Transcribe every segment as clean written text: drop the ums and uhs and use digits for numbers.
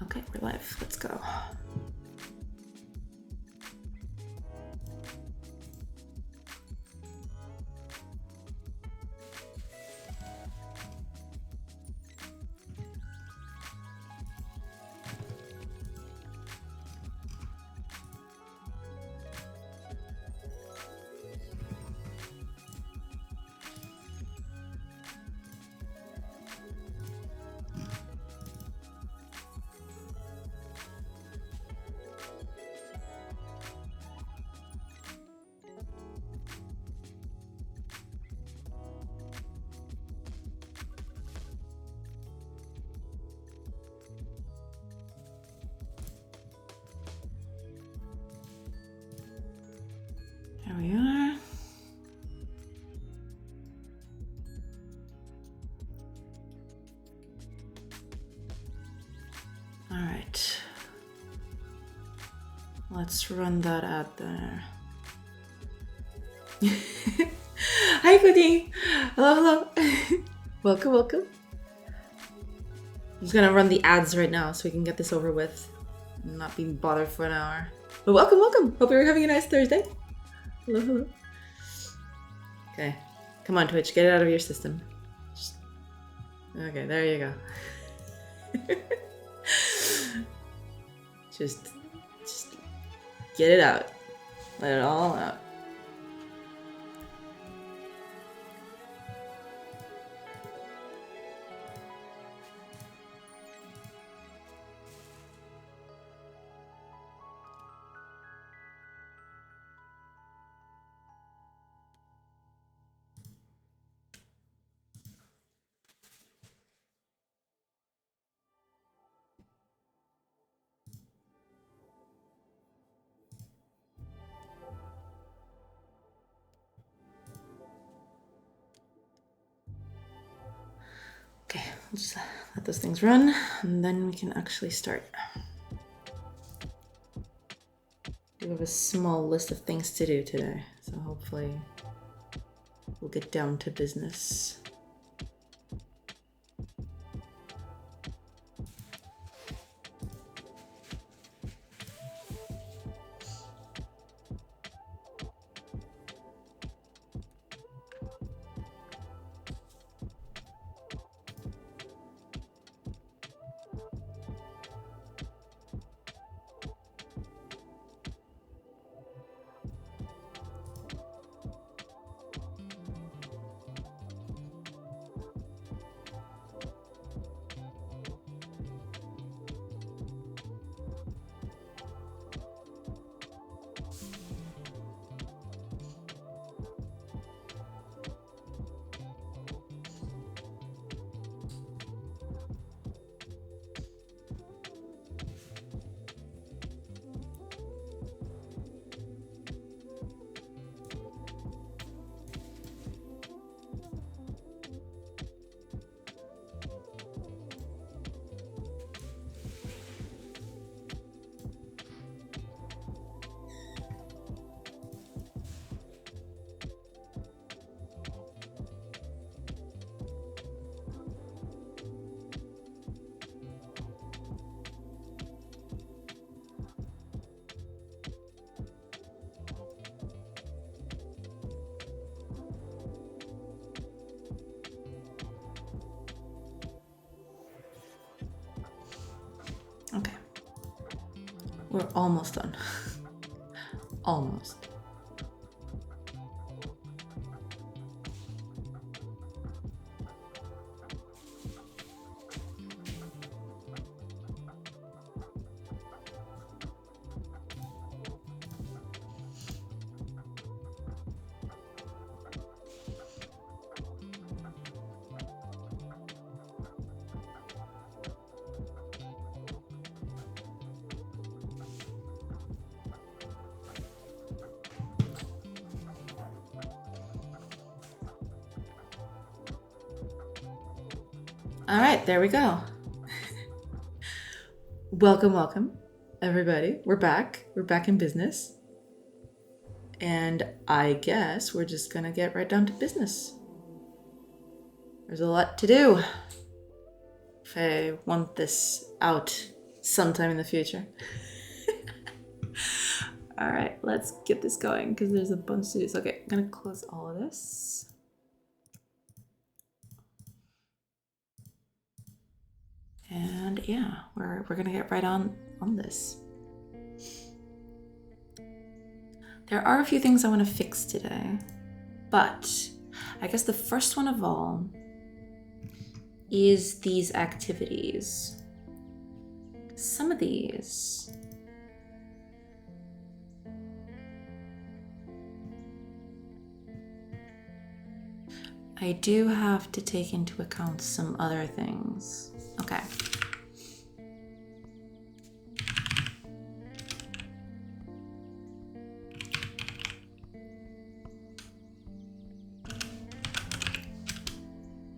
Okay, we're live. Let's go. There we are. All right. Let's run that ad there. Hi, Cody. Hello, hello. Welcome, welcome. I'm just gonna run the ads right now so we can get this over with and not be bothered for an hour. But welcome, welcome. Hope you're having a nice Thursday. Hello, hello. Okay. Come on, Twitch. Get it out of your system. Okay, there you go. Just get it out. Let it all out. Okay, we'll just let those things run and then we can actually start. We have a small list of things to do today, so hopefully we'll get down to business. Okay, we're almost done. Almost. All right, there we go. Welcome, welcome, everybody. We're back. We're back in business. And I guess we're just gonna get right down to business. There's a lot to do if I want this out sometime in the future. All right, let's get this going because there's a bunch to do. So, okay, I'm gonna close all of this. And yeah, we're gonna get right on this. There are a few things I want to fix today, but I guess the first one of all is these activities. Some of these I do have to take into account some other things. Okay.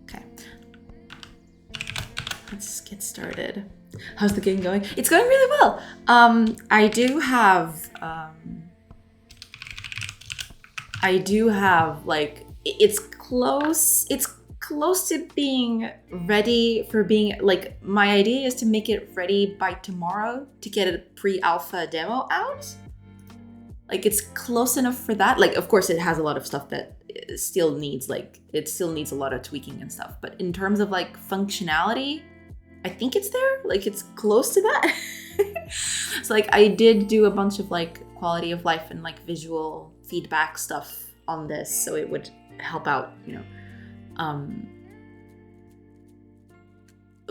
Okay. Let's get started. How's the game going? It's going really well. I do have like, it's close to being ready for being, like, my idea is to make it ready by tomorrow to get a pre-alpha demo out. Like, it's close enough for that. Like, of course it has a lot of stuff that still needs, like, it still needs a lot of tweaking and stuff, but in terms of like functionality, I think it's there. Like, it's close to that. So like, I did do a bunch of like quality of life and like visual feedback stuff on this, so it would help out, you know,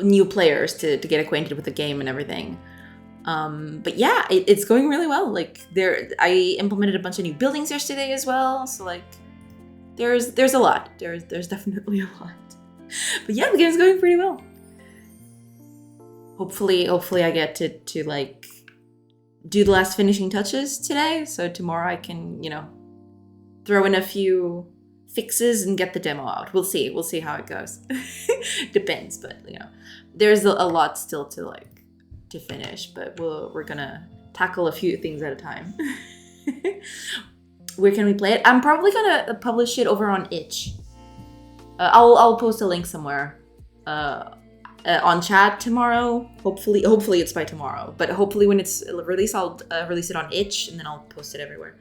new players to get acquainted with the game and everything. But yeah, it's going really well. Like, I implemented a bunch of new buildings yesterday as well, so like there's a lot. There's definitely a lot. But yeah, the game's going pretty well. Hopefully I get to like do the last finishing touches today, so tomorrow I can, you know, throw in a few fixes and get the demo out. We'll see how it goes. Depends, but you know, there's a lot still to finish, but we're gonna tackle a few things at a time. Where can we play it? I'm probably gonna publish it over on itch. I'll post a link somewhere on chat tomorrow. Hopefully it's by tomorrow, but hopefully when it's released, I'll release it on itch and then I'll post it everywhere.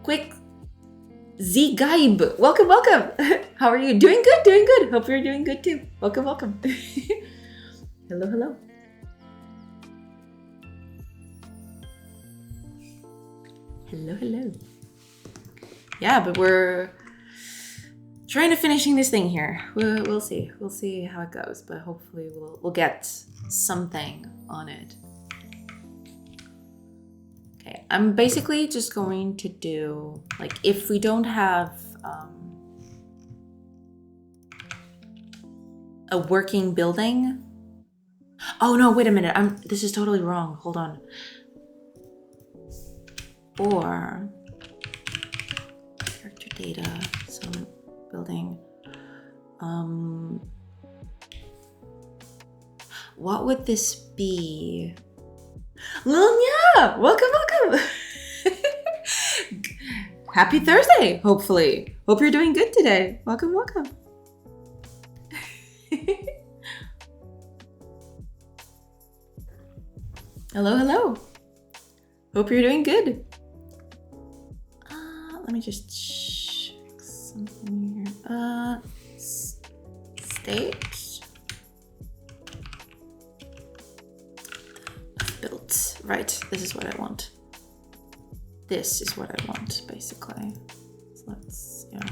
Quick, Z Gaib, welcome. How are you? Doing good. Hope you're doing good too. Welcome. Hello. Hello. Yeah, but we're trying to finishing this thing here. We'll see how it goes, but hopefully we'll get something on it. Okay, I'm basically just going to do, like, if we don't have a working building. Oh no, wait a minute. This is totally wrong. Hold on. Or character data, so building. What would this be? Lilia, welcome. Happy Thursday, hopefully. Hope you're doing good today. Welcome. Hello. Hope you're doing good. Let me just check something here. State. Built. Right, this is what I want. This is what I want, basically. So let's, yeah.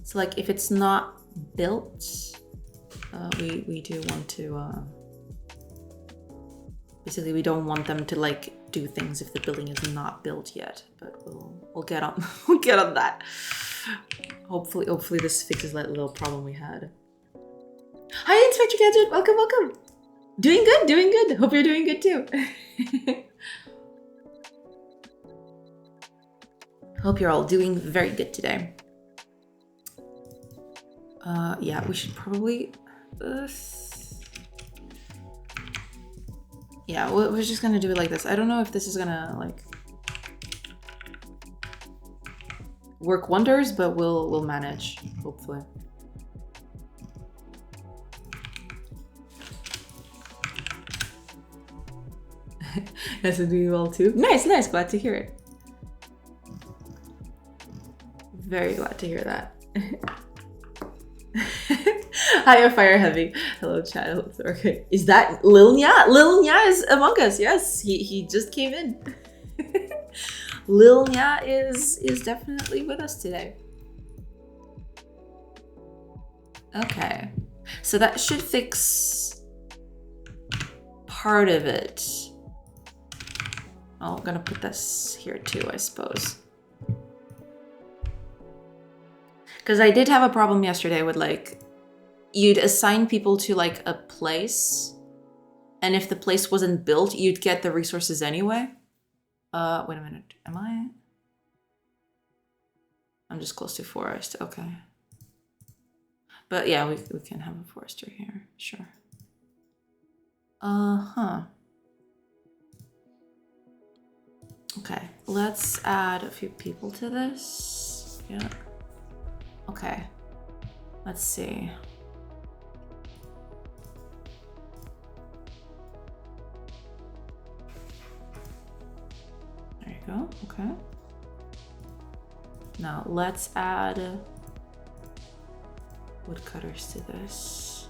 So like, if it's not built, we do want to, basically we don't want them to like do things if the building is not built yet, but we'll get on that. Hopefully this fixes that little problem we had. Hi Inspector Gadget, welcome. Doing good. Hope you're doing good too. Hope you're all doing very good today. Yeah, we should probably yeah, we're just gonna do it like this. I don't know if this is gonna like work wonders, but we'll manage, hopefully. Yes, I'm doing well too. Nice, nice. Glad to hear it. Very glad to hear that. Hiya, Fire Heavy. Hello, child. Okay. Is that Lil Nya? Lil Nya is among us. Yes, he just came in. Lil Nya is definitely with us today. Okay. So that should fix part of it. Oh, I'm gonna put this here too, I suppose. Because I did have a problem yesterday with like, you'd assign people to like a place, and if the place wasn't built, you'd get the resources anyway. Wait a minute, am I? I'm just close to forest, okay. But yeah, we can have a forester here, sure. Okay, let's add a few people to this. Yeah. Okay, let's see. There you go, okay. Now let's add woodcutters to this.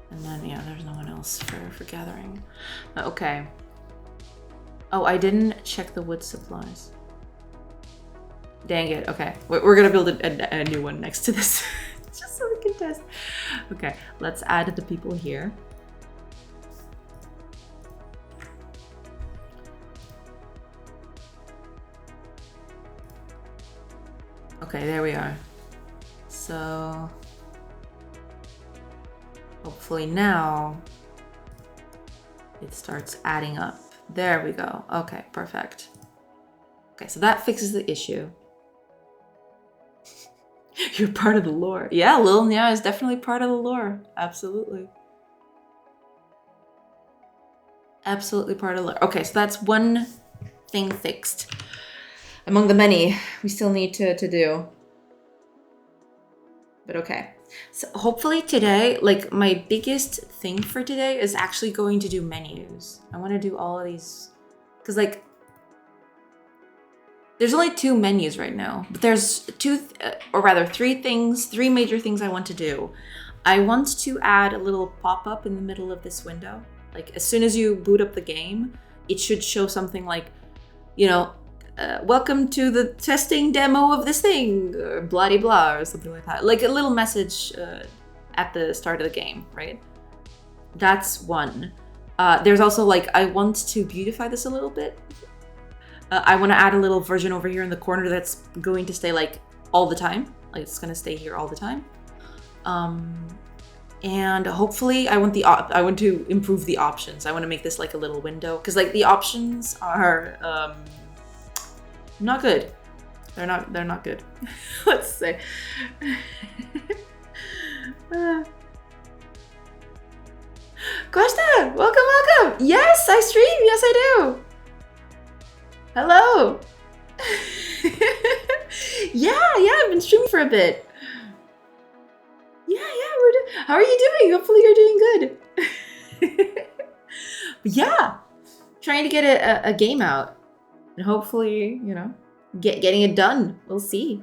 And then, yeah, there's no one else for gathering. Okay. Oh, I didn't check the wood supplies. Dang it, okay. We're gonna build a new one next to this. Just so we can test. Okay, let's add the people here. Okay, there we are. So hopefully now it starts adding up. There we go. Okay, perfect. Okay, so that fixes the issue. You're part of the lore. Yeah, Lil Nya is definitely part of the lore. Absolutely. Absolutely part of the lore. Okay, so that's one thing fixed. Among the many we still need to do. But okay. So hopefully today, like my biggest thing for today is actually going to do menus. I want to do all of these because like there's only 2 menus right now, but there's three major things I want to do. I want to add a little pop-up in the middle of this window. Like as soon as you boot up the game, it should show something like, you know, welcome to the testing demo of this thing, or blah de blah, or something like that. Like a little message at the start of the game, right? That's one. There's also like, I want to beautify this a little bit. I want to add a little version over here in the corner that's going to stay like all the time. Like it's going to stay here all the time. And hopefully I want to improve the options. I want to make this like a little window because like the options are not good. They're not good. Let's say. Costa, welcome. Yes, I stream. Yes, I do. Hello. yeah, I've been streaming for a bit. Yeah, how are you doing? Hopefully you're doing good. But yeah, trying to get a game out and hopefully, you know, getting it done. We'll see.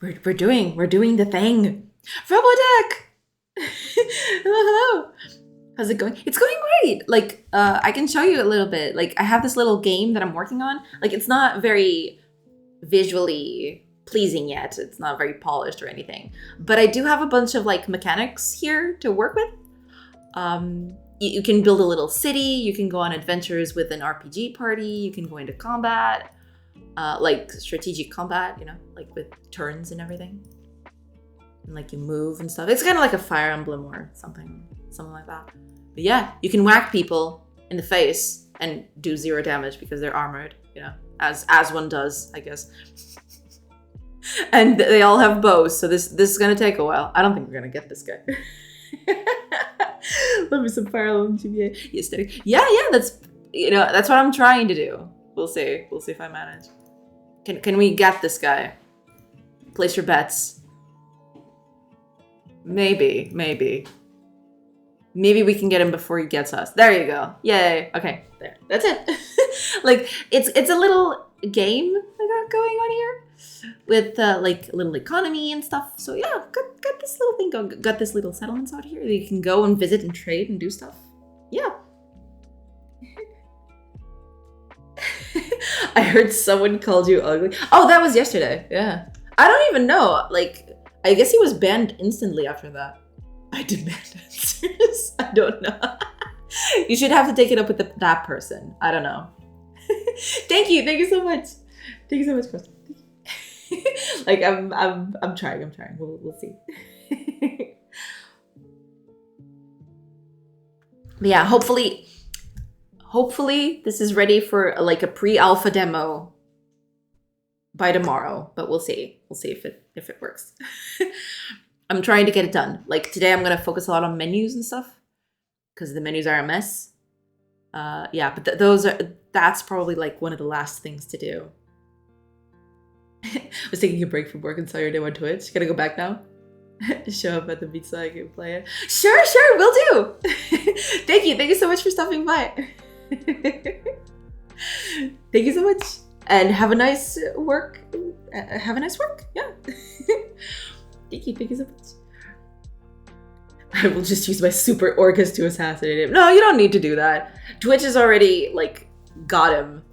We're doing the thing. Robotech! Hello. How's it going? It's going great. Like, I can show you a little bit. Like, I have this little game that I'm working on. Like, it's not very visually pleasing yet. It's not very polished or anything. But I do have a bunch of, like, mechanics here to work with. You can build a little city. You can go on adventures with an RPG party. You can go into combat. Like, strategic combat, you know? Like, with turns and everything. And like you move and stuff. It's kind of like a Fire Emblem or something like that. But yeah, you can whack people in the face and do 0 damage because they're armored, you know, as one does, I guess. And they all have bows, so this is gonna take a while. I don't think we're gonna get this guy. Love me some Fire Emblem GBA. Yes, yeah, that's, you know, that's what I'm trying to do. We'll see if I manage. Can we get this guy? Place your bets. Maybe. Maybe we can get him before he gets us. There you go. Yay. Okay, there. That's it. Like, it's a little game I got going on here with like a little economy and stuff. So yeah, got this little thing going. Got this little settlements out here that you can go and visit and trade and do stuff. Yeah. I heard someone called you ugly. Oh, that was yesterday. Yeah. I don't even know. Like, I guess he was banned instantly after that. I demand answers. I don't know. You should have to take it up with that person. I don't know. Thank you so much. Thank you so much, Chris. Like, I'm trying. We'll see. But yeah, hopefully this is ready for like a pre-alpha demo by tomorrow. But we'll see. We'll see if it works. I'm trying to get it done. Like today, I'm gonna focus a lot on menus and stuff because the menus are a mess. Yeah, but that's probably like one of the last things to do. I was taking a break from work and saw your name on Twitch. Gonna go back now. Show up at the beach so I can play it. Sure, will do. Thank you so much for stopping by. Thank you so much, and have a nice work. Yeah. Thank you so much. I will just use my super orcas to assassinate him. No, you don't need to do that. Twitch has already like got him.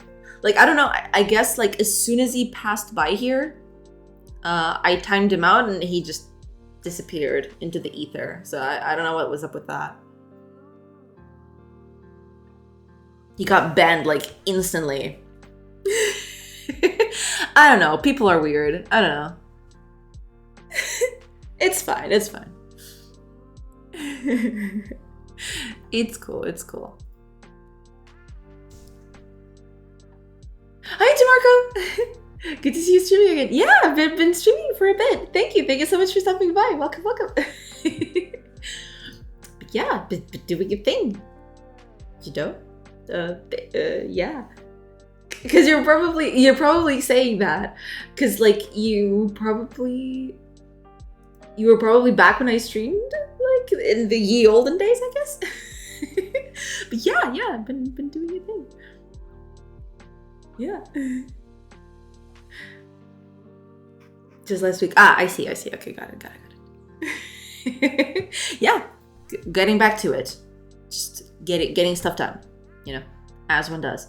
Like, I don't know. I guess like as soon as he passed by here, I timed him out and he just disappeared into the ether. So I don't know what was up with that. He got banned like instantly. I don't know. People are weird. I don't know. It's fine. It's cool. Hi, DeMarco. Good to see you streaming again. Yeah, I've been streaming for a bit. Thank you so much for stopping by. Welcome. But yeah, but doing your thing. You know? Yeah. Because you're probably saying that because like you were probably back when I streamed, like in the ye olden days, I guess. But yeah, I've been doing a thing. Yeah. Just last week. I see. Okay, got it. Yeah, getting back to it. Just getting stuff done, you know, as one does.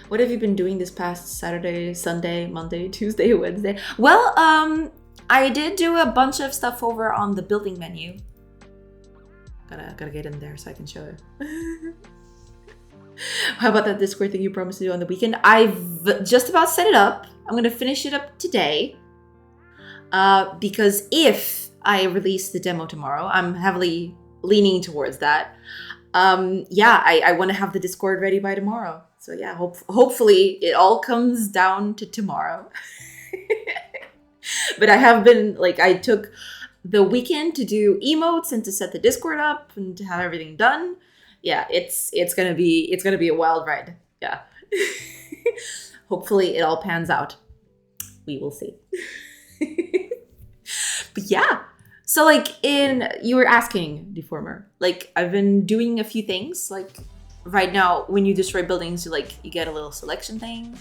What have you been doing this past Saturday, Sunday, Monday, Tuesday, Wednesday? Well, I did do a bunch of stuff over on the building menu. Gotta get in there so I can show you. How about that Discord thing you promised to do on the weekend? I've just about set it up. I'm gonna finish it up today. Because if I release the demo tomorrow, I'm heavily leaning towards that. Yeah, I want to have the Discord ready by tomorrow. So yeah, hopefully it all comes down to tomorrow. But I have been like, I took the weekend to do emotes and to set the Discord up and to have everything done. Yeah, it's gonna be a wild ride. Yeah. Hopefully it all pans out. We will see. But yeah. So like you were asking, Deformer, like I've been doing a few things. Like right now, when you destroy buildings, you get a little selection thing.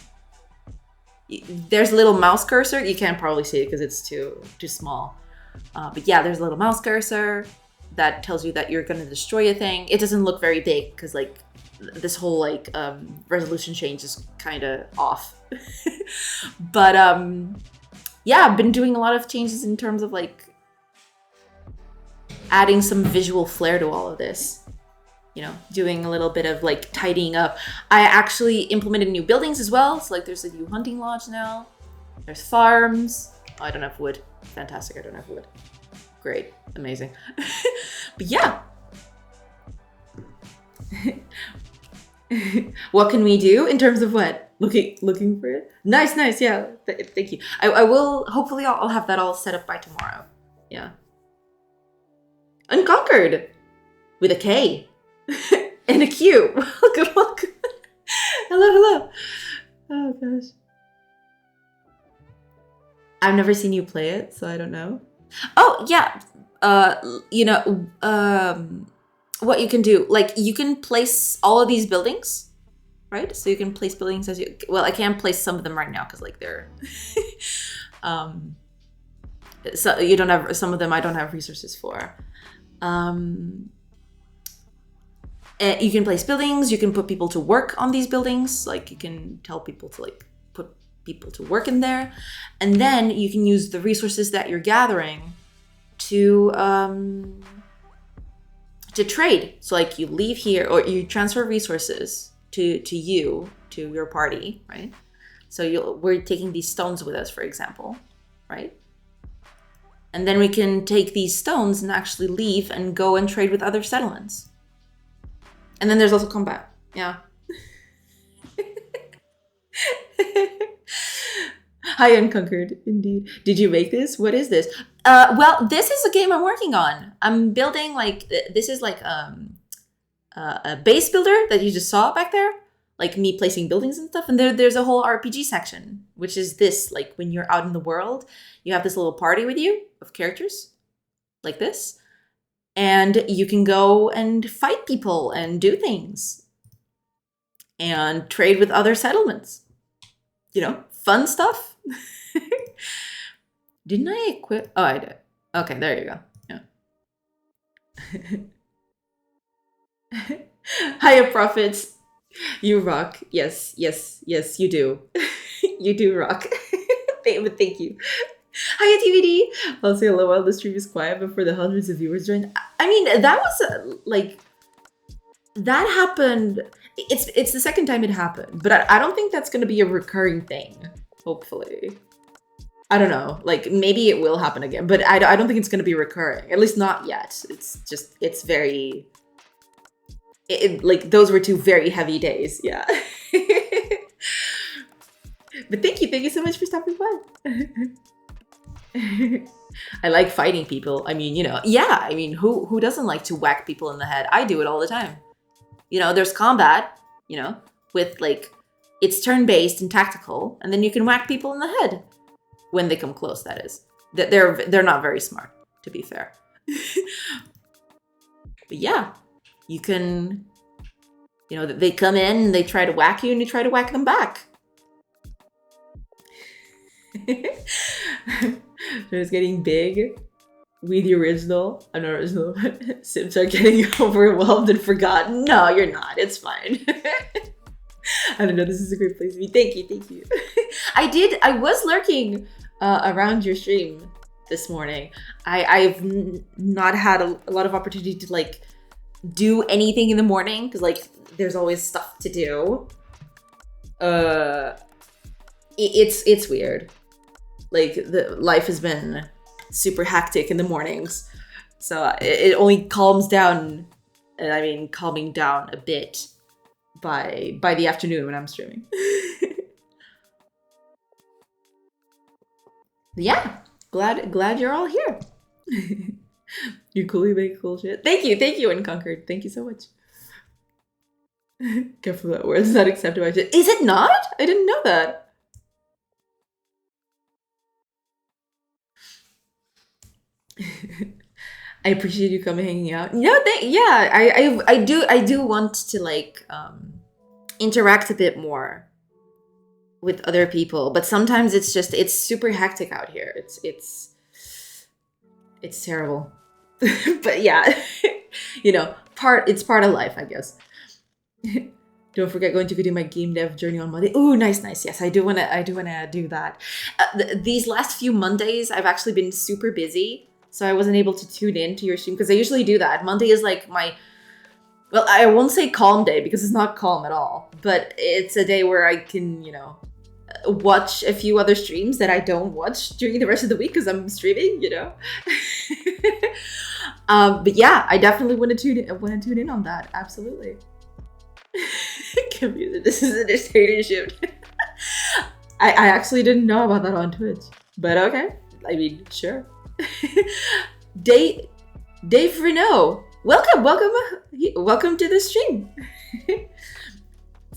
There's a little mouse cursor. You can't probably see it because it's too small. But yeah, there's a little mouse cursor that tells you that you're going to destroy a thing. It doesn't look very big because like this whole like resolution change is kind of off. But yeah, I've been doing a lot of changes in terms of like adding some visual flair to all of this. You know, doing a little bit of like tidying up. I actually implemented new buildings as well. So like there's a new hunting lodge now. There's farms. Oh, I don't have wood. Fantastic, I don't have wood. Great, amazing. But yeah. What can we do in terms of what? Looking for it? Nice, yeah. Thank you. I will, hopefully I'll have that all set up by tomorrow. Yeah. Unconquered! With a K. And a Q. Welcome. Hello. Oh gosh. I've never seen you play it, so I don't know. Oh yeah. What you can do, like you can place all of these buildings, right? So you can place buildings as you. Well, I can't place some of them right now because like they're. So you don't have some of them. I don't have resources for. You can place buildings. You can put people to work on these buildings. Like you can tell people to like put people to work in there, and then you can use the resources that you're gathering to trade. So like you leave here or you transfer resources to your party, right? So we're taking these stones with us, for example, right? And then we can take these stones and actually leave and go and trade with other settlements. And then there's also combat. Yeah. Hi, Unconquered. Indeed. Did you make this? What is this? Well, this is a game I'm working on. I'm building like this is like a base builder that you just saw back there, like me placing buildings and stuff. And there's a whole RPG section, which is this. Like when you're out in the world, you have this little party with you of characters, like this. And you can go and fight people and do things and trade with other settlements. You know, fun stuff. Didn't I equip? Oh, I did. Okay, there you go. Yeah. Hiya, Prophets. You rock. Yes, you do. You do rock. But thank you. Hiya, TVD. I'll say hello while the stream is quiet before the hundreds of viewers join. I mean, that was that happened. It's the second time it happened, but I don't think that's going to be a recurring thing. Hopefully, I don't know. Like maybe it will happen again, but I don't think it's going to be recurring. At least not yet. It's very. Like those were two very heavy days. Yeah. But thank you so much for stopping by. I like fighting people. I mean, yeah. I mean, who doesn't like to whack people in the head? I do it all the time. There's combat, with like, it's turn-based and tactical, and then you can whack people in the head when they come close, that is. They're not very smart, to be fair. But yeah, you can, they come in and they try to whack you and you try to whack them back. It's getting big. We the original. I'm not original. Sims are getting overwhelmed and forgotten. No, you're not. It's fine. I don't know. This is a great place to be. Thank you. I was lurking around your stream this morning. I've not had a lot of opportunity to like do anything in the morning because like there's always stuff to do. It's weird. Like the life has been super hectic in the mornings, so it only calms down, and I mean calming down a bit by the afternoon when I'm streaming. Yeah, glad you're all here. You cool, you make cool shit. Thank you, Unconquered. Thank you so much. Careful that word. It's not accepted by shit. Is it not? I didn't know that. I appreciate you coming hanging out. No, I do want to like interact a bit more with other people, but sometimes it's super hectic out here. It's terrible. But yeah, it's part of life, I guess. Don't forget going to do my game dev journey on Monday. Ooh, nice. Yes, I do wanna do that. These last few Mondays, I've actually been super busy. So I wasn't able to tune in to your stream because I usually do that. Monday is like well, I won't say calm day because it's not calm at all, but it's a day where I can, watch a few other streams that I don't watch during the rest of the week because I'm streaming, But yeah, I definitely want to tune in on that. Absolutely. This is a dictatorship. I actually didn't know about that on Twitch, but okay. I mean, sure. Dave Renault, welcome to the stream.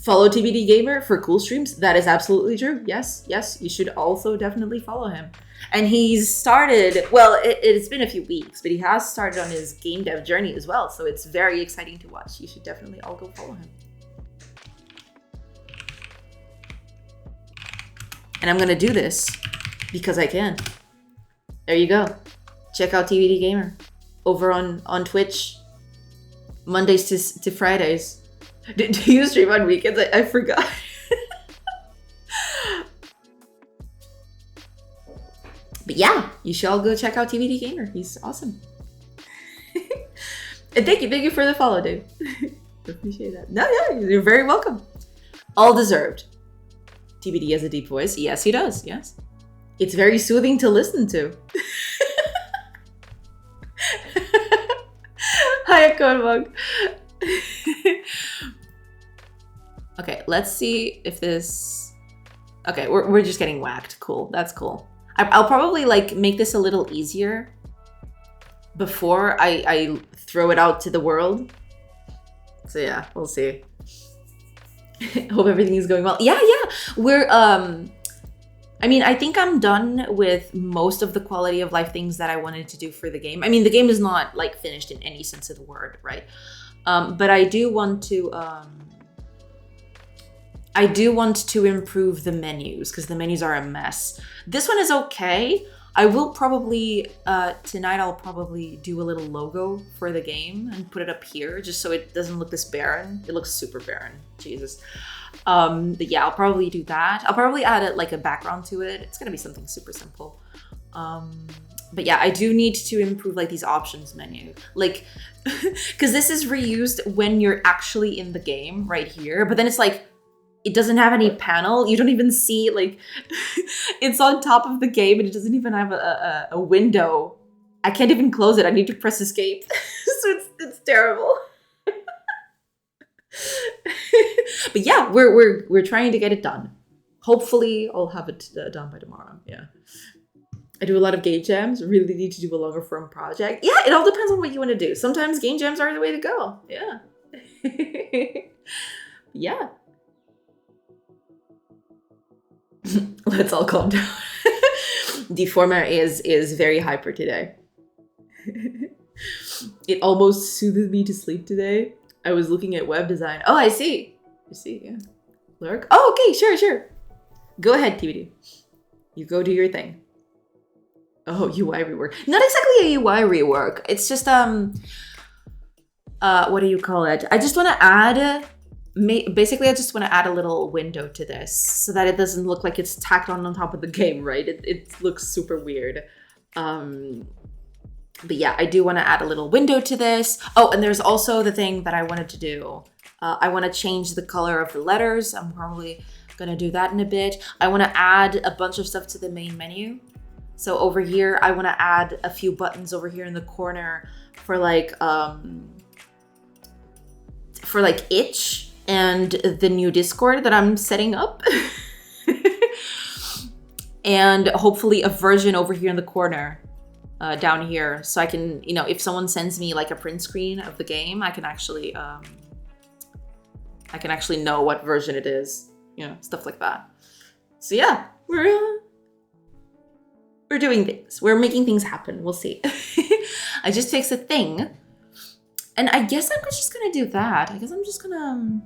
Follow TBD Gamer for cool streams. That is absolutely true. Yes, yes, you should also definitely follow him. And he's started, well, it's been a few weeks, but he has started on his game dev journey as well. So it's very exciting to watch. You should definitely all go follow him. And I'm gonna do this because I can. There you go. Check out TBD Gamer over on Twitch, Mondays to Fridays. Do you stream on weekends? I forgot. But yeah, you should all go check out TBD Gamer. He's awesome. And thank you for the follow, dude. Appreciate that. No, yeah, you're very welcome. All deserved. TBD has a deep voice. Yes, he does. Yes. It's very soothing to listen to. Hi, Code Mug. Okay, let's see if this... Okay, we're just getting whacked. Cool, that's cool. I'll probably like make this a little easier before I throw it out to the world. So yeah, we'll see. Hope everything is going well. Yeah, we're I mean, I think I'm done with most of the quality of life things that I wanted to do for the game. I mean, the game is not like finished in any sense of the word, right? But I do want to improve the menus because the menus are a mess. This one is okay. I will probably, tonight I'll probably do a little logo for the game and put it up here just so it doesn't look this barren. It looks super barren, Jesus. But yeah, I'll probably do that. I'll probably add like a background to it. It's gonna be something super simple. But yeah, I do need to improve like these options menu. Like, because this is reused when you're actually in the game right here, but then it's like, it doesn't have any panel. You don't even see, like, it's on top of the game and it doesn't even have a window. I can't even close it. I need to press escape. So it's terrible. But yeah, we're trying to get it done. Hopefully I'll have it done by tomorrow. Yeah. I do a lot of game jams. Really need to do a longer form project. Yeah, it all depends on what you want to do. Sometimes game jams are the way to go. Yeah. Yeah. Let's all calm down. Deformer is very hyper today. It almost soothed me to sleep today. I was looking at web design. Oh, I see. Yeah. Lurk. Oh, okay, sure. Go ahead, TBD. You go do your thing. Oh, UI rework. Not exactly a UI rework. It's just what do you call it? I just want to add. Basically, I just want to add a little window to this so that it doesn't look like it's tacked on top of the game, right? It looks super weird. But yeah, I do want to add a little window to this. Oh, and there's also the thing that I wanted to do. I want to change the color of the letters. I'm probably going to do that in a bit. I want to add a bunch of stuff to the main menu. So over here, I want to add a few buttons over here in the corner for like itch and the new Discord that I'm setting up. And hopefully a version over here in the corner down here. So I can, you know, if someone sends me like a print screen of the game, I can actually know what version it is, you know, stuff like that. So yeah, we're doing things. We're making things happen. We'll see. I just fixed a thing. And I guess I'm just gonna do that. I guess I'm just gonna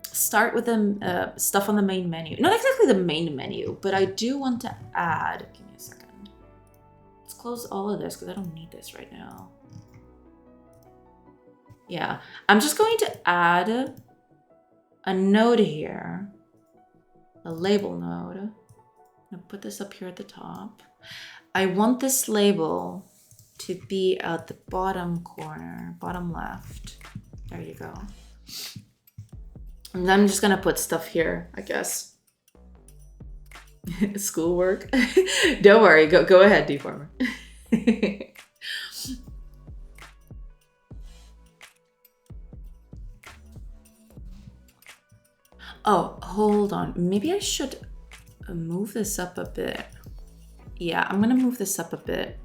start with the stuff on the main menu. Not exactly the main menu, but I do want to add, give me a second. Let's close all of this because I don't need this right now. Yeah, I'm just going to add a node here, a label node. I'm gonna put this up here at the top. I want this label to be at the bottom corner, bottom left. There you go. And I'm just gonna put stuff here, I guess. Schoolwork. Don't worry, go ahead, Deformer. Oh, hold on. Maybe I should move this up a bit. Yeah, I'm gonna move this up a bit.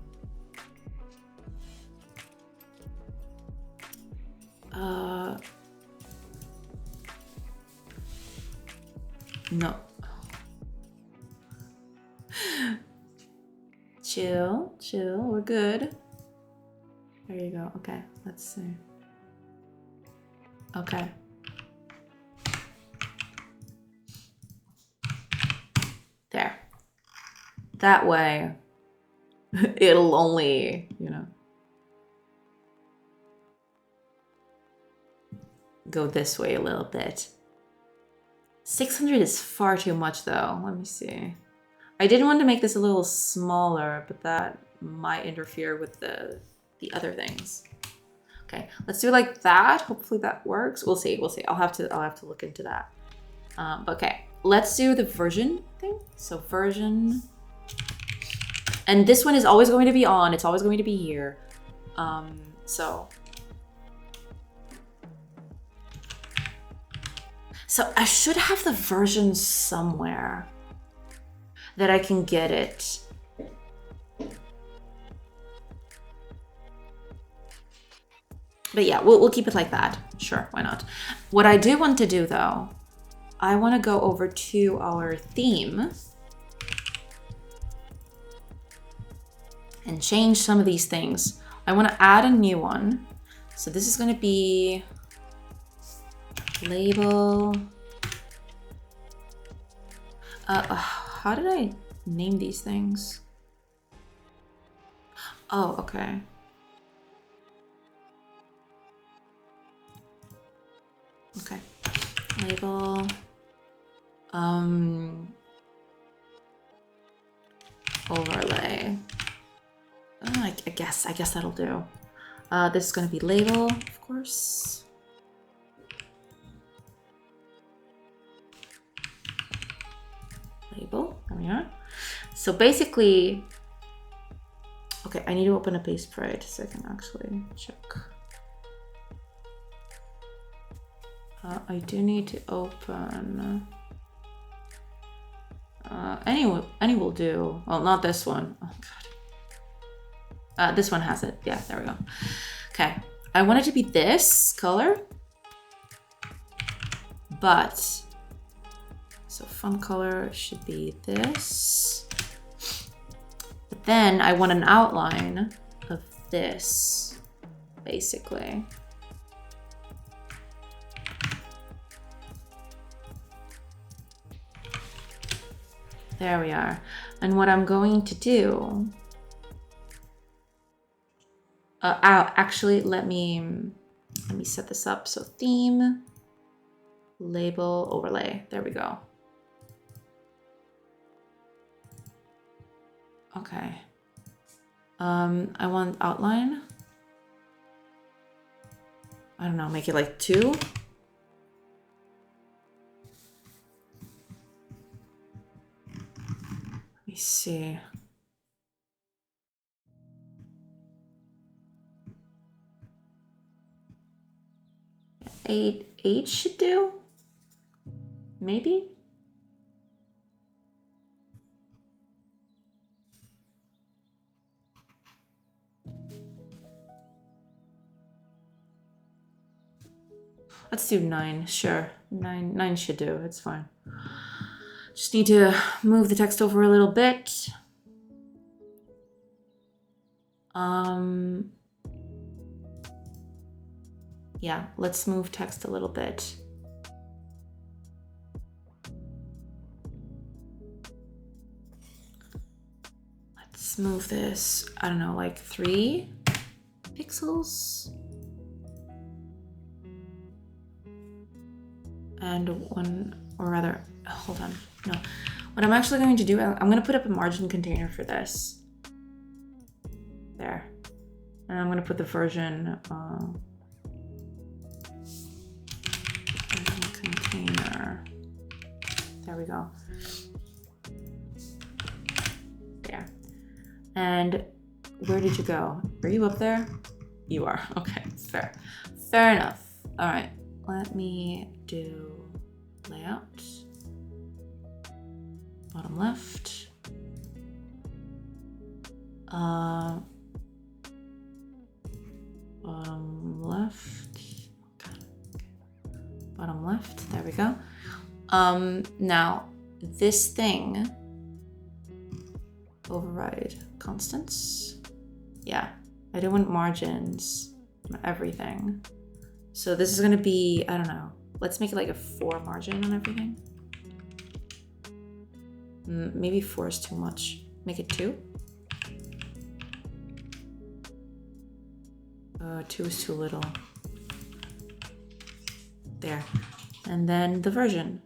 No. Chill, chill, we're good. There you go. Okay, let's see. Okay. There. That way, it'll only, you know, go this way a little bit. 600 is far too much though. Let me see. I did want to make this a little smaller, but that might interfere with the other things. Okay, let's do it like that. Hopefully that works. We'll see. We'll see. I'll have to look into that. Okay, let's do the version thing. So version, and this one is always going to be on. It's always going to be here. So I should have the version somewhere that I can get it. But yeah, we'll keep it like that. Sure, why not? What I do want to do though, I want to go over to our theme and change some of these things. I want to add a new one. So this is going to be label. How did I name these things? Oh, okay. Okay. Label. Overlay. Oh, I guess that'll do. This is gonna be label, of course. Label, there we are. So basically, okay, I need to open a page sprite so I can actually check. I do need to open, any will do. Well, not this one. Oh God. This one has it. Yeah, there we go. Okay, I want it to be this color, but so font color should be this. But then I want an outline of this, basically. There we are. And what I'm going to do, actually, let me set this up. So theme, label, overlay. There we go. Okay. I want outline. I don't know, make it like 2. Let me see. Eight should do. Maybe. Let's do 9. Sure, 9 should do. It's fine. Just need to move the text over a little bit. Yeah, let's move text a little bit. Let's move this, I don't know, like 3 pixels. And 1, or rather, hold on, no. What I'm actually going to do, I'm gonna put up a margin container for this. There. And I'm gonna put the version container. There we go. There. And where did you go? Are you up there? You are. Okay, fair. Fair enough. All right, let me do layout. Bottom left. Bottom left. Okay. Bottom left. There we go. Now this thing, override constants. Yeah, I don't want margins on everything. So this is gonna be, I don't know, let's make it like a 4 margin on everything. Maybe 4 is too much. Make it 2. 2 is too little. There. And then the version.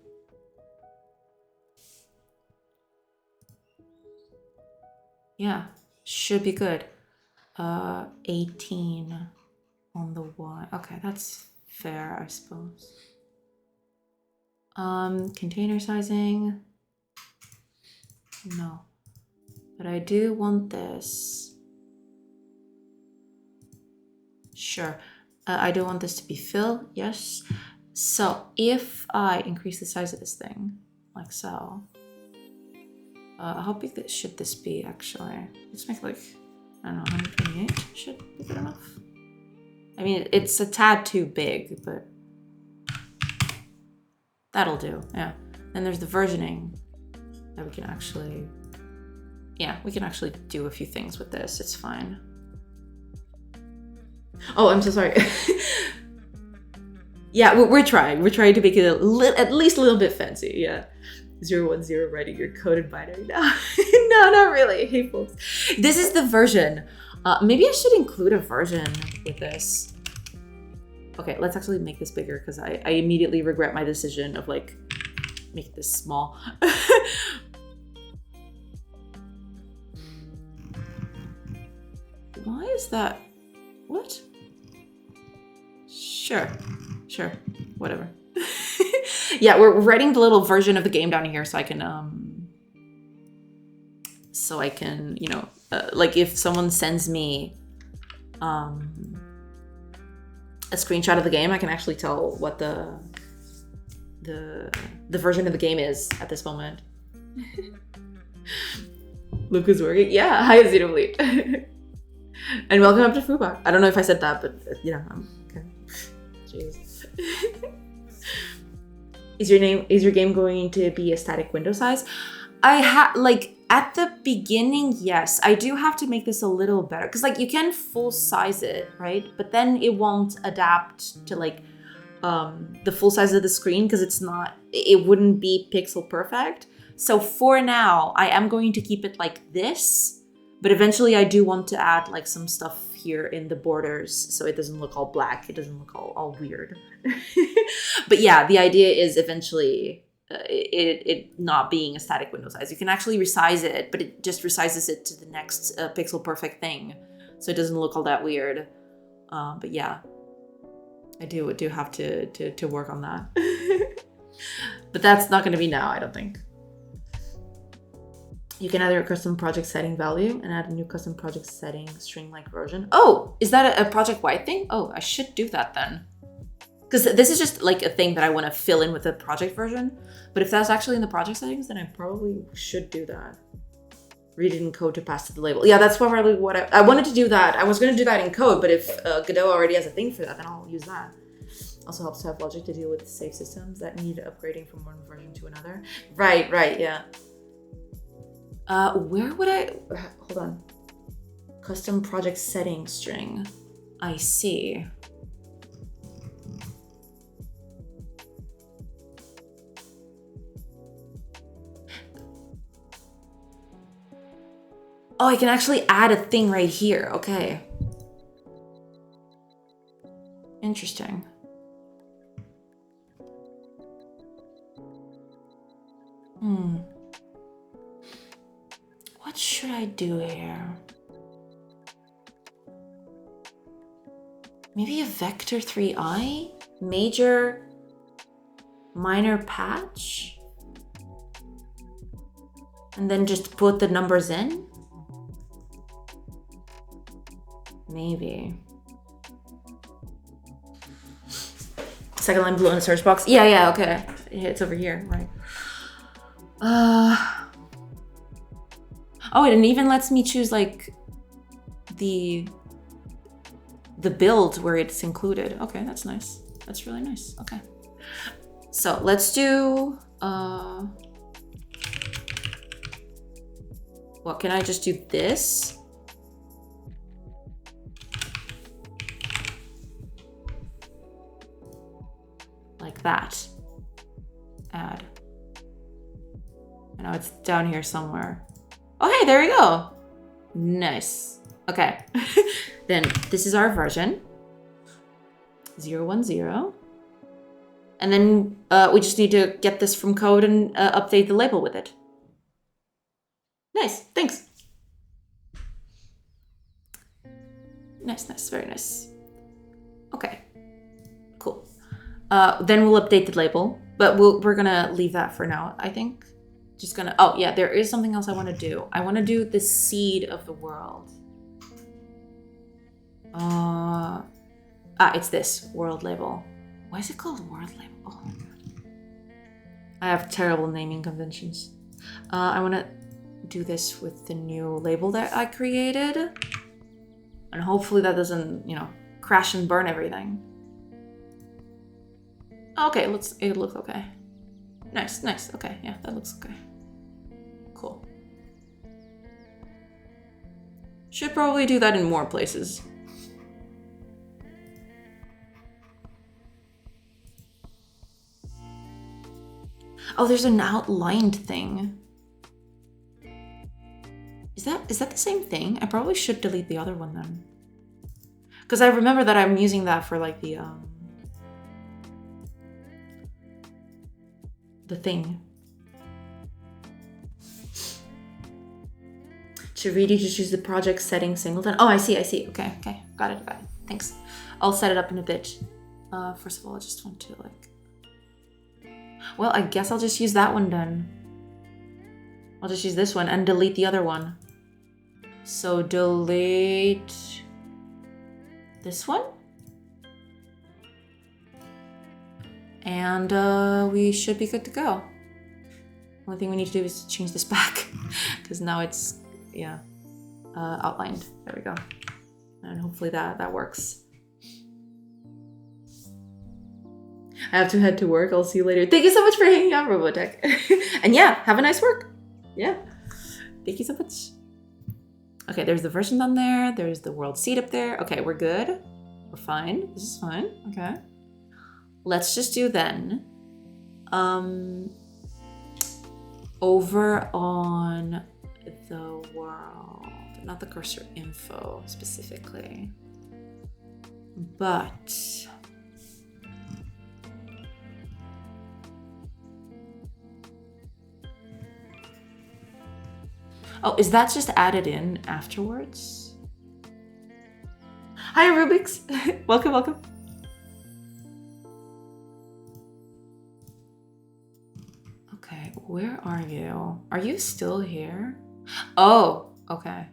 Yeah, should be good. 18 on the Y. Okay, that's fair, I suppose. Container sizing. No. But I do want this. Sure. I do want this to be fill. Yes. So if I increase the size of this thing, like so, how big should this be actually? Let's make like, I don't know, 128 should be good enough. I mean, it's a tad too big, but that'll do, yeah. Then there's the versioning that we can actually, yeah, we can actually do a few things with this, it's fine. Oh, I'm so sorry. Yeah, we're trying to make it at least a little bit fancy, yeah. 010 writing your code in binary now. No, not really. Hey folks, this is the version. Maybe I should include a version with this. Okay, let's actually make this bigger because I immediately regret my decision of like make this small. Why is that? What? Sure, whatever. Yeah, we're writing the little version of the game down here so I can, you know, like if someone sends me a screenshot of the game, I can actually tell what the version of the game is at this moment. Look who's working. Yeah, hi Xenobleed. And welcome up to Fubak. I don't know if I said that, but you know, okay. Jeez. Is your game going to be a static window size? Like at the beginning, yes. I do have to make this a little better because like you can full size it, right? But then it won't adapt to like the full size of the screen because it wouldn't be pixel perfect. So for now, I am going to keep it like this, but eventually I do want to add like some stuff here in the borders so it doesn't look all black, it doesn't look all weird. But yeah, the idea is eventually it not being a static window size. You can actually resize it, but it just resizes it to the next pixel perfect thing, so it doesn't look all that weird. But yeah, I do have to work on that. But that's not going to be now, I don't think. You can add your custom project setting value and add a new custom project setting string-like version. Oh, is that a project-wide thing? Oh, I should do that then. Because this is just like a thing that I want to fill in with the project version. But if that's actually in the project settings, then I probably should do that. Read it in code to pass to the label. Yeah, that's probably what I wanted to do that. I was going to do that in code, but if Godot already has a thing for that, then I'll use that. Also helps to have logic to deal with safe systems that need upgrading from one version to another. Right, yeah. Where would hold on. Custom project setting string. I see. Oh, I can actually add a thing right here. Okay. Interesting. What should I do here? Maybe a vector 3i? Major, minor patch? And then just put the numbers in? Maybe. Second line blue in the search box. Yeah, okay. It's over here, right. Oh, it even lets me choose like the build where it's included. Okay, that's nice. That's really nice. Okay. So let's do, well, can I just do this? Like that. Add. Now it's down here somewhere. Oh, hey, there we go. Nice. Okay. Then this is our version. 010. And then we just need to get this from code and update the label with it. Nice, thanks. Nice, nice, very nice. Okay, cool. Then we'll update the label, but we're gonna leave that for now, I think. Just gonna, oh yeah, there is something else I wanna do. I wanna do the seed of the world. It's this, world label. Why is it called world label? Oh. I have terrible naming conventions. I wanna do this with the new label that I created. And hopefully that doesn't, you know, crash and burn everything. Okay, it looks okay. Nice, nice, okay, yeah, that looks okay. Cool. Should probably do that in more places. Oh, there's an outlined thing. Is that the same thing? I probably should delete the other one then. Because I remember that I'm using that for like the thing. To read, you just use the project settings singleton. Oh, I see. Okay, got it. Thanks. I'll set it up in a bit. First of all, I just want to like... Well, I guess I'll just use that one then. I'll just use this one and delete the other one. So delete this one. And we should be good to go. Only thing we need to do is change this back because now it's, yeah, outlined. There we go. And hopefully that works. I have to head to work. I'll see you later. Thank you so much for hanging out, Robotech. And yeah, have a nice work. Yeah. Thank you so much. Okay, there's the version down there. There's the world seed up there. Okay, we're good. We're fine. This is fine. Okay. Let's just do then. Over on the world, not the cursor info specifically, but oh, is that just added in afterwards? Hi, Rubik's. Welcome. Okay, where are you? Are you still here? Oh, okay.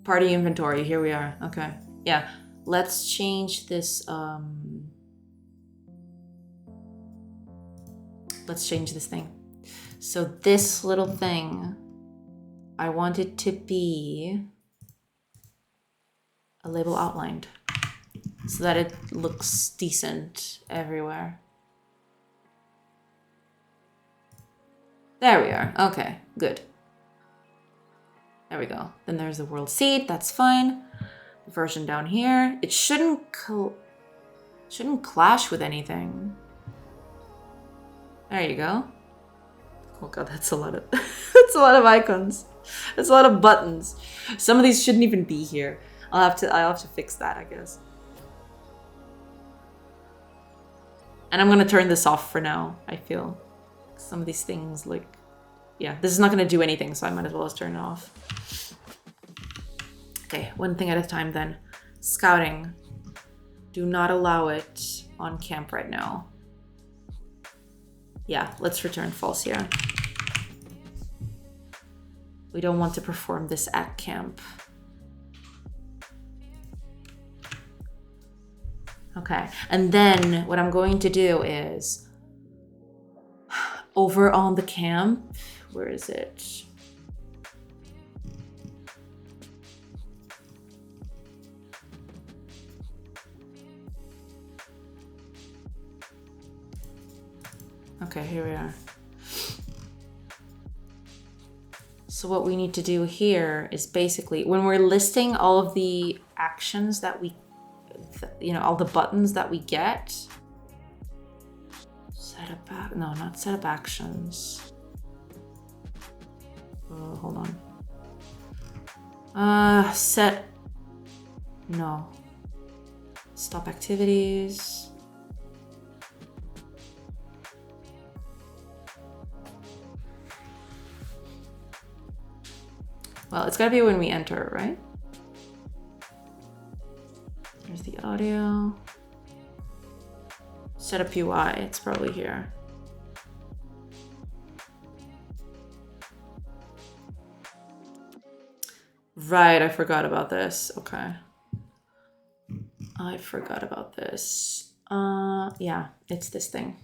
Party inventory, here we are. Okay, yeah. Let's change this, let's change this thing. So this little thing, I want it to be a label outlined so that it looks decent everywhere. There we are. Okay, good. There we go. Then there's the world seed. That's fine. The version down here. It shouldn't clash with anything. There you go. Oh god, that's a lot of that's a lot of icons. That's a lot of buttons. Some of these shouldn't even be here. I'll have to fix that, I guess. And I'm gonna turn this off for now, I feel. Some of these things, like, yeah, this is not gonna do anything, so I might as well just turn it off. Okay, one thing at a time then. Scouting. Do not allow it on camp right now. Yeah, let's return false here. We don't want to perform this at camp. Okay, and then what I'm going to do is over on the camp, where is it? Okay, here we are. So what we need to do here is basically when we're listing all of the actions that we, all the buttons that we get. Set up, no, not set up actions. Oh, hold on. No. Stop activities. Well, it's gotta be when we enter, right? There's the audio. Set up UI, it's probably here. Right, I forgot about this. Okay. I forgot about this. Yeah, it's this thing.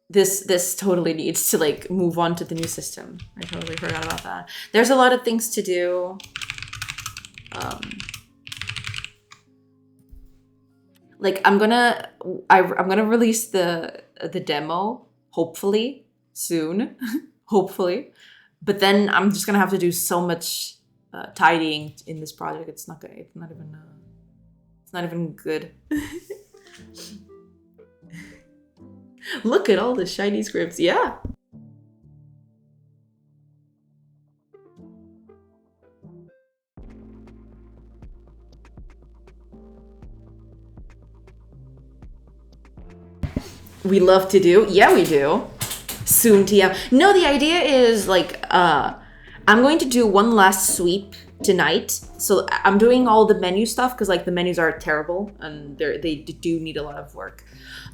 This totally needs to like move on to the new system. I totally forgot about that. There's a lot of things to do. Like I'm gonna release the demo hopefully soon, hopefully. But then I'm just gonna have to do so much tidying in this project. It's not even good. Look at all the shiny scripts. Yeah. We love to do. Yeah, we do. Soon TM. No, the idea is like I'm going to do one last sweep tonight. So I'm doing all the menu stuff because like the menus are terrible and they do need a lot of work.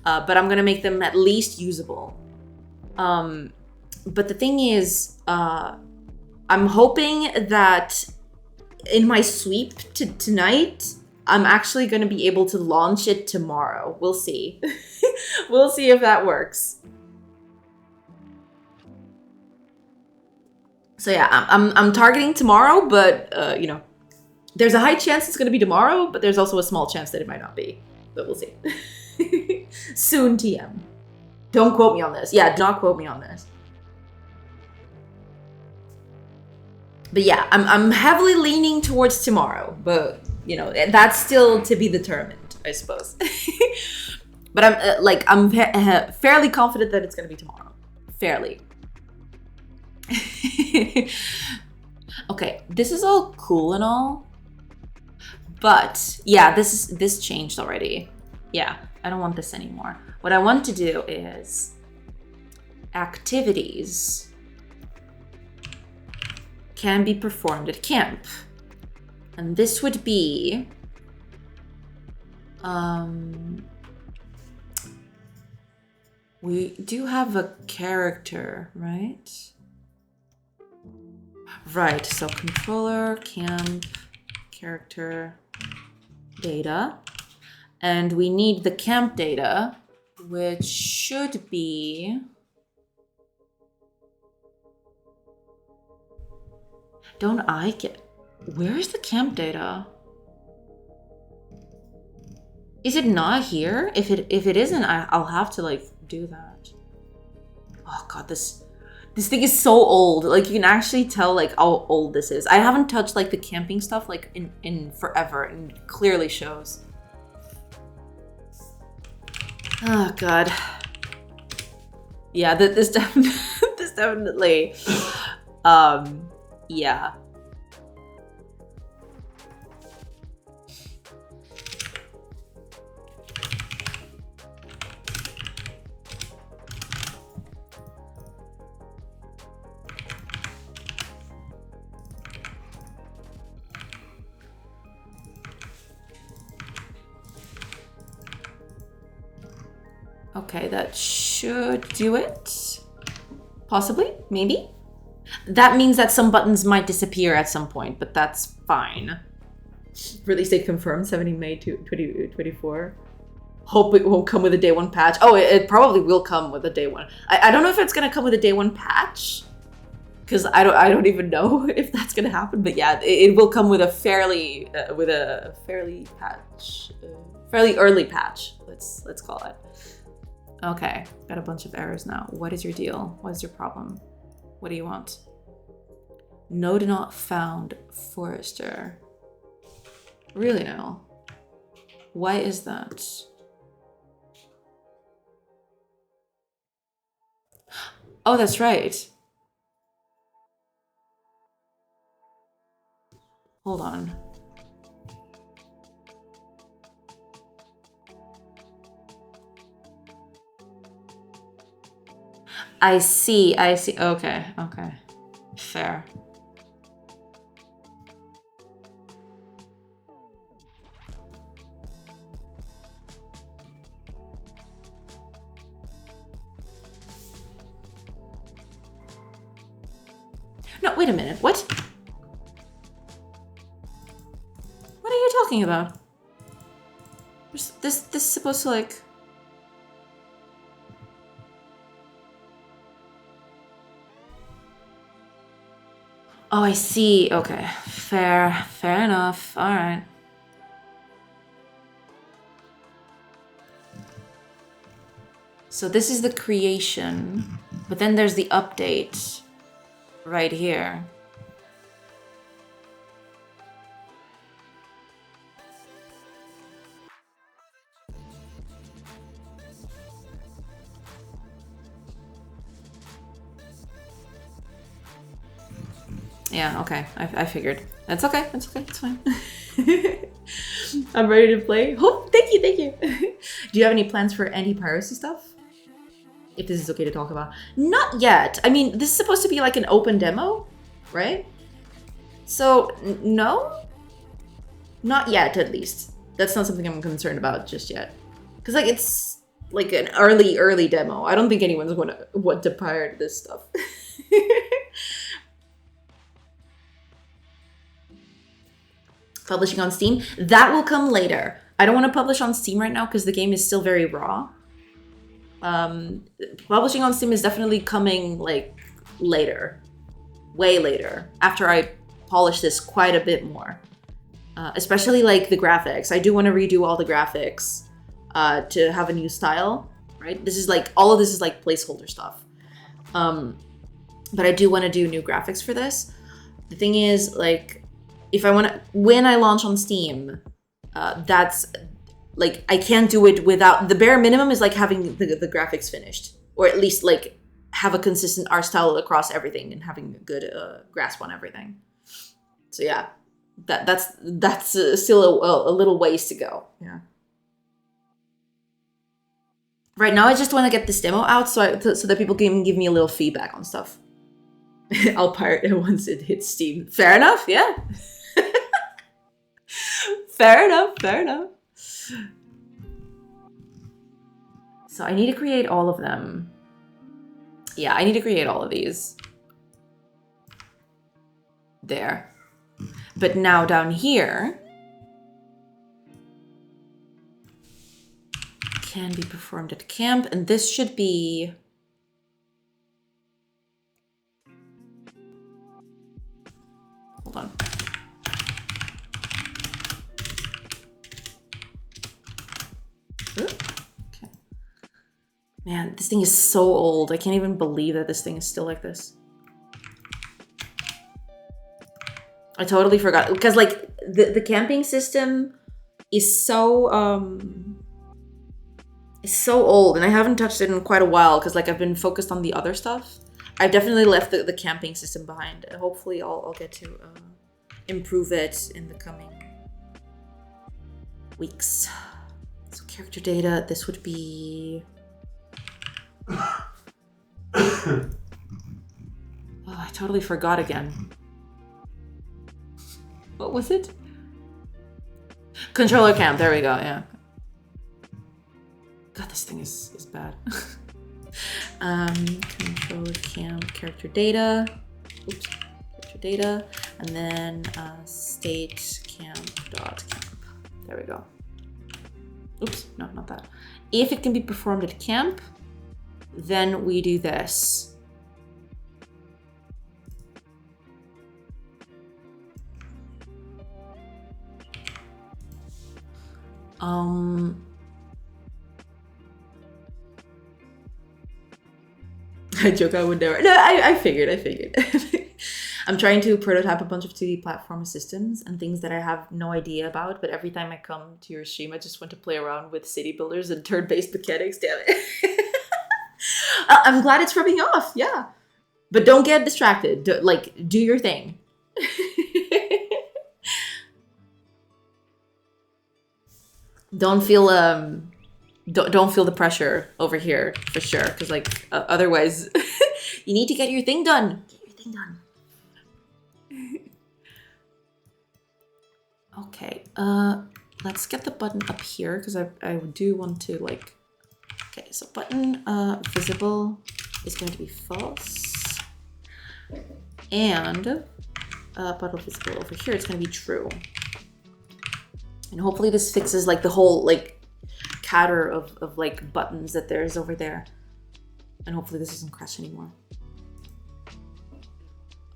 But I'm gonna make them at least usable. But the thing is, I'm hoping that in my sweep tonight, I'm actually gonna be able to launch it tomorrow. We'll see. We'll see if that works. So yeah, I'm targeting tomorrow, but there's a high chance it's gonna be tomorrow, but there's also a small chance that it might not be. But we'll see. Soon TM. Don't quote me on this. Yeah, do not quote me on this. But yeah, I'm heavily leaning towards tomorrow, but that's still to be determined, I suppose. But I'm fairly confident that it's gonna be tomorrow. Fairly. Okay, this is all cool and all, but yeah, this changed already. Yeah, I don't want this anymore. What I want to do is activities can be performed at camp. And this would be we do have a character, right? Right, so controller, camp, character, data. And we need the camp data, which should be... Don't I get... Where is the camp data? Is it not here? If it isn't, I'll have to like do that. Oh god, this thing is so old. Like you can actually tell like how old this is. I haven't touched like the camping stuff like in forever, and it clearly shows. Oh god. Yeah, this definitely yeah. Okay, that should do it. Possibly, maybe. That means that some buttons might disappear at some point, but that's fine. Release date confirmed, 17 May 2024. Hope it won't come with a day one patch. Oh, it probably will come with a day one. I don't know if it's gonna come with a day one patch, because I don't even know if that's gonna happen. But yeah, it will come with a fairly early patch. Let's call it. Okay, got a bunch of errors now. What is your deal? What is your problem? What do you want? Node not found, Forester. Really now? Why is that? Oh, that's right. Hold on. I see. Okay. Fair. No, wait a minute. What? What are you talking about? This is supposed to like... Oh, I see. Okay. Fair enough. All right. So this is the creation, but then there's the update right here. Yeah, okay. I figured. That's okay. It's fine. I'm ready to play. Oh, thank you. Do you have any plans for anti-piracy stuff? If this is okay to talk about. Not yet. I mean, this is supposed to be like an open demo, right? So, no? Not yet, at least. That's not something I'm concerned about just yet. Because, like, it's like an early demo. I don't think anyone's going to want to pirate this stuff. Publishing on Steam. That will come later. I don't want to publish on Steam right now because the game is still very raw. Publishing on Steam is definitely coming like later. Way later. After I polish this quite a bit more. Especially like the graphics. I do want to redo all the graphics to have a new style, right? This is like, all of this is like placeholder stuff. But I do want to do new graphics for this. The thing is, like, if I want to, when I launch on Steam, that's like, I can't do it without, the bare minimum is like having the graphics finished, or at least like have a consistent art style across everything and having a good grasp on everything. So yeah, that's still a little ways to go. Yeah. Right now, I just want to get this demo out so that people can give me a little feedback on stuff. I'll pirate it once it hits Steam. Fair enough, yeah. Fair enough. So I need to create all of them. Yeah, I need to create all of these. There. But now down here, can be performed at camp, and this should be... Hold on. Ooh. Okay. Man, this thing is so old. I can't even believe that this thing is still like this. I totally forgot. Because, like, the camping system is so old, and I haven't touched it in quite a while because, like, I've been focused on the other stuff. I've definitely left the camping system behind. Hopefully I'll get to improve it in the coming weeks. So character data, this would be... Oh, I totally forgot again. What was it? Controller camp, there we go, yeah. God, this thing is bad. Controller camp, character data. Oops, character data. And then state camp dot camp. There we go. Oops, no, not that. If it can be performed at camp, then we do this. I joke I would never. No, I figured. I'm trying to prototype a bunch of 2D platform systems and things that I have no idea about, but every time I come to your stream, I just want to play around with city builders and turn-based mechanics, damn it. I'm glad it's rubbing off, yeah. But don't get distracted. Do your thing. Don't feel the pressure over here for sure, because otherwise you need to get your thing done. Get your thing done. Okay, let's get the button up here because I do want to okay, so button visible is going to be false, and button visible over here it's going to be true. And hopefully this fixes the whole catter of buttons that there's over there. And hopefully this doesn't crash anymore.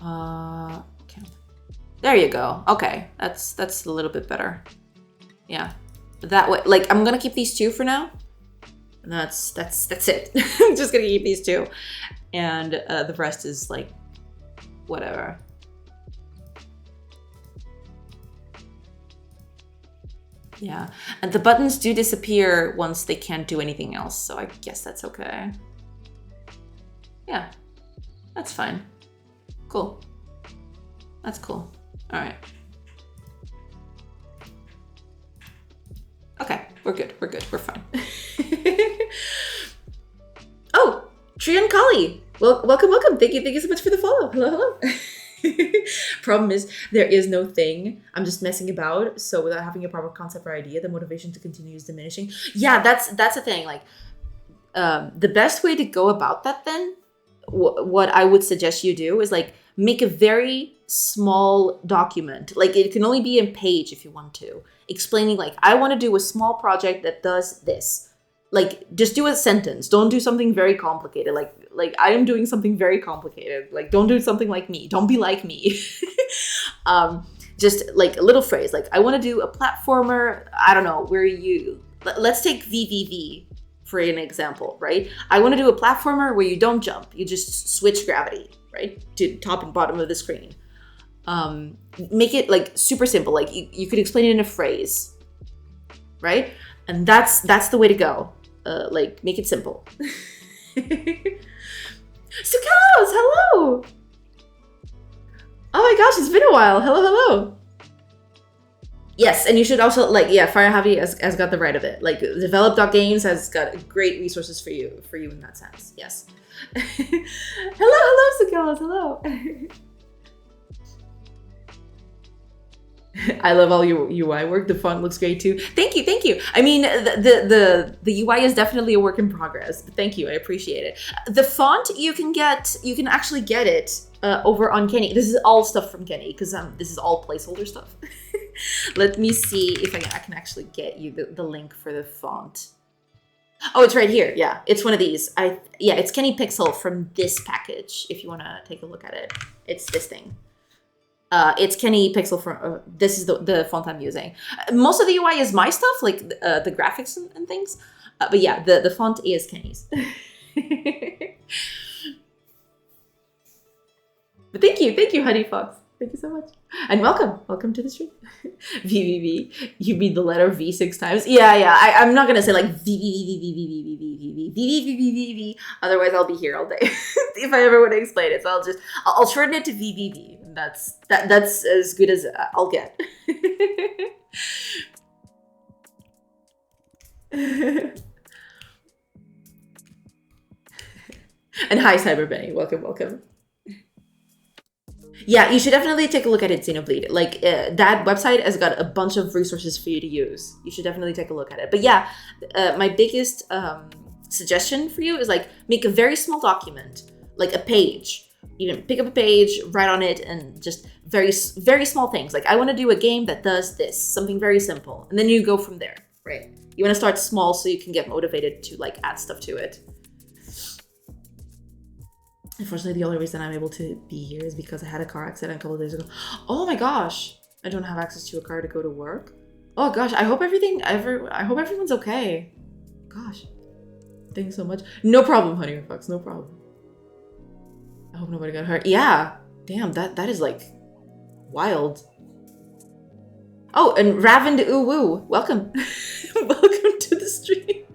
Okay. There you go. Okay, that's a little bit better. Yeah, that way. I'm gonna keep these two for now. And that's it. I'm just gonna keep these two, and the rest is whatever. Yeah, and the buttons do disappear once they can't do anything else, so I guess that's okay. Yeah, that's fine. Cool. That's cool. All right. Okay, we're good. We're good. We're fine. Oh, Trian Kali. Well, welcome. Thank you so much for the follow. Hello. Problem is, there is no thing. I'm just messing about. So without having a proper concept or idea, the motivation to continue is diminishing. Yeah, that's the thing. The best way to go about that then, what I would suggest you do is make a very small document. It can only be a page if you want to, explaining I want to do a small project that does this. Just do a sentence. Don't do something very complicated. I am doing something very complicated. Don't do something like me. Don't be like me. Just a little phrase. I want to do a platformer. I don't know where let's take VVV for an example, right? I want to do a platformer where you don't jump. You just switch gravity, right? To top and bottom of the screen. Make it super simple. You could explain it in a phrase, right? And that's the way to go. Make it simple. Sukalos, hello! Oh my gosh, it's been a while. Hello. Yes, and you should also Fire Javi has got the right of it. Develop.games has got great resources for you in that sense. Yes. hello, Sukalos, hello. I love all your UI work. The font looks great too. Thank you. I mean, the UI is definitely a work in progress, but thank you. I appreciate it. The font you can actually get it over on Kenny. This is all stuff from Kenny because this is all placeholder stuff. Let me see if I can actually get you the link for the font. Oh, it's right here. Yeah, it's one of these. It's Kenny Pixel from this package. If you want to take a look at it, it's this thing. It's Kenny Pixel from, this is the font I'm using. Most of the UI is my stuff, the graphics and things. But yeah, the font is Kenny's. But thank you, Honey Fox. Thank you so much. And welcome to the stream. VVV, you mean the letter V 6 times? Yeah, I'm not gonna say VVV. Otherwise I'll be here all day if I ever want to explain it. So I'll shorten it to VVV. That's as good as I'll get. And hi, Cyber Benny. Welcome. Yeah, you should definitely take a look at it, Xenobleed. That website has got a bunch of resources for you to use. You should definitely take a look at it. But yeah, my biggest suggestion for you is make a very small document, a page. Even pick up a page, write on it, and just very, very small things. I want to do a game that does this, something very simple. And then you go from there, right? You want to start small so you can get motivated to add stuff to it. Unfortunately, the only reason I'm able to be here is because I had a car accident a couple of days ago. Oh my gosh, I don't have access to a car to go to work. Oh gosh, I hope everyone's okay. Gosh, thanks so much. No problem, Honey Fox, no problem. I hope nobody got hurt. Yeah. Damn, that is like wild. Oh, and Raven Uwu, welcome. Welcome to the stream.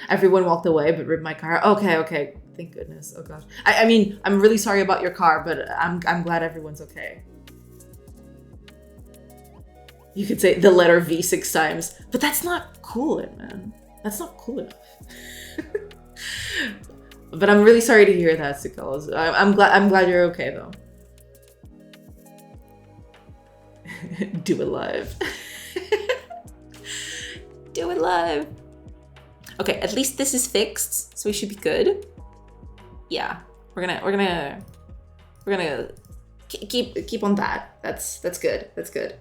Everyone walked away but ripped my car. Okay. Thank goodness. Oh gosh. I mean, I'm really sorry about your car, but I'm glad everyone's okay. You could say the letter V 6 times, but that's not cool, man. That's not cool enough. But I'm really sorry to hear that, Sikuls. I'm glad you're okay though. Do it live. Do it live. Okay, at least this is fixed, so we should be good. Yeah, we're gonna keep on that. That's good. That's good.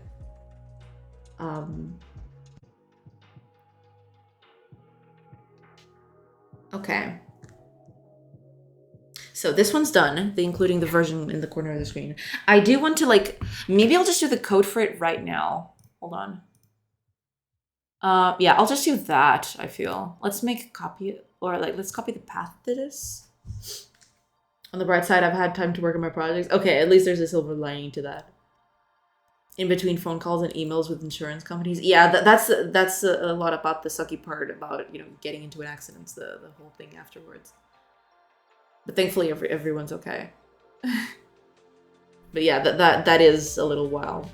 Okay. So this one's done, including the version in the corner of the screen. I do want to like, maybe I'll just do the code for it right now. Hold on. Yeah, I'll just do that, I feel. Let's make a copy, or like, let's copy the path to this. On the bright side, I've had time to work on my projects. Okay, at least there's a silver lining to that. In between phone calls and emails with insurance companies. Yeah, that's a lot about the sucky part about, you know, getting into an accident, the whole thing afterwards. But thankfully everyone's okay. But yeah, that is a little wild.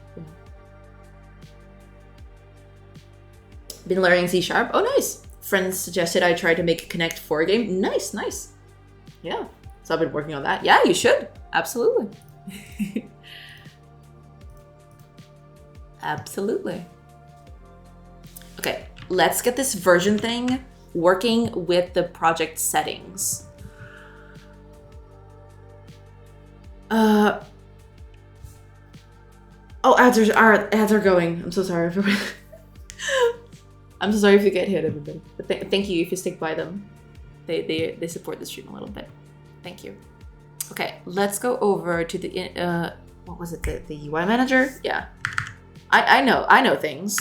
Been learning C#. Oh, nice. Friends suggested I try to make a Connect 4 game. Nice. Yeah. So I've been working on that. Yeah, you should. Absolutely. Absolutely. Okay, let's get this version thing working with the project settings. Oh, ads are going. I'm so sorry for I'm so sorry if you get hit, everybody. But thank you if you stick by them. They support the stream a little bit. Thank you. Okay, let's go over to the what was it? The UI manager? Yeah. I know things.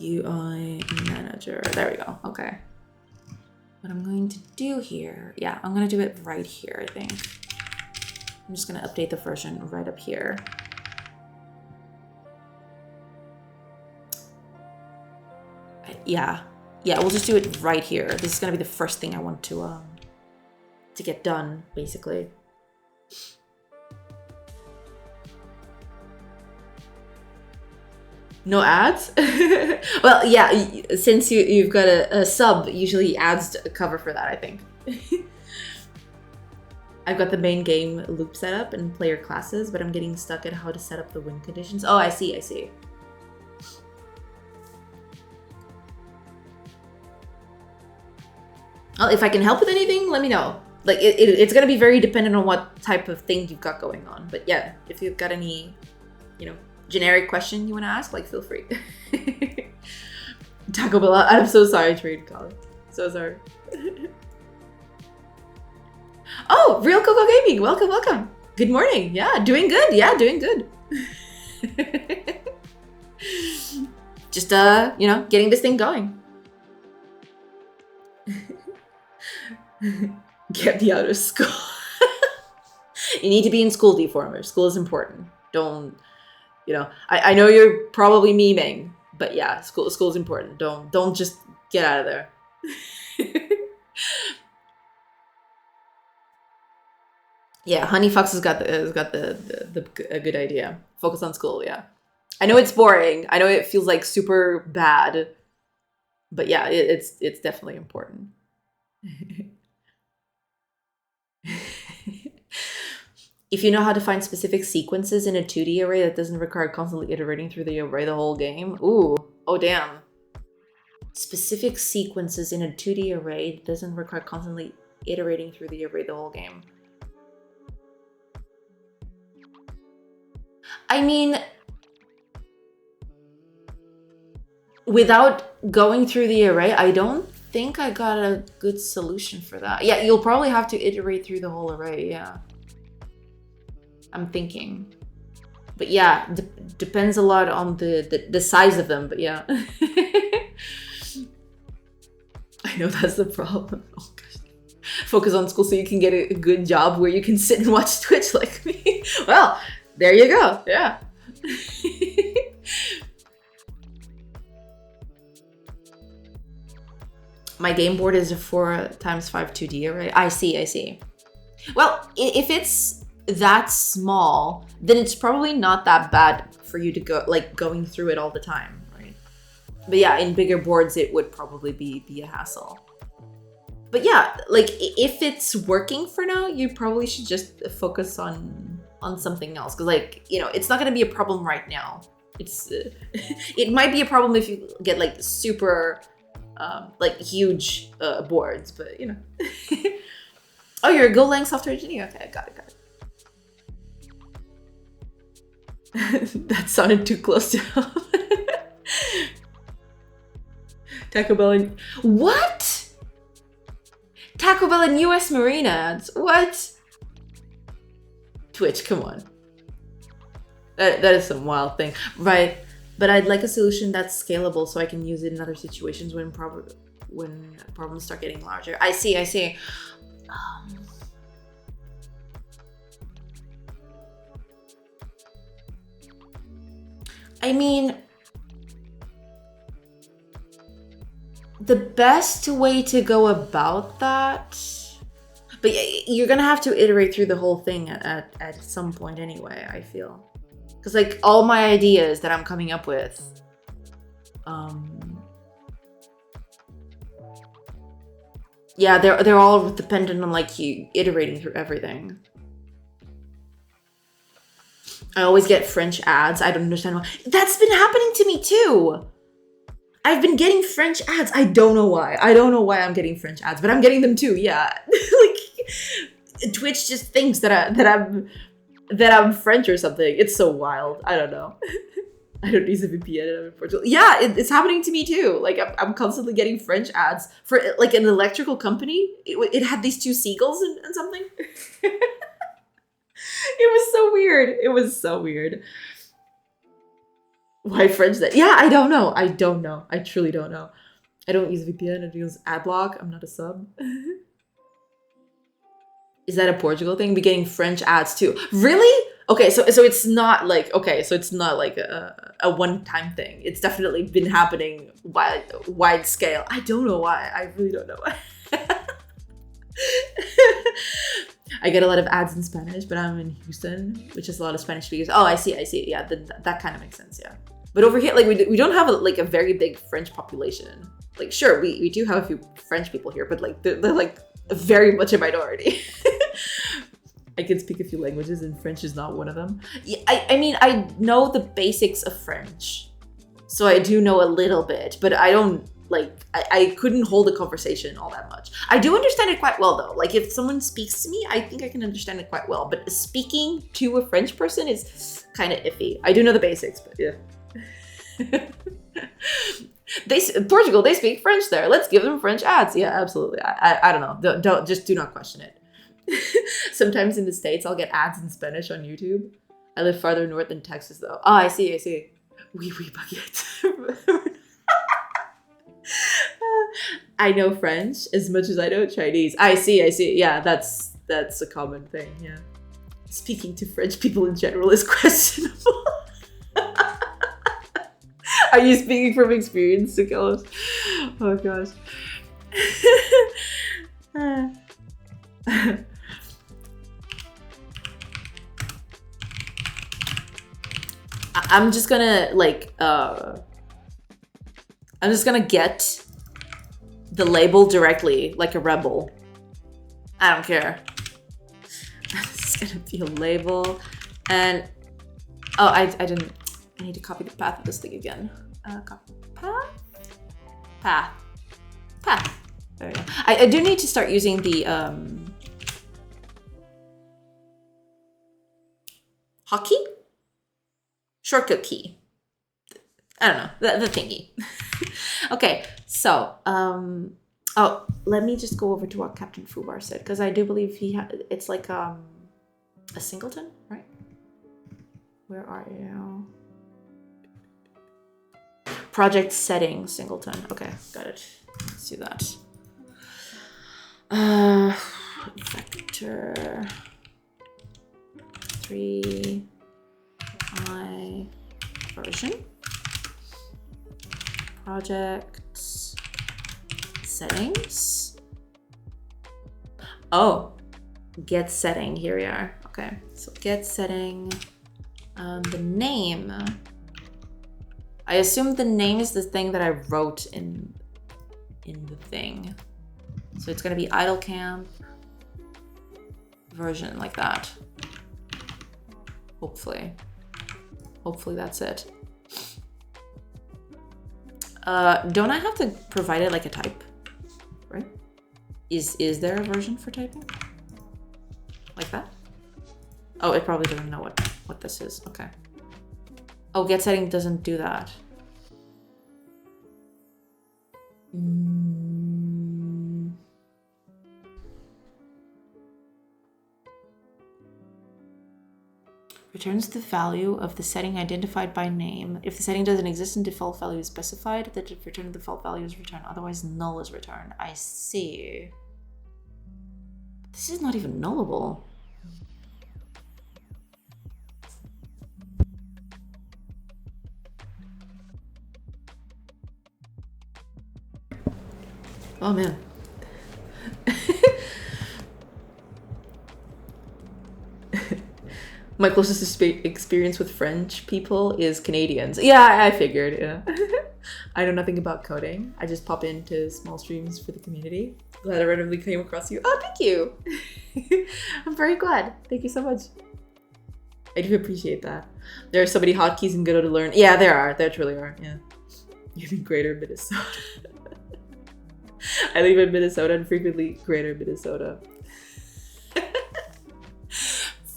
UI manager. There we go. Okay. What I'm going to do here, yeah, I'm gonna do it right here, I think. I'm just gonna update the version right up here. Yeah, we'll just do it right here. This is gonna be the first thing I want to get done, basically. No ads? Well, yeah, since you've got a sub, usually ads cover for that, I think. I've got the main game loop set up and player classes, but I'm getting stuck at how to set up the win conditions. Oh, I see. Well, if I can help with anything, let me know. Like, it's gonna be very dependent on what type of thing you've got going on. But yeah, if you've got any, you know, generic question you want to ask, like, feel free. Taco Bell, I'm so sorry, Trade Colin. So sorry. Oh, Real Coco Gaming, welcome. Good morning. Yeah, doing good. Just, you know, getting this thing going. Get me out of school. You need to be in school, Deformer. School is important. Don't, you know, I know you're probably memeing, but yeah, school's important. Don't just get out of there. Yeah, Honey Fox has got a good idea. Focus on school. Yeah, I know it's boring. I know it feels like super bad, but yeah, it's definitely important. If you know how to find specific sequences in a 2D array that doesn't require constantly iterating through the array the whole game. Ooh, oh damn. Specific sequences in a 2D array that doesn't require constantly iterating through the array the whole game. I mean, without going through the array, I don't think I got a good solution for that. Yeah, you'll probably have to iterate through the whole array, yeah. I'm thinking. But yeah, depends a lot on the size of them, but yeah. know that's the problem. Oh gosh. Focus on school so you can get a good job where you can sit and watch Twitch like me. Well, there you go. Yeah. My game board is a 4x5 2D array. I see. Well, if it's that small, then it's probably not that bad for you to go going through it all the time, right? But yeah, in bigger boards, it would probably be a hassle. But yeah, like if it's working for now, you probably should just focus on something else, because like, you know, it's not going to be a problem right now. It's it might be a problem if you get like super like huge boards, but you know. Oh, you're a Golang software engineer. Okay, I got it. That sounded too close to home. Taco Bell and what? Taco Bell and US Marine ads. What? Twitch, come on. That is some wild thing, right? But I'd like a solution that's scalable so I can use it in other situations when problems start getting larger. I see. I mean, the best way to go about that, but you're gonna have to iterate through the whole thing at some point anyway, I feel. Because like all my ideas that I'm coming up with, yeah, they're all dependent on like you iterating through everything. I always get French ads. I don't understand why. That's been happening to me too. I've been getting French ads. I don't know why. I don't know why I'm getting French ads, but I'm getting them too. Yeah, like Twitch just thinks that I'm French or something. It's so wild. I don't know. I don't use a VPN and I'm in Portugal. Yeah, it's happening to me too. Like I'm constantly getting French ads for like an electrical company. It had these two seagulls and something. It was so weird. Why French that? Yeah, I don't know. I truly don't know. I don't use VPN. I don't use Adblock. I'm not a sub. Is that a Portugal thing? Be getting French ads too. Really? Okay, so it's not like a one-time thing. It's definitely been happening wide scale. I don't know why. I really don't know why. I get a lot of ads in Spanish, but I'm in Houston, which is a lot of Spanish speakers. Oh, I see. Yeah, that kind of makes sense. Yeah, but over here, like we don't have a very big French population. Like, sure, we do have a few French people here, but like they're like very much a minority. I can speak a few languages, and French is not one of them. Yeah, I mean, I know the basics of French, so I do know a little bit, but I don't. I couldn't hold a conversation all that much. I do understand it quite well though. Like if someone speaks to me, I think I can understand it quite well. But speaking to a French person is kind of iffy. I do know the basics, but yeah. Portugal, they speak French there. Let's give them French ads. Yeah, absolutely. I don't know. Do not question it. Sometimes in the States, I'll get ads in Spanish on YouTube. I live farther north than Texas though. Oh, I see. Oui, baguette. I know French as much as I know Chinese. I see. Yeah, that's a common thing. Yeah, speaking to French people in general is questionable. Are you speaking from experience, Sukelos? Oh gosh. I'm just gonna get the label directly, like a rebel. I don't care. This is gonna be a label, and oh, I didn't. I need to copy the path of this thing again. Copy path. There we go. I do need to start using the hotkey shortcut key. I don't know, the thingy. Okay, so oh, let me just go over to what Captain Fubar said, because I do believe it's like a singleton, right? Where are you? Project settings singleton. Okay, got it. Let's do that. Vector 3i version. Project settings. Oh, get setting. Here we are. Okay, so get setting. The name. I assume the name is the thing that I wrote in the thing. So it's gonna be idle camp version like that. Hopefully. Hopefully that's it. Don't I have to provide it like a type? Right? Is there a version for typing? Like that? Oh, it probably doesn't know what this is. Okay. Oh, get setting doesn't do that. Returns the value of the setting identified by name. If the setting doesn't exist and default value is specified, the return default value is returned. Otherwise, null is returned. I see. This is not even nullable. Oh man. My closest experience with French people is Canadians. Yeah, I figured, yeah. I know nothing about coding. I just pop into small streams for the community. Glad I randomly came across you. Oh, thank you. I'm very glad. Thank you so much. I do appreciate that. There are so many hotkeys in Godot to learn. Yeah, there are. There truly are, yeah. You mean Greater Minnesota. I live in Minnesota and frequently Greater Minnesota.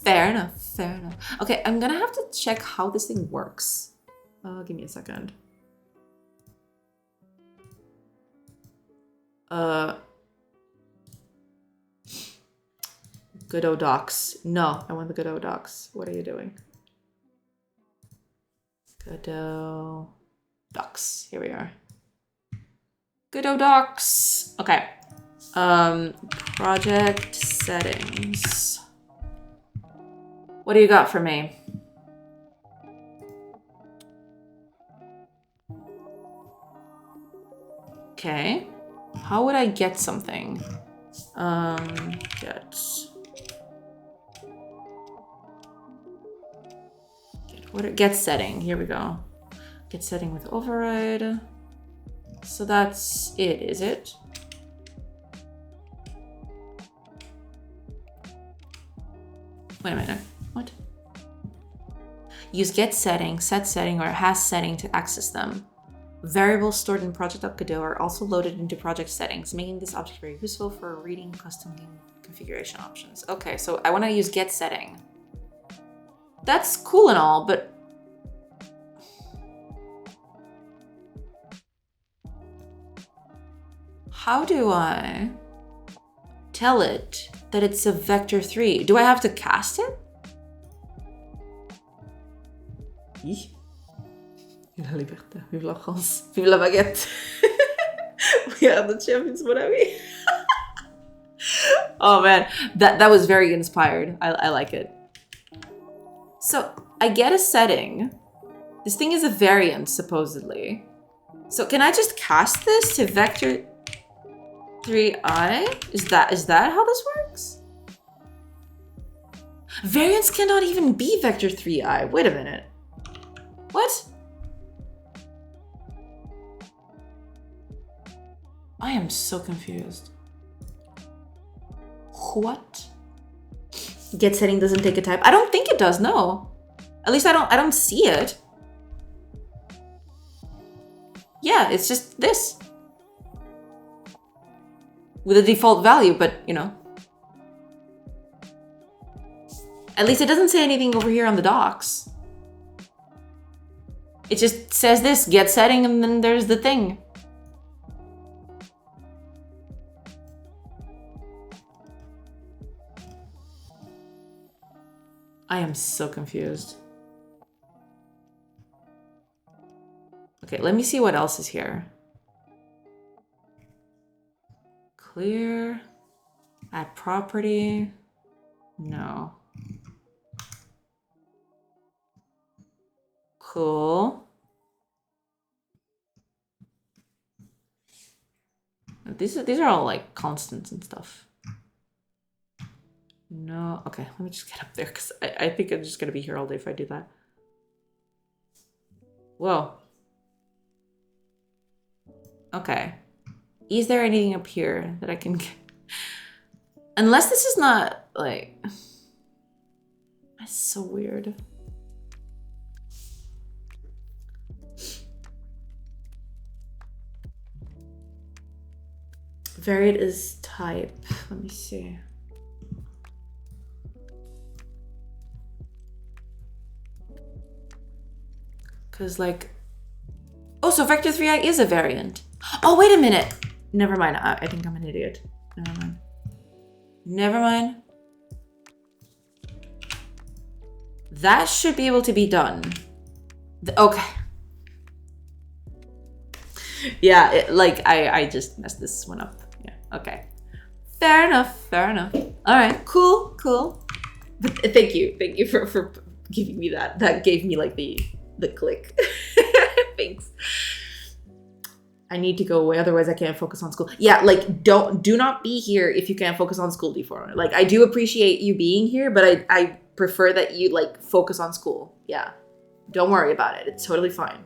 Fair enough. Fair enough. Okay, I'm gonna have to check how this thing works. Give me a second. Godot docs. No, I want the Godot docs. What are you doing? Godot docs. Here we are. Godot docs. Okay. Project settings. What do you got for me? Okay. How would I get something? Get setting. Here we go. Get setting with override. So that's it, is it? Wait a minute. What? Use get setting, set setting, or has setting to access them. Variables stored in project.godot are also loaded into project settings, making this object very useful for reading custom game configuration options. Okay, so I want to use get setting. That's cool and all, but how do I tell it that it's a vector 3? Do I have to cast it? Vive la liberté, vive la France, vive la baguette. We are the champions, mon ami. Oh man, that was very inspired. I like it. So I get a setting. This thing is a variant, supposedly. So can I just cast this to vector 3i? Is that how this works? Variants cannot even be vector 3i. Wait a minute. What? I am so confused. What? Get setting doesn't take a type. I don't think it does, no. At least I don't see it. Yeah, it's just this. With a default value, but you know. At least it doesn't say anything over here on the docs. It just says this, get setting, and then there's the thing. I am so confused. Okay, let me see what else is here. Clear. Add property. No. Cool. These are all like constants and stuff. No. Okay, let me just get up there because I think I'm just gonna be here all day if I do that. Whoa. Okay. Is there anything up here that I can get? Unless this is not like... That's so weird. Varied is type. Let me see. Because like... Oh, so vector 3i is a variant. Oh, wait a minute. Never mind. I think I'm an idiot. Never mind. Never mind. That should be able to be done. Okay. Yeah, I just messed this one up. Yeah, okay. Fair enough, fair enough. All right, cool, cool. But thank you for giving me that. That gave me like the click. Thanks. I need to go away, otherwise I can't focus on school. Yeah, like do not be here if you can't focus on school, D4. Like I do appreciate you being here, but I prefer that you like focus on school. Yeah. Don't worry about it. It's totally fine.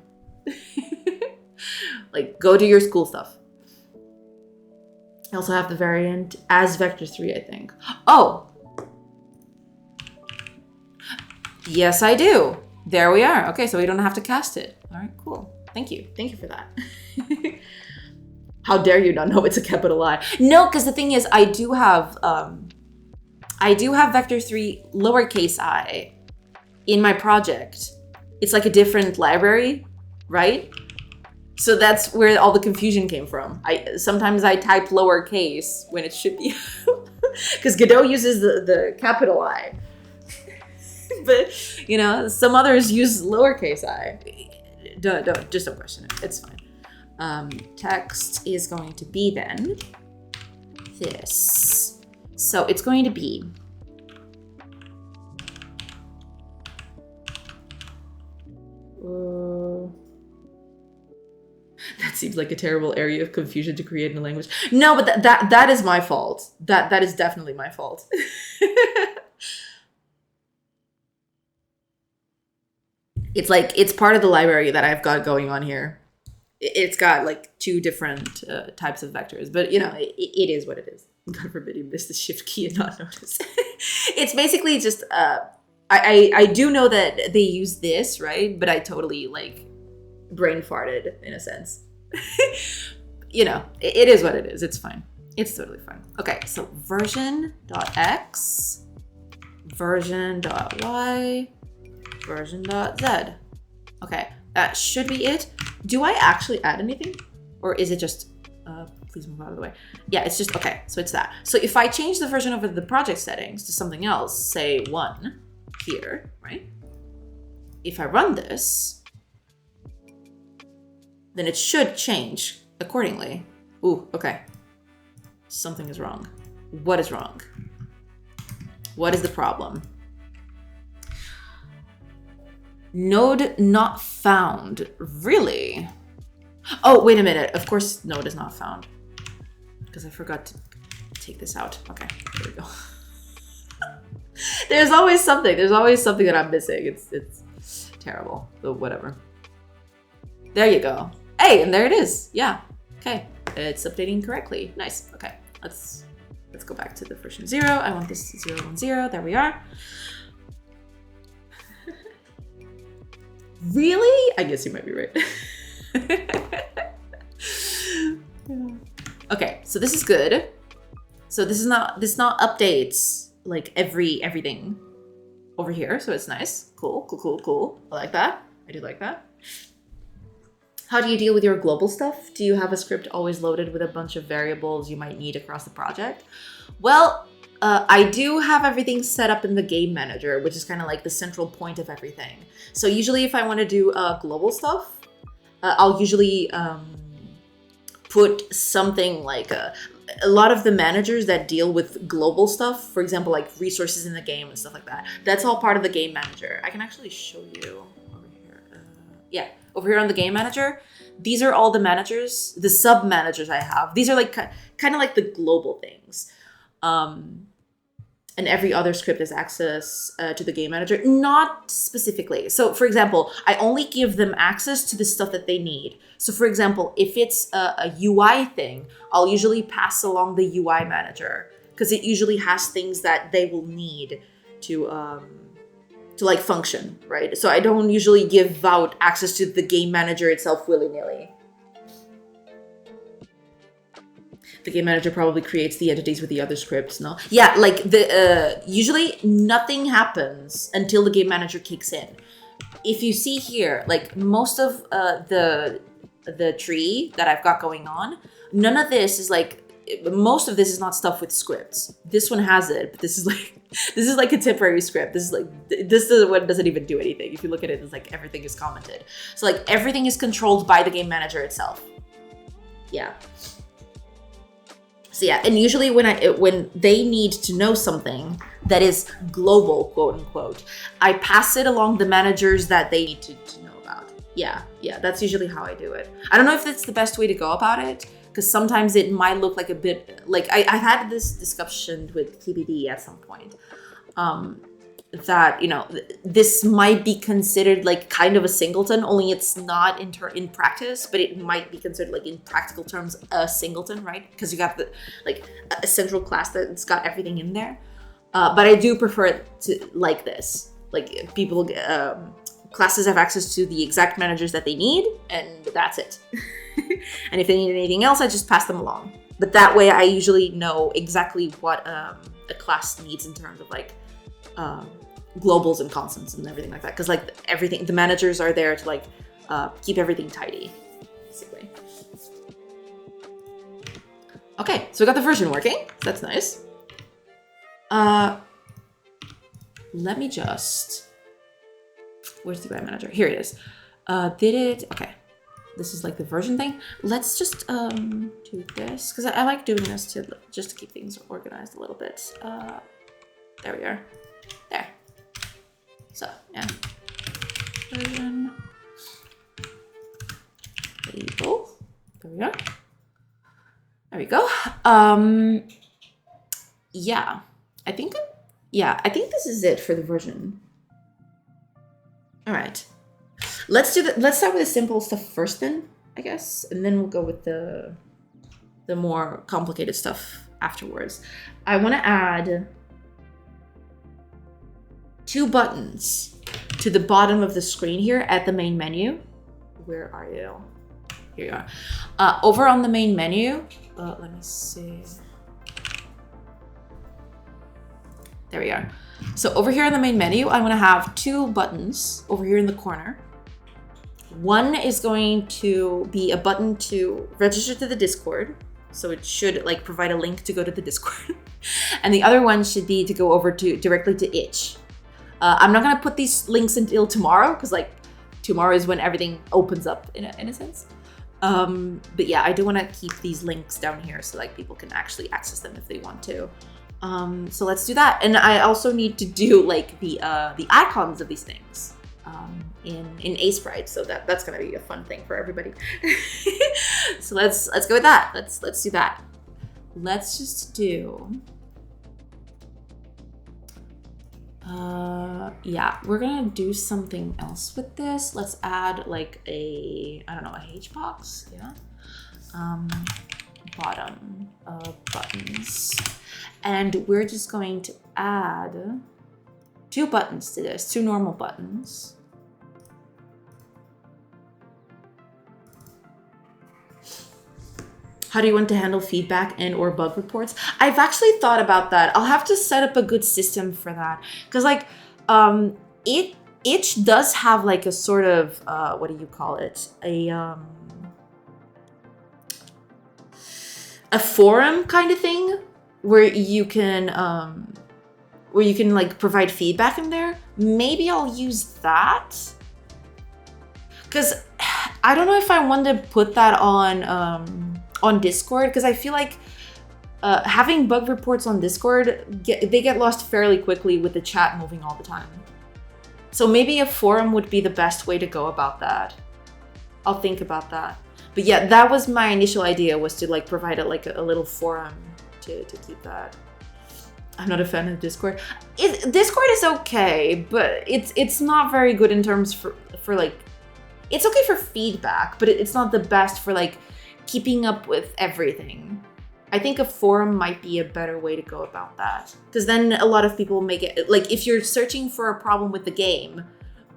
Like go do your school stuff. I also have the variant as vector 3, I think. Oh. Yes, I do. There we are. Okay, so we don't have to cast it. All right, cool. Thank you. Thank you for that. How dare you not know it's a capital I? No, because the thing is, I do have vector 3 lowercase I in my project. It's like a different library, right? So that's where all the confusion came from. Sometimes I type lowercase when it should be, because Godot uses the capital I. But, you know, some others use lowercase I. Just don't question it. It's fine. Text is going to be then this. So it's going to be that seems like a terrible area of confusion to create in a language. No, but that is my fault. That is definitely my fault. It's like, it's part of the library that I've got going on here. It's got like 2 different types of vectors, but you know, it is what it is. God forbid you miss the shift key and not notice. It's basically just, I do know that they use this, right? But I totally like brain farted in a sense. You know, it is what it is. It's fine. It's totally fine. Okay, so version.x, version.y, version.z. Okay, that should be it. Do I actually add anything? Or is it just, please move out of the way. Yeah, it's just, okay, so it's that. So if I change the version of the project settings to something else, say 1 here, right? If I run this, then it should change accordingly. Ooh, okay. Something is wrong. What is wrong? What is the problem? Node not found. Really? Oh, wait a minute. Of course node is not found. Because I forgot to take this out. Okay, there we go. There's always something. There's always something that I'm missing. It's terrible. But whatever. There you go. Hey, and there it is. Yeah. Okay. It's updating correctly. Nice. Okay. Let's go back to the version 0. I want this 010. There we are. Really? I guess you might be right. Okay, so this is good. So this not updates like everything over here. So it's nice. Cool. I like that. I do like that. How do you deal with your global stuff? Do you have a script always loaded with a bunch of variables you might need across the project? Well, I do have everything set up in the game manager, which is kind of like the central point of everything. So usually if I want to do global stuff, I'll usually put something like a lot of the managers that deal with global stuff, for example, like resources in the game and stuff like that, that's all part of the game manager. I can actually show you over here. Yeah, over here on the game manager, these are all the managers, the sub managers I have. These are like kind of like the global things. And every other script has access to the game manager, not specifically. So for example, I only give them access to the stuff that they need. So for example, if it's a UI thing, I'll usually pass along the UI manager because it usually has things that they will need to like function, right? So I don't usually give out access to the game manager itself willy-nilly. The game manager probably creates the entities with the other scripts, no? Yeah, like the usually nothing happens until the game manager kicks in. If you see here, like most of the tree that I've got going on, none of this is like, most of this is not stuff with scripts. This one has it, but this is like a temporary script. This one doesn't even do anything. If you look at it, it's like everything is commented. So like everything is controlled by the game manager itself. Yeah. So yeah, and usually when they need to know something that is global, quote unquote, I pass it along the managers that they need to know about. Yeah, that's usually how I do it. I don't know if that's the best way to go about it, because sometimes it might look like a bit, like I had this discussion with TBD at some point, that, you know, this might be considered like kind of a singleton, only it's not in practice, but it might be considered like in practical terms a singleton, right? Because you got the like a central class that's got everything in there. But I do prefer it to like this. Like people, classes have access to the exact managers that they need, and that's it. And if they need anything else, I just pass them along. But that way I usually know exactly what a class needs in terms of like globals and constants and everything like that, because like everything, the managers are there to like keep everything tidy, basically. Okay, so we got the version working, so that's nice. Let me just, where's the UI manager? Here it is. Okay, this is like the version thing. Let's just do this, because I like doing this just to keep things organized a little bit. There we are. There. So, yeah. Version. Label. There we are. There we go. Yeah. I think this is it for the version. All right. Let's start with the simple stuff first then, I guess, and then we'll go with the more complicated stuff afterwards. I want to add 2 buttons to the bottom of the screen here at the main menu. Where are you? Here you are. Over on the main menu, let me see. There we are. So over here on the main menu, I'm gonna have 2 buttons over here in the corner. One is going to be a button to register to the Discord. So it should like provide a link to go to the Discord. And the other one should be to go over to directly to itch. I'm not gonna put these links until tomorrow, because like tomorrow is when everything opens up in a sense. But yeah, I do want to keep these links down here so like people can actually access them if they want to. So let's do that. And I also need to do like the icons of these things in Sprite. So that's gonna be a fun thing for everybody. So let's go with that. Let's do that. Let's just do. Yeah, we're gonna do something else with this. Let's add like a H box, yeah. Bottom buttons. And we're just going to add 2 buttons to this, 2 normal buttons. How do you want to handle feedback and or bug reports? I've actually thought about that. I'll have to set up a good system for that. Because like, Itch does have like a sort of, what do you call it? A forum kind of thing where you can like provide feedback in there. Maybe I'll use that. Because I don't know if I want to put that on Discord, because I feel like having bug reports on Discord, they get lost fairly quickly with the chat moving all the time. So maybe a forum would be the best way to go about that. I'll think about that. But yeah, that was my initial idea, was to like provide a little forum to keep that. I'm not a fan of Discord. Discord is okay, but it's not very good in terms for like, it's okay for feedback, but it's not the best for like keeping up with everything. I think a forum might be a better way to go about that. Because then a lot of people make it, like if you're searching for a problem with the game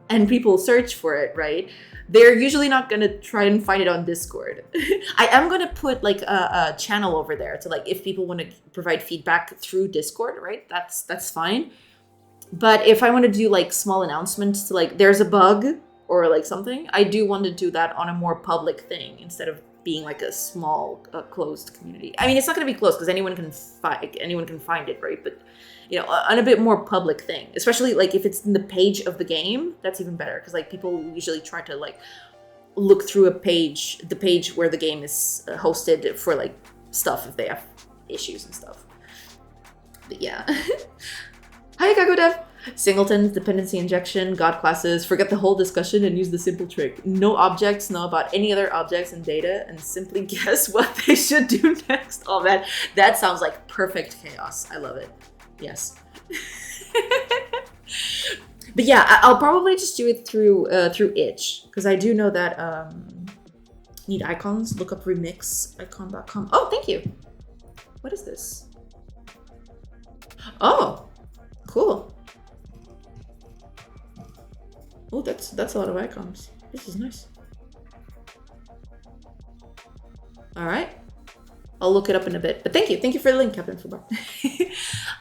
and people search for it, right? They're usually not going to try and find it on Discord. I am going to put like a channel over there to like, if people want to provide feedback through Discord, right? That's fine. But if I want to do like small announcements to like, there's a bug or like something, I do want to do that on a more public thing instead of being like a small closed community. I mean, it's not going to be closed because anyone can find it, right? But you know, on a bit more public thing, especially like if it's in the page of the game, that's even better because like people usually try to like look through the page where the game is hosted for like stuff if they have issues and stuff. But yeah. Hi, GameDev. Singletons, dependency injection, God classes, forget the whole discussion and use the simple trick. No objects know about any other objects and data and simply guess what they should do next. Oh man, that sounds like perfect chaos. I love it. Yes. But yeah, I'll probably just do it through itch because I do know that need icons. Look up remixicon.com. Oh, thank you. What is this? Oh, cool. Oh, that's a lot of icons. This is nice. All right. I'll look it up in a bit. But thank you for the link, Captain Fubar.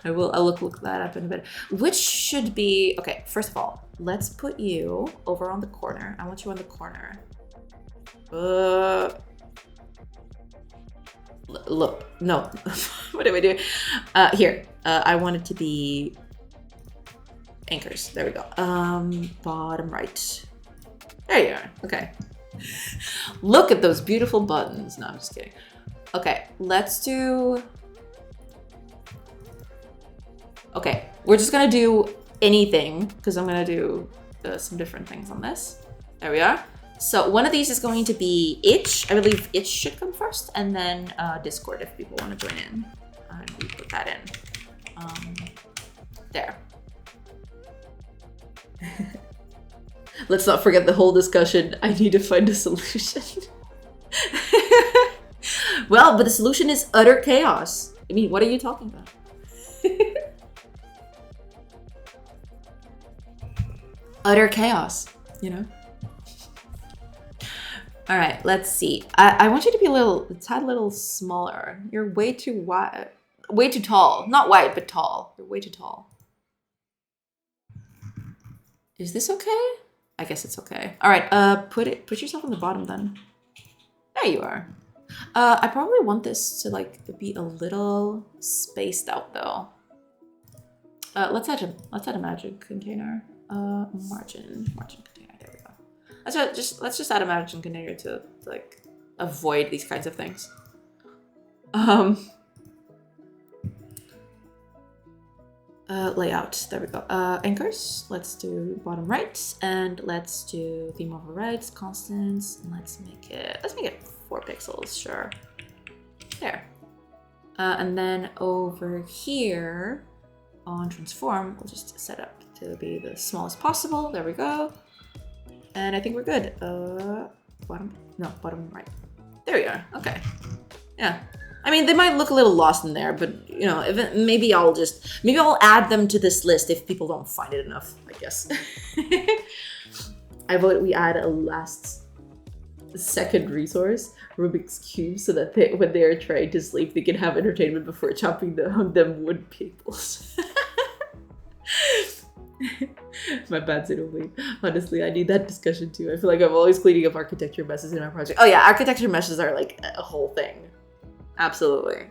I'll look that up in a bit. Which should be, okay, first of all, let's put you over on the corner. I want you on the corner. Look, no. What am I doing? Here, I want it to be anchors. There we go. Bottom right. There you are. Okay. Look at those beautiful buttons. No, I'm just kidding. Okay, let's do... Okay, we're just gonna do anything because I'm gonna do some different things on this. There we are. So one of these is going to be itch. I believe itch should come first, and then Discord if people want to join in. And we put that in. There. Let's not forget the whole discussion. I need to find a solution. Well, but the solution is utter chaos. I mean, what are you talking about? Utter chaos, you know? All right, let's see. I want you to be a tad little smaller. You're way too wide, way too tall. Not wide, but tall. You're way too tall. Is this okay? I guess it's okay. All right, put yourself on the bottom then. There you are. I probably want this to like be a little spaced out though. Let's add a margin container. Margin container. There we go. Let's just add a margin container to like avoid these kinds of things. Layout. There we go. Anchors. Let's do bottom right, and let's do theme overrides, constants. And let's make it 4 pixels. Sure. There. And then over here on transform, we'll just set up to be the smallest possible. There we go. And I think we're good. Bottom right. There we are. Okay. Yeah. I mean, they might look a little lost in there, but you know, maybe I'll add them to this list if people don't find it enough, I guess. I vote we add a second resource, Rubik's Cube, so that when they are trying to sleep, they can have entertainment before chopping them wood peoples. My bad, Xenoblade. Honestly, I need that discussion too. I feel like I'm always cleaning up architecture messes in my project. Oh yeah, architecture messes are like a whole thing. Absolutely.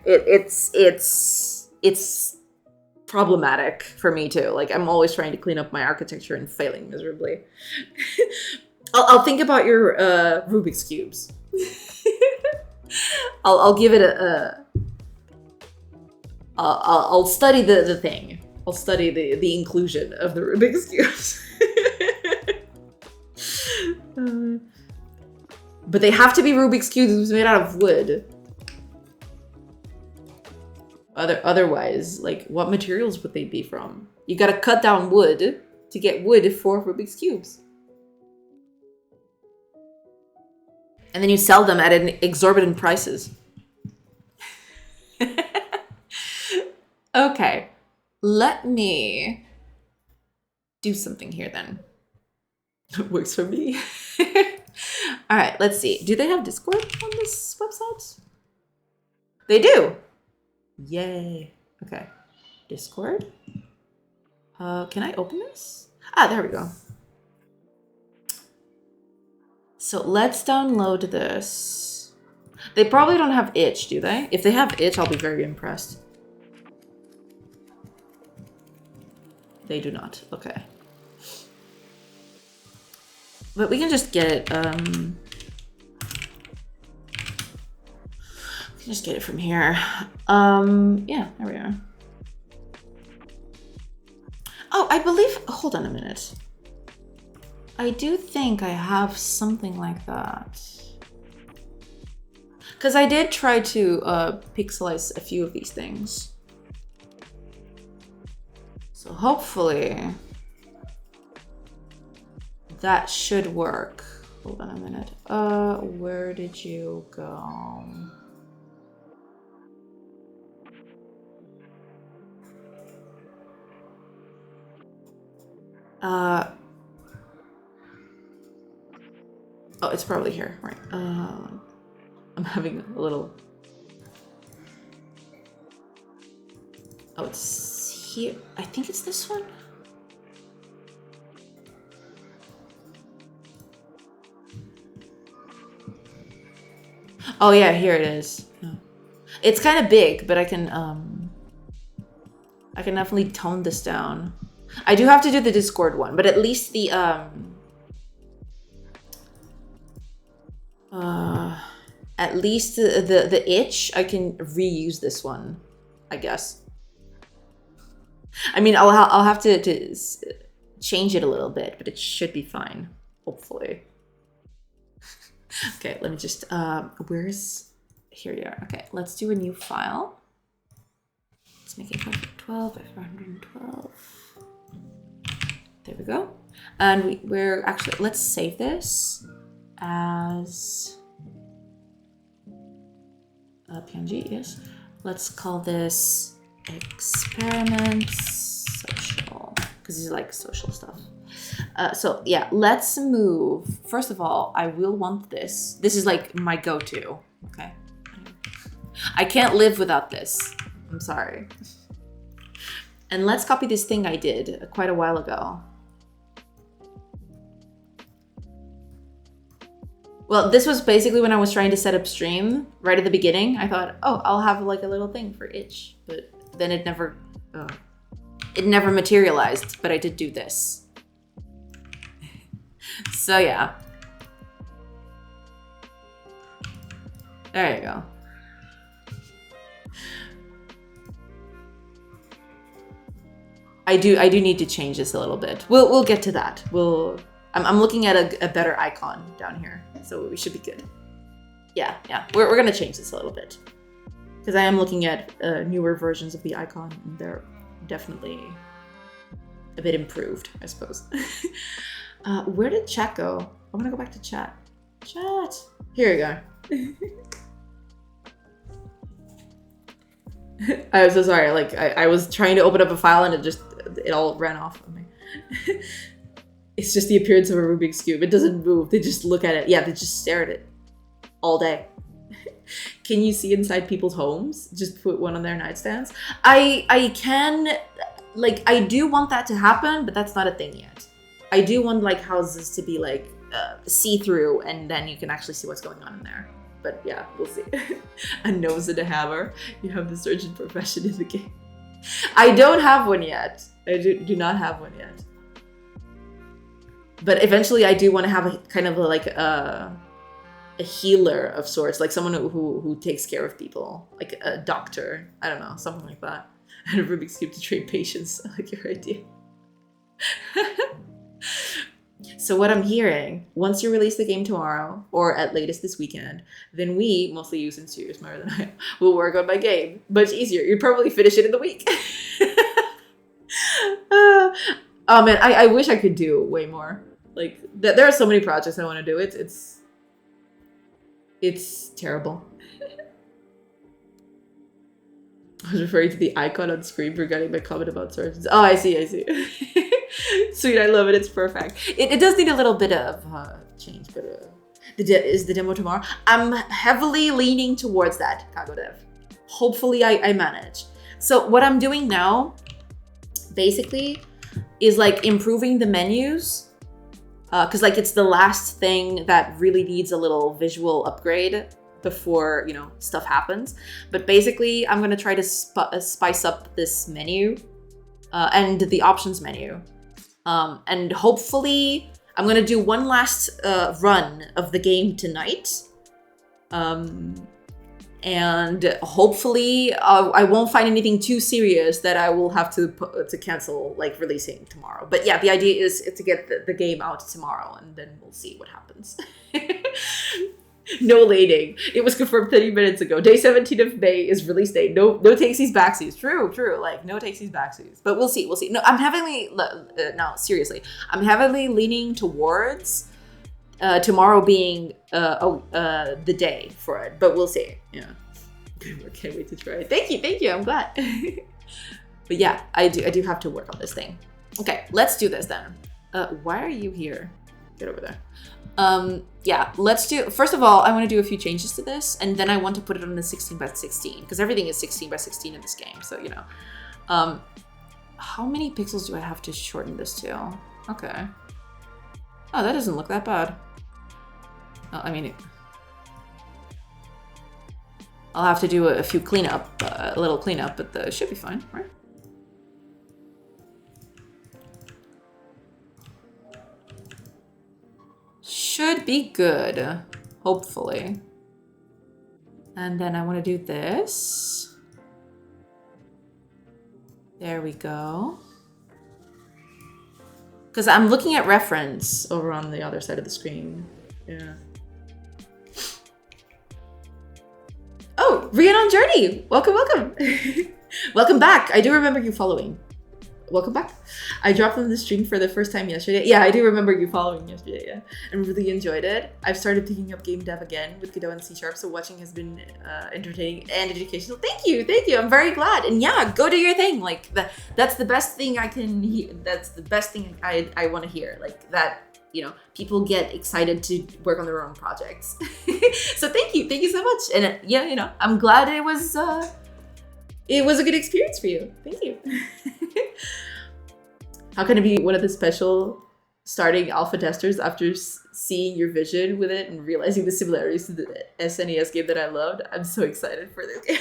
It's problematic for me too. Like I'm always trying to clean up my architecture and failing miserably. I'll think about your Rubik's Cubes. I'll give it I'll study the thing. I'll study the inclusion of the Rubik's Cubes. But they have to be Rubik's Cubes made out of wood. Otherwise, like, what materials would they be from? You gotta cut down wood to get wood for Rubik's Cubes. And then you sell them at an exorbitant prices. Okay, let me do something here then. It works for me. All right, let's see. Do they have Discord on this website? They do. Yay. Okay. Discord. Can I open this? Ah, there we go. So let's download this. They probably don't have itch, do they? If they have itch, I'll be very impressed. They do not. Okay. But we can just get it, we can just get it from here. Yeah, there we are. Oh, I believe, hold on a minute. I do think I have something like that. Because I did try to pixelize a few of these things. So hopefully that should work. Hold on a minute. Where did you go? Oh, it's probably here, right? I'm having a little. Oh, it's here. I think it's this one. Oh yeah, here it is. Oh. It's kind of big, but I can definitely tone this down. I do have to do the Discord one, but at least the the itch, I can reuse this one, I guess. I mean, I'll have to change it a little bit, but it should be fine, hopefully. Okay, let me just, where's, here you are. Okay, let's do a new file. Let's make it 12 by 412. There we go. And we're actually, let's save this as PNG, yes. Let's call this experiment social, because these are like social stuff. So yeah, let's move. First of all, I will want this. This is like my go-to, okay? I can't live without this. I'm sorry. And let's copy this thing I did quite a while ago. Well, this was basically when I was trying to set up stream right at the beginning. I thought, oh, I'll have like a little thing for itch, but then it never materialized, but I did do this. So yeah. There you go. I do need to change this a little bit. We'll get to that. I'm looking at a better icon down here, so we should be good. Yeah. We're gonna change this a little bit because I am looking at newer versions of the icon, and they're definitely a bit improved, I suppose. Where did chat go? I'm gonna go back to chat. Chat. Here we go. I'm so sorry. Like I was trying to open up a file and it all ran off of me. It's just the appearance of a Rubik's Cube. It doesn't move. They just look at it. Yeah, they just stare at it all day. Can you see inside people's homes? Just put one on their nightstands. I can, like, I do want that to happen, but that's not a thing yet. I do want like houses to be like see-through, and then you can actually see what's going on in there. But yeah, we'll see. A nose and a hammer. You have the surgeon profession in the game. I don't have one yet. I do not have one yet. But eventually I do want to have a kind of like a healer of sorts, like someone who takes care of people, like a doctor. I don't know, something like that. And a Rubik's Cube to train patience. I like your idea. So what I'm hearing, once you release the game tomorrow, or at latest this weekend, then we, mostly you since you're smarter than I, will work on my game. Much easier. You'd probably finish it in the week. Oh man, I wish I could do way more. Like, there are so many projects I want to do. It's terrible. I was referring to the icon on screen regarding my comment about surgeons. Oh, I see. Sweet, I love it. It's perfect. It does need a little bit of change, but is the demo tomorrow? I'm heavily leaning towards that, GameDev. Hopefully I manage. So what I'm doing now, basically, is like improving the menus. Because like it's the last thing that really needs a little visual upgrade before, you know, stuff happens. But basically, I'm going to try to spice up this menu and the options menu. And hopefully, I'm going to do one last run of the game tonight. And hopefully, I won't find anything too serious that I will have to cancel, like, releasing tomorrow. But yeah, the idea is to get the game out tomorrow, and then we'll see what happens. No lating. It was confirmed 30 minutes ago. Day 17 of May is release date. No takesies backsies. True. Like, no takesies backsies. But we'll see. No, I'm heavily, no, seriously. I'm heavily leaning towards tomorrow being the day for it. But we'll see. Yeah. I can't wait to try it. Thank you. I'm glad. But yeah, I do have to work on this thing. Okay, let's do this then. Why are you here? Get over there. Yeah, let's do, first of all, I want to do a few changes to this, and then I want to put it on the 16 by 16, because everything is 16 by 16 in this game, so, you know. How many pixels do I have to shorten this to? Okay. Oh, that doesn't look that bad. Oh, I mean, I'll have to do a few cleanup, a little cleanup, but it should be fine, right? Should be good, hopefully. And then I want to do this. There we go. Because I'm looking at reference over on the other side of the screen. Yeah. Oh, Rhiannon Journey! Welcome. Welcome back. I do remember you following. Welcome back. I dropped on the stream for the first time yesterday. Yeah, I do remember you following yesterday, yeah. And really enjoyed it. I've started picking up GameDev again with Godot and C#, so watching has been entertaining and educational. Thank you. I'm very glad. And yeah, go do your thing. Like, that's the best thing I can hear. That's the best thing I want to hear. Like, that, you know, people get excited to work on their own projects. So thank you so much. And yeah, you know, I'm glad it was a good experience for you. Thank you. How can I be one of the special starting alpha testers after seeing your vision with it and realizing the similarities to the SNES game that I loved? I'm so excited for this game.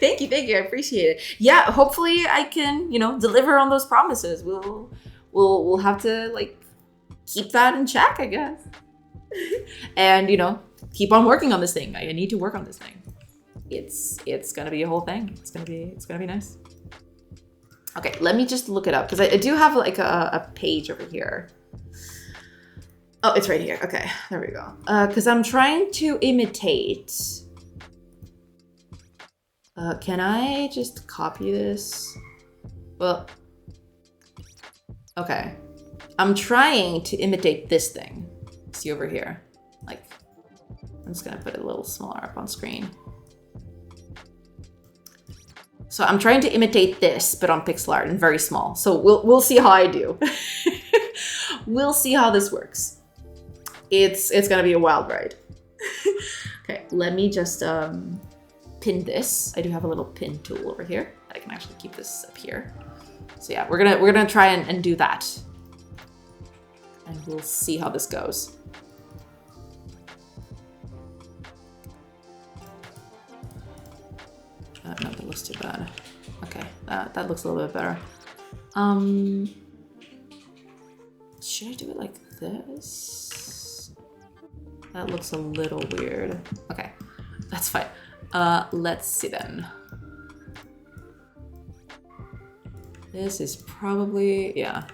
Thank you. I appreciate it. Yeah, hopefully I can, you know, deliver on those promises. We'll have to, like, keep that in check, I guess. And, you know, keep on working on this thing. I need to work on this thing. It's gonna be a whole thing. It's gonna be nice. Okay, let me just look it up, because I do have like a page over here. Oh, it's right here. Okay, there we go. Because I'm trying to imitate. Can I just copy this? Well, okay. I'm trying to imitate this thing. See over here. Like, I'm just gonna put it a little smaller up on screen. So I'm trying to imitate this, but on pixel art and very small. So we'll see how I do. We'll see how this works. It's gonna be a wild ride. Okay, let me just pin this. I do have a little pin tool over here. I can actually keep this up here. So yeah, we're gonna try and do that, and we'll see how this goes. No, that looks too bad. Okay, that looks a little bit better. Should I do it like this? That looks a little weird. Okay, that's fine. Let's see then. This is probably, yeah.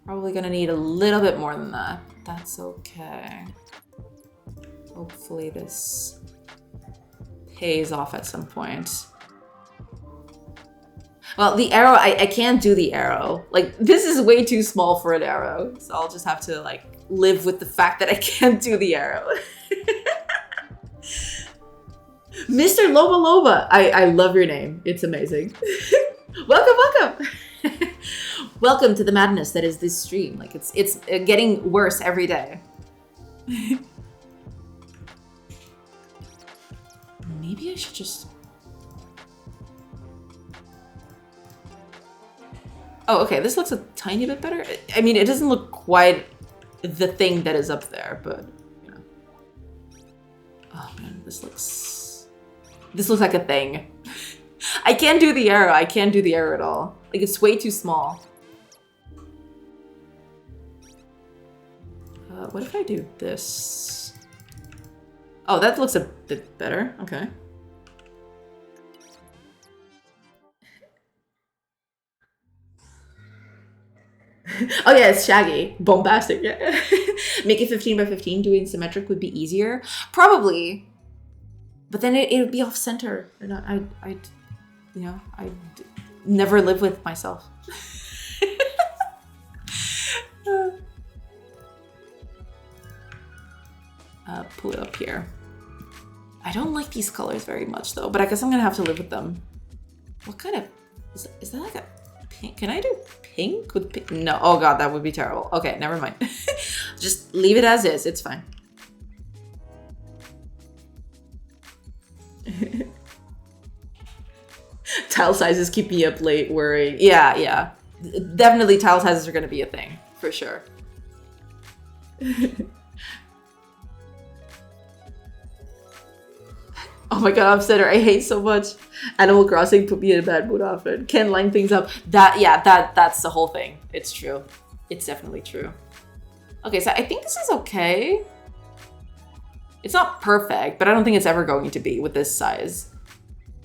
Probably gonna need a little bit more than that. That's okay. Hopefully this pays off at some point. Well, the arrow, I can't do the arrow. Like, this is way too small for an arrow. So I'll just have to, like, live with the fact that I can't do the arrow. Mr. Loba Loba, I love your name. It's amazing. Welcome, welcome. Welcome to the madness that is this stream. Like, it's getting worse every day. Maybe I should just... Oh, okay, this looks a tiny bit better. I mean, it doesn't look quite the thing that is up there, but, you know. Oh, man, this looks like a thing. I can't do the arrow. I can't do the arrow at all. Like, it's way too small. What if I do this? Oh, that looks a bit better. Okay. Oh yeah, it's Shaggy. Bombastic, yeah. Make it 15 by 15, doing symmetric would be easier. Probably. But then it would be off center. And I'd never live with myself. Pull it up here. I don't like these colors very much though, but I guess I'm gonna have to live with them. What kind of, is that like a pink? Can I do pink with pink? No, oh god, that would be terrible. Okay, never mind. Just leave it as is, it's fine. Tile sizes keep me up late worrying. Yeah, yeah. Definitely tile sizes are gonna be a thing, for sure. Oh my god, Upsetter, I hate so much. Animal Crossing put me in a bad mood often. Can't line things up. That's the whole thing. It's true. It's definitely true. Okay, so I think this is okay. It's not perfect, but I don't think it's ever going to be with this size,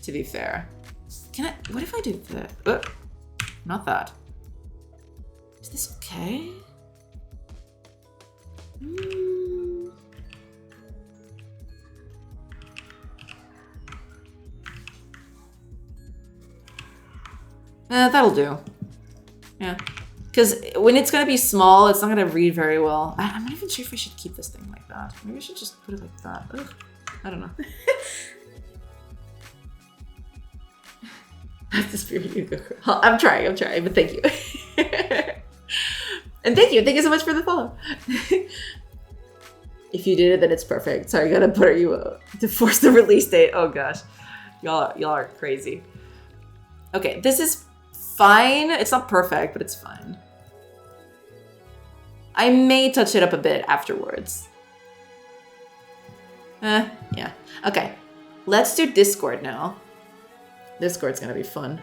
to be fair. What if I do that? Not that. Is this okay? That'll do. Yeah. Because when it's going to be small, it's not going to read very well. I'm not even sure if I should keep this thing like that. Maybe I should just put it like that. Ugh. I don't know. That's the spirit you go. I'm trying, but thank you. And thank you so much for the follow. If you did it, then it's perfect. Sorry, I gotta put you to force the release date. Oh gosh, y'all are crazy. Okay, this is fine. It's not perfect, but it's fine. I may touch it up a bit afterwards. Yeah. Okay, let's do Discord now. Discord's gonna be fun.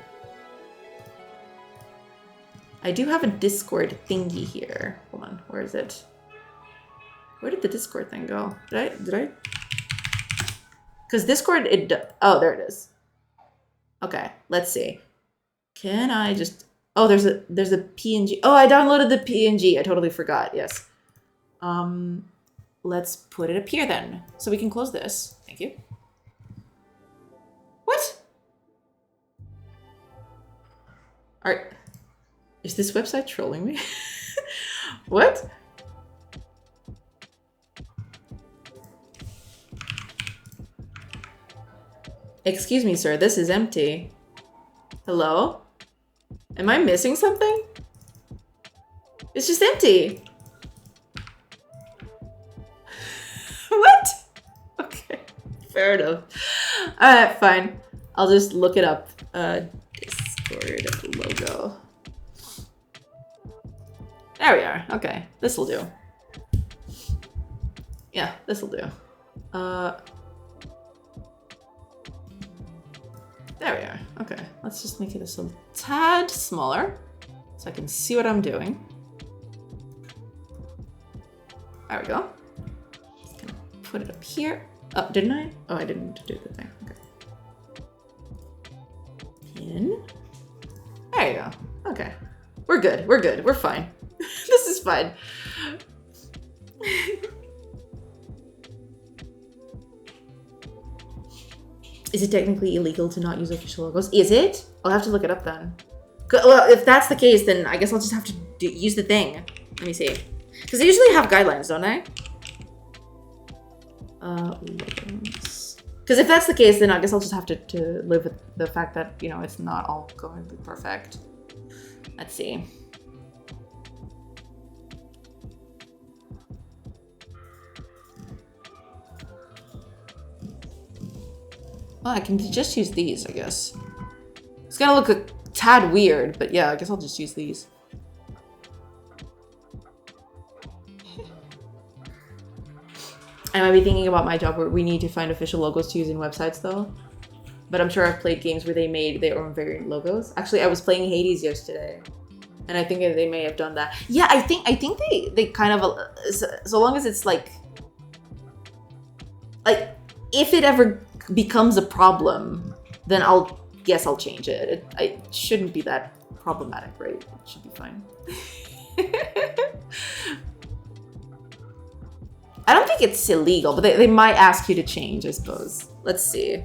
I do have a Discord thingy here. Hold on, where is it? Where did the Discord thing go? Did I? Because Discord, oh, there it is. Okay, let's see. Can I just, oh, there's a PNG. Oh, I downloaded the PNG. I totally forgot, yes. Let's put it up here then, so we can close this. Thank you. What? Is this website trolling me? What? Excuse me, sir, this is empty. Hello? Am I missing something? It's just empty. What? Okay, fair enough. Alright, fine. I'll just look it up. Discord logo. There we are. Okay, this'll do. Yeah, this'll do. There we are. Okay, let's just make it a tad smaller so I can see what I'm doing. There we go. put it up here. Oh, didn't I? Oh, I didn't do the thing. Okay. Pin. There you go. Okay. We're good. We're good. We're fine. This is fine. Is it technically illegal to not use official logos? Is it? I'll have to look it up then. Well, if that's the case, then I guess I'll just have to use the thing. Let me see. Because they usually have guidelines, don't they? Because if that's the case, then I guess I'll just have to live with the fact that, you know, it's not all going to be perfect. Let's see. Well, I can just use these, I guess. It's gonna look a tad weird, but yeah, I guess I'll just use these. I might be thinking about my job where we need to find official logos to use in websites though. But I'm sure I've played games where they made their own variant logos. Actually, I was playing Hades yesterday, and I think they may have done that. Yeah, I think they kind of, so long as it's like if it ever becomes a problem, then I'll change it. It shouldn't be that problematic, right? It should be fine. I don't think it's illegal, but they might ask you to change, I suppose. Let's see.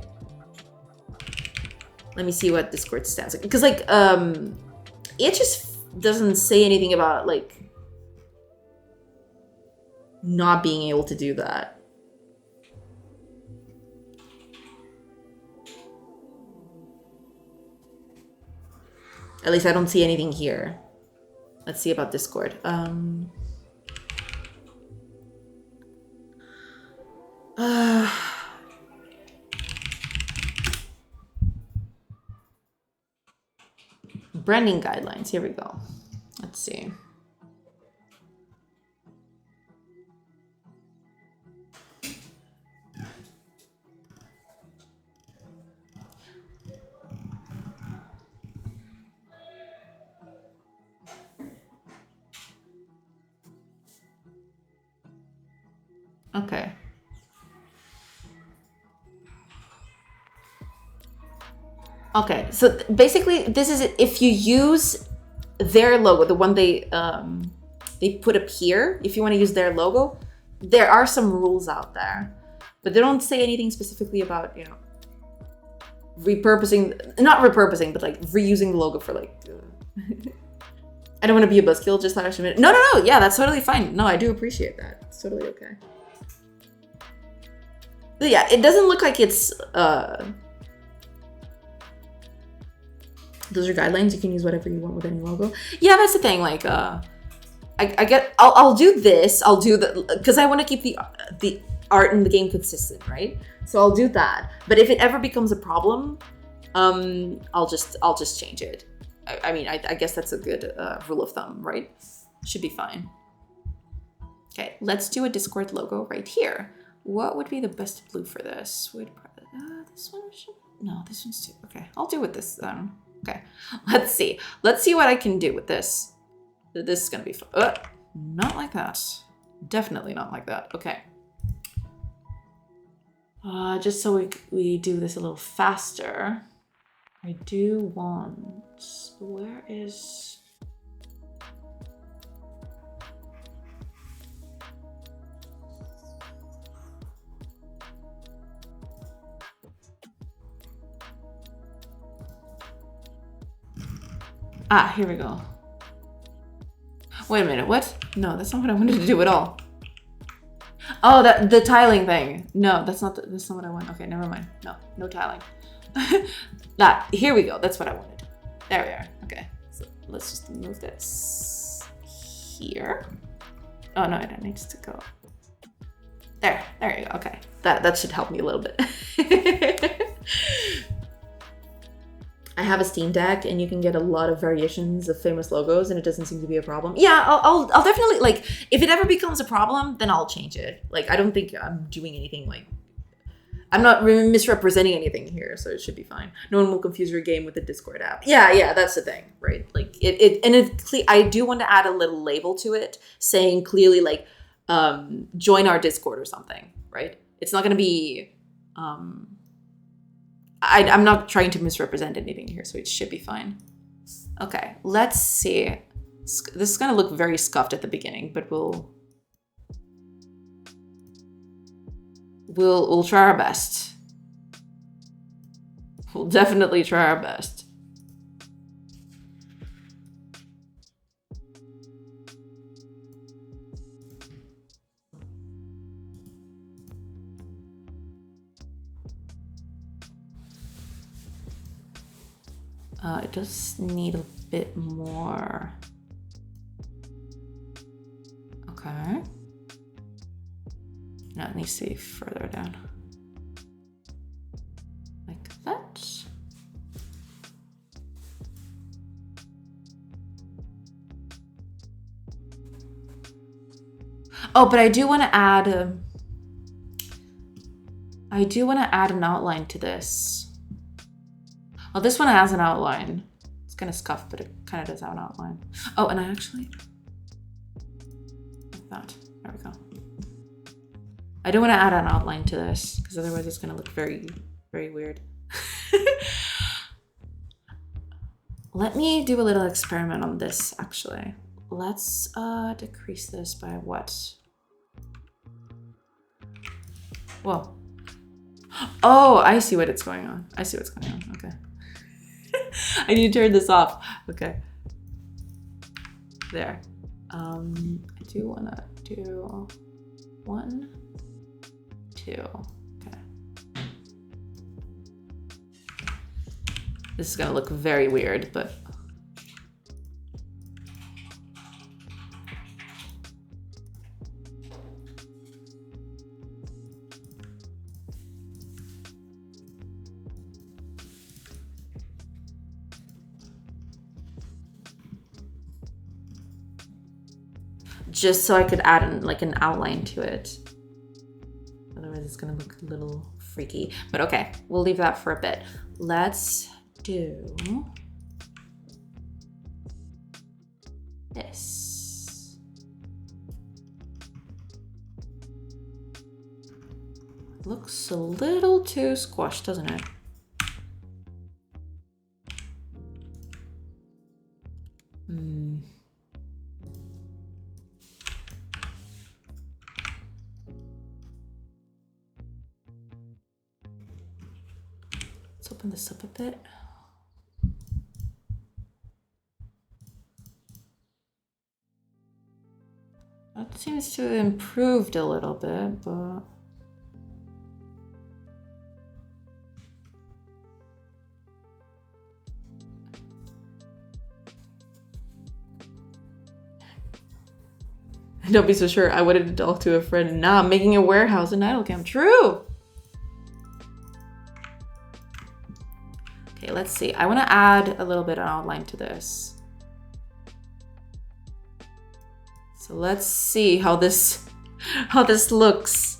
Let me see what Discord stands like. Because, like, it just doesn't say anything about, like, not being able to do that. At least I don't see anything here. Let's see about Discord. Branding guidelines. Here we go. Let's see. Okay. Okay, so basically this is it. If you use their logo, the one they put up here, if you want to use their logo, there are some rules out there, but they don't say anything specifically about, you know, not repurposing, but like reusing the logo for like, I don't want to be a buzzkill, just last minute. No, yeah, that's totally fine. No, I do appreciate that. It's totally okay. But yeah, it doesn't look like it's, those are guidelines. You can use whatever you want with any logo. Yeah, that's the thing. Like, I'll do this. I'll do because I want to keep the art in the game consistent, right? So I'll do that. But if it ever becomes a problem, I'll just change it. I mean, I guess that's a good rule of thumb, right? Should be fine. Okay, let's do a Discord logo right here. What would be the best blue for this? This one should. No, this one's too. Okay, I'll do with this. Okay, let's see. Let's see what I can do with this. This is gonna be fun. Not like that. Definitely not like that. Okay. Just so we do this a little faster. I do want. Where is? Ah, here we go. Wait a minute, what? No, that's not what I wanted to do at all. Oh, the tiling thing. No, that's not what I want. Okay, never mind. No tiling. Here we go. That's what I wanted. There we are. Okay, so let's just move this here. Oh no, it needs to go. There you go. Okay, that should help me a little bit. I have a Steam Deck, and you can get a lot of variations of famous logos, and it doesn't seem to be a problem. Yeah, I'll definitely, like, if it ever becomes a problem, then I'll change it. Like, I don't think I'm doing anything, like, I'm not misrepresenting anything here, so it should be fine. No one will confuse your game with the Discord app. Yeah, that's the thing, right? Like, I do want to add a little label to it, saying clearly, like, join our Discord or something, right? It's not going to be, I'm not trying to misrepresent anything here, so it should be fine. Okay, let's see. This is going to look very scuffed at the beginning, but we'll try our best. We'll definitely try our best. It does need a bit more. Okay. No, it needs to be further down. Like that. Oh, but I do want to add an outline to this. Well, this one has an outline. It's kind of scuffed, but it kind of does have an outline. Oh, and I actually, like that. There we go. I do want to add an outline to this because otherwise it's going to look very, very weird. Let me do a little experiment on this, actually. Let's decrease this by what? Whoa. Oh, I see what it's going on. I see what's going on. Okay. I need to turn this off. Okay. There. I do want to do 1, 2. Okay. This is going to look very weird, but just so I could add an outline to it. Otherwise it's gonna look a little freaky. But okay, we'll leave that for a bit. Let's do this. Looks a little too squashed, doesn't it? Open this up a bit. That seems to have improved a little bit, but don't be so sure. I wanted to talk to a friend. Nah, I'm making a warehouse in Idlecamp. True. Okay, let's see. I want to add a little bit of outline to this. So let's see how this looks.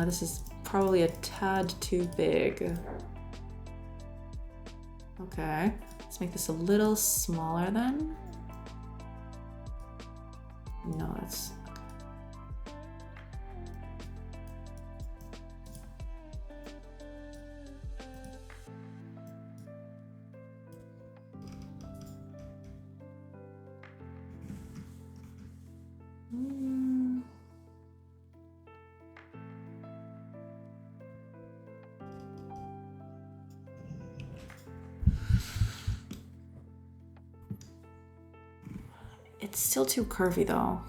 This is probably a tad too big. Okay, let's make this a little smaller then. No, it's it's still too curvy though.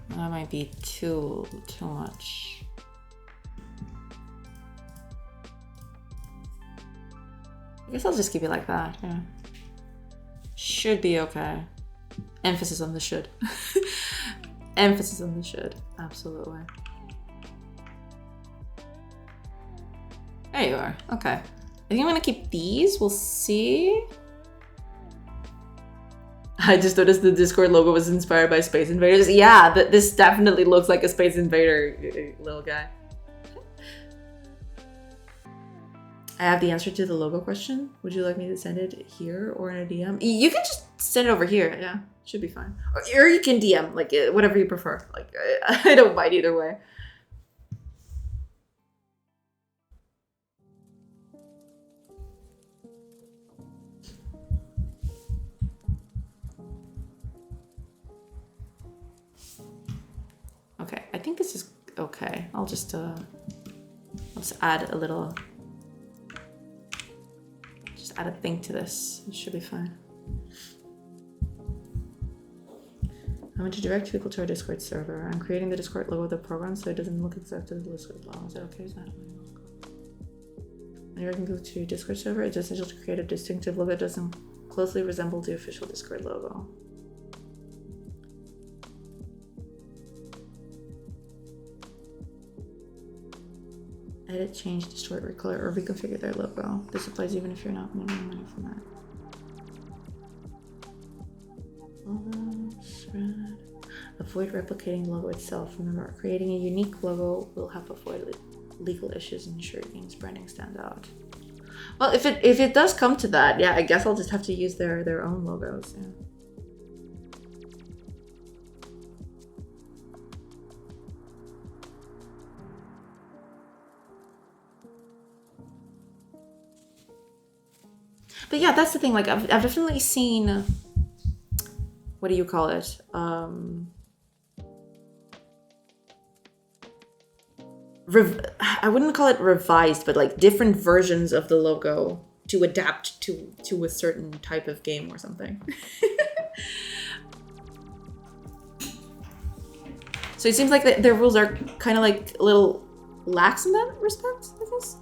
That might be too much. I guess I'll just keep it like that. Yeah. Should be okay. Emphasis on the should. Emphasis on the should. Absolutely. There you are. Okay. I think I'm gonna keep these. We'll see. I just noticed the Discord logo was inspired by Space Invaders. Yeah, this definitely looks like a Space Invader little guy. I have the answer to the logo question. Would you like me to send it here or in a DM? You can just send it over here. Yeah, should be fine. Or you can DM, like whatever you prefer. Like I don't mind either way. Okay, I think this is okay. I'll just let's add a little. Just add a thing to this. It should be fine. I want to direct people to our Discord server. I'm creating the Discord logo of the program so it doesn't look exactly the Discord logo. Is that okay? Is that when you can go to Discord server, it's essential to create a distinctive logo that doesn't closely resemble the official Discord logo. Edit, change, distort, recolor, or reconfigure their logo. This applies even if you're not making money from that. Avoid replicating the logo itself. Remember, creating a unique logo will help avoid legal issues and ensure Game's branding stands out. Well, if it does come to that, yeah, I guess I'll just have to use their own logos. Yeah. But yeah, that's the thing. Like, I've definitely seen. What do you call it? I wouldn't call it revised, but like different versions of the logo to adapt to a certain type of game or something. So it seems like their rules are kind of like a little lax in that respect, I guess.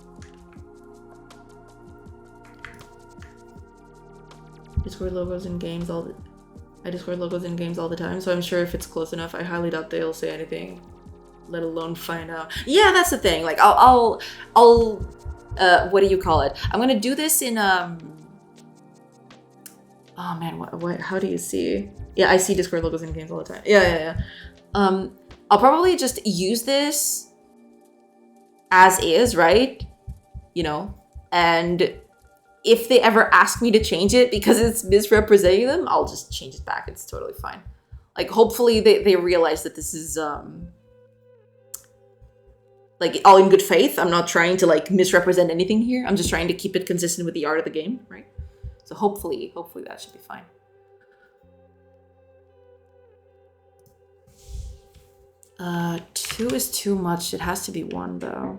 Discord logos in games I Discord logos in games all the time, so I'm sure if it's close enough, I highly doubt they'll say anything, let alone find out. Yeah, that's the thing. Like, I'll what do you call it? I'm gonna do this in oh man, what? How do you see? Yeah, I see Discord logos in games all the time. Yeah. I'll probably just use this as is, right? You know, and if they ever ask me to change it because it's misrepresenting them, I'll just change it back. It's totally fine. Like, hopefully they realize that this is, like, all in good faith. I'm not trying to, like, misrepresent anything here. I'm just trying to keep it consistent with the art of the game, right? So hopefully that should be fine. Two is too much. It has to be one, though.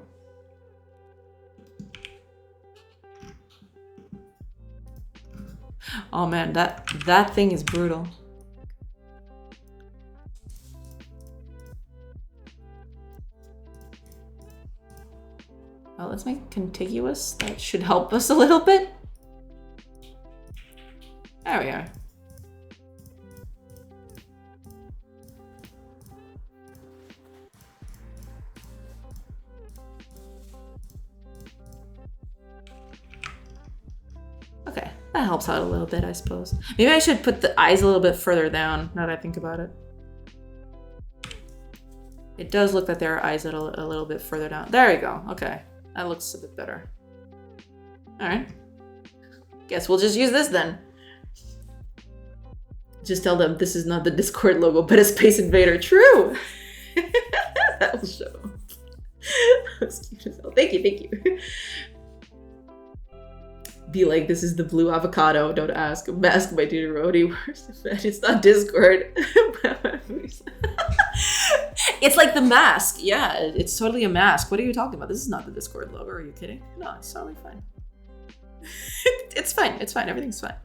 Oh man, that thing is brutal. Well, let's make it contiguous. That should help us a little bit. There we are. Okay, that helps out a little bit, I suppose. Maybe I should put the eyes a little bit further down, now that I think about it. It does look like there are eyes a little bit further down. There we go, okay. That looks a bit better. Alright. Guess we'll just use this then. Just tell them this is not the Discord logo, but a Space Invader. True! That will show them. That's cute as hell. Thank you. Be like, this is the blue avocado, don't ask. Mask by Duty Roadie. Where's the fed? It's not Discord. It's like the mask. Yeah, it's totally a mask. What are you talking about? This is not the Discord logo. Are you kidding? No, it's totally fine. It's fine. Everything's fine.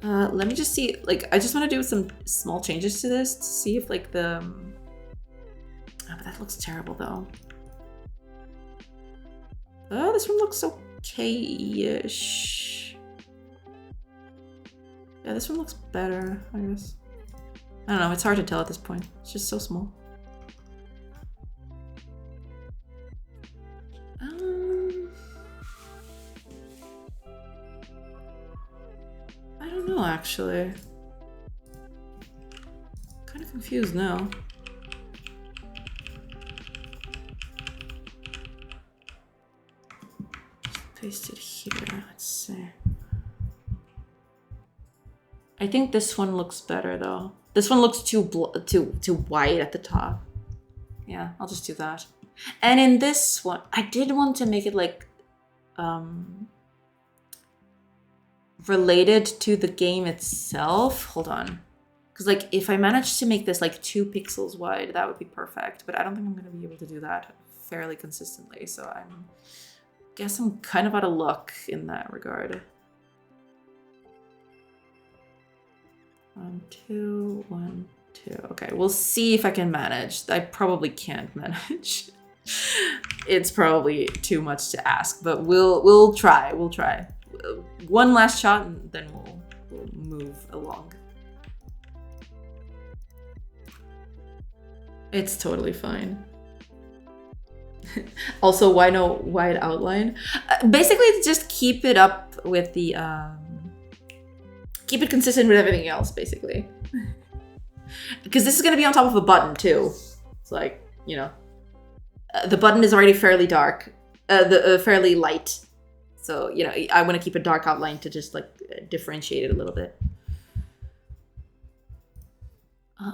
Let me just see. Like, I just want to do some small changes to this to see if, like, the... Oh, but that looks terrible, though. Oh, this one looks okay-ish. Yeah, this one looks better, I guess. I don't know, it's hard to tell at this point. It's just so small. I don't know, actually. actually. Kind of confused now. Just paste it here. Let's see. I think this one looks better though. This one looks too white at the top. Yeah, I'll just do that. And in this one, I did want to make it like related to the game itself. Hold on. Because like if I managed to make this like 2 pixels wide, that would be perfect. But I don't think I'm going to be able to do that fairly consistently. So I guess I'm kind of out of luck in that regard. 1, 2, 1, 2. Okay, we'll see if I can manage. I probably can't manage. It's probably too much to ask, but we'll try. We'll try. One last shot, and then we'll move along. It's totally fine. Also, why no wide outline? Basically, just keep it up with the keep it consistent with everything else, basically. Because this is going to be on top of a button too. It's like, you know, the button is already fairly dark, fairly light. So, you know, I want to keep a dark outline to just like differentiate it a little bit.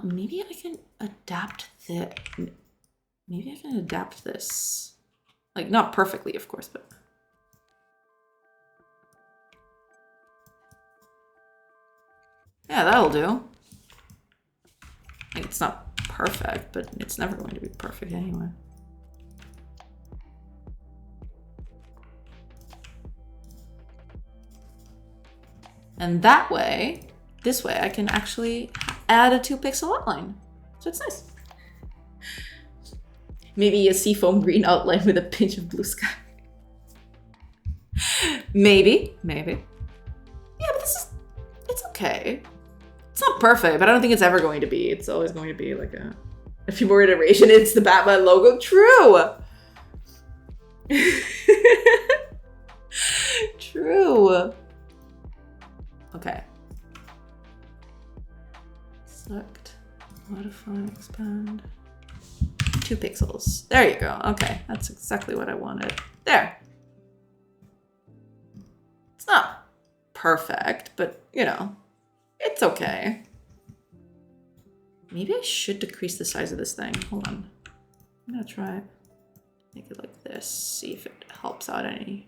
Maybe I can adapt that. Maybe I can adapt this. Like, not perfectly, of course, but. Yeah, that'll do. Like, it's not perfect, but it's never going to be perfect anyway. And that way, this way, I can actually add a 2-pixel outline. So it's nice. Maybe a seafoam green outline with a pinch of blue sky. Maybe. Yeah, but it's okay. It's not perfect, but I don't think it's ever going to be. It's always going to be like a few more iteration. It's the Batman logo. True. True. Okay. Select, modify, expand. 2 pixels. There you go. Okay, that's exactly what I wanted. There. It's not perfect, but you know, it's okay. Maybe I should decrease the size of this thing. Hold on. I'm gonna try it. Make it like this. See if it helps out any.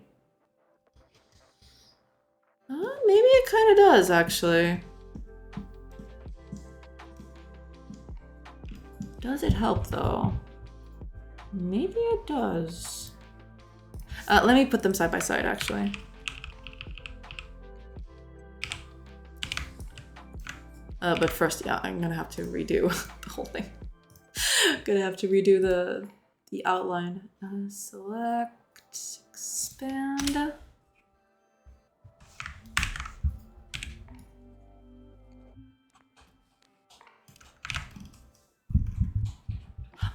Maybe it kind of does, actually. Does it help, though? Maybe it does. Let me put them side by side, actually. But first, yeah, I'm gonna have to redo the whole thing. Gonna have to redo the outline. Select, expand.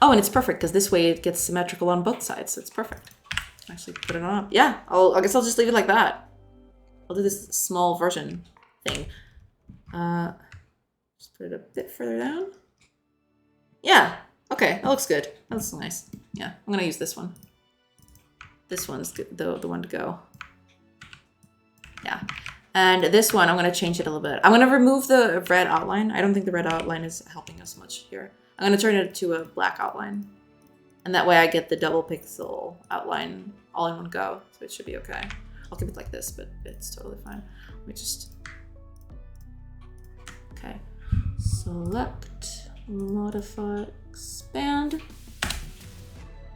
Oh, and it's perfect because this way it gets symmetrical on both sides, so it's perfect. Actually, put it on. Yeah, I guess I'll just leave it like that. I'll do this small version thing. Just put it a bit further down. Yeah. Okay, that looks good. That looks nice. Yeah, I'm gonna use this one. This one's good, the one to go. Yeah. And this one, I'm gonna change it a little bit. I'm gonna remove the red outline. I don't think the red outline is helping us much here. I'm gonna turn it to a black outline. And that way I get the double pixel outline all in one go. So it should be okay. I'll keep it like this, but it's totally fine. Let me just, okay. Select, modify, expand.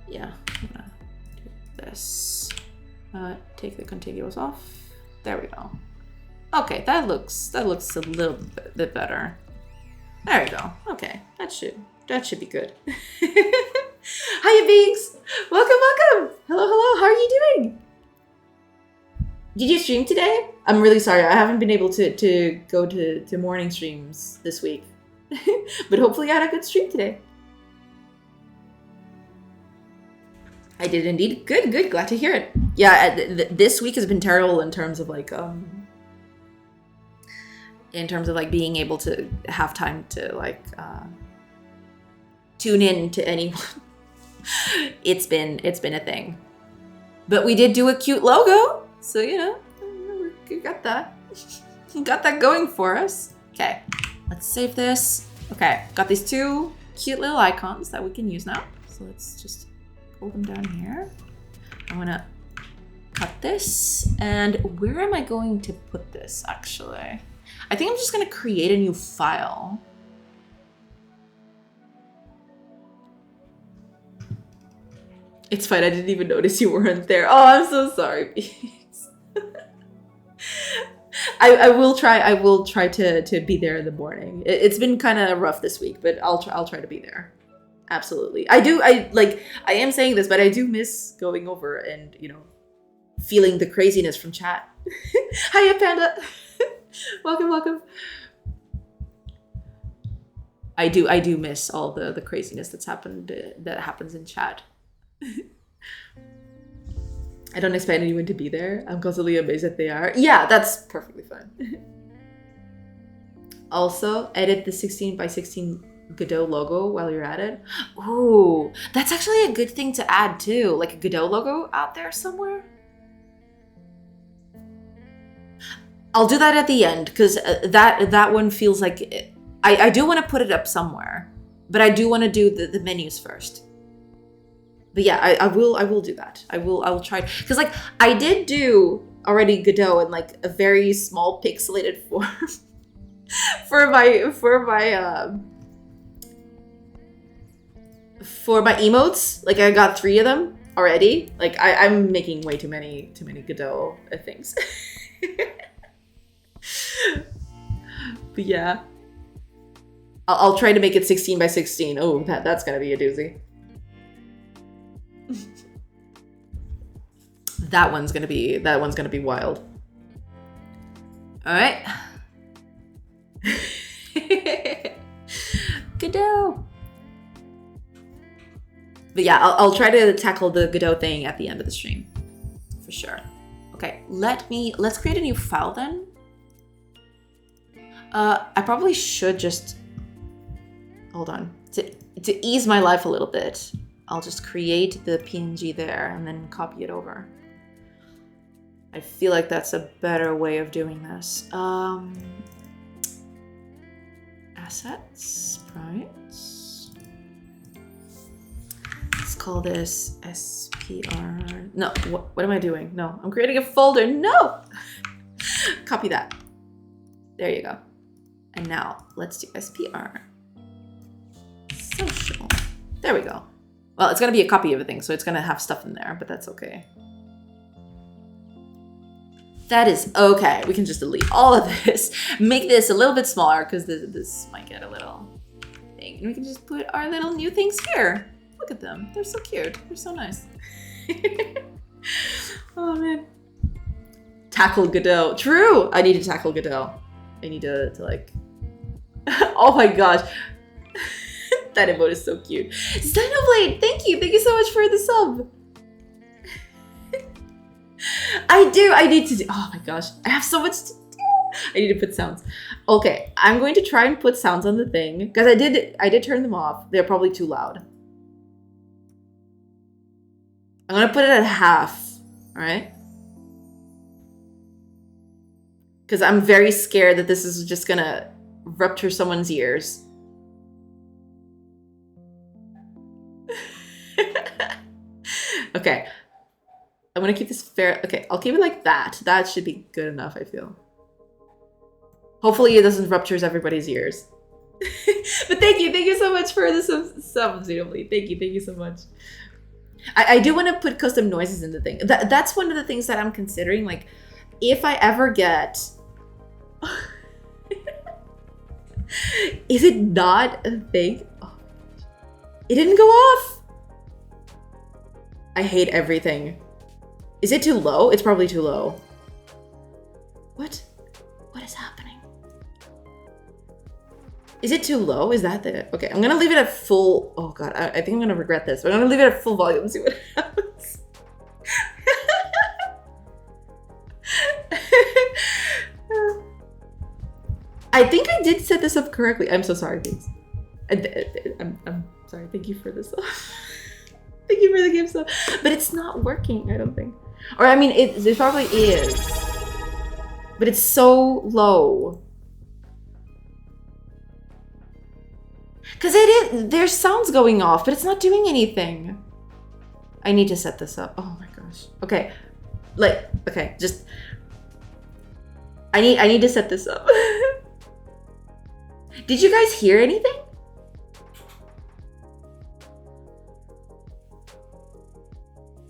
Yeah, I'm gonna do this. Take the contiguous off. There we go. Okay, that looks a little bit better. There we go. Okay, that should be good. Hiya, beings! Welcome! Hello, how are you doing? Did you stream today? I'm really sorry, I haven't been able to go to morning streams this week. But hopefully I had a good stream today. I did indeed. Good, glad to hear it. Yeah, this week has been terrible in terms of like, in terms of like being able to have time to like tune in to anyone. It's been a thing. But we did do a cute logo, so you know, we got that. Got that going for us. Okay, let's save this. Okay, got these two cute little icons that we can use now. So let's just pull them down here. I wanna cut this, and where am I going to put this actually? I think I'm just gonna create a new file. It's fine, I didn't even notice you weren't there. Oh, I'm so sorry. I will try to be there in the morning. It's been kind of rough this week, but I'll try to be there. Absolutely. I am saying this, but I do miss going over and, you know, feeling the craziness from chat. Hiya, Panda. Welcome. I do miss all the craziness that happens in chat. I don't expect anyone to be there. I'm constantly amazed that they are. Yeah, that's perfectly fine. Also, edit the 16 by 16 Godot logo while you're at it. Ooh, that's actually a good thing to add too. Like a Godot logo out there somewhere. I'll do that at the end because that one feels like I do want to put it up somewhere, but I do want to do the menus first. But yeah, I will do that. I will try because like I did do already Godot in like a very small pixelated form for my emotes. Like I got 3 of them already. Like I'm making way too many Godot things. But yeah, I'll try to make it 16 by 16. Oh, that's gonna be a doozy. That one's gonna be wild. All right. Godot. But yeah, I'll try to tackle the Godot thing at the end of the stream, for sure. Okay, let's create a new file then. I probably should just hold on to ease my life a little bit. I'll just create the PNG there and then copy it over. I feel like that's a better way of doing this. Assets, sprites. Let's call this SPR. No, what am I doing? No, I'm creating a folder. No! Copy that. There you go. And now let's do SPR. Social. There we go. Well, it's gonna be a copy of a thing, so it's gonna have stuff in there, but that's okay. That is okay. We can just delete all of this. Make this a little bit smaller because this might get a little thing. And we can just put our little new things here. Look at them. They're so cute. They're so nice. Oh, man. Tackle Godot. True. I need to tackle Godot. I need to like... Oh my gosh. That emote is so cute. Xenoblade, thank you. Thank you so much for the sub. I need to do, oh my gosh. I have so much to do. I need to put sounds. Okay, I'm going to try and put sounds on the thing because I did turn them off. They're probably too loud. I'm gonna put it at half, all right? Because I'm very scared that this is just gonna rupture someone's ears. Okay. I'm gonna keep this fair. Okay, I'll keep it like that. That should be good enough, I feel. Hopefully it doesn't rupture everybody's ears. But thank you so much for the sub, Xenoblade. Thank you so much. I do want to put custom noises in the thing. That's one of the things that I'm considering. Like, if I ever get... Is it not a thing? Oh. It didn't go off! I hate everything. Is it too low? It's probably too low. What? What is happening? Is it too low? Is that the... Okay, I'm gonna leave it at full... Oh god, I think I'm gonna regret this. But I'm gonna leave it at full volume and see what happens. I think I did set this up correctly. I'm so sorry, please. I'm sorry. Thank you for this. Thank you for the game stuff. But it's not working, I don't think. Or I mean, it probably is. But it's so low. Because there's sounds going off, but it's not doing anything. I need to set this up. Oh my gosh. Okay. Okay, just... I need to set this up. Did you guys hear anything?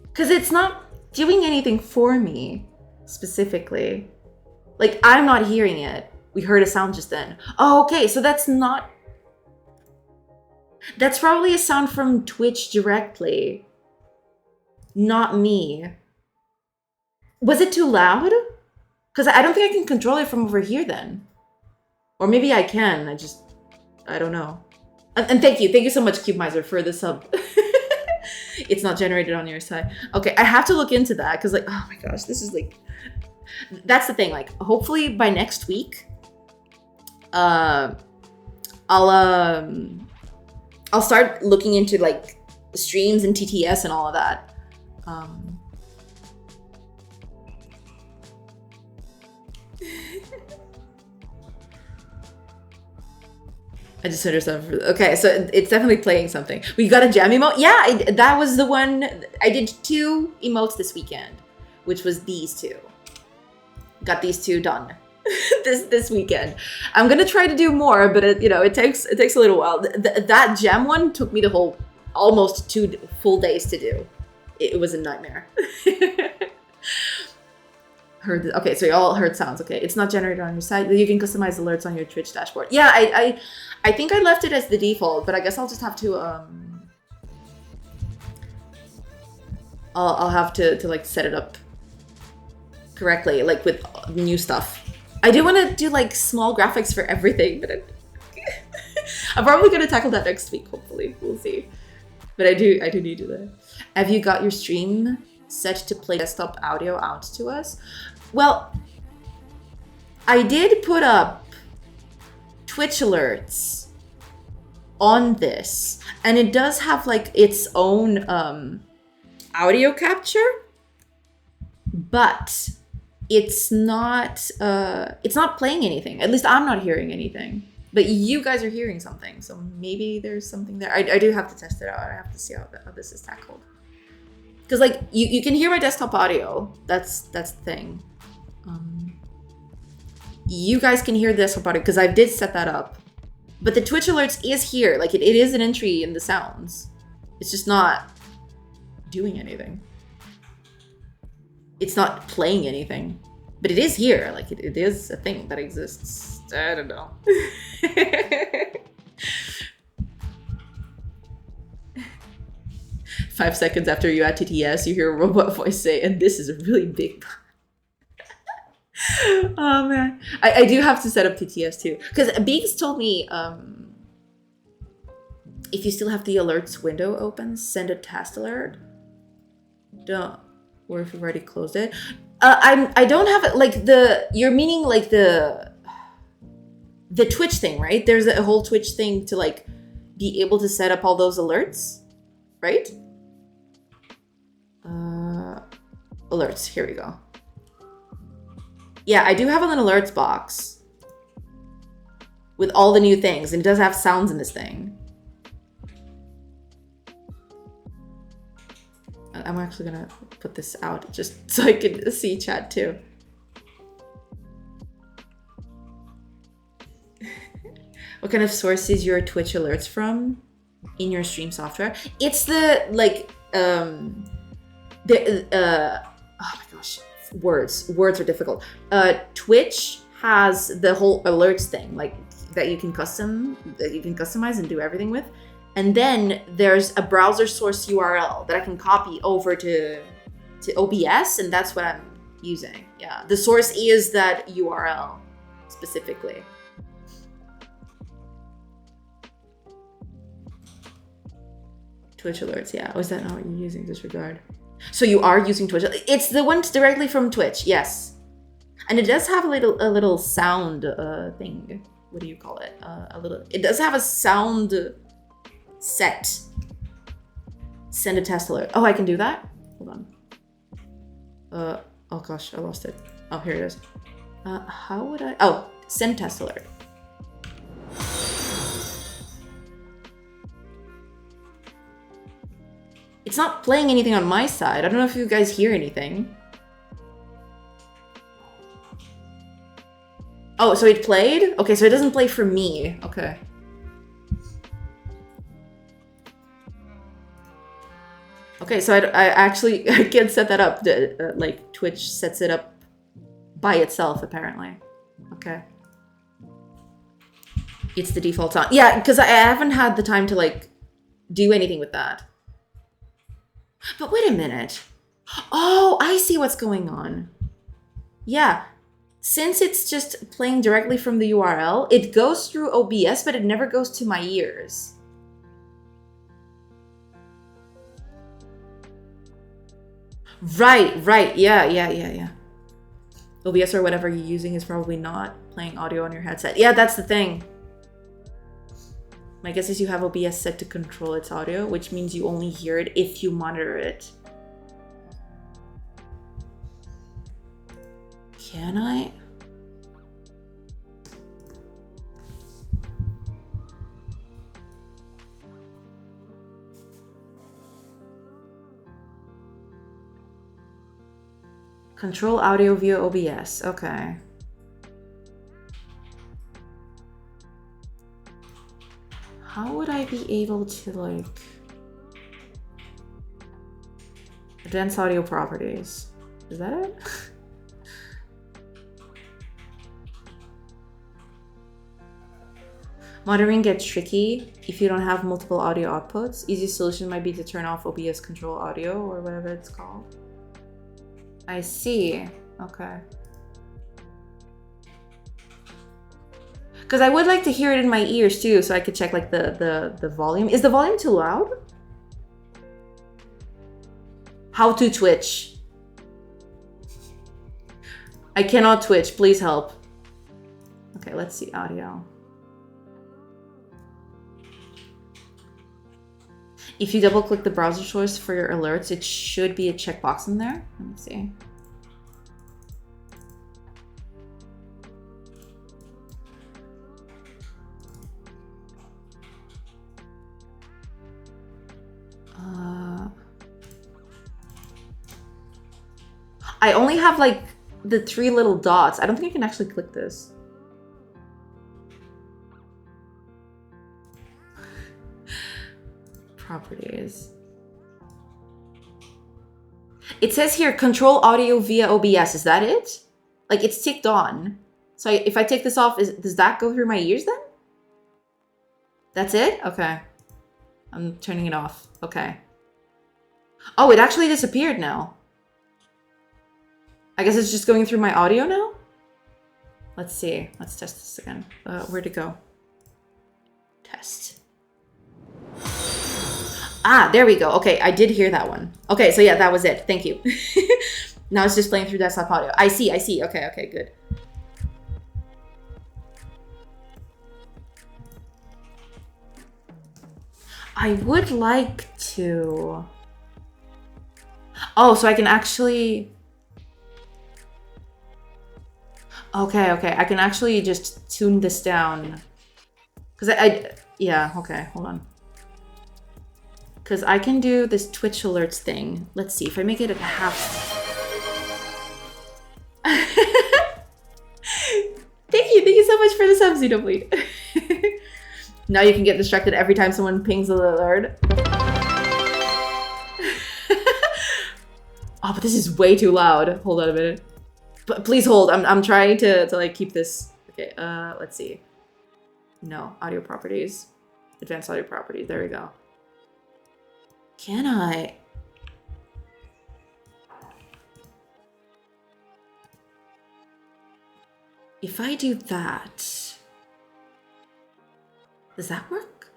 Because it's not doing anything for me, specifically. Like, I'm not hearing it. We heard a sound just then. Oh, okay, so that's not... That's probably a sound from Twitch directly. Not me. Was it too loud? Because I don't think I can control it from over here then. Or maybe I can, I don't know. And thank you so much, Cube Miser, for the sub. It's not generated on your side. Okay, I have to look into that, because like, oh my gosh, this is like... That's the thing, like, hopefully by next week, I'll start looking into like streams and TTS and all of that. I just understand. Okay, so it's definitely playing something. We got a jam emote. Yeah, that was the one. I did 2 emotes this weekend, which was these 2. Got these 2 done this weekend. I'm gonna try to do more, but it takes a little while. That gem one took me the whole almost 2 full days to do. It was a nightmare. Okay, so you all heard sounds. Okay, it's not generated on your site. You can customize alerts on your Twitch dashboard. Yeah, I think I left it as the default, but I guess I'll just have to I'll have to like set it up correctly, like with new stuff. I do want to do like small graphics for everything, but I'm probably gonna tackle that next week. Hopefully, we'll see. But I do need to do that. Have you got your stream set to play desktop audio out to us? Well, I did put up Twitch alerts on this, and it does have like its own audio capture, but it's not playing anything. At least I'm not hearing anything. But you guys are hearing something, so maybe there's something there. I do have to test it out. I have to see how this is tackled. Because like you can hear my desktop audio. That's the thing. You guys can hear the desktop audio because I did set that up. But the Twitch alerts is here. Like it is an entry in the sounds. It's just not doing anything. It's not playing anything. But it is here. Like it is a thing that exists. I don't know. 5 seconds after you add TTS, you hear a robot voice say, and this is a really big... Oh man. I do have to set up TTS too. Because Beeks told me, if you still have the alerts window open, send a task alert. Don't. Or if you've already closed it. I don't have it, like you're meaning like the Twitch thing, right? There's a whole Twitch thing to like be able to set up all those alerts, right? Alerts, here we go. Yeah, I do have an alerts box with all the new things, and it does have sounds in this thing. I'm actually gonna put this out just so I can see chat too. What kind of source is your Twitch alerts from in your stream software? It's the like oh my gosh, words are difficult. Twitch has the whole alerts thing, like that you can customize and do everything with. And then there's a browser source URL that I can copy over to OBS, and that's what I'm using. Yeah, the source is that URL specifically. Twitch alerts, yeah. Oh, is that not what you're using? Disregard. So you are using Twitch. It's the ones directly from Twitch, yes. And it does have a little sound thing. what do you call it? A little, it does have a sound set. Send a test alert. Oh, I can do that? Hold on. Oh gosh, I lost it. Oh, here it is. How would I? Oh, send test alert. It's not playing anything on my side. I don't know if you guys hear anything. Oh, so it played? Okay, so it doesn't play for me. Okay. Okay, so I actually I can't set that up. Like Twitch sets it up by itself, apparently. Okay. It's the default sound. Yeah, because I haven't had the time to like do anything with that. But wait a minute. Oh, I see what's going on. Yeah. Since it's just playing directly from the URL, it goes through OBS, but it never goes to my ears. Right. Yeah. OBS or whatever you're using is probably not playing audio on your headset. Yeah, that's the thing. My guess is you have OBS set to control its audio, which means you only hear it if you monitor it. Can I? Control audio via OBS. Okay. How would I be able to like advanced audio properties? Is that it? Monitoring gets tricky if you don't have multiple audio outputs. Easiest solution might be to turn off OBS control audio or whatever it's called. I see. Okay. Because I would like to hear it in my ears too, so I could check like the volume. Is the volume too loud? How to Twitch? I cannot Twitch. Please help. Okay, let's see audio. If you double click the browser source for your alerts, it should be a checkbox in there. Let me see. I only have like the 3 little dots. I don't think I can actually click this. Properties. It says here, control audio via OBS. Is that it? Like it's ticked on. So if I take this off, does that go through my ears then? That's it? Okay. I'm turning it off. Okay. Oh, it actually disappeared now. I guess it's just going through my audio now? Let's see. Let's test this again. Where'd it go? Test. Ah, there we go. Okay, I did hear that one. Okay, so yeah, that was it. Thank you. Now it's just playing through desktop audio. I see. Okay, good. I would like to... Oh, so I can actually... Okay. I can actually just tune this down. Because yeah, okay, hold on. Because I can do this Twitch alerts thing. Let's see, if I make it a half... Thank you so much for the sub, Xenobleed. Now you can get distracted every time someone pings the alert. Oh, but this is way too loud. Hold on a minute. But please hold. I'm trying to like keep this. Okay, let's see. No, audio properties. Advanced audio properties. There we go. Can I? If I do that, does that work?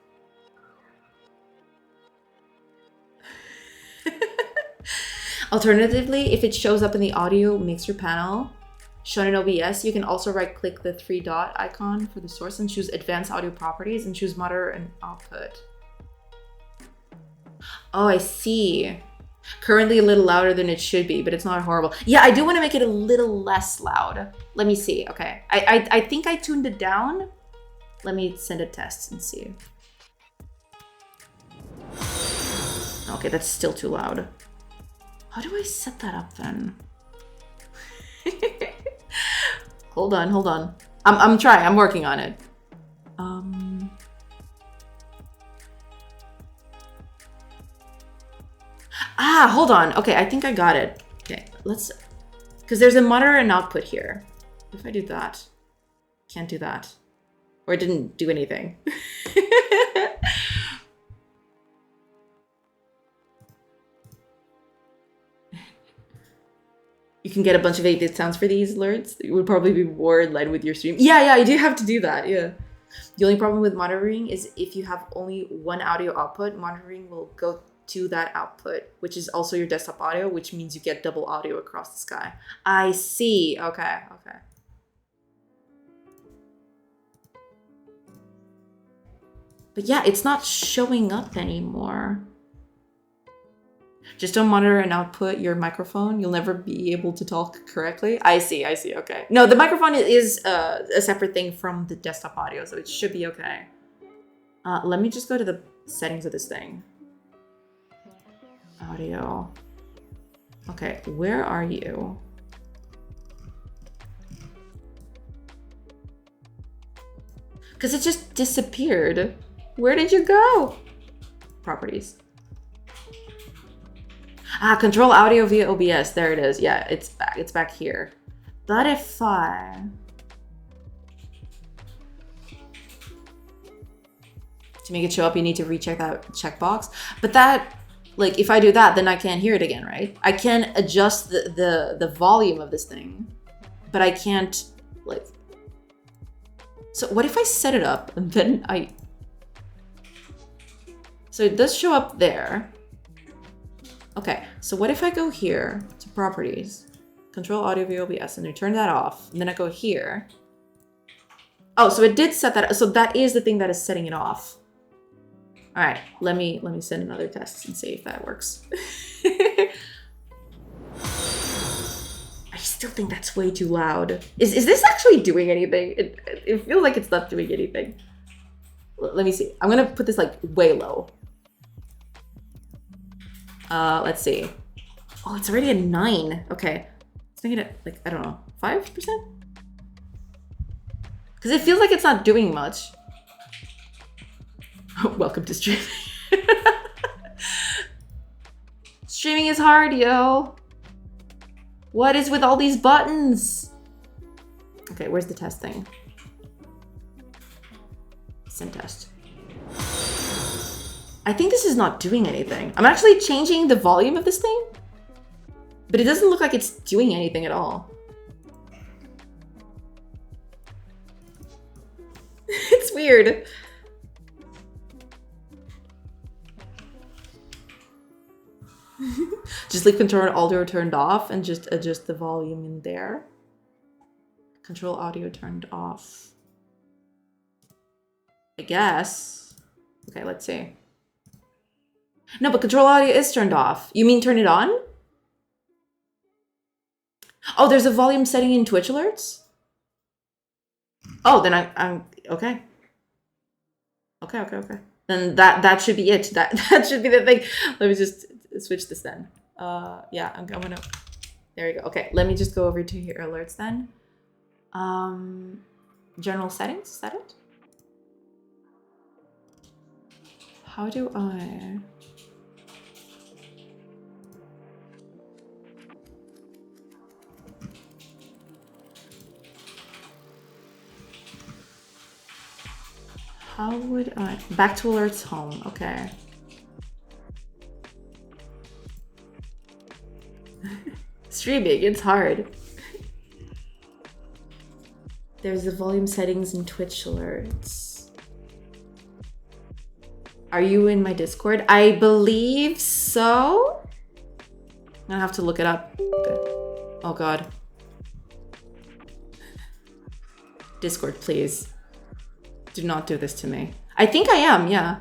Alternatively, if it shows up in the audio mixer panel, shown in OBS, you can also right-click the 3-dot icon for the source and choose Advanced Audio Properties and choose Monitor and Output. Oh, I see. Currently a little louder than it should be, but it's not horrible. Yeah, I do want to make it a little less loud. Let me see. Okay, I think I tuned it down. Let me send a test and see. Okay, that's still too loud. How do I set that up then? Hold on. I'm trying. I'm working on it. Hold on. Okay, I think I got it. Okay, let's... Because there's a monitor and output here. If I do that... Can't do that. Or it didn't do anything. You can get a bunch of 8-bit sounds for these alerts. It would probably be more in line with your stream. Yeah, you do have to do that, yeah. The only problem with monitoring is if you have only one audio output, monitoring will go to that output, which is also your desktop audio, which means you get double audio across the sky. I see, okay. But yeah, it's not showing up anymore. Just don't monitor and output your microphone. You'll never be able to talk correctly. I see, okay. No, the microphone is a separate thing from the desktop audio, so it should be okay. Let me just go to the settings of this thing. Audio. Okay, where are you? Because it just disappeared. Where did you go? Properties. Control audio via OBS. There it is. Yeah, it's back. It's back here. But if I... To make it show up, you need to recheck that checkbox. But that, like, if I do that, then I can't hear it again, right? I can adjust the volume of this thing, but I can't, like... So what if I set it up and then I... So it does show up there. Okay, so what if I go here to properties, control audio via OBS, and I turn that off, and then I go here. Oh, so it did set that, so that is the thing that is setting it off. All right, let me send another test and see if that works. I still think that's way too loud. Is this actually doing anything? It feels like it's not doing anything. Let me see. I'm gonna put this like way low. Let's see. Oh, it's already at 9. Okay. Let's make it at, like, I don't know, 5%? Because it feels like it's not doing much. Welcome to streaming. Streaming is hard, yo. What is with all these buttons? Okay, where's the test thing? Send test. I think this is not doing anything. I'm actually changing the volume of this thing, but it doesn't look like it's doing anything at all. It's weird. Just leave control audio turned off and just adjust the volume in there. Control audio turned off. I guess. Okay, let's see. No, but control audio is turned off. You mean turn it on? Oh, there's a volume setting in Twitch alerts? Oh, then I'm okay. Okay. Then that should be it. That should be the thing. Let me just switch this then. Yeah, I'm gonna... There we go. Okay, let me just go over to your alerts then. General settings, is that it? How do I... How would I... Back to alerts home. Okay. Streaming, it's hard. There's the volume settings in Twitch alerts. Are you in my Discord? I believe so. I'm gonna have to look it up. Okay. Oh god. Discord, please. Do not do this to me. I think I am, yeah.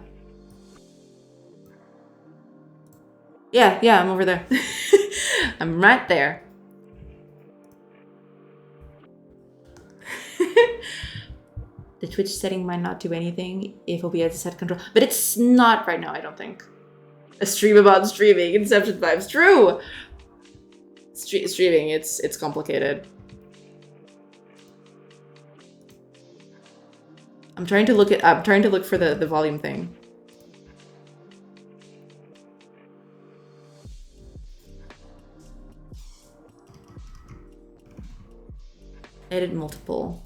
Yeah, I'm over there. I'm right there. The Twitch setting might not do anything if OBS is set control, but it's not right now, I don't think. A stream about streaming, Inception vibes. True! Streaming, it's complicated. I'm trying to look for the volume thing. Edit multiple.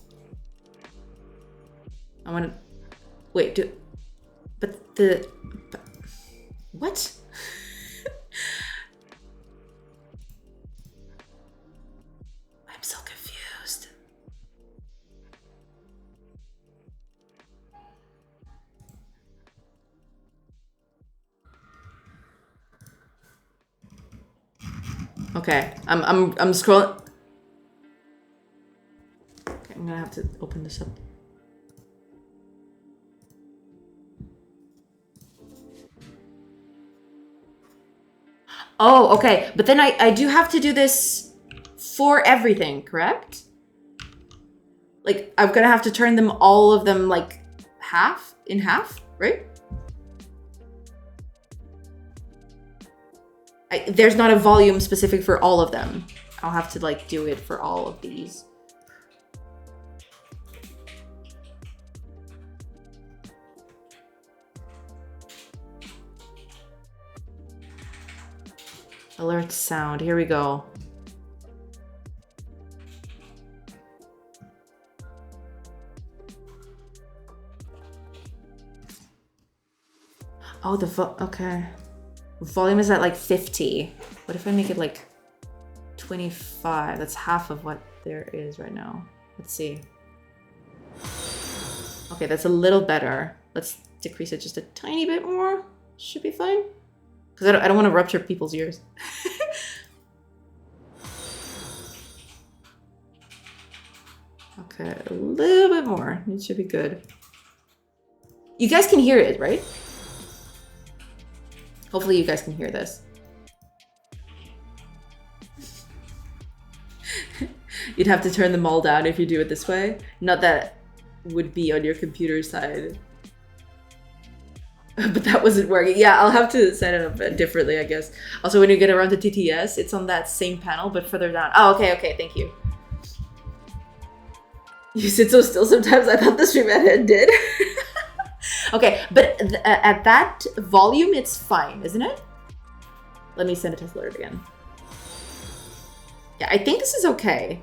I want to wait. What? I'm so confused. Okay, I'm scrolling. Okay, I'm gonna have to open this up. Oh, okay. But then I do have to do this for everything, correct? Like, I'm gonna have to turn them, all of them, like, in half, right? There's not a volume specific for all of them. I'll have to, like, do it for all of these. Alert sound, here we go. Oh, okay. Volume is at like 50. What if I make it like 25? That's half of what there is right now. Let's see. Okay, that's a little better. Let's decrease it just a tiny bit more. Should be fine. Because I don't want to rupture people's ears. Okay, a little bit more. It should be good. You guys can hear it, right? Hopefully you guys can hear this. You'd have to turn them all down if you do it this way. Not that would be on your computer side. But that wasn't working. Yeah, I'll have to set it up differently, I guess. Also, when you get around to TTS, it's on that same panel, but further down. Oh, okay, thank you. You sit so still sometimes. I thought the stream head did. Okay, but at that volume, it's fine, isn't it? Let me send a test alert again. Yeah, I think this is okay.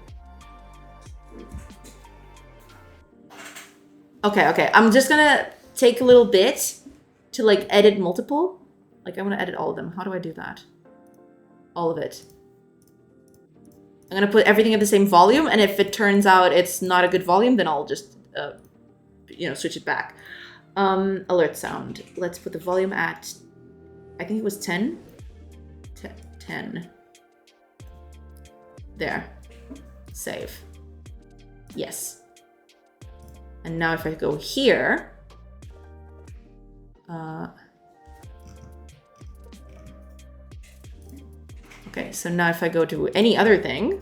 Okay. I'm just gonna take a little bit to like edit multiple. Like I want to edit all of them. How do I do that? All of it. I'm gonna put everything at the same volume, and if it turns out it's not a good volume, then I'll just switch it back. Alert sound. Let's put the volume at, I think it was 10. 10. There. Save. Yes. And now if I go here, okay, so now if I go to any other thing,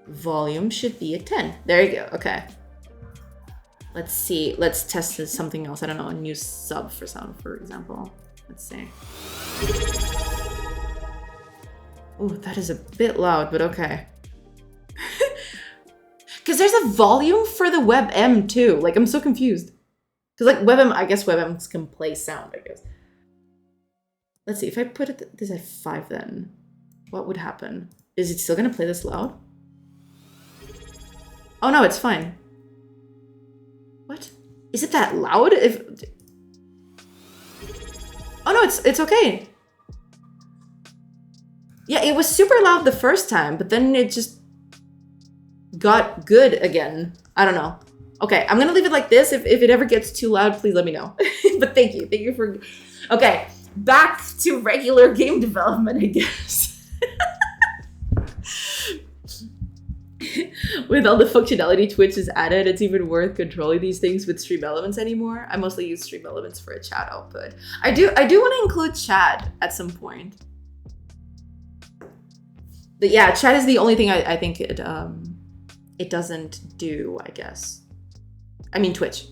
volume should be at 10. There you go, okay. Let's see, let's test something else. I don't know, a new sub for sound, for example. Let's see. Oh, that is a bit loud, but okay. Because there's a volume for the WebM too. Like, I'm so confused. Because like WebM, I guess WebMs can play sound, I guess. Let's see, if I put this at 5 then, what would happen? Is it still gonna play this loud? Oh no, it's fine. What? Is it that loud? Oh no, it's okay. Yeah, it was super loud the first time, but then it just got good again. I don't know. Okay, I'm gonna leave it like this. If it ever gets too loud, please let me know. But thank you for... Okay, back to regular game development, I guess. With all the functionality Twitch has added, it's even worth controlling these things with Stream Elements anymore. I mostly use Stream Elements for a chat output. I do want to include chat at some point. But yeah, chat is the only thing I think it doesn't do, I guess. I mean Twitch.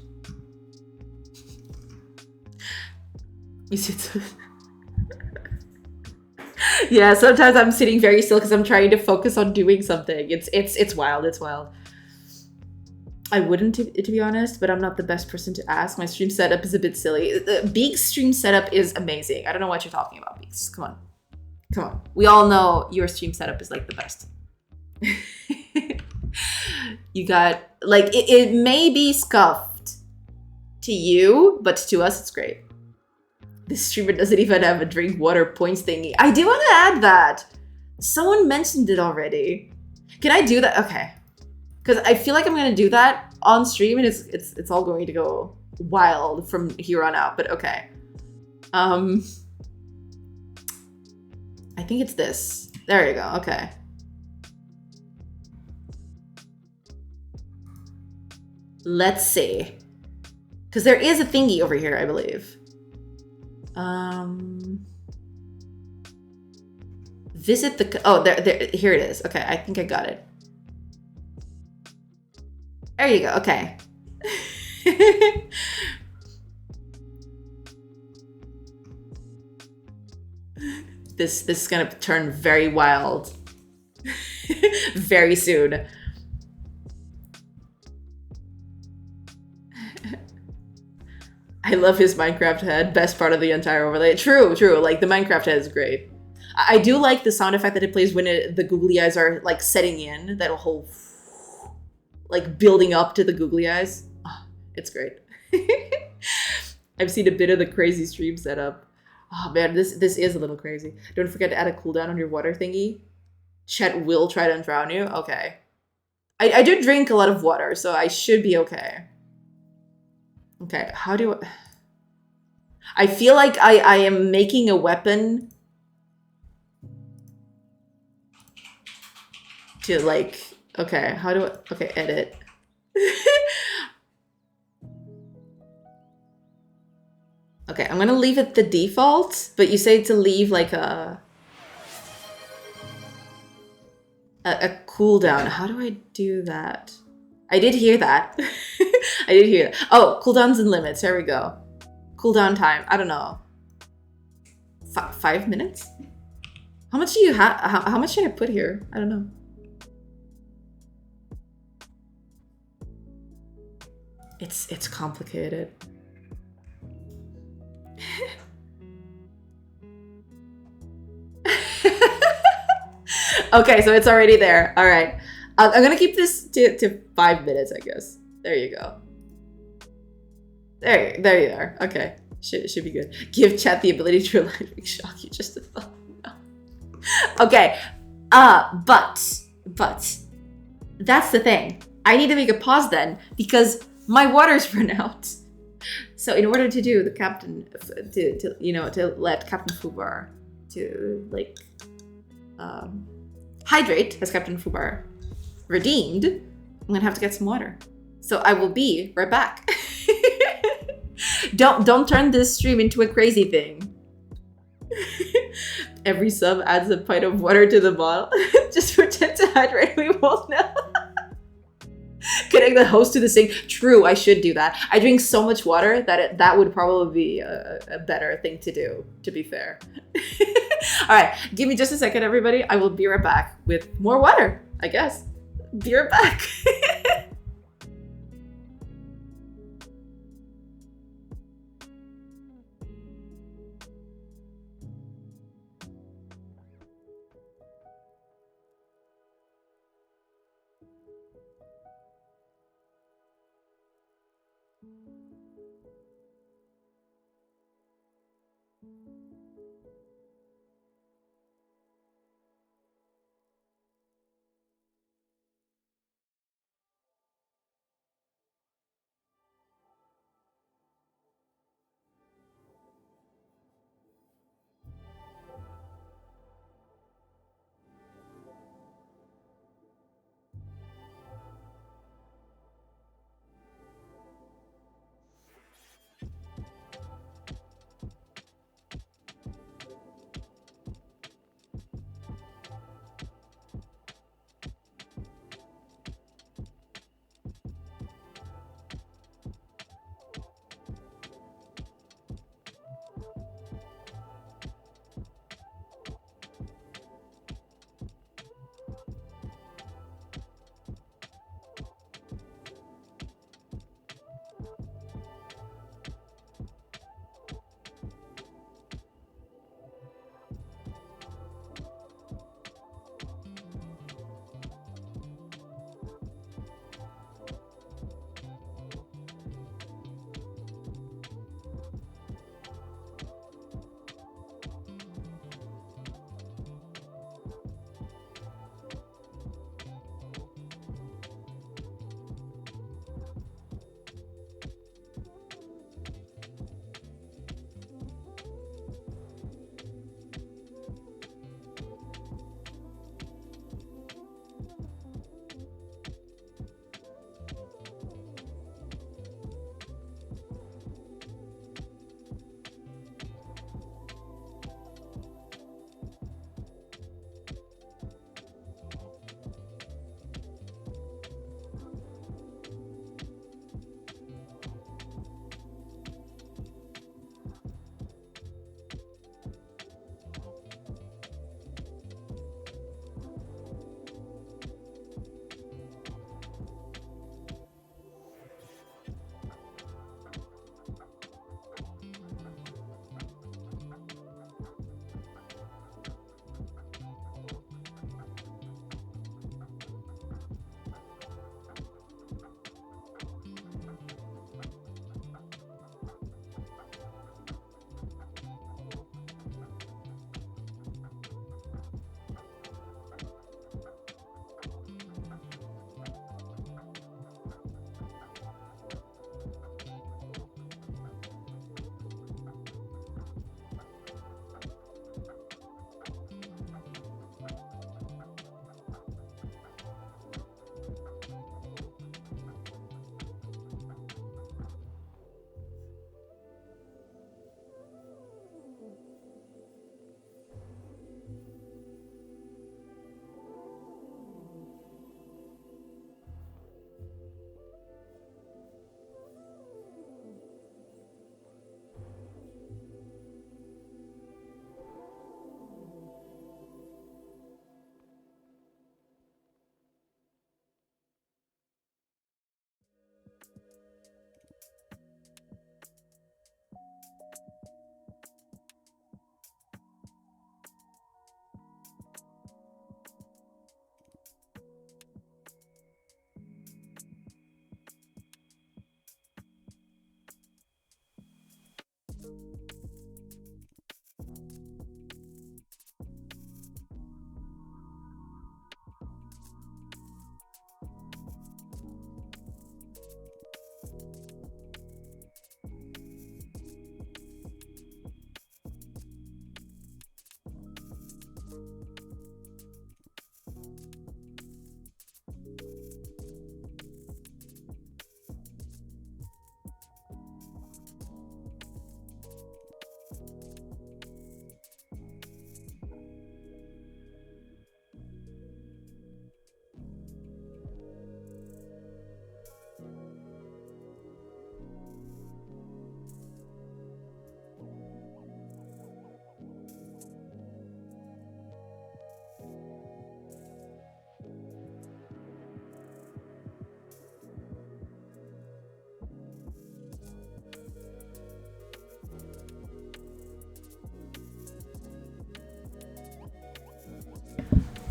You see yeah, sometimes I'm sitting very still because I'm trying to focus on doing something. It's wild, it's wild. I wouldn't, to be honest, but I'm not the best person to ask. My stream setup is a bit silly. Beak's stream setup is amazing. I don't know what you're talking about, Beaks. Come on. Come on. We all know your stream setup is like the best. You got, like, it may be scuffed to you, but to us, it's great. This streamer doesn't even have a drink water points thingy. I do want to add that. Someone mentioned it already. Can I do that? Okay. Because I feel like I'm going to do that on stream and it's all going to go wild from here on out. But okay. I think it's this. There you go. Okay. Let's see. Because there is a thingy over here, I believe. Visit the, oh, there, here it is. Okay, I think I got it. There you go, okay. This is gonna turn very wild. Very soon. I love his Minecraft head. Best part of the entire overlay. True. Like, the Minecraft head is great. I do like the sound effect that it plays when the googly eyes are, like, setting in. That whole, like, building up to the googly eyes. Oh, it's great. I've seen a bit of the crazy stream setup. Oh, man, this is a little crazy. Don't forget to add a cooldown on your water thingy. Chet will try to drown you. Okay. I do drink a lot of water, so I should be okay. Okay, how do I feel like I am making a weapon to, like, okay, how do I, okay, edit. Okay, I'm gonna leave it the default, but you say to leave like a cooldown. How do I do that? I did hear that. I did hear that. Oh, cooldowns and limits. There we go. Cooldown time. I don't know. 5 minutes? How much do you have? How much should I put here? I don't know. It's complicated. Okay, so it's already there. All right. I'm gonna keep this to 5 minutes, I guess. There you go. There you are. Okay, should be good. Give chat the ability to electric shock you just a thought. No. Okay, but that's the thing. I need to make a pause then because my water's run out. So in order to do the captain, to let Captain Fubar to, like, hydrate as Captain Fubar redeemed, I'm gonna have to get some water. So I will be right back. Don't turn this stream into a crazy thing. Every sub adds a pint of water to the bottle. Just pretend to hydrate, we won't know. Connect the host to the sink. True, I should do that. I drink so much water that that would probably be a better thing to do, to be fair. All right, give me just a second, everybody. I will be right back with more water, I guess. Be right back.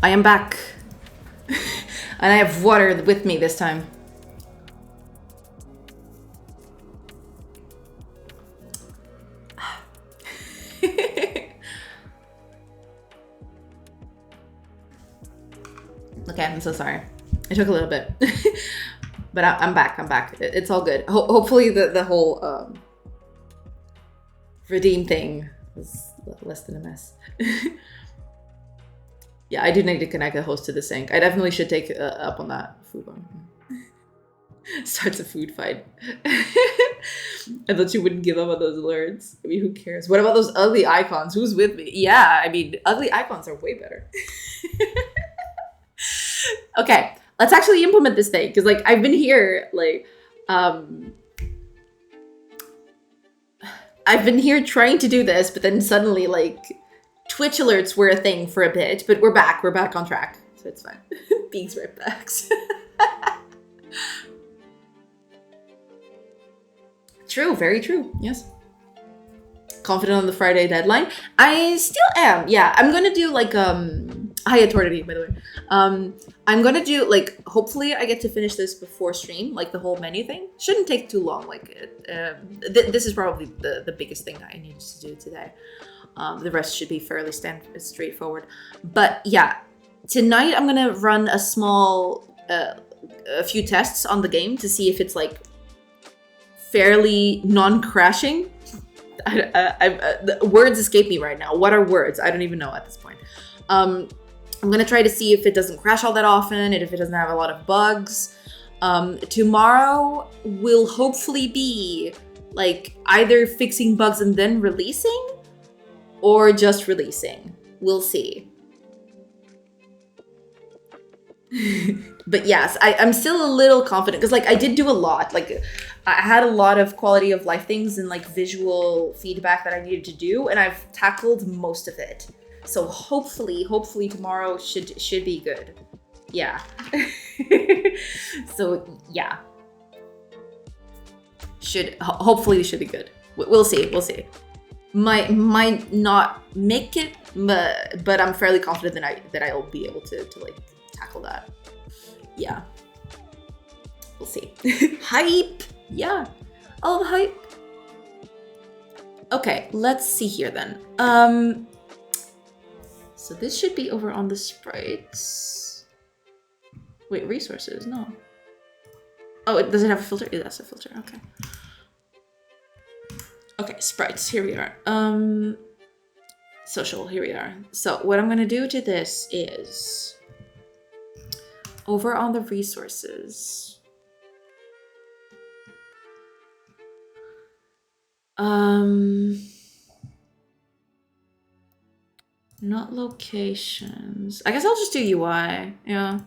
I am back. And I have water with me this time. Okay, I'm so sorry. It took a little bit. But I'm back, I'm back. It's all good. Hopefully the whole redeem thing was less than a mess. Yeah, I do need to connect the host to the sink. I definitely should take up on that food one. Starts a food fight. I thought you wouldn't give up on those alerts. I mean, who cares? What about those ugly icons? Who's with me? Yeah, I mean, ugly icons are way better. Okay, let's actually implement this thing. Because, like, I've been here, like, I've been here trying to do this, but then suddenly, like, Twitch alerts were a thing for a bit, but we're back. We're back on track, so it's fine. Beings right backs. True, very true. Yes. Confident on the Friday deadline. I still am. Yeah, I'm gonna do like hi Authority, by the way. I'm gonna do like hopefully I get to finish this before stream, like the whole menu thing. Shouldn't take too long. Like this is probably the biggest thing that I needed to do today. The rest should be fairly straightforward. But yeah, tonight I'm gonna run a small, a few tests on the game to see if it's like fairly non-crashing. Words escape me right now. What are words? I don't even know at this point. I'm gonna try to see if it doesn't crash all that often and if it doesn't have a lot of bugs. Tomorrow will hopefully be like either fixing bugs and then releasing, or just releasing. We'll see. But yes, I'm still a little confident because like I did do a lot. Like I had a lot of quality of life things and like visual feedback that I needed to do, and I've tackled most of it. So hopefully tomorrow should be good. Yeah. So yeah. Hopefully should be good. We'll see. Might not make it, but I'm fairly confident that I'll be able to like tackle that. Yeah. We'll see. Hype! Yeah. Oh, hype. Okay, let's see here then. So this should be over on the sprites. Wait, resources? No. Oh, does it have a filter? Yeah, that's a filter. Okay. Okay, sprites. Here we are. Social. Here we are. So what I'm gonna do to this is over on the resources. Not locations. I guess I'll just do UI. Yeah.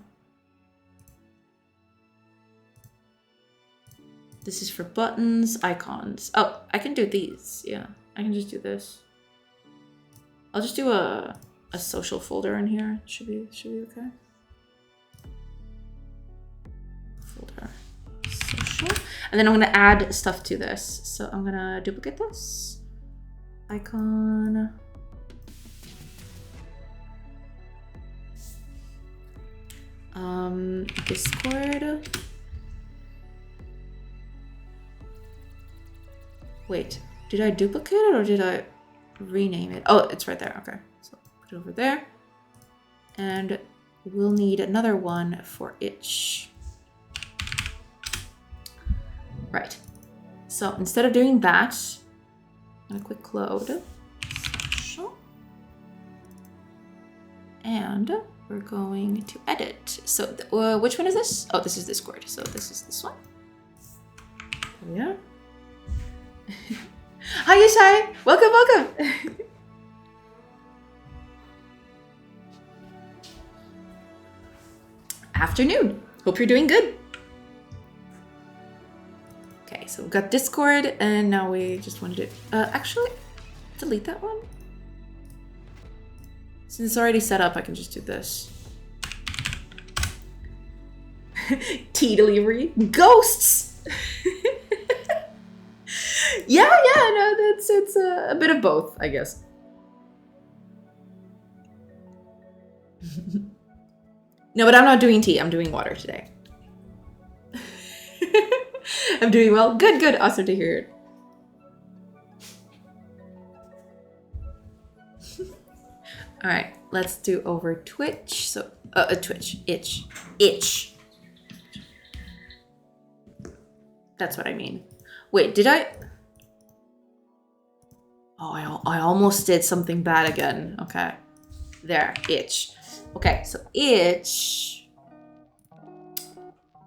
This is for buttons, icons. Oh, I can do these. Yeah, I can just do this. I'll just do a social folder in here. Should be okay. Folder social, and then I'm gonna add stuff to this. So I'm gonna duplicate this icon. Discord. Wait, Did I duplicate it or did I rename it? Oh, it's right there. Okay, so put it over there. And we'll need another one for itch. Right. So instead of doing that, I'm gonna quick load. And we're going to edit. So which one is this? Oh, this is Discord. So this is this one. Yeah. Hi, Yashai. Welcome, welcome. Afternoon. Hope you're doing good. Okay, so we've got Discord, and now we just want to do. Actually, delete that one. Since it's already set up, I can just do this. Tea delivery. Ghosts! yeah, no, it's a bit of both, I guess. No, but I'm not doing tea. I'm doing water today. I'm doing well. Good, good. Awesome to hear it. All right, let's do over Twitch. So, Twitch, itch. That's what I mean. Wait, did I? Oh, I almost did something bad again. Okay, there, itch. Okay, so itch.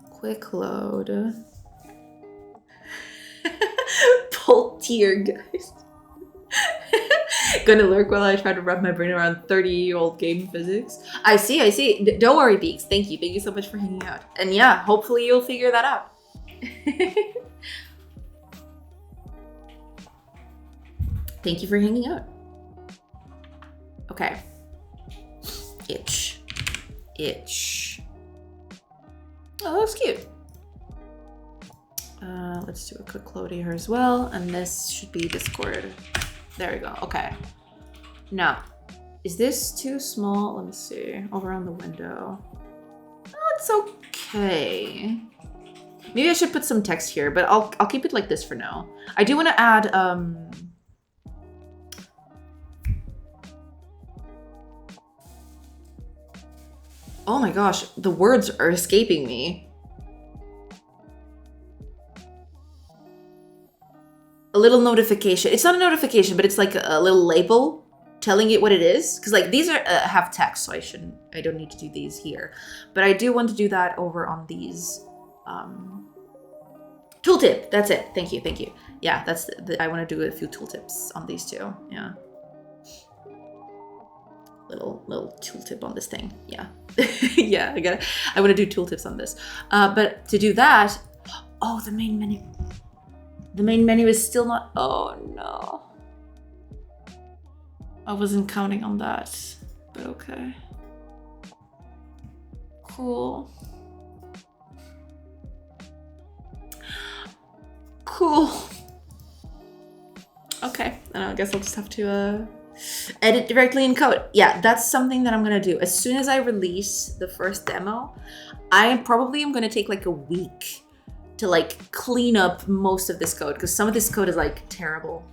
Quick load. Pull tier, guys. Gonna lurk while I try to wrap my brain around 30-year-old game physics. I see. Don't worry, Beaks. Thank you so much for hanging out. And yeah, hopefully you'll figure that out. Thank you for hanging out. Okay. Itch. Oh, that looks cute. Let's do a quick load here as well. And this should be Discord. There we go. Okay. Now, is this too small? Let me see. Over on the window. Oh, it's okay. Maybe I should put some text here, but I'll keep it like this for now. I do want to add oh my gosh, the words are escaping me. A little notification. It's not a notification, but it's like a little label telling it what it is. Because like these are have text, so I don't need to do these here. But I do want to do that over on these. Tooltip. That's it. Thank you. Yeah, that's I want to do a few tooltips on these two. Yeah. Little tooltip on this thing. Yeah. Yeah. I want to do tooltips on this. But to do that, oh, the main menu. The main menu is still not. Oh no. I wasn't counting on that, but okay. Cool. Okay, and I guess I'll just have to edit directly in code. Yeah, that's something that I'm gonna do. As soon as I release the first demo, I probably am gonna take like a week to like clean up most of this code because some of this code is like terrible.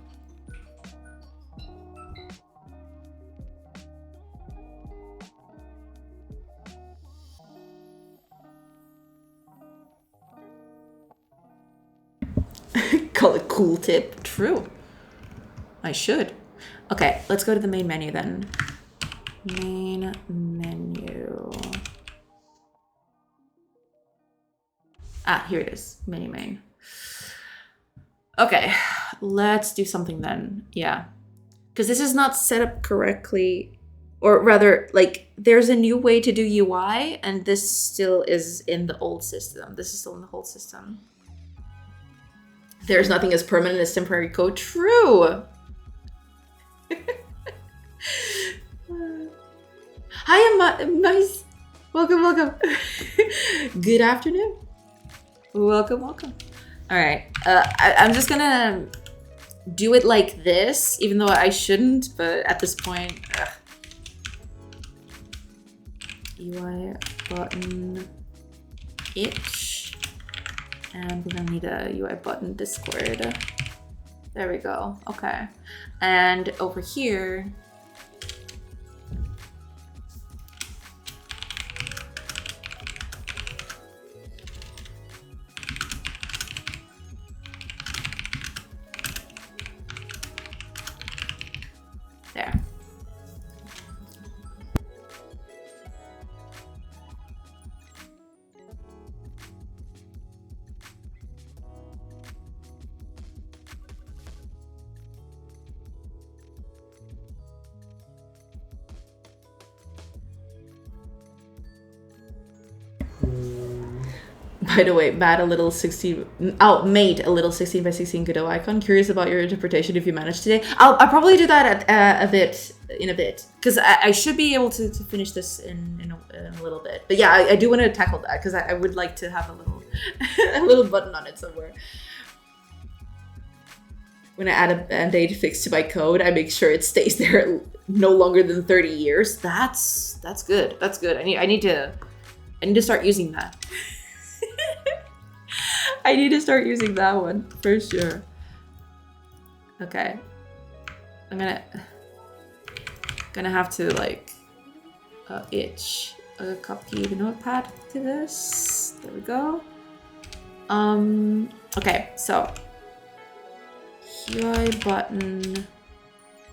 Call it cool tip. True. I should. Okay, let's go to the main menu then. Main menu. Ah, here it is. Main. Okay, let's do something then. Yeah. Because this is not set up correctly. Or rather, like, there's a new way to do UI, and this still is in the old system. This is still in the old system. There's nothing as permanent as temporary code. True. Hi, Mice. Welcome. Good afternoon. Welcome. All right. I'm just gonna do it like this, even though I shouldn't, but at this point, UI button itch. And we're gonna need a UI button Discord. There we go. Okay. And over here, there. By the way, made a little 16 by 16 Godot icon. Curious about your interpretation if you manage today. I'll probably do that at, a bit because I should be able to finish this in a little bit. But yeah, I do want to tackle that because I would like to have a little a little button on it somewhere. When I add a band-aid fix to my code, I make sure it stays there no longer than 30 years. That's good. That's good. I need to start using that. I need to start using that one for sure. Okay. I'm gonna have to like itch a copy the notepad to this. There we go. Okay, so UI button.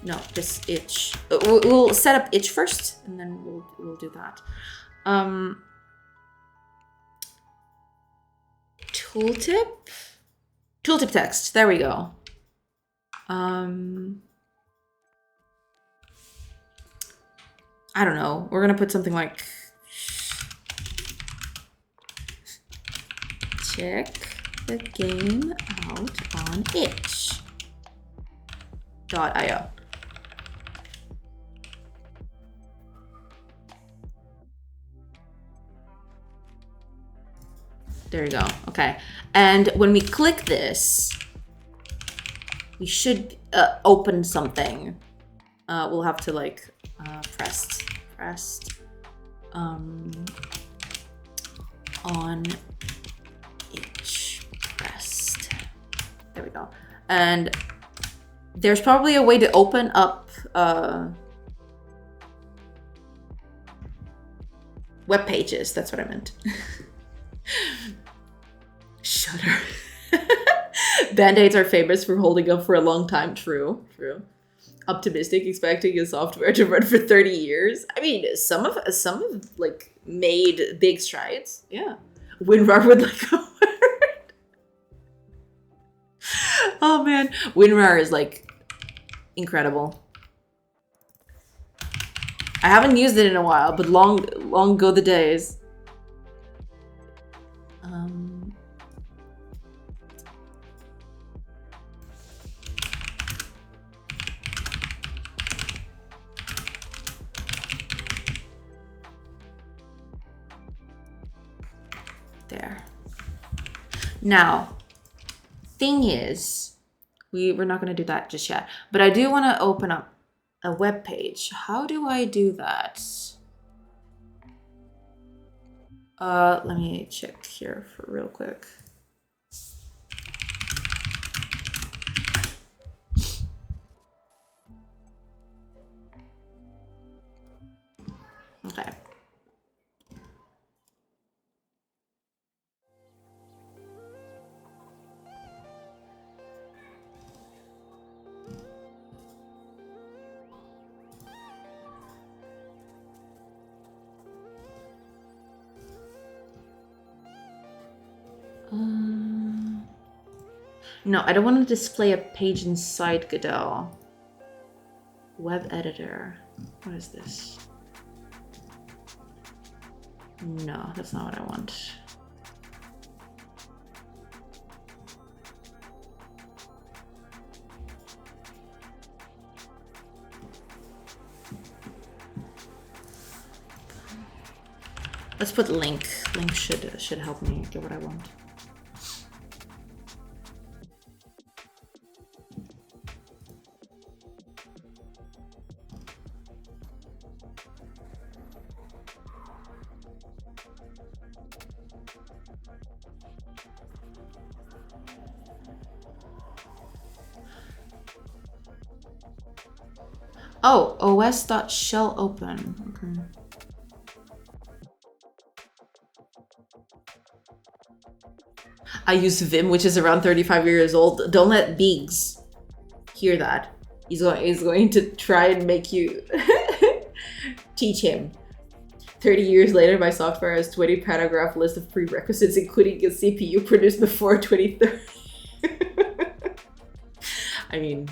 No, this itch. We'll set up itch first, and then we'll do that. Tooltip text. There we go. I don't know. We're gonna put something like check the game out on itch.io. There you go. Okay. And when we click this, we should open something. We'll have to like pressed on itch pressed. There we go. And there's probably a way to open up web pages. That's what I meant. Shudder. Band-aids are famous for holding up for a long time. True. Optimistic, expecting a software to run for 30 years. I mean, some have like made big strides. Yeah. WinRAR would like a word. Oh man, WinRAR is like incredible. I haven't used it in a while, but long go the days. There. Now, thing is, we're not going to do that just yet, but I do want to open up a web page. How do I do that? Let me check here for real quick. Okay. No, I don't want to display a page inside Godot. Web editor. What is this? No, that's not what I want. Let's put link. Link should help me get what I want. Oh, os.shellopen. Okay. I use Vim, which is around 35 years old. Don't let Biggs hear that. He's going to try and make you teach him. 30 years later, my software has 20 paragraph list of prerequisites, including a CPU produced before 2030. I mean,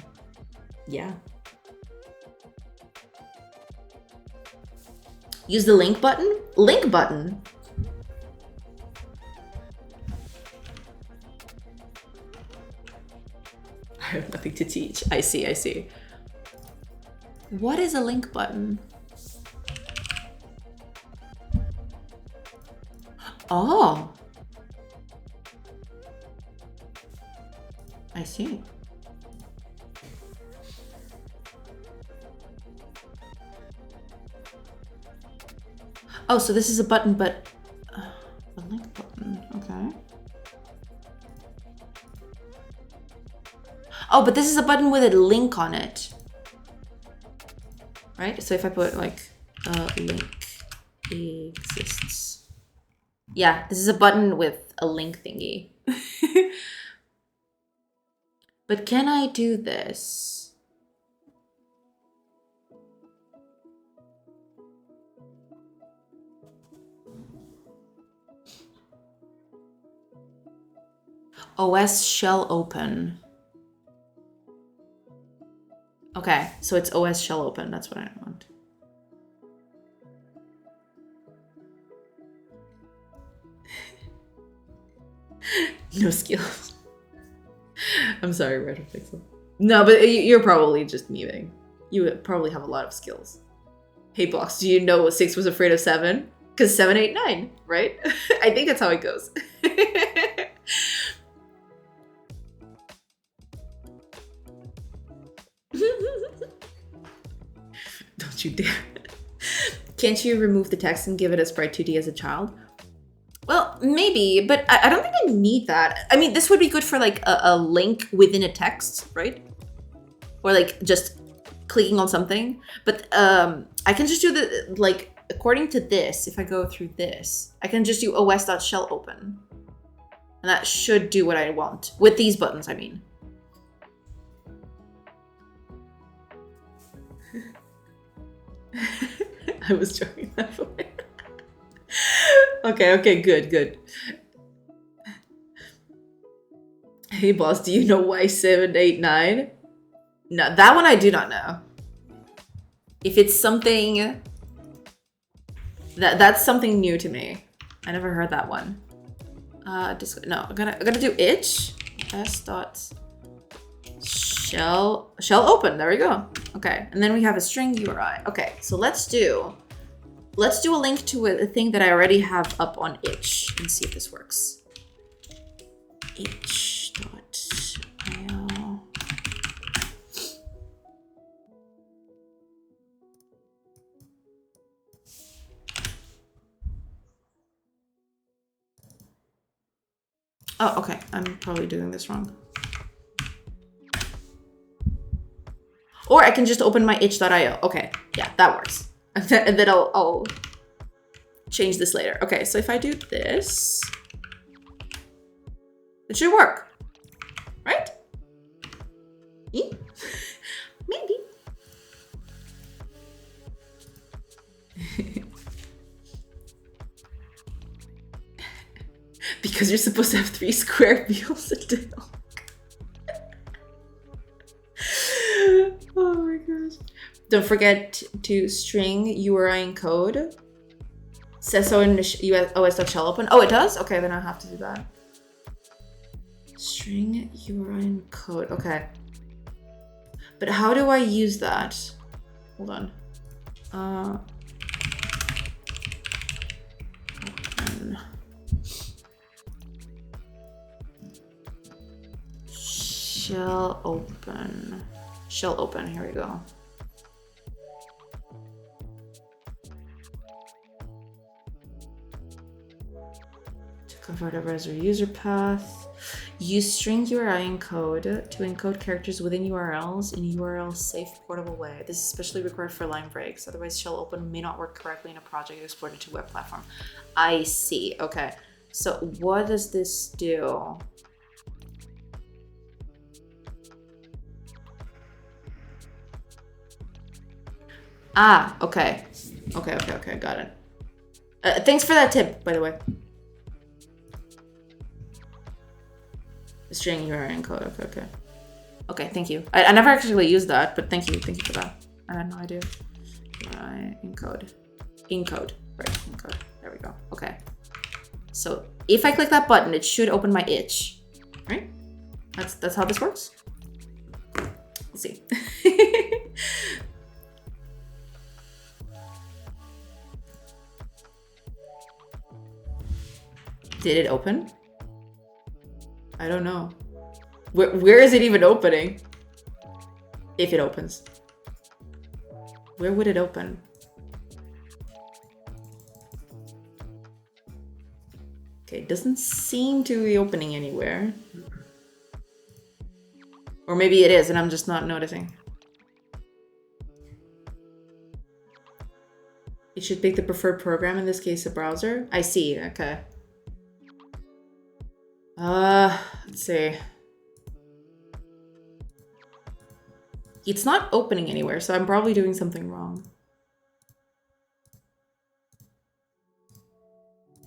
yeah. Use the link button? Link button? I have nothing to teach. I see, I see. What is a link button? Oh. I see. Oh, so this is a button, but a link button, okay. Oh, but this is a button with a link on it. Right? So if I put like a link exists. Yeah, this is a button with a link thingy. But can I do this? OS shell open. Okay, so it's OS shell open. That's what I want. No skills. I'm sorry, Red Pixel. No, but you're probably just memeing. You probably have a lot of skills. Hey, Blocks, do you know 6 was afraid of 7? Because 7, 8, 9, right? I think that's how it goes. Don't you dare. Can't you remove the text and give it a sprite 2D as a child? Well, maybe, but I don't think I need that. I mean, this would be good for like a link within a text, right? Or like just clicking on something. But I can just do the, like, according to this, if I go through this, I can just do os.shellopen. And that should do what I want. With these buttons, I mean. I was joking that way. Okay, good. Hey boss, do you know why 7, 8, 9? No, that one I do not know. If it's something that's something new to me. I never heard that one. No, I'm gonna do itch s dot shell open. There we go. Okay, and then we have a string URI. Okay, so let's do a link to a thing that I already have up on itch and see if this works. itch.io. Oh, okay. I'm probably doing this wrong. Or I can just open my itch.io. Okay, yeah, that works. And then I'll change this later. Okay, so if I do this, it should work, right? Maybe. Because you're supposed to have 3 square wheels a day. Oh my gosh. Don't forget to string URI encode. Says so in os.shellopen. Oh, it does? Okay, then I'll have to do that. String URI encode. Okay. But how do I use that? Hold on. Open. Shell open. Here we go. To convert over as a user path. Use string URI encode to encode characters within URLs in a URL-safe, portable way. This is especially required for line breaks. Otherwise, shell open may not work correctly in a project exported to web platform. I see. Okay. So what does this do? Ah, okay. Okay. Got it. Thanks for that tip, by the way. String URI encode. Okay. Okay, thank you. I never actually used that, but thank you for that. I had no idea. URI encode. Right, encode. There we go. Okay. So if I click that button, it should open my itch. Right? That's how this works. Let's see. Did it open? I don't know. Where is it even opening? If it opens. Where would it open? Okay, it doesn't seem to be opening anywhere. Or maybe it is and I'm just not noticing. It should pick the preferred program, in this case a browser. I see, okay. Let's see. It's not opening anywhere, so I'm probably doing something wrong.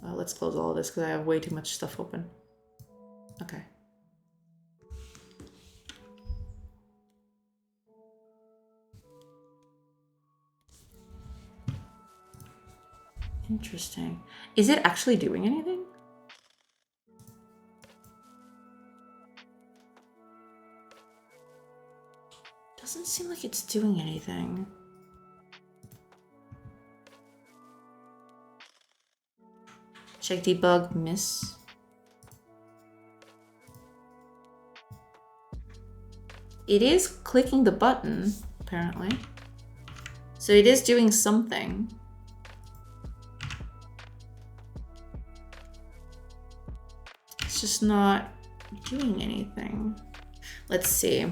Let's close all of this because I have way too much stuff open. Okay. Interesting. Is it actually doing anything? Doesn't seem like it's doing anything. Check debug, miss. It is clicking the button, apparently. So it is doing something. It's just not doing anything. Let's see.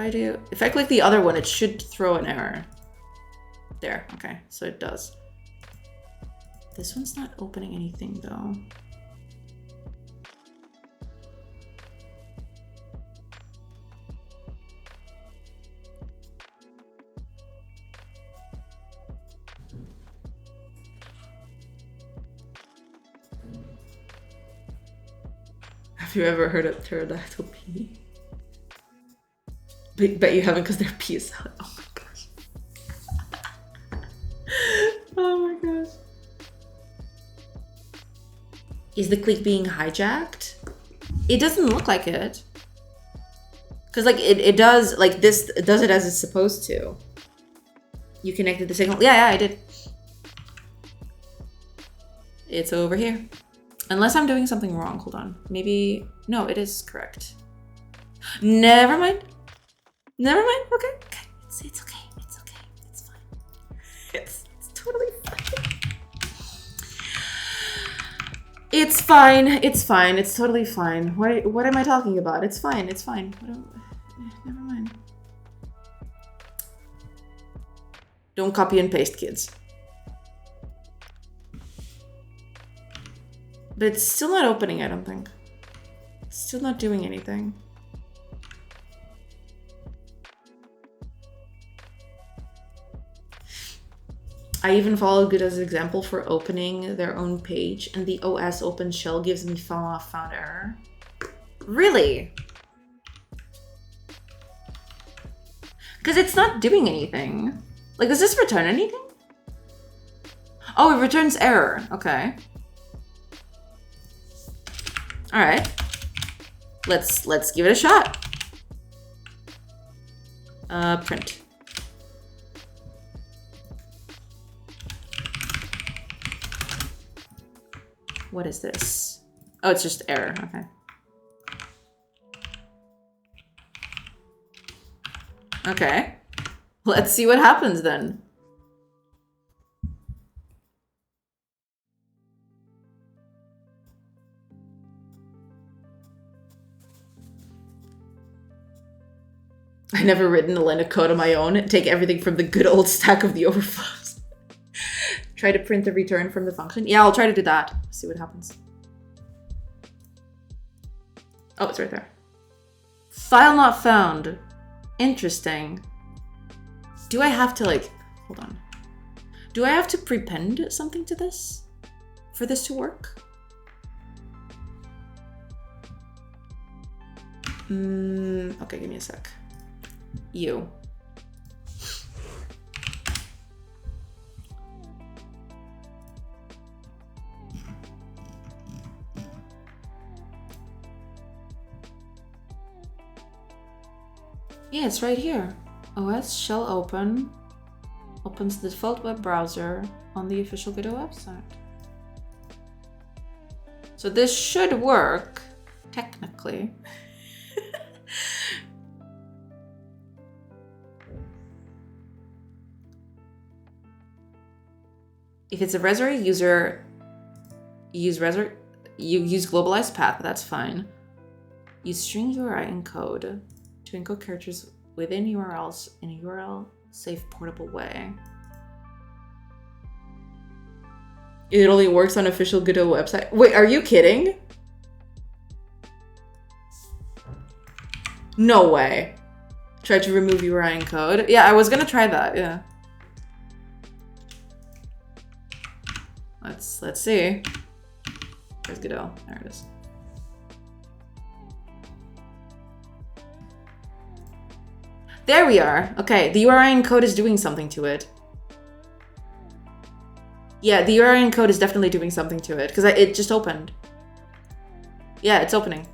If I click the other one, it should throw an error. There, okay, so it does. This one's not opening anything though. Have you ever heard of pterodactyl P? Bet you haven't because they're peas. Oh my gosh. Oh my gosh. Is the click being hijacked? It doesn't look like it. Because like it does, like this, it does it as it's supposed to. You connected the signal. Yeah, I did. It's over here. Unless I'm doing something wrong. Hold on. Maybe, no, it is correct. Never mind. Never mind. Okay. It's okay. It's okay. It's fine. It's totally fine. It's fine. It's fine. It's totally fine. What am I talking about? It's fine. It's fine. Never mind. Don't copy and paste, kids. But it's still not opening, I don't think. It's still not doing anything. I even followed Guda's example for opening their own page, and the OS open shell gives me found error. Really? Because it's not doing anything. Like, does this return anything? Oh, it returns error. Okay. All right. Let's give it a shot. Print. What is this? Oh, it's just error. Okay. Okay. Let's see what happens then. I never written a line of code on my own. Take everything from the good old stack of the overflows. Try to print the return from the function. Yeah, I'll try to do that. See what happens. Oh, it's right there. File not found. Interesting. Do I have to like, hold on. Do I have to prepend something to this for this to work? Okay, give me a sec. You. Yeah, it's right here. OS shell open. Opens the default web browser on the official Godot website. So this should work, technically. If it's a Resary user, you use globalized path, that's fine. Use string URI encode to encode characters within URLs in a URL safe portable way. It only works on official Godot website. Wait, are you kidding? No way. Try to remove URI encode. Yeah, I was gonna try that, yeah. Let's see. Where's Godot? There it is. There we are. Okay, the URI encode is doing something to it. Yeah, the URI encode is definitely doing something to it because it just opened. Yeah, it's opening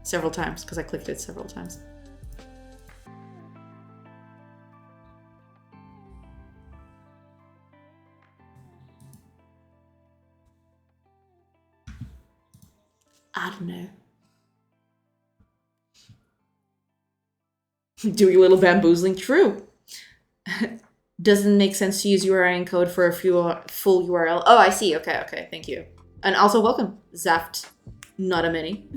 several times because I clicked it several times. I don't know. Doing a little bamboozling. True. Doesn't make sense to use URI encode for a full URL. Oh, I see. Okay. Thank you. And also welcome, Zaft. Not a mini.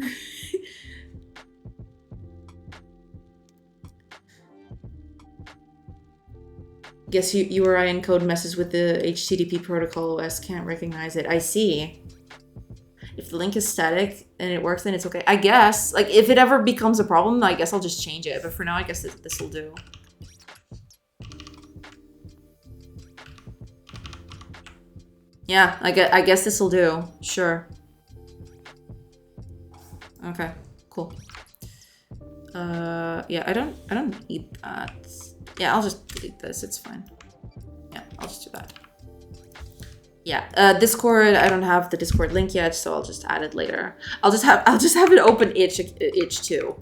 Guess URI encode messes with the HTTP protocol. OS can't recognize it. I see. If the link is static and it works, then it's okay. I guess, like, if it ever becomes a problem, I guess I'll just change it. But for now, I guess this will do. Yeah, I guess this will do. Sure. Okay, cool. Yeah, I don't need that. Yeah, I'll just delete this. It's fine. Yeah, I'll just do that. Yeah, Discord. I don't have the Discord link yet, so I'll just add it later. I'll just have it open itch too,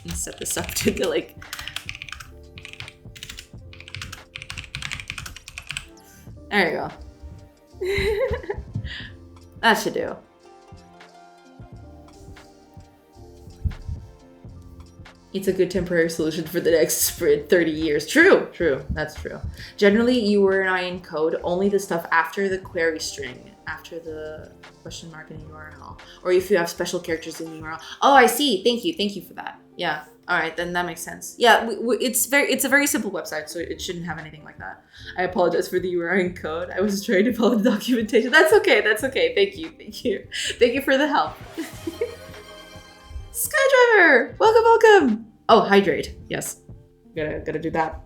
and set this up to the like. There you go. That should do. It's a good temporary solution for the next sprint, 30 years. True. That's true. Generally, URI encode only the stuff after the query string, after the question mark in the URL, or if you have special characters in the URL. Oh, I see. Thank you for that. Yeah. All right, then that makes sense. Yeah, it's a very simple website, so it shouldn't have anything like that. I apologize for the URI encode. I was trying to follow the documentation. That's okay. Thank you for the help. Skydriver! Welcome! Oh, hydrate. Yes. Gotta do that.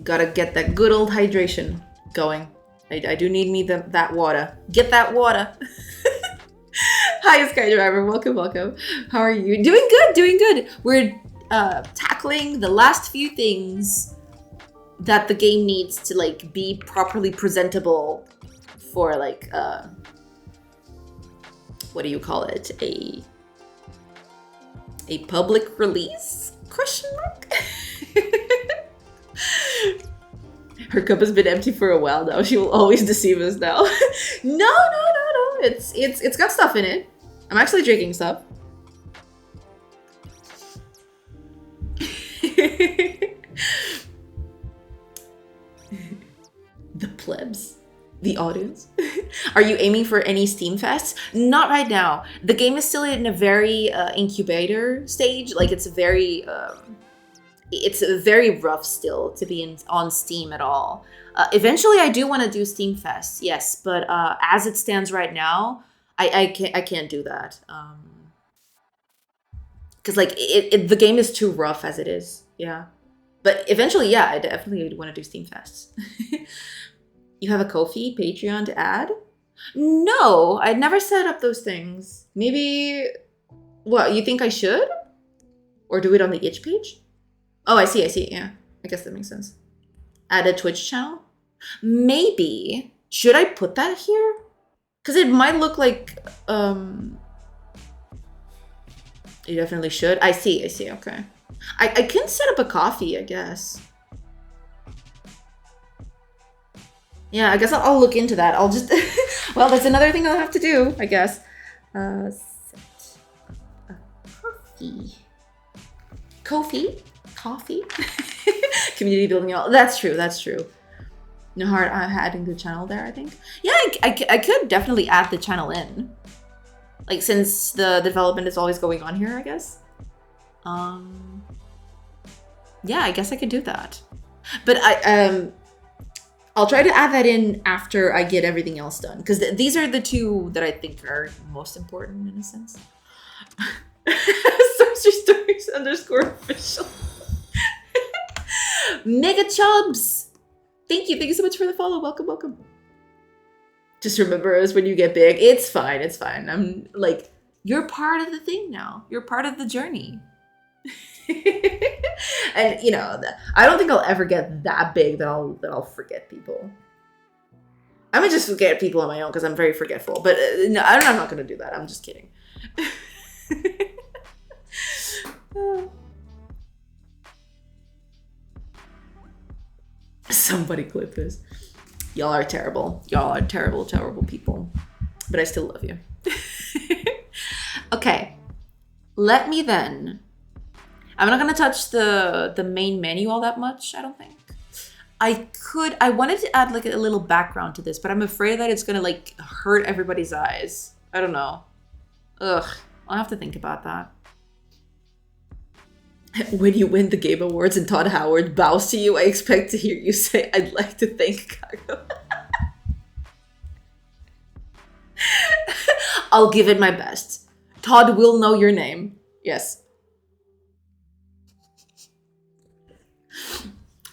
Gotta get that good old hydration going. I do need that water. Get that water. Hi, Skydriver. Welcome. How are you? Doing good. We're tackling the last few things that the game needs to like be properly presentable for like what do you call it? A public release? Question mark? Her cup has been empty for a while now. She will always deceive us now. No. It's got stuff in it. I'm actually drinking stuff. The plebs. The audience. Are you aiming for any Steam Fests? Not right now. The game is still in a very incubator stage. Like it's very rough still to be on Steam at all. Eventually, I do want to do Steam Fest, yes, but as it stands right now, I can't do that. Because like the game is too rough as it is. Yeah, but eventually, yeah, I definitely want to do Steam Fests. You have a Ko-fi Patreon to add? No, I'd never set up those things. Maybe, what, you think I should? Or do it on the itch page? Oh, I see, yeah. I guess that makes sense. Add a Twitch channel? Maybe. Should I put that here? Because it might look like, you definitely should. I see, okay. I can set up a coffee, I guess. Yeah, I guess I'll look into that. I'll just... well, that's another thing I'll have to do, I guess. Set a coffee. Coffee? Community building. That's true. No hard adding the channel there, I think. Yeah, I could definitely add the channel in. Like, since the development is always going on here, I guess. Yeah, I guess I could do that. But I'll try to add that in after I get everything else done. Because these are the two that I think are most important in a sense. Sorcery Stories _official. Mega Chubs! Thank you so much for the follow. Welcome. Just remember us when you get big. It's fine. I'm like, you're part of the thing now. You're part of the journey. And you know, I don't think I'll ever get that big that I'll forget people. I might just forget people on my own because I'm very forgetful. But no, I'm not gonna do that. I'm just kidding. Somebody clip this. Y'all are terrible. Y'all are terrible people. But I still love you. Okay. Let me then... I'm not going to touch the main menu all that much, I don't think. I wanted to add like a little background to this, but I'm afraid that it's going to like hurt everybody's eyes. I don't know. Ugh. I'll have to think about that. When you win the Game Awards and Todd Howard bows to you, I expect to hear you say, "I'd like to thank Kago." I'll give it my best. Todd will know your name. Yes.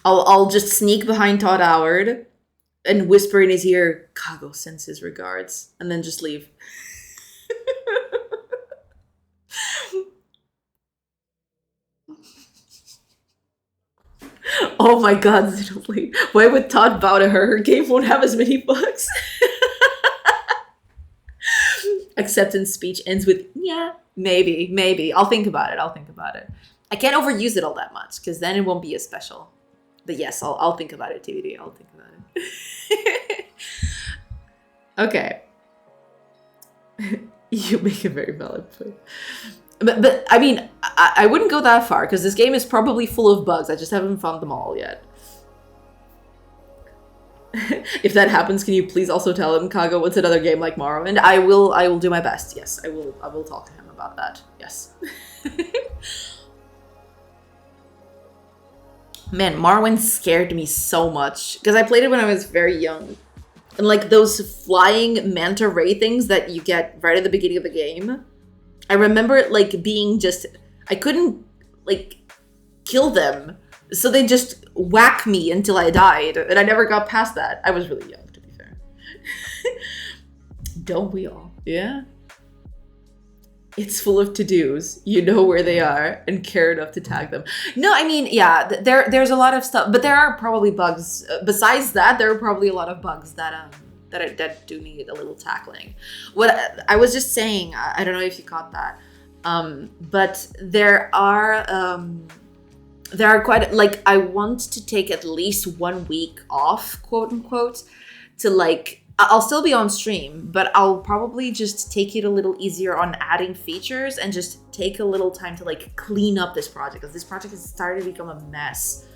I'll just sneak behind Todd Howard and whisper in his ear, "Kago sends his regards," and then just leave. Oh my god, Xenoblade. Why would Todd bow to her? Her game won't have as many bugs. Acceptance speech ends with, yeah, maybe. I'll think about it. I can't overuse it all that much, because then it won't be as special. But yes, I'll think about it, TBD. I'll think about it. Okay. You make a very valid point. But I mean, I wouldn't go that far, because this game is probably full of bugs. I just haven't found them all yet. If that happens, can you please also tell him, Kago, what's another game like Morrowind? I will do my best. Yes, I will talk to him about that. Yes. Man, Morrowind scared me so much, because I played it when I was very young. And like those flying manta ray things that you get right at the beginning of the game, I remember it like being just, I couldn't like kill them. So they just whack me until I died. And I never got past that. I was really young, to be fair. Don't we all? Yeah. It's full of to-dos. You know where they are and care enough to tag them. No, I mean, yeah, there's a lot of stuff, but there are probably bugs. Besides that, there are probably a lot of bugs that do need a little tackling. What I was just saying, I don't know if you caught that, but there are quite, like, I want to take at least 1 week off, quote unquote, to like I'll still be on stream, but I'll probably just take it a little easier on adding features and just take a little time to like clean up this project, because this project has started to become a mess.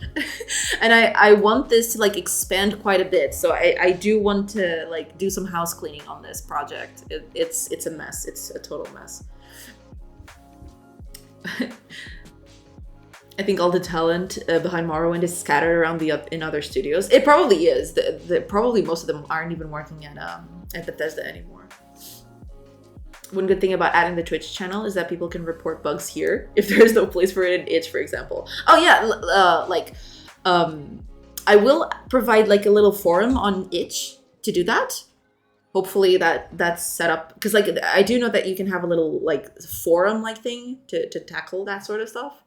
And I want this to like expand quite a bit. So I do want to like do some house cleaning on this project. It's a mess. It's a total mess. I think all the talent behind Morrowind is scattered around in other studios. It probably is. Probably most of them aren't even working at Bethesda anymore. One good thing about adding the Twitch channel is that people can report bugs here if there's no place for it in itch, for example. Oh yeah, I will provide like a little forum on itch to do that. Hopefully that's set up, because like I do know that you can have a little like forum like thing to tackle that sort of stuff.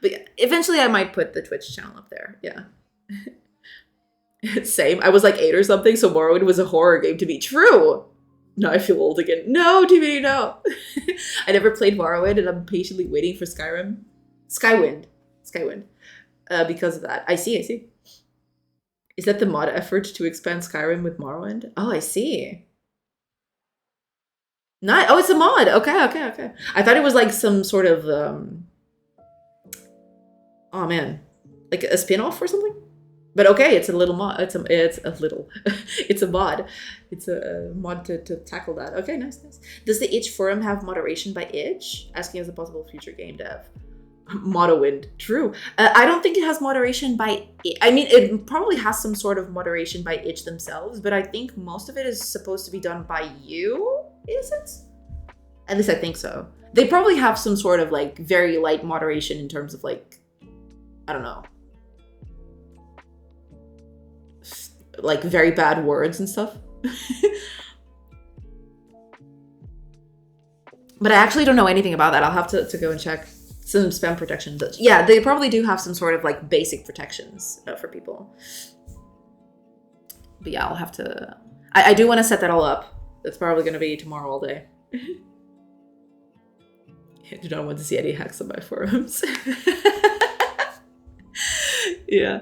But eventually I might put the Twitch channel up there. Yeah. Same. I was like 8 or something, so Morrowind was a horror game to me. True. Now I feel old again. No, TV, no. I never played Morrowind, and I'm patiently waiting for Skywind. Because of that. I see. Is that the mod effort to expand Skyrim with Morrowind? Oh, I see. Not. Oh, it's a mod. Okay. I thought it was like some sort of oh man, like a spin-off or something. But okay, it's a little mod. It's a mod. It's a mod to tackle that. Okay, nice. Does the itch forum have moderation by itch? Asking as a possible future game dev. Morrowind. True. I don't think it has moderation by itch. I mean, it probably has some sort of moderation by itch themselves, but I think most of it is supposed to be done by you. Is it? At least I think so. They probably have some sort of like very light moderation in terms of like, I don't know, like very bad words and stuff. But I actually don't know anything about that. I'll have to go and check. Some spam protection. But yeah, they probably do have some sort of like basic protections for people. But yeah, I'll have to... I do want to set that all up. That's probably going to be tomorrow all day. I do not want to see any hacks on my forums. Yeah.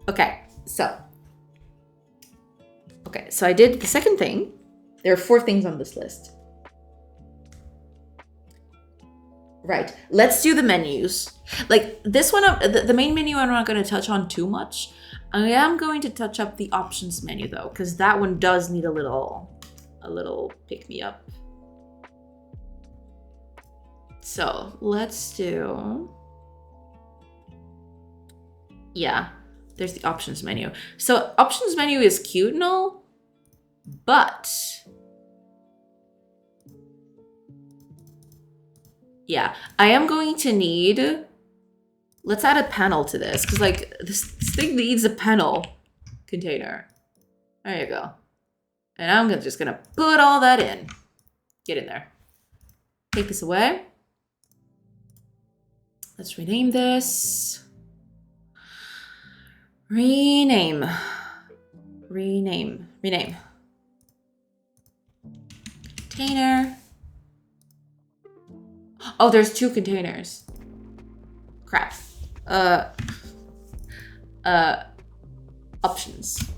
Okay, so I did the second thing. There are 4 things on this list. Right, let's do the menus. Like this one, the main menu I'm not going to touch on too much. I am going to touch up the options menu though, because that one does need a little pick-me-up. So let's do... Yeah, there's the options menu. So options menu is cute and all, but yeah, I am going to need... Let's add a panel to this, because like this thing needs a panel container. There you go. And I'm just gonna put all that in. Get in there. Take this away. Let's rename this. Rename. Container. Oh, there's 2 containers. Crap. Options.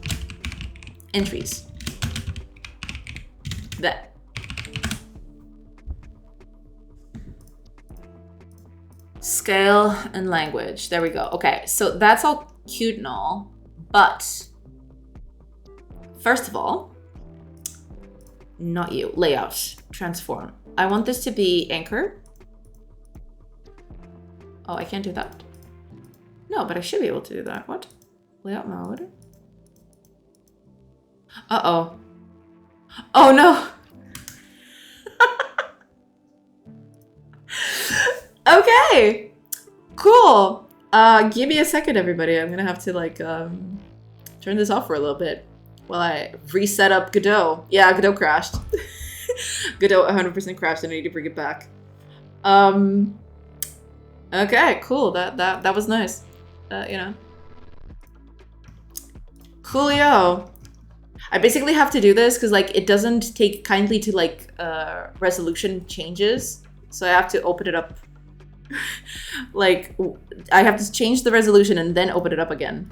Entries. That. Scale and language. There we go. Okay, so that's all cute and all, but first of all, not you. Layout. Transform. I want this to be anchor. Oh, I can't do that. No, but I should be able to do that. What? Layout mode. Uh-oh. Oh, no. Okay. Cool. Give me a second, everybody. I'm gonna have to, like, turn this off for a little bit while I reset up Godot. Yeah, Godot crashed. Godot 100% crashed, and I need to bring it back. Okay, cool. That was nice. You know. Coolio. I basically have to do this because like it doesn't take kindly to like resolution changes, so I have to open it up. Like I have to change the resolution and then open it up again.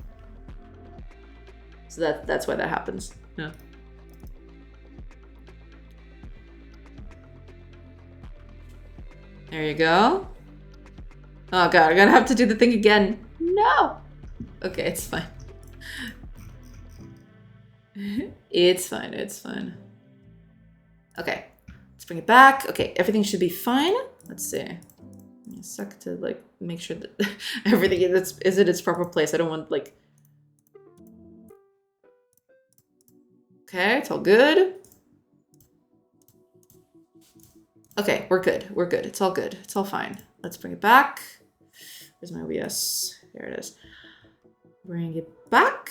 So that's why that happens. Yeah. There you go. Oh god, I'm gonna have to do the thing again. No! Okay, it's fine. It's fine, it's fine. Okay, let's bring it back. Okay, everything should be fine. Let's see. Give me a sec to like make sure that everything is in its proper place. I don't want like... Okay, it's all good. Okay, we're good. We're good. It's all good. It's all fine. Let's bring it back. Where's my OBS? There it is. Bring it back.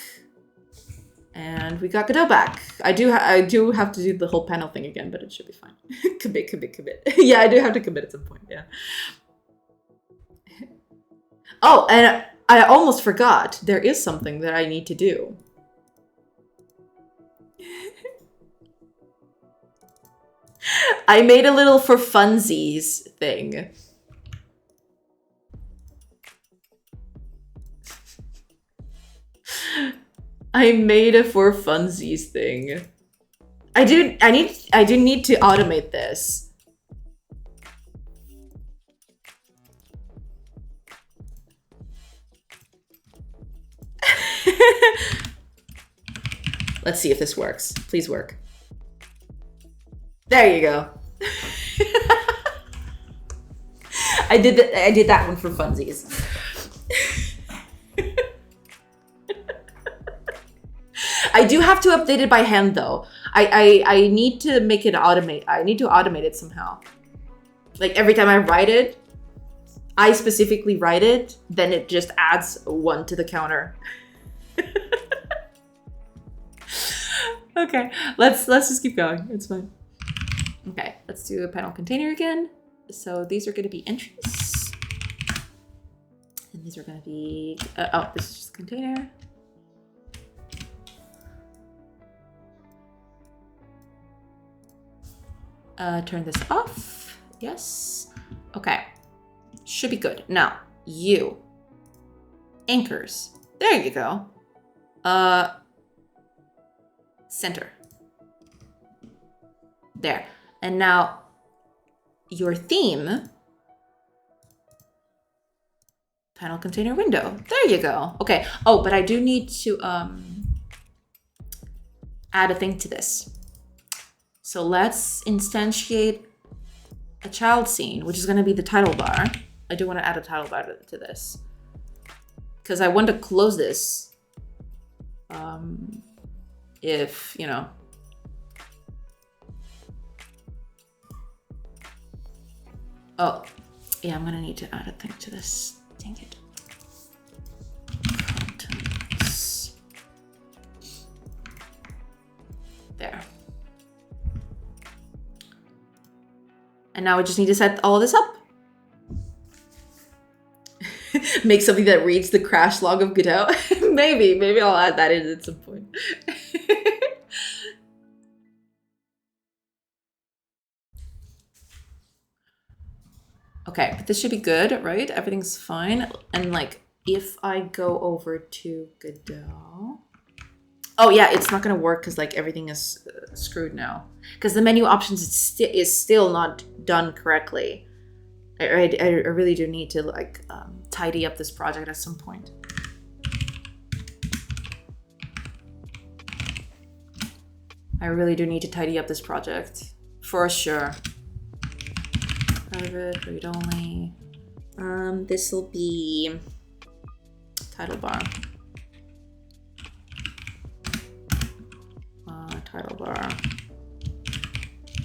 And we got Godot back. I do have to do the whole panel thing again, but it should be fine. Commit. Yeah, I do have to commit at some point, yeah. Oh, and I almost forgot. There is something that I need to do. I made a little for funsies thing. I made a for funsies thing. I do need to automate this. Let's see if this works. Please work. There you go. I did that one for funsies. I do have to update it by hand though. I need to make it automate. I need to automate it somehow. Like every time I write it, I specifically write it, then it just adds 1 to the counter. Okay, let's just keep going. It's fine. Okay, let's do a panel container again. So these are going to be entries. And these are going to be... oh, this is just a container. Turn this off. Yes. Okay. Should be good. Now, you. Anchors. There you go. Center. There. And now your theme, panel container window. There you go. Okay. Oh, but I do need to add a thing to this. So let's instantiate a child scene, which is going to be the title bar. I do want to add a title bar to this because I want to close this if, you know, oh, yeah, I'm gonna need to add a thing to this. Dang it. Contents. There. And now we just need to set all of this up. Make something that reads the crash log of Godot. Maybe I'll add that in at some point. Okay, but this should be good, right? Everything's fine. And like, if I go over to Godot, oh yeah, it's not gonna work because like everything is screwed now. Because the menu options is still not done correctly. I really do need to like tidy up this project at some point. I really do need to tidy up this project for sure. Private, read only. This will be title bar. Title bar.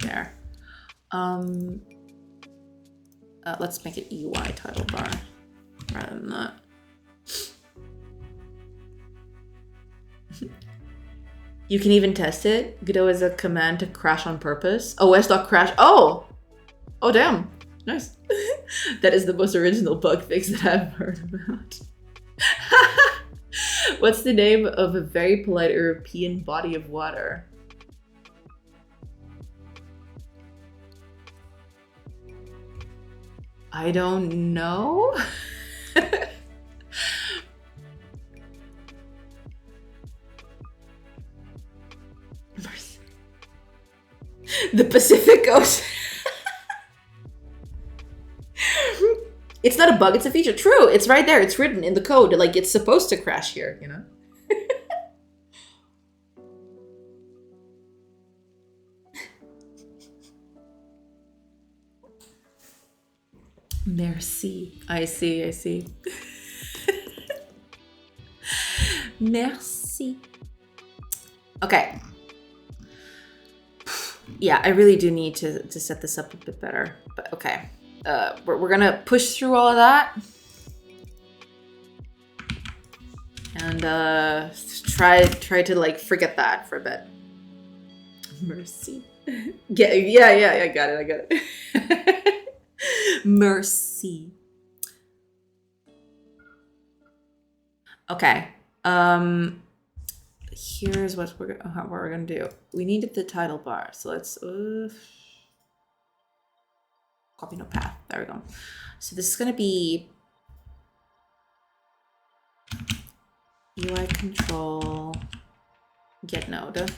There. Let's make it UI title bar rather than that. You can even test it. Godot is a command to crash on purpose. os.crash. Oh! Oh, damn. Nice. That is the most original bug fix that I've heard about. What's the name of a very polite European body of water? I don't know. The Pacific Ocean. It's not a bug, it's a feature. True, it's right there. It's written in the code. Like, it's supposed to crash here, you know? Merci. I see. Merci. Okay. Yeah, I really do need to set this up a bit better. But okay. We're gonna push through all of that. And try to like forget that for a bit. Mercy. Yeah, I got it. Mercy. Okay. Here's what we're gonna do. We needed the title bar, so let's copy no path. There we go. So this is gonna be UI control get node.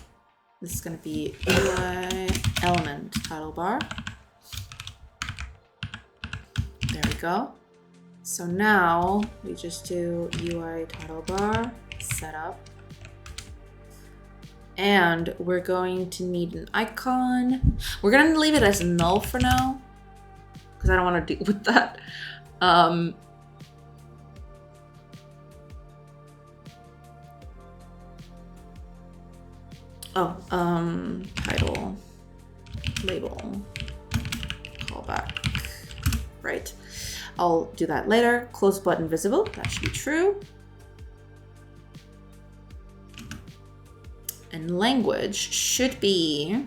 This is gonna be UI element title bar. There we go. So now we just do UI title bar setup. And we're going to need an icon. We're gonna leave it as null for now, because I don't want to deal with that. Title, label, callback, right. I'll do that later. Close button visible, that should be true. And language should be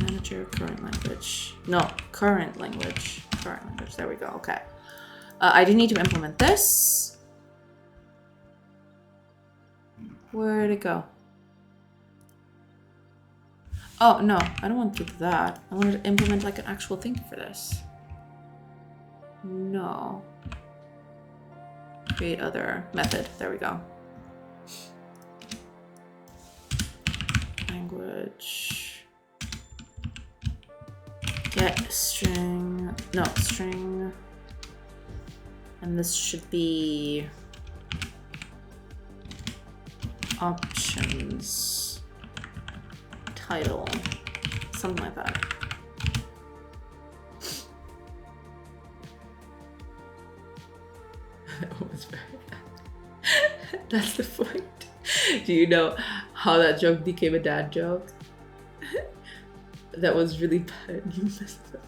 manager, current language. No, current language. There we go. Okay. I do need to implement this. Where'd it go? Oh, no, I don't want to do that. I want to implement like an actual thing for this. No. Create other method. There we go. Language. Get string. No, string. And this should be options title. Something like that. That's the point. Do you know how that joke became a dad joke? That was really bad. You messed up.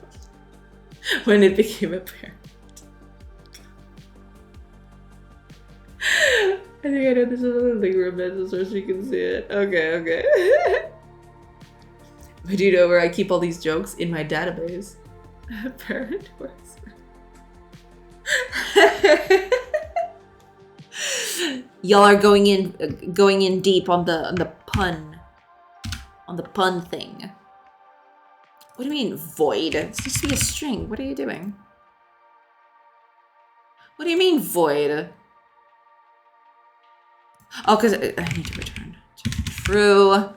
When it became apparent. I think I know this is another thing where a so you can see it. Okay. But do you know where I keep all these jokes? In my database. Parent works. Y'all are going in deep on the pun thing. What do you mean void? It's supposed to be a string. What are you doing? What do you mean void? Oh, because I need to return. True.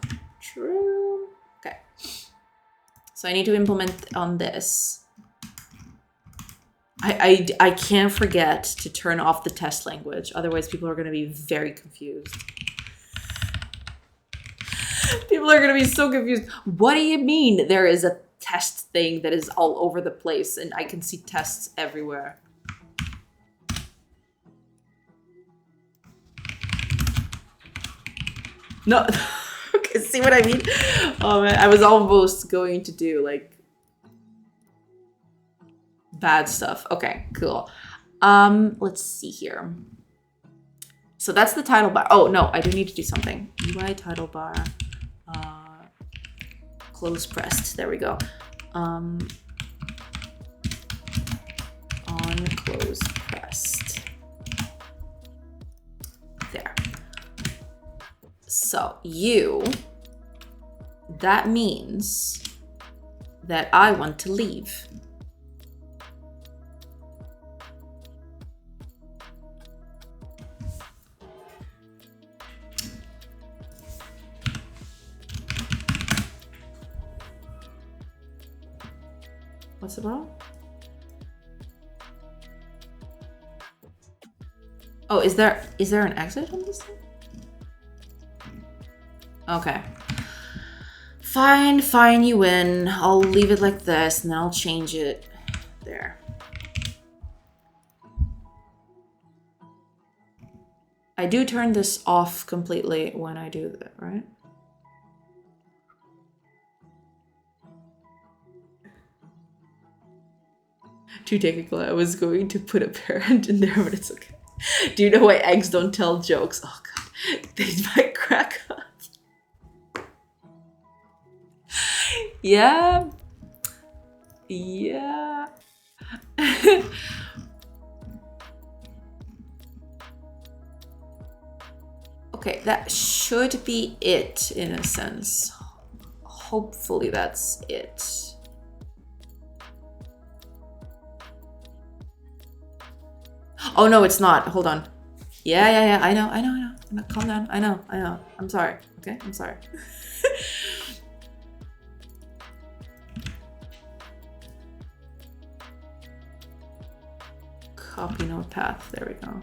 Okay. So I need to implement on this. I can't forget to turn off the test language. Otherwise, people are going to be very confused. People are going to be so confused. What do you mean there is a test thing that is all over the place and I can see tests everywhere? No. Okay, see what I mean? Oh man, I was almost going to do like bad stuff. Okay, cool. Let's see here. So that's the title bar. Oh no, I do need to do something. UI title bar. Close pressed. There we go. On close pressed. There. So that means that I want to leave. What's the problem? Oh, is there an exit on this thing? Okay. Fine, you win. I'll leave it like this, and then I'll change it. There. I do turn this off completely when I do that, right? Too technical. I was going to put a parent in there, but it's okay. Do you know why eggs don't tell jokes? Oh god, they might crack up. Yeah. Yeah. Okay, that should be it in a sense. Hopefully that's it. Oh no, it's not. Hold on. Yeah. I know. Calm down. I know. I'm sorry. Okay, I'm sorry. Copy node path. There we go.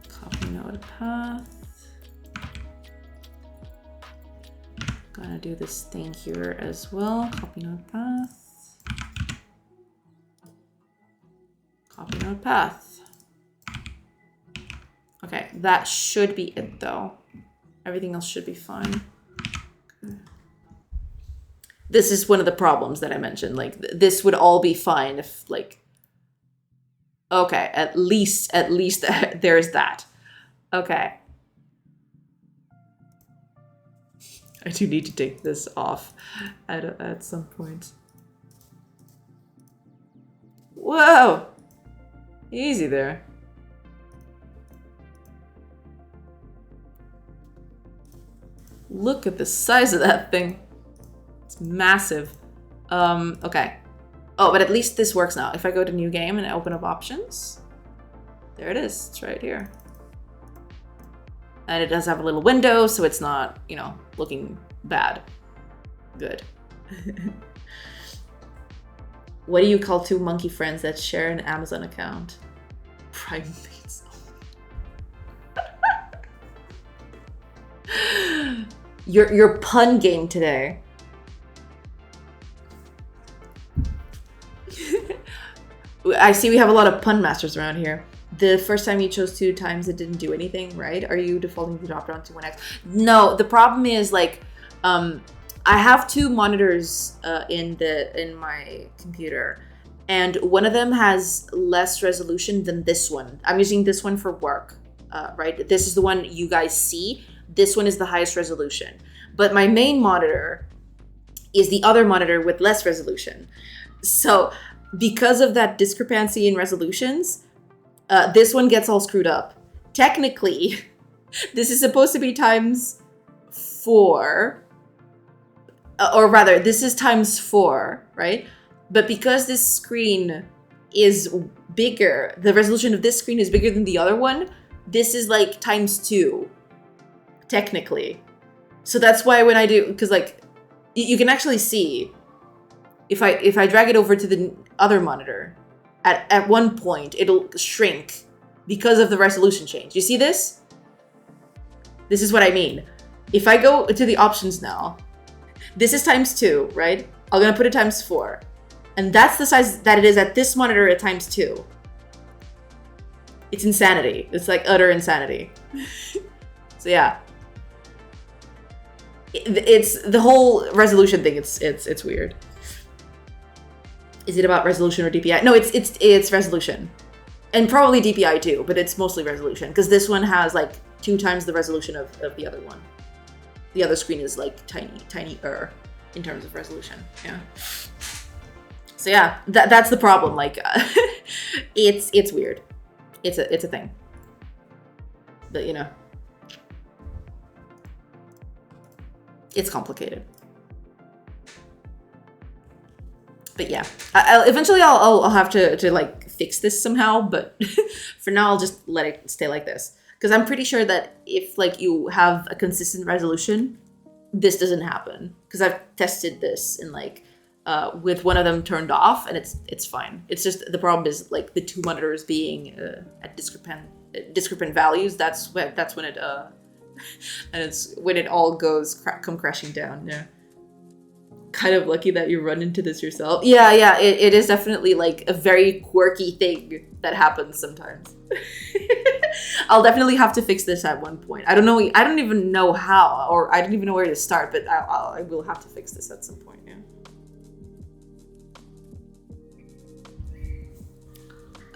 Copy node path. Gonna do this thing here as well. Copy node path. Copy node path. Okay, that should be it though. Everything else should be fine. Okay. This is one of the problems that I mentioned. Like this would all be fine if like, okay, at least there's that. Okay. I do need to take this off at some point. Whoa! Easy there. Look at the size of that thing. It's massive. Okay. Oh, but at least this works now. If I go to new game and I open up options, there it is. It's right here. And it does have a little window, so it's not, you know, looking bad. Good. What do you call two monkey friends that share an Amazon account? Primates. Your pun game today. I see we have a lot of pun masters around here. The first time you chose 2 times, it didn't do anything, right? Are you defaulting to drop down to 1x? No, the problem is like, I have 2 monitors in my computer, and one of them has less resolution than this one. I'm using this one for work, right? This is the one you guys see. This one is the highest resolution, but my main monitor is the other monitor with less resolution. So because of that discrepancy in resolutions, this one gets all screwed up. Technically, this is supposed to be times 4, or rather, this is times 4, right? But because this screen is bigger, the resolution of this screen is bigger than the other one, this is like times 2, technically. So that's why when I do, because like, you can actually see, if I drag it over to the other monitor, at one point, it'll shrink because of the resolution change. You see this? This is what I mean. If I go to the options now, this is times 2, right? I'm gonna put it times 4. And that's the size that it is at this monitor at times 2. It's insanity. It's like utter insanity. So yeah. It's the whole resolution thing, it's weird. Is it about resolution or DPI? No, it's resolution. And probably DPI too, but it's mostly resolution. Because this one has like 2 times the resolution of the other one. The other screen is like tinier in terms of resolution. Yeah. So yeah, that's the problem. Like, it's weird. It's a thing. But you know, it's complicated. But yeah, eventually I'll have to like fix this somehow. But for now, I'll just let it stay like this. Because I'm pretty sure that if like you have a consistent resolution, this doesn't happen. Because I've tested this in like with one of them turned off, and it's fine. It's just the problem is like the two monitors being at discrepant values. That's when it and it's when it all goes come crashing down. Yeah. Kind of lucky that you run into this yourself. Yeah, it is definitely like a very quirky thing that happens sometimes. I'll definitely have to fix this at one point. I don't know. I don't even know how, or I don't even know where to start. But I will have to fix this at some point. Yeah.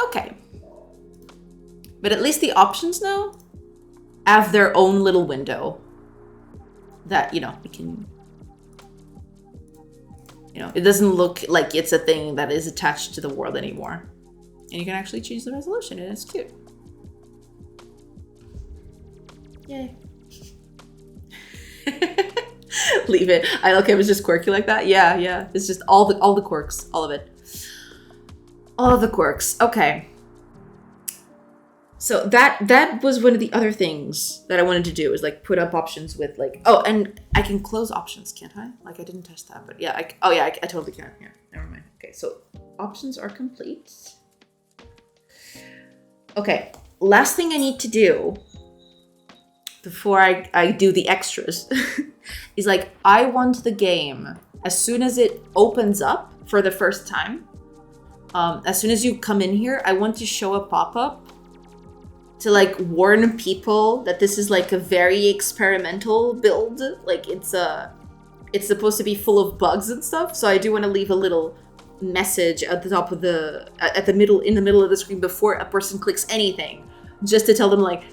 Okay. But at least the options now have their own little window that you can. It doesn't look like it's a thing that is attached to the world anymore. And you can actually change the resolution, and it's cute. Yay. Leave it. I like it was just quirky like that. Yeah. It's just all the quirks, all of it. All of the quirks. Okay. So that was one of the other things that I wanted to do, is like put up options with like, oh, and I can close options, can't I? Like I didn't test that, but yeah, I totally can. Yeah, never mind. Okay, so options are complete. Okay, last thing I need to do before I do the extras is like, I want the game, as soon as it opens up for the first time, as soon as you come in here, I want to show a pop-up to like warn people that this is like a very experimental build. Like it's supposed to be full of bugs and stuff. So I do want to leave a little message at the top of in the middle of the screen before a person clicks anything, just to tell them like,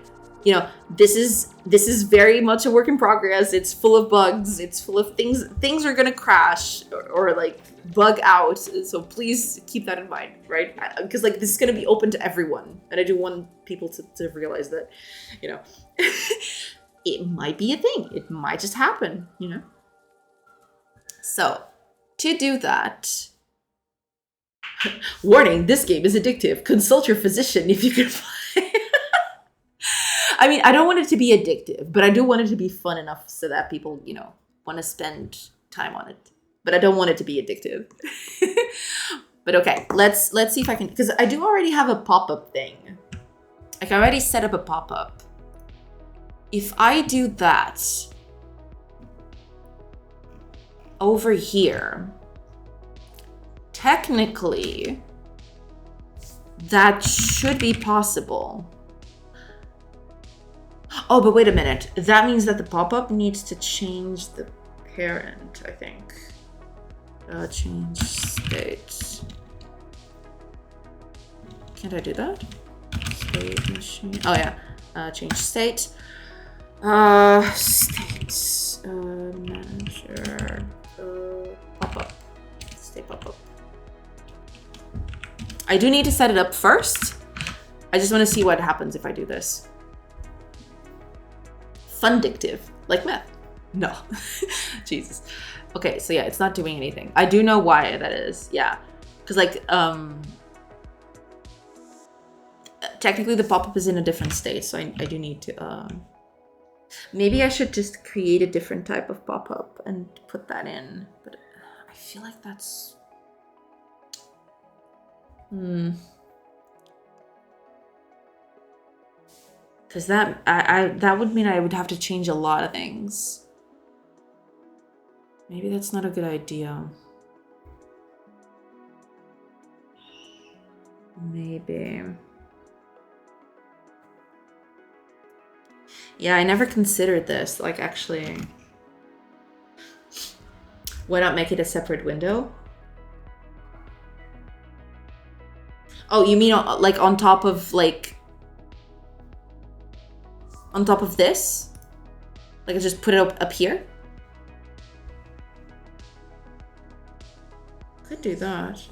this is very much a work in progress. It's full of bugs. It's full of things. Things are gonna crash or like bug out. So please keep that in mind, right? Because like this is gonna be open to everyone, and I do want people to realize that, it might be a thing. It might just happen, So to do that, warning: this game is addictive. Consult your physician if you can find. I mean, I don't want it to be addictive, but I do want it to be fun enough so that people, want to spend time on it. But I don't want it to be addictive. But okay, let's see if I can, because I do already have a pop-up thing. Like I already set up a pop-up. If I do that over here, technically that should be possible. Oh, but wait a minute. That means that the pop-up needs to change the parent, I think. Change state. Can't I do that? State machine. Oh yeah. Change state. State. Manager. Pop-up. State pop-up. I do need to set it up first. I just want to see what happens if I do this. Fundictive, like meth. No. Jesus. Okay, so yeah, it's not doing anything. I do know why that is. Yeah. Because like, technically the pop-up is in a different state, so I do need to, maybe I should just create a different type of pop-up and put that in. But I feel like that's, because that would mean I would have to change a lot of things. Maybe that's not a good idea. Maybe. Yeah, I never considered this. Like, actually, why not make it a separate window? Oh, you mean like on top of like... on top of this? Like I just put it up here? Could do that.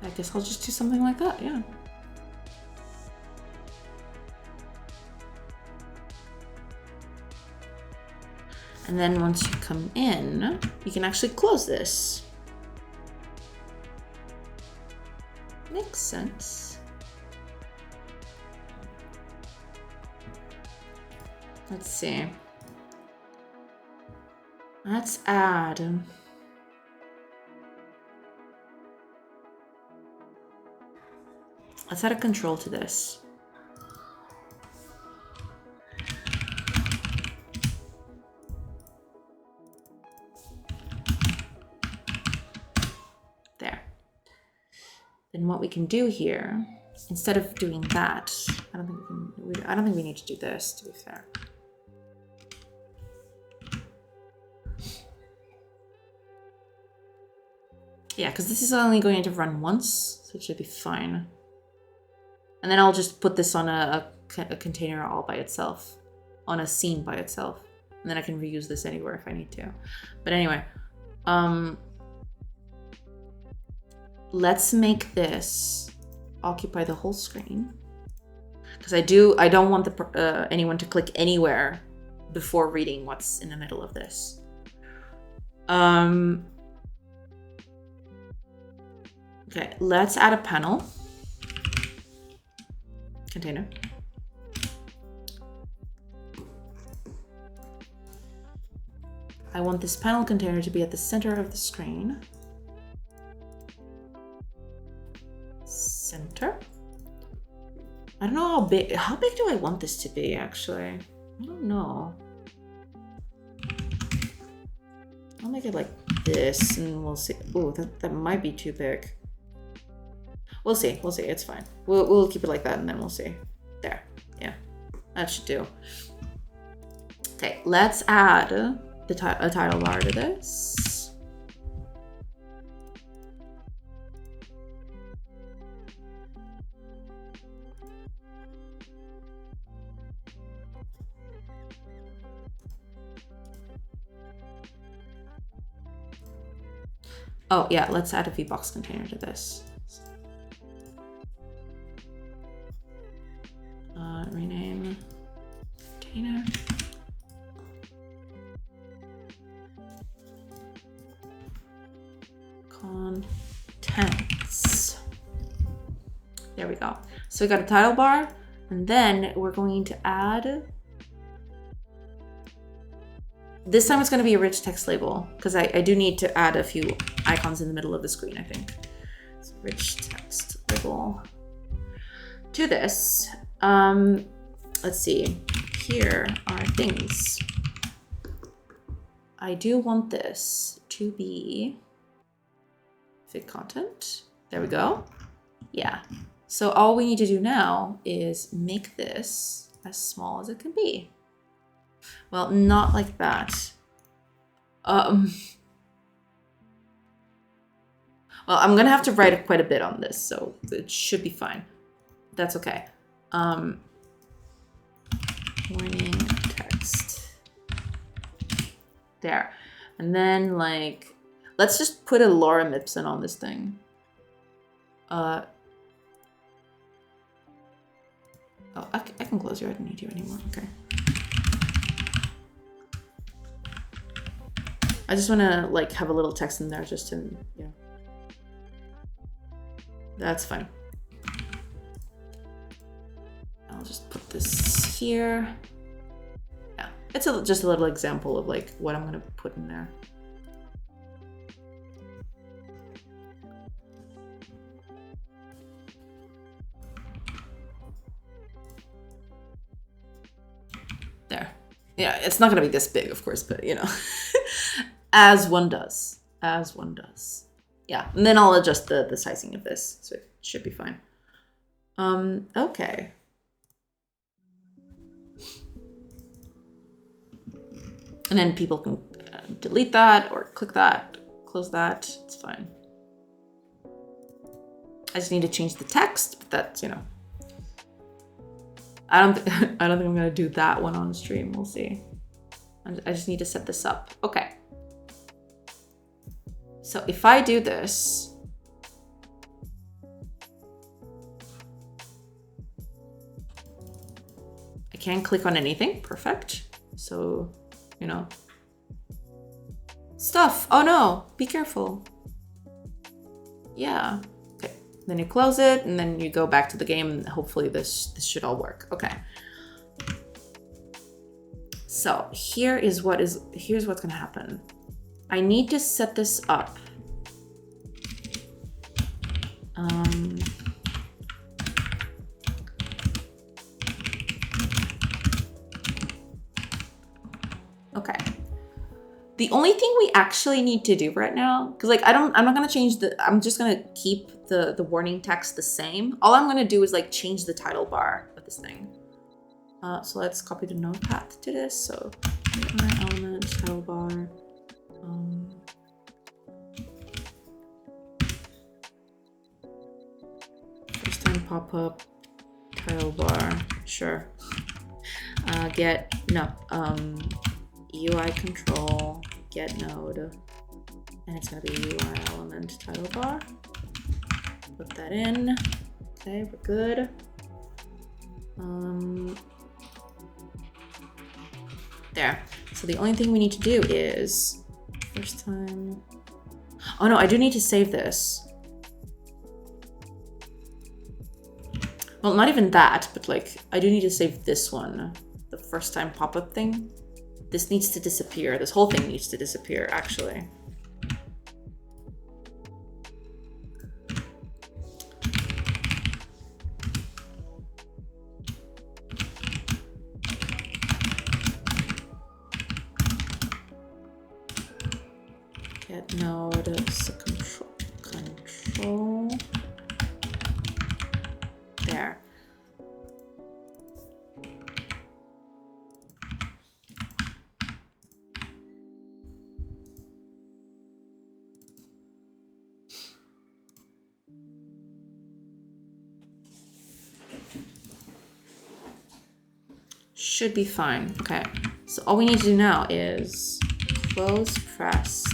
I guess I'll just do something like that, yeah. And then once you come in, you can actually close this. Makes sense. Let's see. Let's add. Let's add a control to this. There. Then what we can do here, instead of doing that, I don't think we need to do this, to be fair. Yeah, because this is only going to run once, so it should be fine. And then I'll just put this on a container all by itself, on a scene by itself. And then I can reuse this anywhere if I need to. But anyway, let's make this occupy the whole screen. Because I don't want anyone to click anywhere before reading what's in the middle of this. Okay, let's add a panel. Container. I want this panel container to be at the center of the screen. Center. I don't know how big do I want this to be, actually? I don't know. I'll make it like this and we'll see. Ooh, that might be too big. We'll see, it's fine. We'll keep it like that and then we'll see. There, yeah, that should do. Okay, let's add a title bar to this. Oh yeah, let's add a VBox container to this. Rename container. Contents. There we go. So we got a title bar, and then we're going to add. This time it's going to be a rich text label because I do need to add a few icons in the middle of the screen, I think. So rich text label to this. Let's see. Here are things. I do want this to be fit content. There we go. Yeah. So all we need to do now is make this as small as it can be. Well, not like that. Well, I'm gonna have to write quite a bit on this, so it should be fine. That's okay. Warning text. There. And then, like, let's just put a lorem ipsum on this thing. Oh, I can close you. I don't need you anymore. Okay. I just want to, like, have a little text in there just to, yeah. That's fine. I'll just put this here. Yeah, it's just a little example of like what I'm gonna put in there. There. Yeah, it's not gonna be this big, of course, but you know, as one does. As one does. Yeah, and then I'll adjust the sizing of this, so it should be fine. Okay. And then people can delete that or click that, close that, it's fine. I just need to change the text, but that's, you know. I don't think I'm gonna do that one on stream, we'll see. I just need to set this up. Okay. So if I do this, I can't click on anything, perfect. So, you know, stuff. Oh no, be careful. Yeah. Okay. Then you close it and then you go back to the game and hopefully this should all work. Okay. So here's what's gonna happen. I need to set this up. Okay. The only thing we actually need to do right now, because like I'm not gonna change I'm just gonna keep the warning text the same. All I'm gonna do is like change the title bar of this thing. So let's copy the notepad to this. So element, title bar. First time pop-up, title bar, sure. UI control, get node, and it's gonna be UI element title bar. Put that in. Okay, we're good. There. So the only thing we need to do is first time. Oh no, I do need to save this. Well, not even that, but like I do need to save this one. The first time pop-up thing. This needs to disappear. This whole thing needs to disappear, actually. Get node, so control. There. Should be fine. Okay, so all we need to do now is close pressed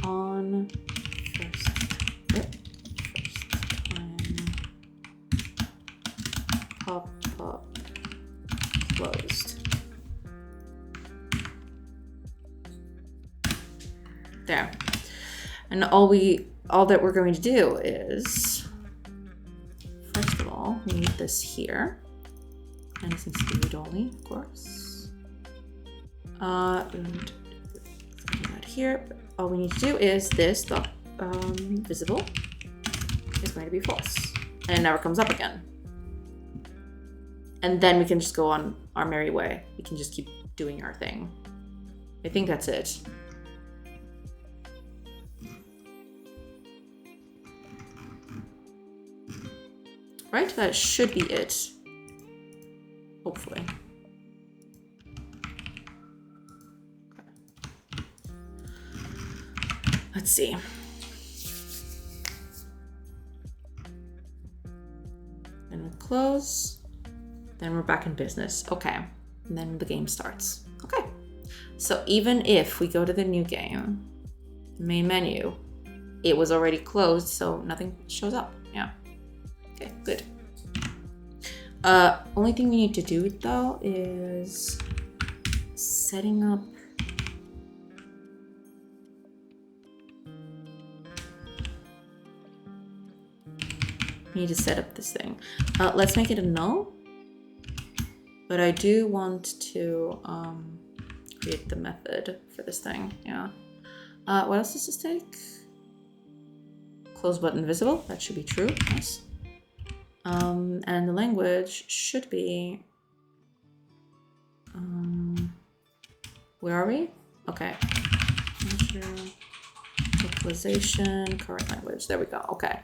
on first time pop closed. There. And all that we're going to do is, first of all, we need this here. And this needs to be read-only, of course. And that here. All we need to do is this dot visible is going to be false, and it never comes up again. And then we can just go on our merry way. We can just keep doing our thing. I think that's it. Right? That should be it. Hopefully. Okay. Let's see. Then we close. Then we're back in business. Okay. And then the game starts. Okay. So even if we go to the new game, main menu, it was already closed, so nothing shows up. Yeah. Okay, good. Only thing we need to do though is setting up. We need to set up this thing. Let's make it a null. But I do want to create the method for this thing. Yeah. What else does this take? Close button visible. That should be true. Yes. And the language should be, where are we? Okay. Localization, current language. There we go. Okay.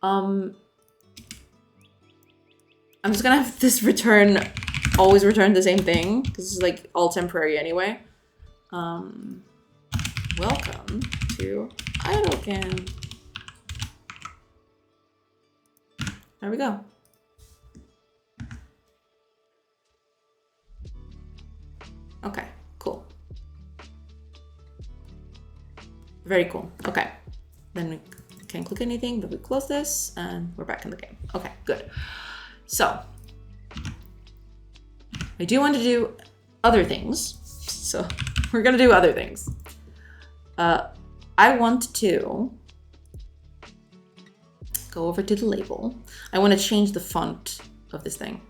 I'm just gonna have this always return the same thing because it's like all temporary anyway. Welcome to Idlekin. There we go. Okay, cool. Very cool. Okay. Then we can't click anything, but we close this and we're back in the game. Okay, good. So I do want to do other things. So we're gonna do other things. I want to go over to the label. I want to change the font of this thing.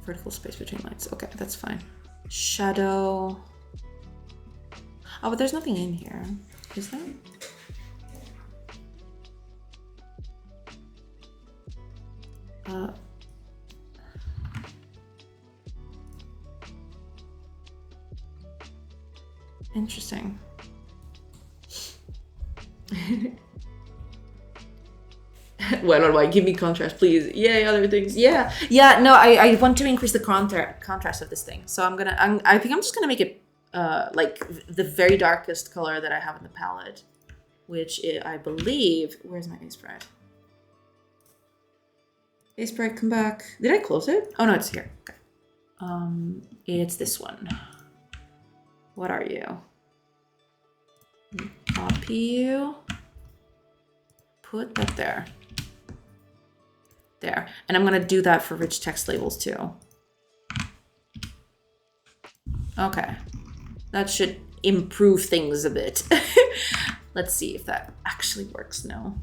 Vertical space between lines. Okay, that's fine. Shadow. Oh, but there's nothing in here. Is there? Interesting. Why? Give me contrast, please. Yay, other things. Yeah. No, I want to increase the contrast of this thing. So I think I'm just gonna make it like the very darkest color that I have in the palette, which I believe. Where's my Sprite? Sprite, come back. Did I close it? Oh no, it's here. Okay. It's this one. What are you? Copy you. Put that there. There. And I'm gonna do that for rich text labels too. Okay. That should improve things a bit. Let's see if that actually works now.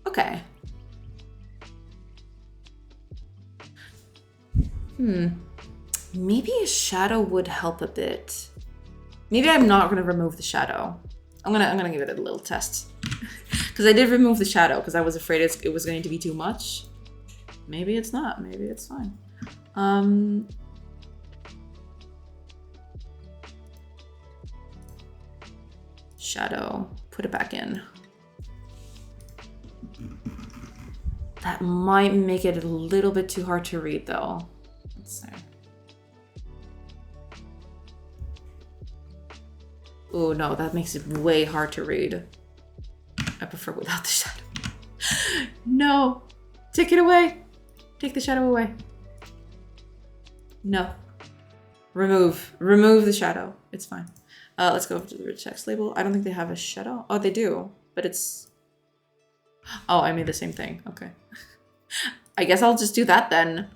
Okay. Maybe a shadow would help a bit. Maybe I'm not gonna remove the shadow. I'm gonna give it a little test. Because I did remove the shadow because I was afraid it was going to be too much. Maybe it's not. Maybe it's fine. Shadow. Put it back in. That might make it a little bit too hard to read though. Let's see. Oh no, that makes it way hard to read. I prefer without the shadow. No, take it away. Take the shadow away. No. Remove the shadow. It's fine. Let's go over to the rich text label. I don't think they have a shadow. Oh, they do, but it's... Oh, I made the same thing. Okay. I guess I'll just do that then.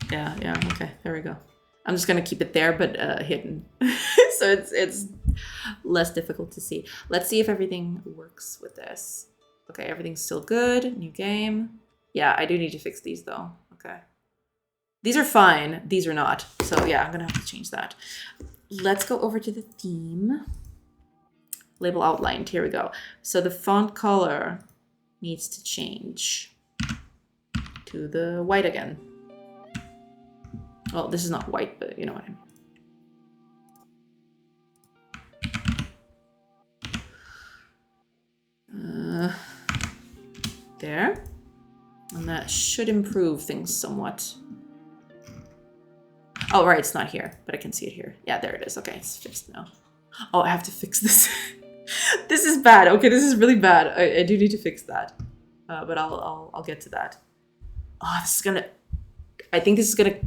Yeah, okay, there we go. I'm just gonna keep it there, but hidden. So it's less difficult to see. Let's see if everything works with this. Okay, everything's still good. New game. Yeah, I do need to fix these though. Okay. These are fine, these are not. So yeah, I'm gonna have to change that. Let's go over to the theme. Label outlined, here we go. So the font color needs to change to the white again. Well, this is not white, but you know what I mean. There. And that should improve things somewhat. Oh, right, it's not here, but I can see it here. Yeah, there it is. Okay, it's fixed now. Oh, I have to fix this. This is bad. Okay, this is really bad. I do need to fix that. But I'll get to that. Oh, this is gonna... I think this is gonna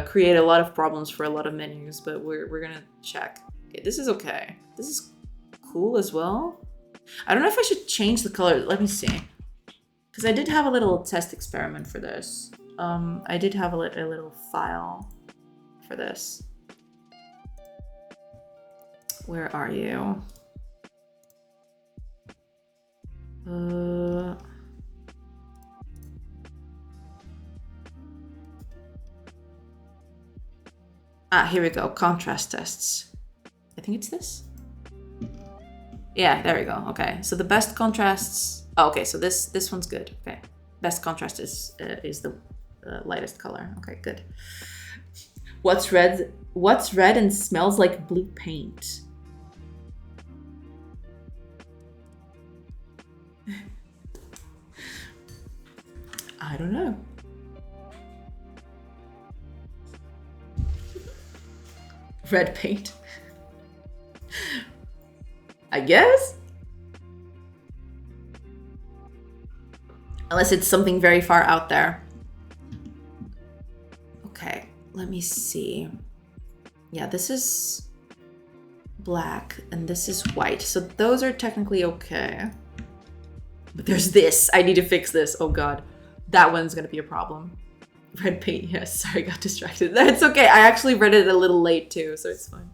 create a lot of problems for a lot of menus, but we're gonna check. Okay, this is okay. This is cool as well. I don't know if I should change the color. Let me see. Because I did have a little test experiment for this. I did have a little file for this. Where are you? Here we go. Contrast tests. I think it's this. Yeah, there we go. Okay, so the best contrasts. Oh, okay, so this one's good. Okay, best contrast is the lightest color. Okay, good. What's red? What's red and smells like blue paint? I don't know. Red paint. I guess. Unless it's something very far out there. Okay, let me see. Yeah, this is black, and this is white. So those are technically okay. But there's this. I need to fix this. Oh god. That one's gonna be a problem. Red paint, yes. Sorry, got distracted. That's okay. I actually read it a little late too, so it's fine.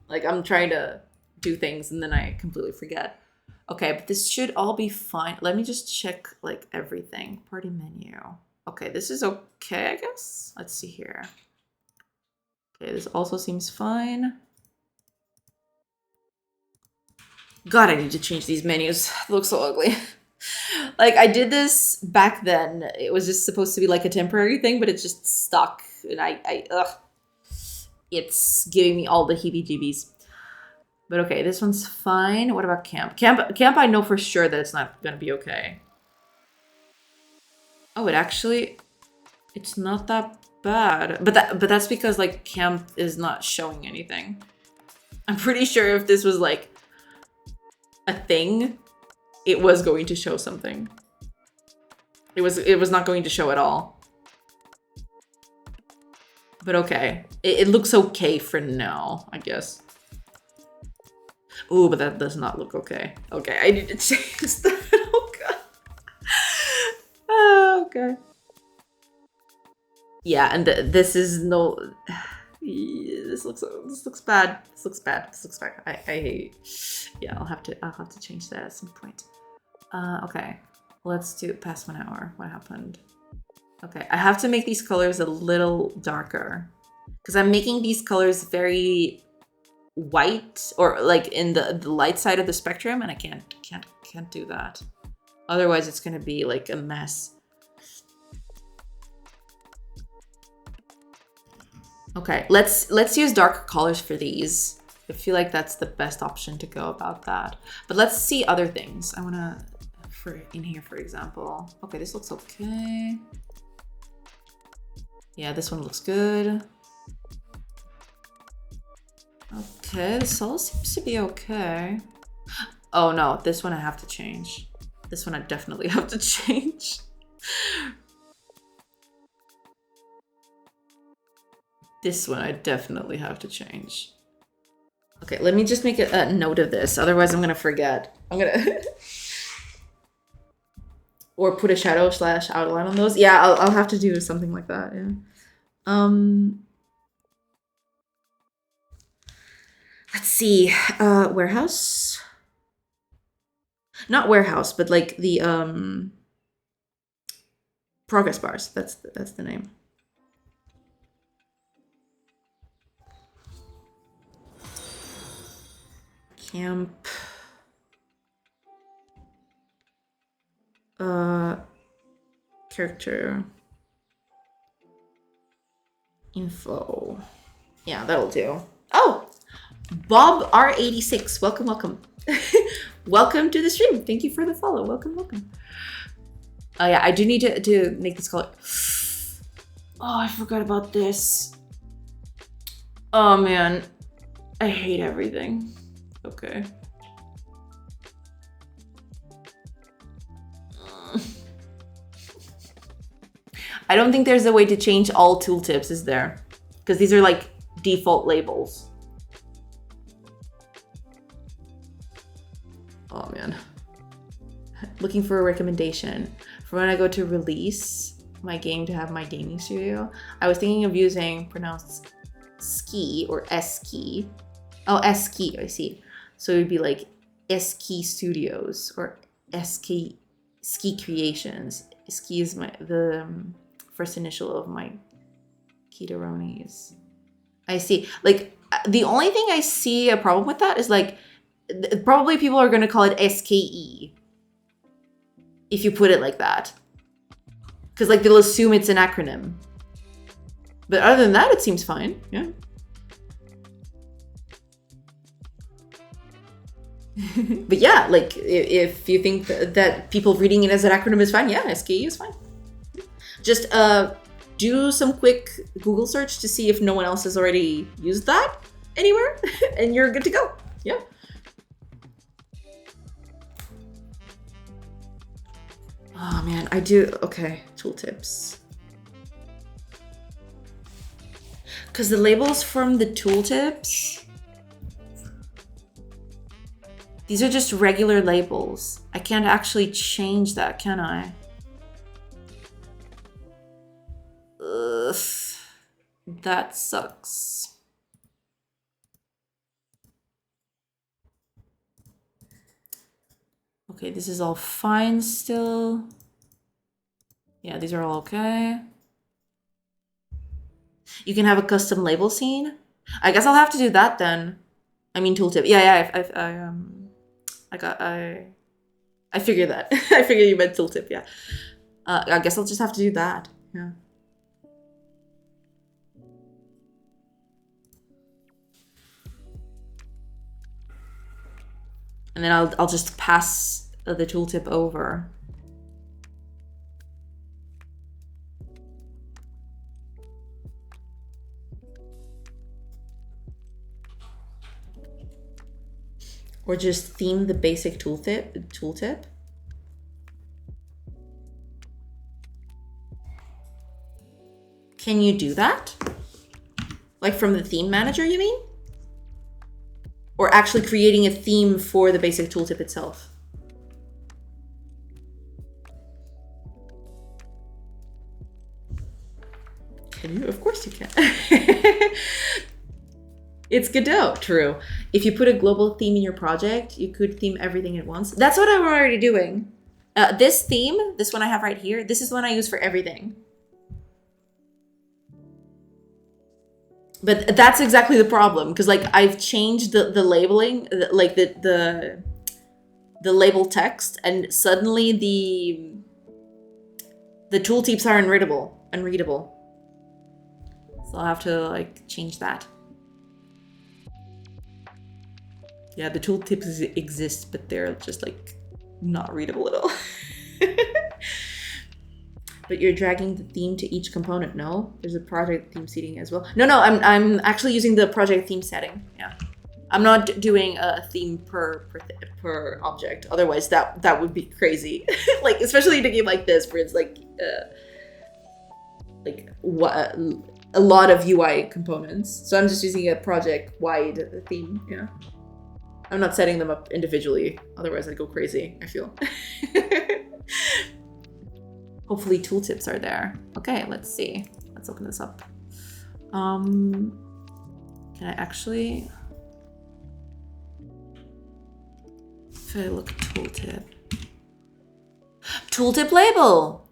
Like, I'm trying to do things and then I completely forget. Okay, but this should all be fine. Let me just check, like, everything. Party menu. Okay, this is okay, I guess. Let's see here. Okay, this also seems fine. God, I need to change these menus. They look so ugly. Like, I did this back then. It was just supposed to be like a temporary thing, but it's just stuck. And ugh. It's giving me all the heebie-jeebies. But okay, this one's fine. What about camp? Camp, I know for sure that it's not gonna be okay. Oh, it's not that bad. But that's because, like, camp is not showing anything. I'm pretty sure if this was, like, a thing, it was going to show something. It was not going to show at all. But okay. It looks okay for now, I guess. Ooh, but that does not look okay. Okay, I need to change that. Oh god. Oh, okay. Yeah, and this is no. This looks bad. This looks bad. I hate. Yeah, I'll have to change that at some point. Okay, let's do past 1 hour. What happened? Okay, I have to make these colors a little darker because I'm making these colors very white, or like in the light side of the spectrum, and I can't do that. Otherwise, it's gonna be like a mess. Okay, let's use darker colors for these. I feel like that's the best option to go about that. But let's see other things. I wanna, in here, for example. Okay, this looks okay. Yeah, this one looks good. Okay, this all seems to be okay. Oh no, this one I have to change. This one I definitely have to change. This one I definitely have to change. Okay, let me just make a note of this. Otherwise, I'm gonna forget. I'm gonna... Or put a shadow / outline on those. Yeah, I'll have to do something like that, yeah. Let's see. Warehouse? Not warehouse, but like the progress bars. That's the name. Camp. Character. Info. Yeah, that'll do. Oh! Bob R86. Welcome, welcome. Welcome to the stream. Thank you for the follow. Welcome, welcome. Oh yeah, I do need to make this color. Oh, I forgot about this. Oh man. I hate everything. Okay. I don't think there's a way to change all tooltips, is there? Because these are like default labels. Oh man. Looking for a recommendation. For when I go to release my game to have my gaming studio, I was thinking of using pronounced ski or S-key. Oh, S-key, I see. So it would be like S-key Studios or S-key Ski Creations. Ski is the first initial of my Kitaronis. I see. Like, the only thing I see a problem with that is like, probably people are going to call it SKE if you put it like that. Because like they'll assume it's an acronym. But other than that, it seems fine. Yeah. But yeah, like if you think that people reading it as an acronym is fine, yeah, SKE is fine. Just do some quick Google search to see if no one else has already used that anywhere, and you're good to go. Yeah. Oh man, I do. Okay, tooltips. Because the labels from the tooltips These are just regular labels. I can't actually change that, can I? Ugh, that sucks. Okay, this is all fine still. Yeah, these are all okay. You can have a custom label scene. I guess I'll have to do that then. I mean tooltip. Yeah, I figured that. I figured you meant tooltip. Yeah. I guess I'll just have to do that. Yeah. And then I'll just pass the tooltip over. Or just theme the basic tooltip. Can you do that? Like from the theme manager, you mean? Or actually creating a theme for the basic tooltip itself? Can you? Of course you can. It's Godot, true. If you put a global theme in your project, you could theme everything at once. That's what I'm already doing. This theme, this one I have right here, this is the one I use for everything. But that's exactly the problem, because like I've changed the labeling, like the label text, and suddenly the tooltips are unreadable. So I'll have to like change that. Yeah, the tooltips exist, but they're just like not readable at all. But you're dragging the theme to each component. No, there's a project theme setting as well. No, I'm actually using the project theme setting. Yeah, I'm not doing a theme per object. Otherwise, that would be crazy. Like especially in a game like this, where it's like what a lot of UI components. So I'm just using a project-wide theme. Yeah. I'm not setting them up individually, otherwise I'd go crazy, I feel. Hopefully tooltips are there. Okay, let's see. Let's open this up. Can I actually... If I look at tooltip. Tooltip label!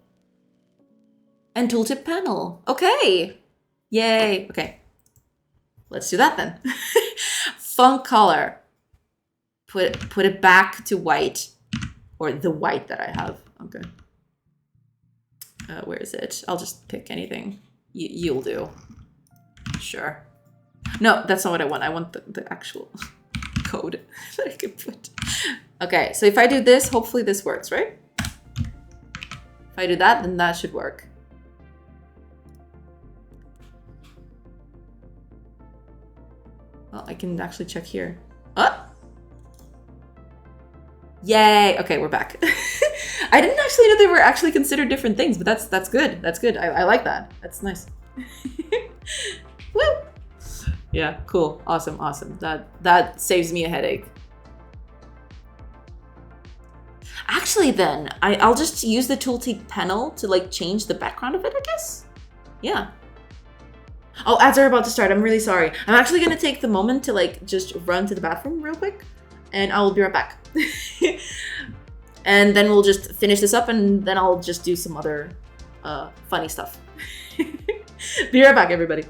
And tooltip panel. Okay! Yay! Okay. Let's do that then. Font color. Put it back to white, or the white that I have. Okay. Where is it? I'll just pick anything. You'll do. Sure. No, that's not what I want. I want the actual code that I can put. Okay, so if I do this, hopefully this works, right? If I do that, then that should work. Well, I can actually check here. Oh! Yay! Okay, we're back. I didn't actually know they were actually considered different things, but that's good. That's good. I like that. That's nice. Woo! Yeah, cool. Awesome, awesome. That saves me a headache. Actually then, I'll just use the tooltip panel to like change the background of it, I guess? Yeah. Oh, ads are about to start. I'm really sorry. I'm actually gonna take the moment to like just run to the bathroom real quick, and I'll be right back. And then we'll just finish this up, and then I'll just do some other funny stuff. Be right back, everybody.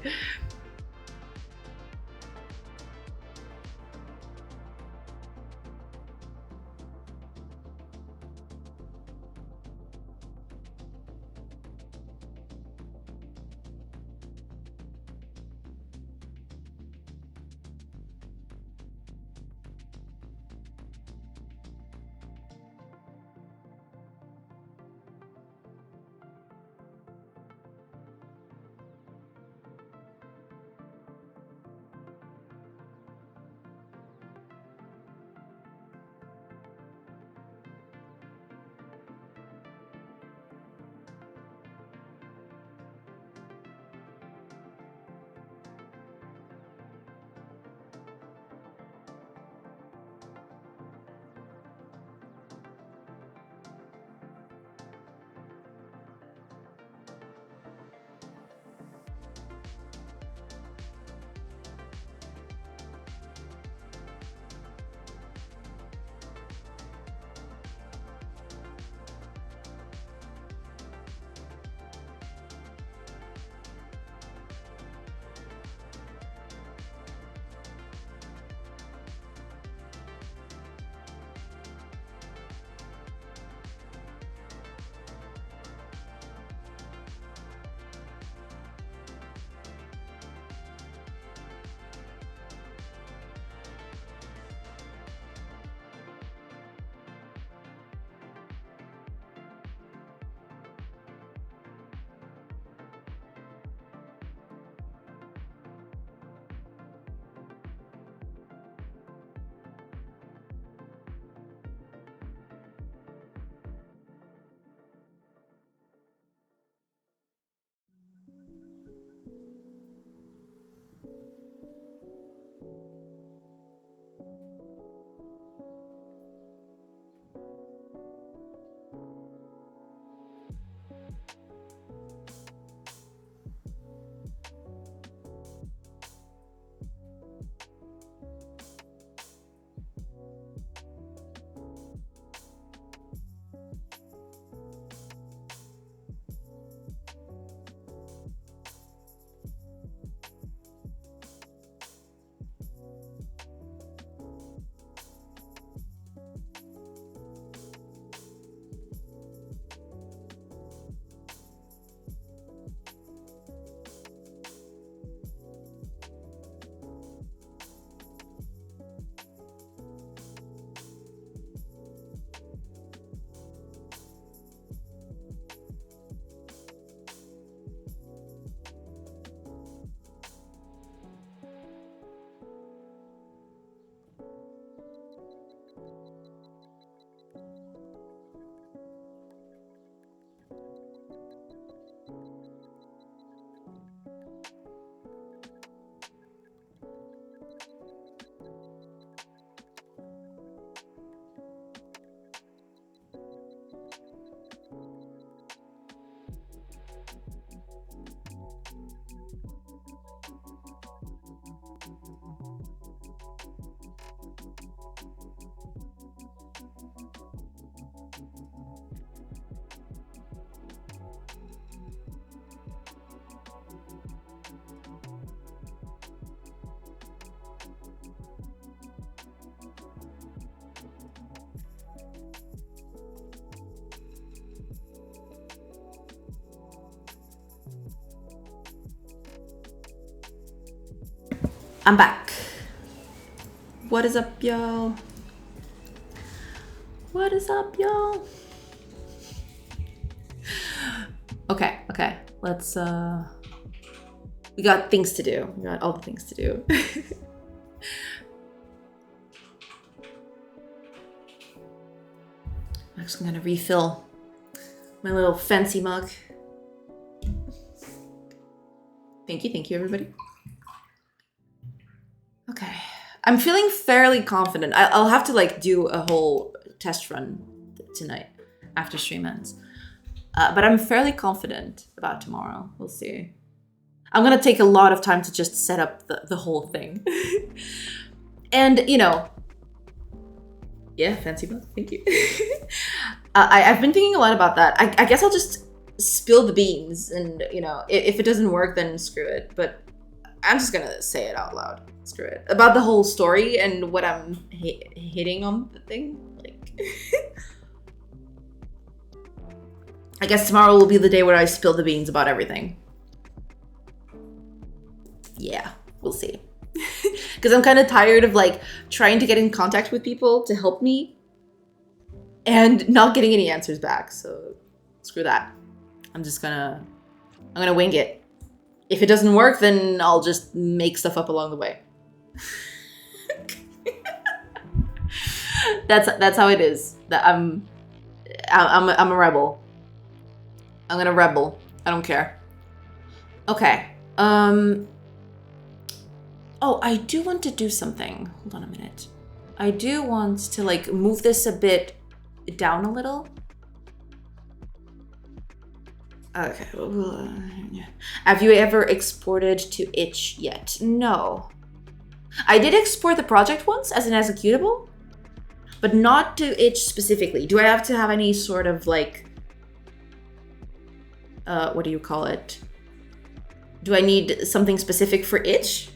I'm back. What is up, y'all? What is up, y'all? Okay. Let's, we got things to do. We got all the things to do. I'm just gonna refill my little fancy mug. Thank you, everybody. Okay. I'm feeling fairly confident. I'll have to like do a whole test run tonight after stream ends. But I'm fairly confident about tomorrow. We'll see. I'm gonna take a lot of time to just set up the whole thing. And, you know, yeah, fancy mug, thank you. I've been thinking a lot about that. I guess I'll just spill the beans and, you know, if it doesn't work, then screw it. But I'm just gonna say it out loud. Screw it. About the whole story and what I'm hitting on the thing. Like, I guess tomorrow will be the day where I spill the beans about everything. Yeah, we'll see. Because I'm kind of tired of like trying to get in contact with people to help me and not getting any answers back. So screw that. I'm gonna wing it. If it doesn't work, then I'll just make stuff up along the way. That's how it is. That I'm a rebel. I'm gonna rebel. I don't care. Okay. Oh, I do want to do something. Hold on a minute. I do want to like move this a bit down a little. Okay. Have you ever exported to itch yet? No. I did export the project once as an executable, but not to itch specifically. Do I have to have any sort of like, what do you call it? Do I need something specific for itch?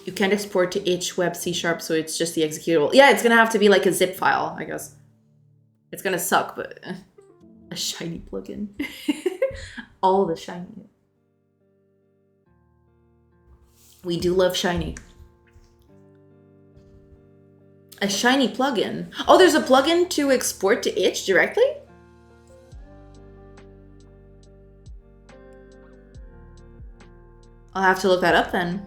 You can't export to itch web C#, so it's just the executable. Yeah, it's gonna have to be like a zip file, I guess. It's gonna suck, but a shiny plugin. All the shiny. We do love shiny. A shiny plugin. Oh, there's a plugin to export to itch directly? I'll have to look that up then.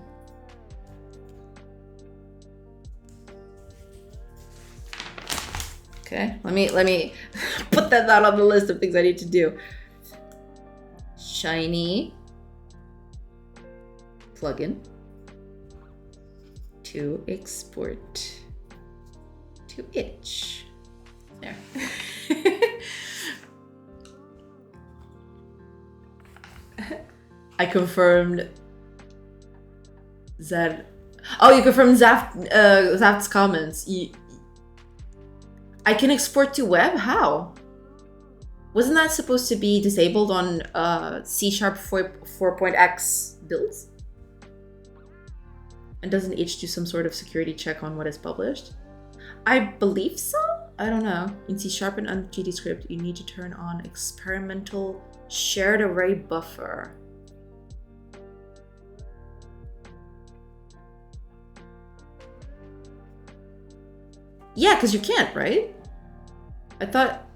Okay, let me put that down on the list of things I need to do. Shiny plugin to export to itch. There. I confirmed that. Oh, you confirmed Zaft's comments. I can export to web? How? Wasn't that supposed to be disabled on C# 4.x builds? And doesn't itch do some sort of security check on what is published? I believe so? I don't know. In C# and on GDScript, you need to turn on experimental shared array buffer. Yeah, because you can't, right? I thought...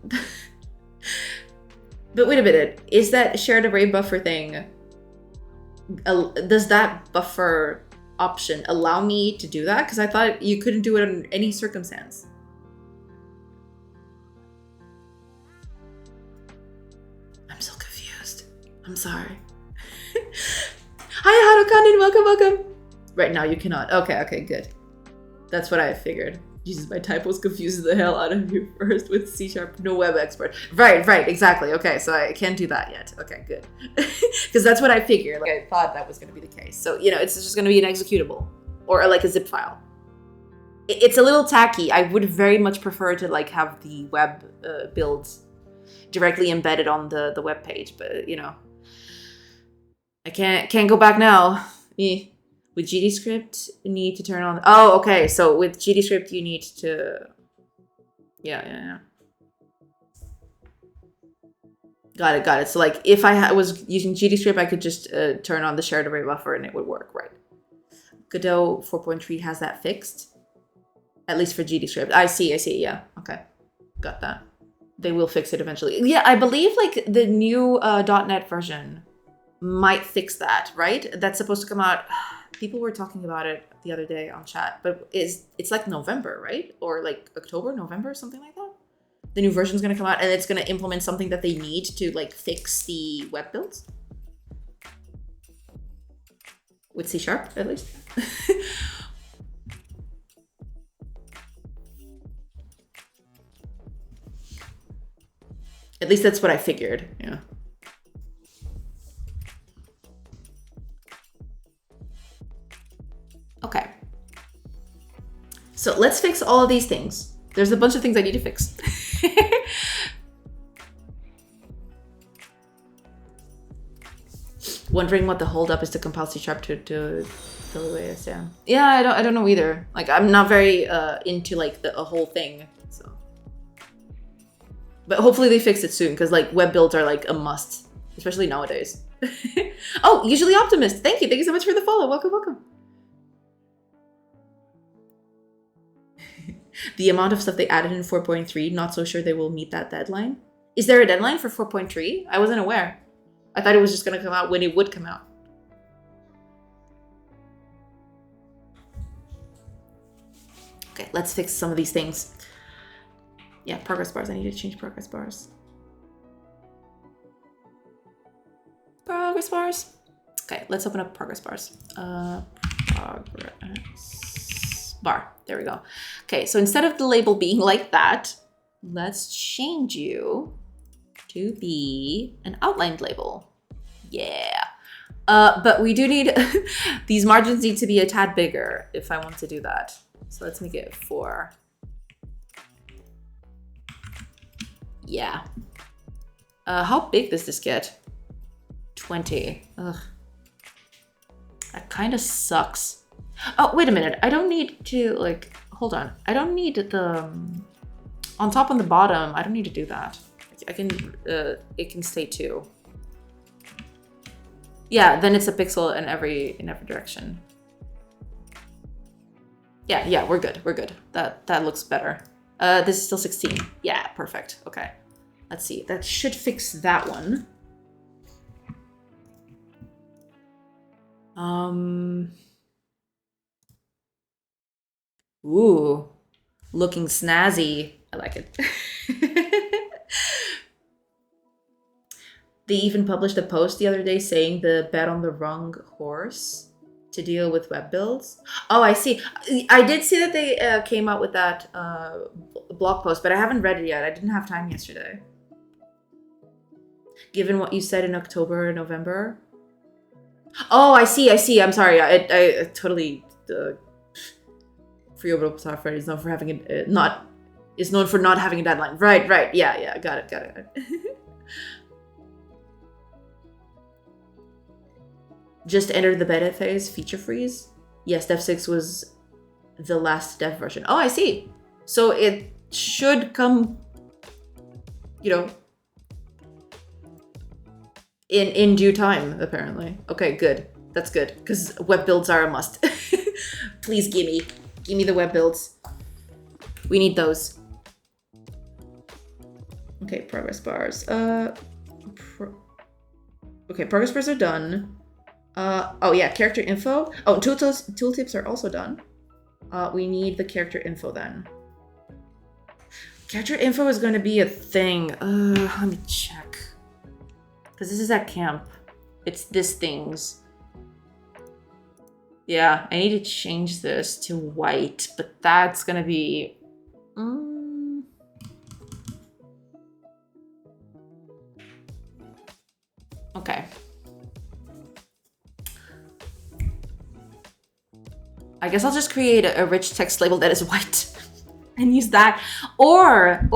But wait a minute. Is that shared array buffer thing... Does that buffer option allow me to do that? Because I thought you couldn't do it in any circumstance. I'm so confused. I'm sorry. Hi, Harukanin. Welcome. Right now you cannot. Okay, good. That's what I figured. Jesus, my typos confused the hell out of you first with C#, no web export. Right, exactly. Okay, so I can't do that yet. Okay, good. Because that's what I figured. Like, I thought that was going to be the case. So, you know, it's just going to be an executable or like a zip file. It's a little tacky. I would very much prefer to like have the web builds directly embedded on the web page, but you know, I can't go back now. With GDScript, you need to turn on... Oh, okay. So with GDScript, you need to... Yeah. Got it. So like if I was using GDScript, I could just turn on the shared array buffer and it would work, right? Godot 4.3 has that fixed. At least for GDScript. I see, yeah. Okay. Got that. They will fix it eventually. Yeah, I believe like the new .NET version might fix that, right? That's supposed to come out... People were talking about it the other day on chat, but it's like November, right? Or like October, November, something like that. The new version is going to come out and it's going to implement something that they need to like fix the web builds. With C#, at least. At least that's what I figured, yeah. Okay. So let's fix all of these things. There's a bunch of things I need to fix. Wondering what the holdup is to compile C# to OS, yeah. Yeah, I don't know either. Like I'm not very into like a whole thing, so. But hopefully they fix it soon, because like web builds are like a must, especially nowadays. Oh, usually optimist. Thank you so much for the follow. Welcome. The amount of stuff they added in 4.3, not so sure they will meet that deadline. Is there a deadline for 4.3? I wasn't aware. I thought it was just going to come out when it would come out. Okay, let's fix some of these things. Yeah, progress bars. I need to change progress bars. Progress bars. Okay, let's open up progress bars. Progress bar. There we go. Okay, so instead of the label being like that, let's change you to be an outlined label. Yeah. But we do need... these margins need to be a tad bigger if I want to do that. So let's make it 4. Yeah. How big does this get? 20. Ugh. That kind of sucks. Oh, wait a minute. I don't need to, like... Hold on. I don't need the... on top and the bottom, I don't need to do that. I can... it can stay 2. Yeah, then it's a pixel in every direction. Yeah, we're good. That looks better. This is still 16. Yeah, perfect. Okay. Let's see. That should fix that one. Ooh. Looking snazzy. I like it. They even published a post the other day saying the bet on the wrong horse to deal with web builds. Oh, I see. I did see that they came out with that blog post, but I haven't read it yet. I didn't have time yesterday. Given what you said in October, November. Oh, I see. I'm sorry. I totally... Free open software is known for having is known for not having a deadline. Right. Yeah. Got it. Just entered the beta phase, feature freeze. Yes, Dev 6 was the last dev version. Oh, I see. So it should come, in due time, apparently. Okay, good. That's good, because web builds are a must. Please give me the web builds. We need those. Okay, progress bars. Okay, progress bars are done. Oh yeah, character info. Oh, tooltips are also done. We need the character info then. Character info is going to be a thing. Let me check. Because this is at camp. It's this things. Yeah, I need to change this to white, but that's going to be... Okay. I guess I'll just create a rich text label that is white and use that. Or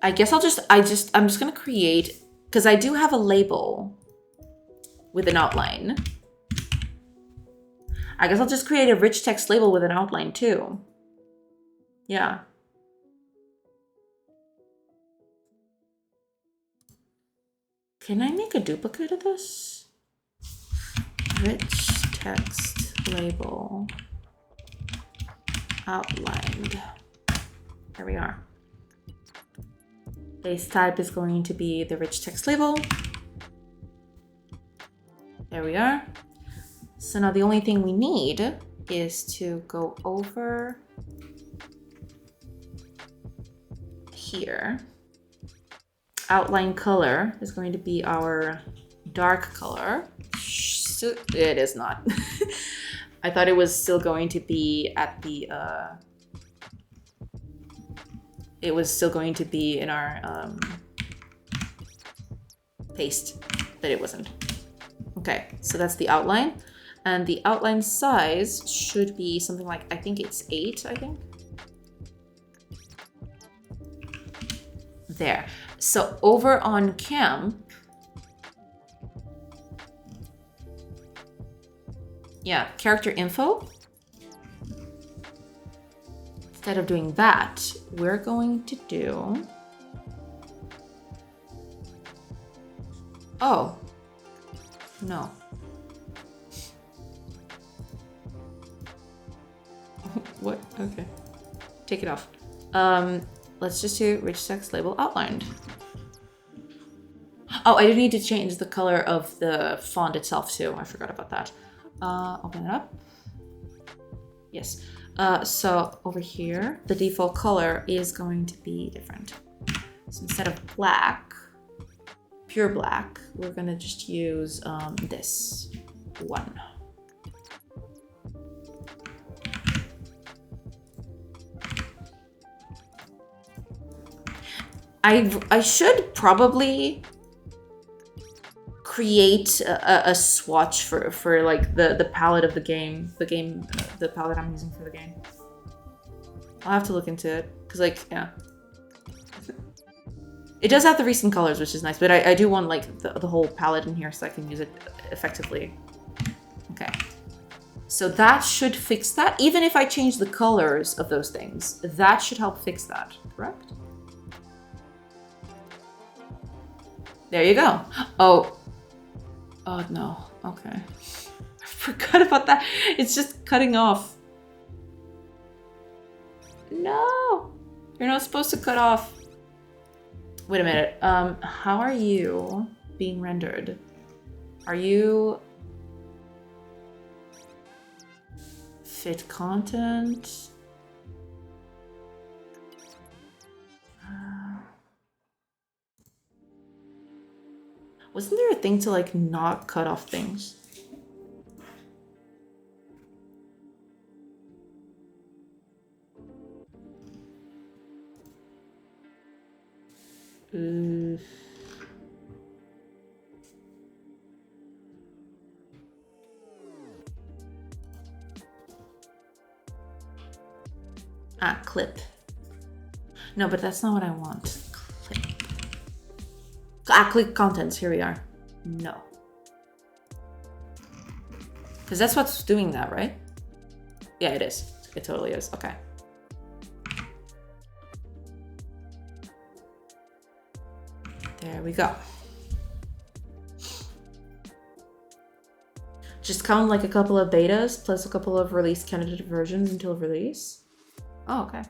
I guess I'm just gonna create, because I do have a label with an outline. I guess I'll just create a rich text label with an outline too. Yeah. Can I make a duplicate of this? Rich text label outlined. There we are. Base type is going to be the rich text label. There we are. So now the only thing we need is to go over here. Outline color is going to be our dark color. It is not. I thought it was still going to be at the it was still going to be in our paste, but it wasn't. Okay, so that's the outline. And the outline size should be something like, I think it's 8, I think. There. So over on cam, yeah, character info. Instead of doing that, we're going to do, oh, no. What? Okay. Take it off. Let's just do rich text label outlined. Oh, I do need to change the color of the font itself too. I forgot about that. Open it up. Yes. So over here, the default color is going to be different. So instead of black, pure black, we're gonna just use this one. I should probably create a swatch for like the palette of the palette I'm using for the game. I'll have to look into it, because like, yeah. It does have the recent colors, which is nice, but I do want like the whole palette in here so I can use it effectively. Okay. So that should fix that. Even if I change the colors of those things, that should help fix that, correct? There you go. Oh no, okay. I forgot about that. It's just cutting off. No, you're not supposed to cut off. Wait a minute, how are you being rendered? Are you fit content? Wasn't there a thing to like not cut off things? Clip. No, but that's not what I want. Clip. Click contents, here we are. No. Because that's what's doing that, right? Yeah, it is. It totally is. Okay. There we go. Just count like a couple of betas plus a couple of release candidate versions until release. Oh, okay.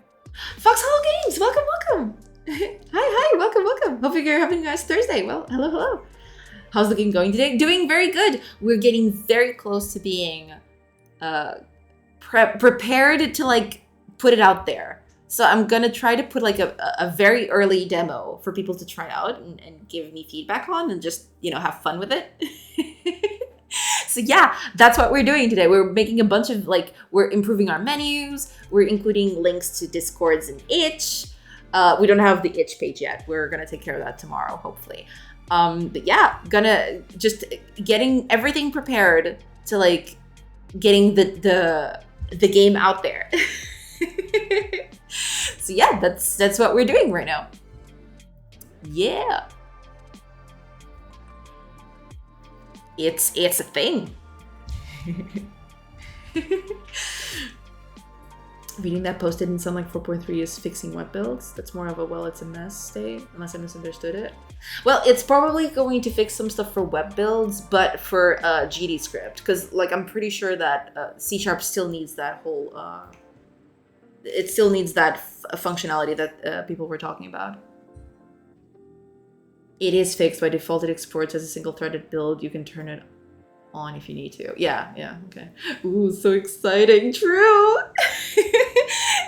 Foxhole Games, welcome, welcome. Hi, welcome. Hope you're having a nice Thursday. Well, hello. How's the game going today? Doing very good. We're getting very close to being prepared to like put it out there. So I'm gonna try to put like a very early demo for people to try out and give me feedback on and just, you know, have fun with it. So yeah, that's what we're doing today. We're making a bunch of like, we're improving our menus. We're including links to Discords and itch. We don't have the itch page yet. We're gonna take care of that tomorrow, hopefully. But yeah, gonna just getting everything prepared to like getting the game out there. So yeah, that's what we're doing right now. Yeah. It's a thing. Reading that post didn't sound like 4.3 is fixing web builds. That's more of a, well, it's a mess state, unless I misunderstood it. Well, it's probably going to fix some stuff for web builds, but for GD script, because like I'm pretty sure that C# still needs that whole, it still needs that functionality that people were talking about. It is fixed by default. It exports as a single-threaded build. You can turn it on if you need to. Yeah, okay. Ooh, so exciting. True.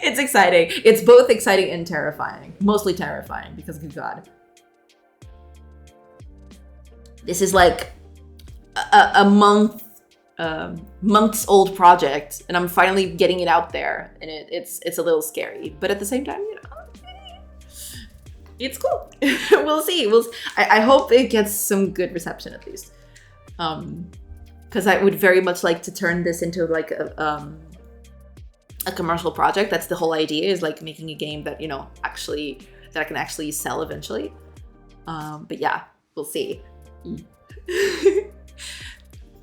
It's exciting. It's both exciting and terrifying. Mostly terrifying because, good God. This is like a month's old project, and I'm finally getting it out there, and it's a little scary. But at the same time, you know, it's cool. We'll see. I hope it gets some good reception at least. Because I would very much like to turn this into like a commercial project. That's the whole idea, is like making a game that, you know, actually, that I can actually sell eventually. But yeah, we'll see.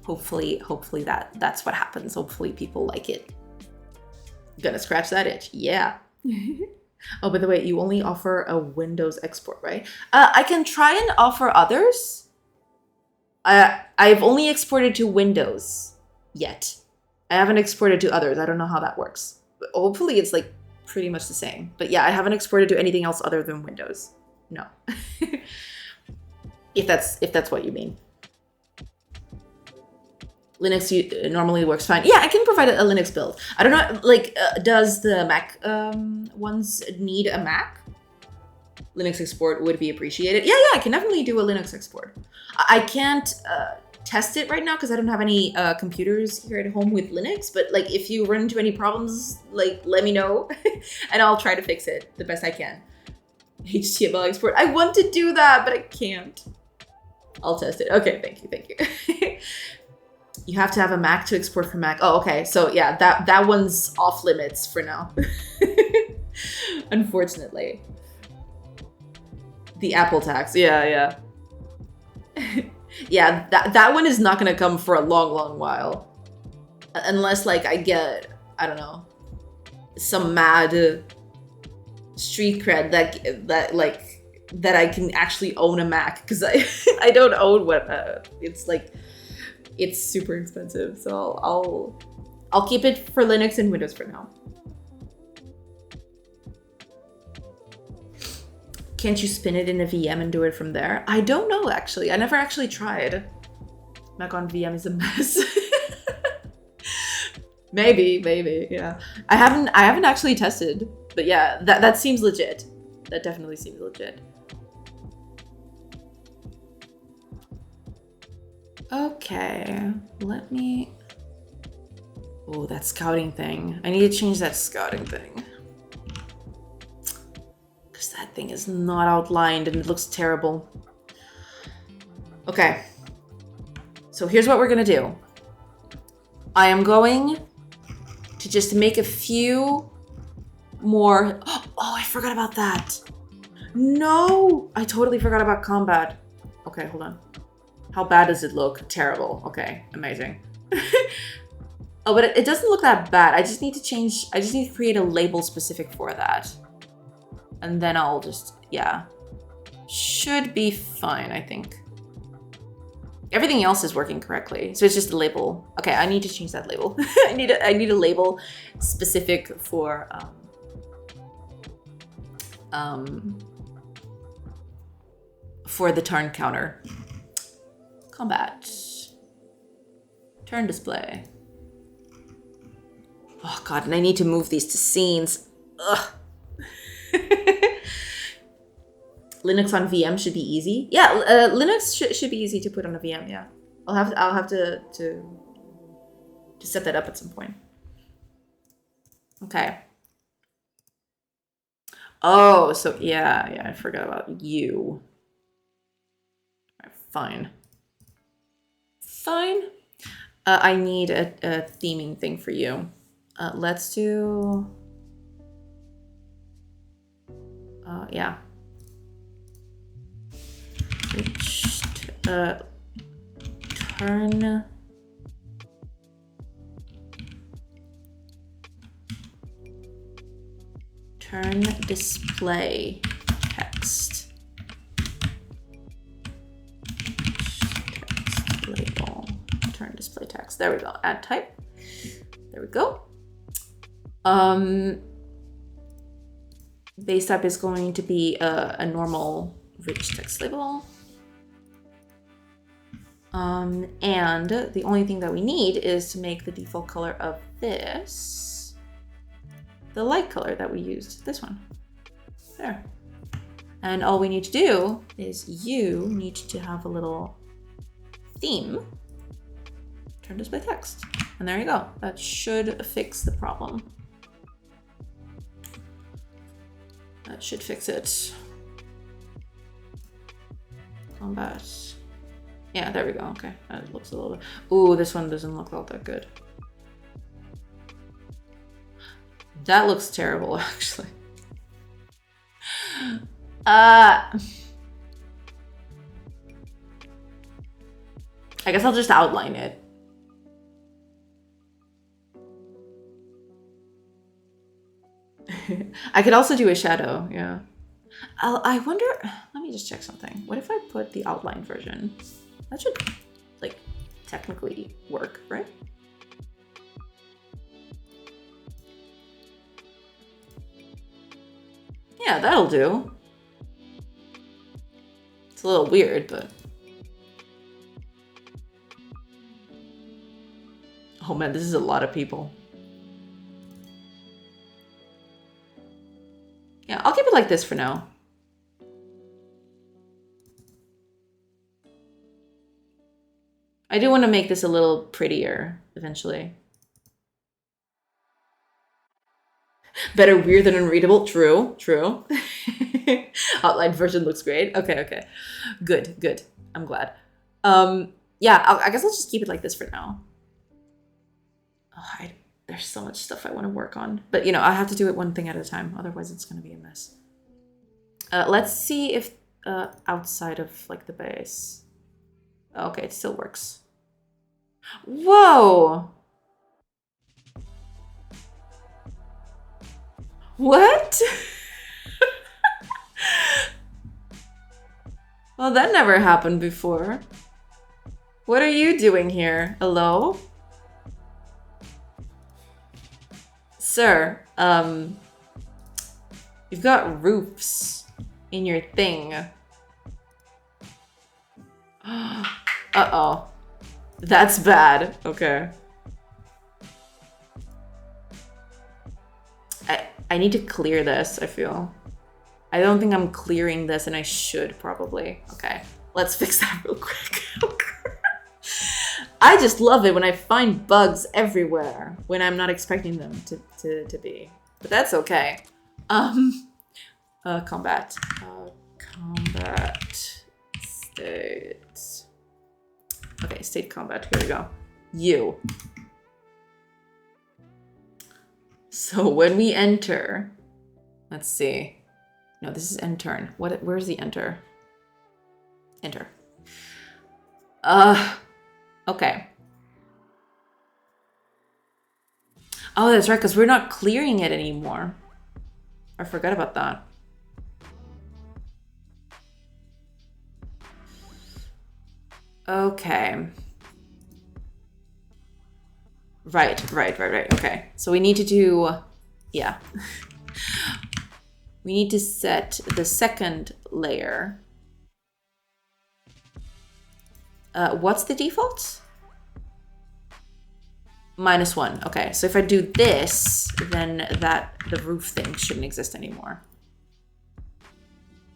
Hopefully that's what happens. Hopefully people like it. Gonna scratch that itch. Yeah. Oh, by the way, you only offer a Windows export, right? I can try and offer others. I've only exported to Windows yet. I haven't exported to others. I don't know how that works. But hopefully it's like pretty much the same. But yeah, I haven't exported to anything else other than Windows. No. if that's what you mean. Linux normally works fine. Yeah, I can provide a Linux build. I don't know, like, does the Mac ones need a Mac? Linux export would be appreciated. Yeah, I can definitely do a Linux export. I can't test it right now because I don't have any computers here at home with Linux, but like if you run into any problems, like let me know and I'll try to fix it the best I can. HTML export. I want to do that, but I can't. I'll test it. Okay, thank you. You have to have a Mac to export from Mac. Oh, okay. So yeah, that one's off limits for now. Unfortunately. The Apple tax. Yeah. Yeah, that one is not gonna come for a long while. Unless like I get, I don't know, some mad street cred that I can actually own a Mac, because I don't own one. It's like, it's super expensive, so I'll keep it for Linux and Windows for now. Can't you spin it in a VM and do it from there? I don't know, actually. I never actually tried. Mac on VM is a mess. maybe, yeah. I haven't actually tested, but yeah, that seems legit. That definitely seems legit. Okay, let me... Oh, that scouting thing. I need to change that scouting thing. Because that thing is not outlined and it looks terrible. Okay. So here's what we're gonna do. I am going to just make a few more... Oh, I forgot about that. No! I totally forgot about combat. Okay, hold on. How bad does it look? Terrible. Okay, amazing. Oh, but it doesn't look that bad. I just need to create a label specific for that. And then I'll just, yeah. Should be fine, I think. Everything else is working correctly. So it's just a label. Okay, I need to change that label. I need a label specific for the turn counter. Combat. Turn display. Oh god, and I need to move these to scenes. Ugh. Linux on VM should be easy. Yeah, Linux should be easy to put on a VM. Yeah, I'll have to set that up at some point. Okay. Oh, so yeah, I forgot about you. Right, fine. I need a theming thing for you. Let's do... yeah. turn display text. Text label. Turn display text. There we go. Add type. There we go. Base type is going to be a normal rich text label. And the only thing that we need is to make the default color of this the light color that we used, this one. There. And all we need to do is you need to have a little theme. Turn display text. And there you go. That should fix the problem. That should fix it. Combat. Yeah, there we go. Okay, that looks a little bit. Ooh, this one doesn't look all that good. That looks terrible, actually. I guess I'll just outline it. I could also do a shadow, yeah. I wonder, let me just check something. What if I put the outline version? That should, like, technically work, right? Yeah, that'll do. It's a little weird, but... Oh man, this is a lot of people. Yeah, I'll keep it like this for now. I do want to make this a little prettier eventually. Better weird than unreadable. True, true. Outline version looks great. Okay, okay. Good, good. I'm glad. Yeah, I guess I'll just keep it like this for now. Oh, there's so much stuff I want to work on. But, you know, I have to do it one thing at a time. Otherwise, it's going to be a mess. Let's see if outside of, like, the base. Okay, it still works. Whoa! What? Well, that never happened before. What are you doing here? Hello? Sir, you've got roofs in your thing. Uh-oh. That's bad. Okay. I need to clear this, I feel. I don't think I'm clearing this, and I should probably. Okay, let's fix that real quick. I just love it when I find bugs everywhere when I'm not expecting them to be. But that's okay. Combat. Combat. State. Okay, state combat. Here we go. You. So when we enter, let's see. No, this is enter. Where's the enter? Enter. Okay. Oh, that's right, because we're not clearing it anymore. I forgot about that. Okay. Right. Okay. So we need to do, yeah. We need to set the second layer. What's the default? -1. Okay, so if I do this, then the roof thing shouldn't exist anymore.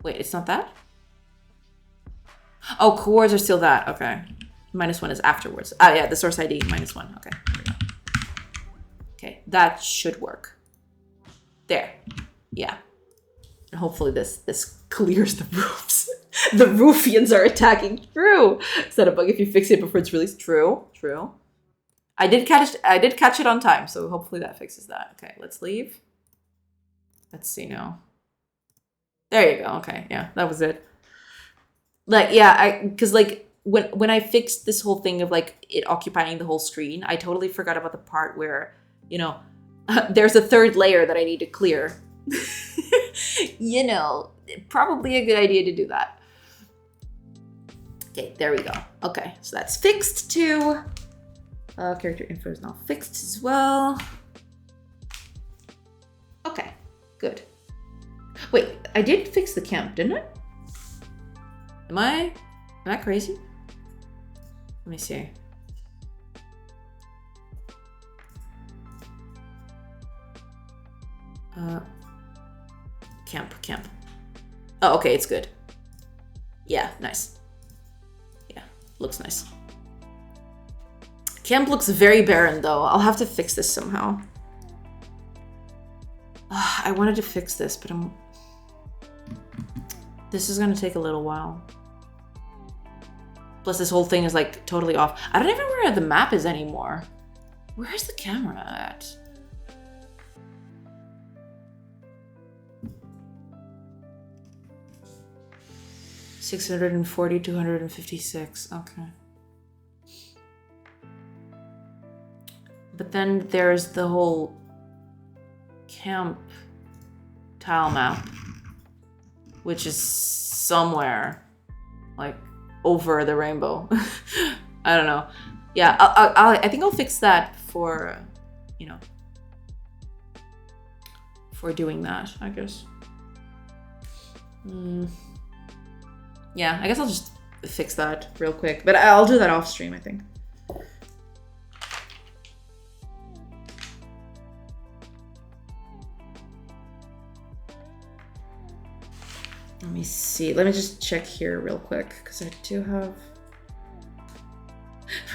Wait, it's not that? Oh, cores are still that. Okay. -1 is afterwards. Ah, yeah, the source ID -1. Okay. Okay, that should work. There. Yeah. And hopefully this clears the roofs. The roofians are attacking. True. Is that a bug if you fix it before it's released? True. True. I did catch it on time, so hopefully that fixes that. Okay, let's leave. Let's see now. There you go. Okay, yeah, that was it. Like, yeah, because like when I fixed this whole thing of like it occupying the whole screen, I totally forgot about the part where, you know, there's a third layer that I need to clear. You know, probably a good idea to do that. Okay, there we go. Okay, so that's fixed too. Character info is now fixed as well. Okay, good. Wait, I did fix the camp, didn't I? Am I crazy? Let me see. Camp. Oh, okay, it's good. Yeah, nice. Yeah, looks nice. Camp looks very barren though. I'll have to fix this somehow. I wanted to fix this, but this is gonna take a little while. Plus this whole thing is like totally off. I don't even know where the map is anymore. Where's the camera at? $640, 256, okay. But then there's the whole camp tile map, which is somewhere like over the rainbow. I don't know. Yeah, I think I'll fix that for, you know, for doing that, I guess. Yeah, I guess I'll just fix that real quick, but I'll do that off stream, I think. Let me see. Let me just check here real quick because I do have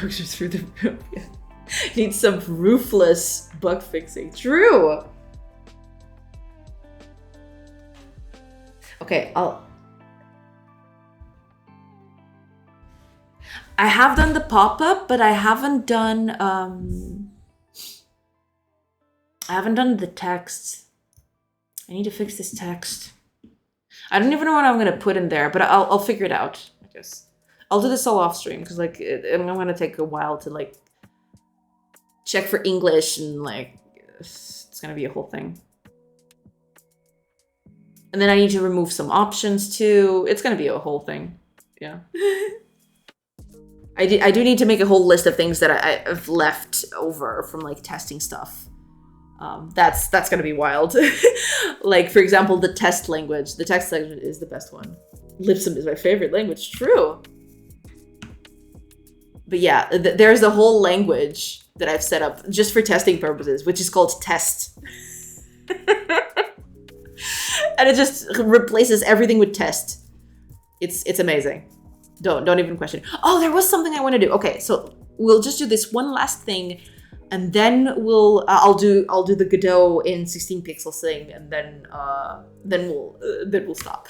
pictures through the roof. Yeah. Need some roofless bug fixing. True. Okay, I have done the pop-up, but I haven't done the text. I need to fix this text. I don't even know what I'm gonna put in there, but I'll figure it out, I guess. I'll do this all off stream because like I'm gonna take a while to like check for English and like it's gonna be a whole thing. And then I need to remove some options too. It's gonna be a whole thing. Yeah. I do need to make a whole list of things that I've left over from like testing stuff. That's gonna be wild. Like for example, the test language. The text language is the best one. Lipsum is my favorite language. True. But yeah, there's a whole language that I've set up just for testing purposes, which is called test. And it just replaces everything with test. It's amazing. Don't even question. Oh, there was something I want to do. Okay, so we'll just do this one last thing, and then I'll do the Godot in 16 pixels thing, and then we'll stop.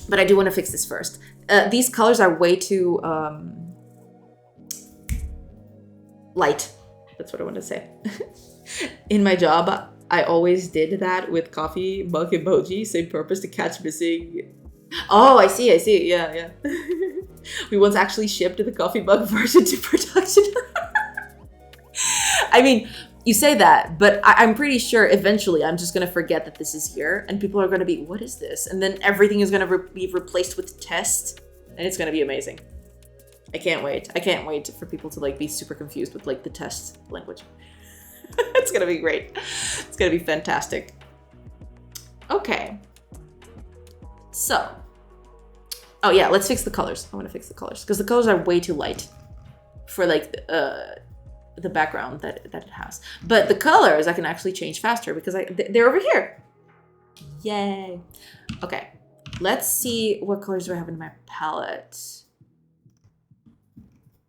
But I do want to fix this first. These colors are way too light. That's what I want to say. In my job, I always did that with coffee mug emoji, same purpose to catch missing. Oh, I see. Yeah. We once actually shipped the coffee mug version to production. I mean, you say that, but I'm pretty sure eventually I'm just going to forget that this is here, and people are going to be, what is this? And then everything is going to be replaced with test, and it's going to be amazing. I can't wait. I can't wait for people to like be super confused with like the test language. It's going to be great. It's going to be fantastic. Okay. So, oh yeah, let's fix the colors. I want to fix the colors because the colors are way too light for like the background that it has. But the colors I can actually change faster because they're over here. Yay. Okay, let's see what colors do I have in my palette.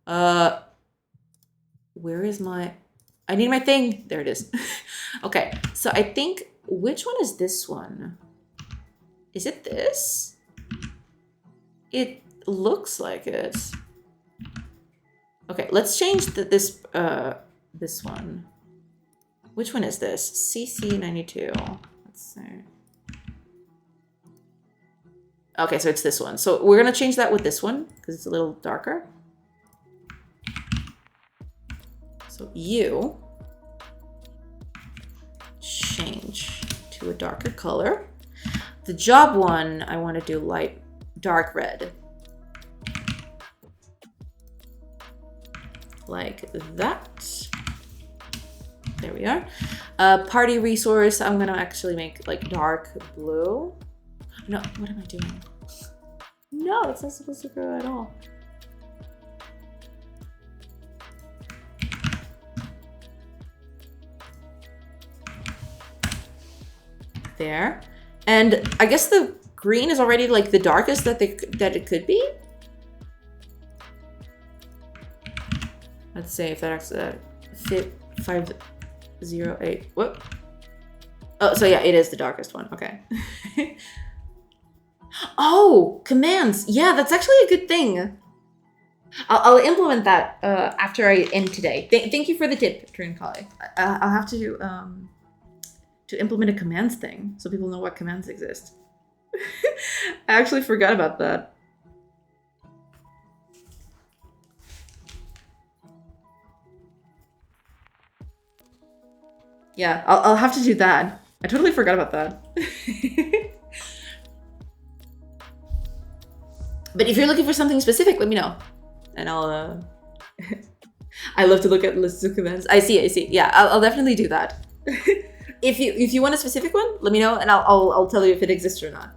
Where is my... I need my thing. There it is. Okay, so I think, which one is this one? Is it this? It looks like it. Okay, let's change this one. Which one is this? CC92. Let's see. Okay, so it's this one. So we're gonna change that with this one because it's a little darker. So you change to a darker color. The job one, I want to do light, dark red. Like that. There we are. Party resource, I'm gonna actually make like dark blue. No, what am I doing? No, it's not supposed to go at all. There. And I guess the green is already like the darkest that it could be. Let's see if that actually fit 508. Whoop. Oh, so yeah, it is the darkest one. Okay. Oh, commands. Yeah, that's actually a good thing. I'll implement that after I end today. Thank you for the tip, Trinkali. I'll have to implement a commands thing so people know what commands exist. I actually forgot about that. Yeah, I'll have to do that. I totally forgot about that. But if you're looking for something specific, let me know. And I'll... I love to look at lists of commands. I see. Yeah, I'll definitely do that. If you want a specific one, let me know and I'll tell you if it exists or not.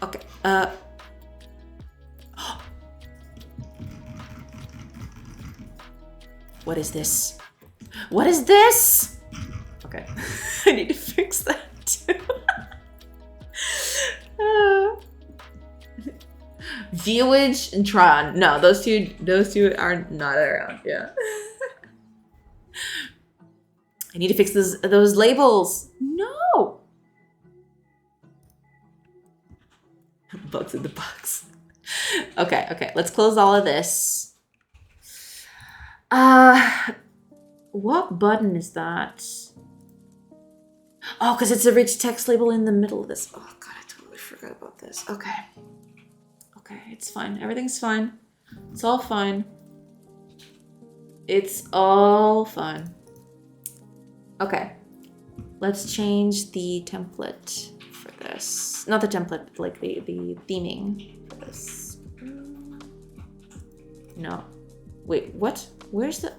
Okay. What is this? What is this? Okay. I need to fix that too. Viewage and Tron. No, those two are not around. Yeah. I need to fix those labels. No. Bugs in the box. Okay. Let's close all of this. What button is that? Oh, because it's a rich text label in the middle of this. Oh god, I totally forgot about this. Okay, it's fine. Everything's fine. It's all fine. It's all fine. Okay, let's change the template for this. Not the template, but like the theming for this. No. Wait, what? Where's the...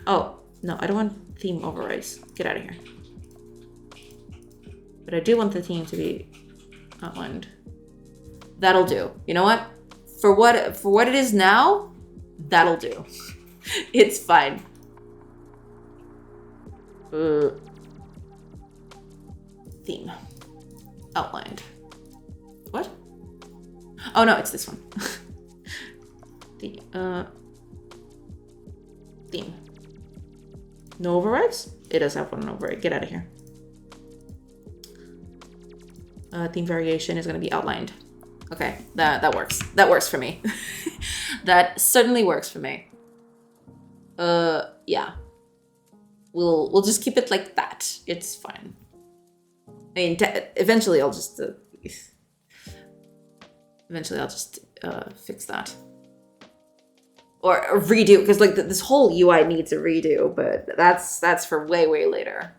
Oh, no, I don't want theme overrides. Get out of here. But I do want the theme to be outlined. That'll do. You know what? For what it is now, that'll do. It's fine. Theme. Outlined. What? Oh no, it's this one. Theme. No overrides? It does have one override. Get out of here. Theme variation is going to be outlined. Okay, that works. That works for me. That certainly works for me. Yeah. We'll just keep it like that. It's fine. I mean, eventually I'll just fix that. Or redo, because like this whole UI needs a redo, but that's for way later.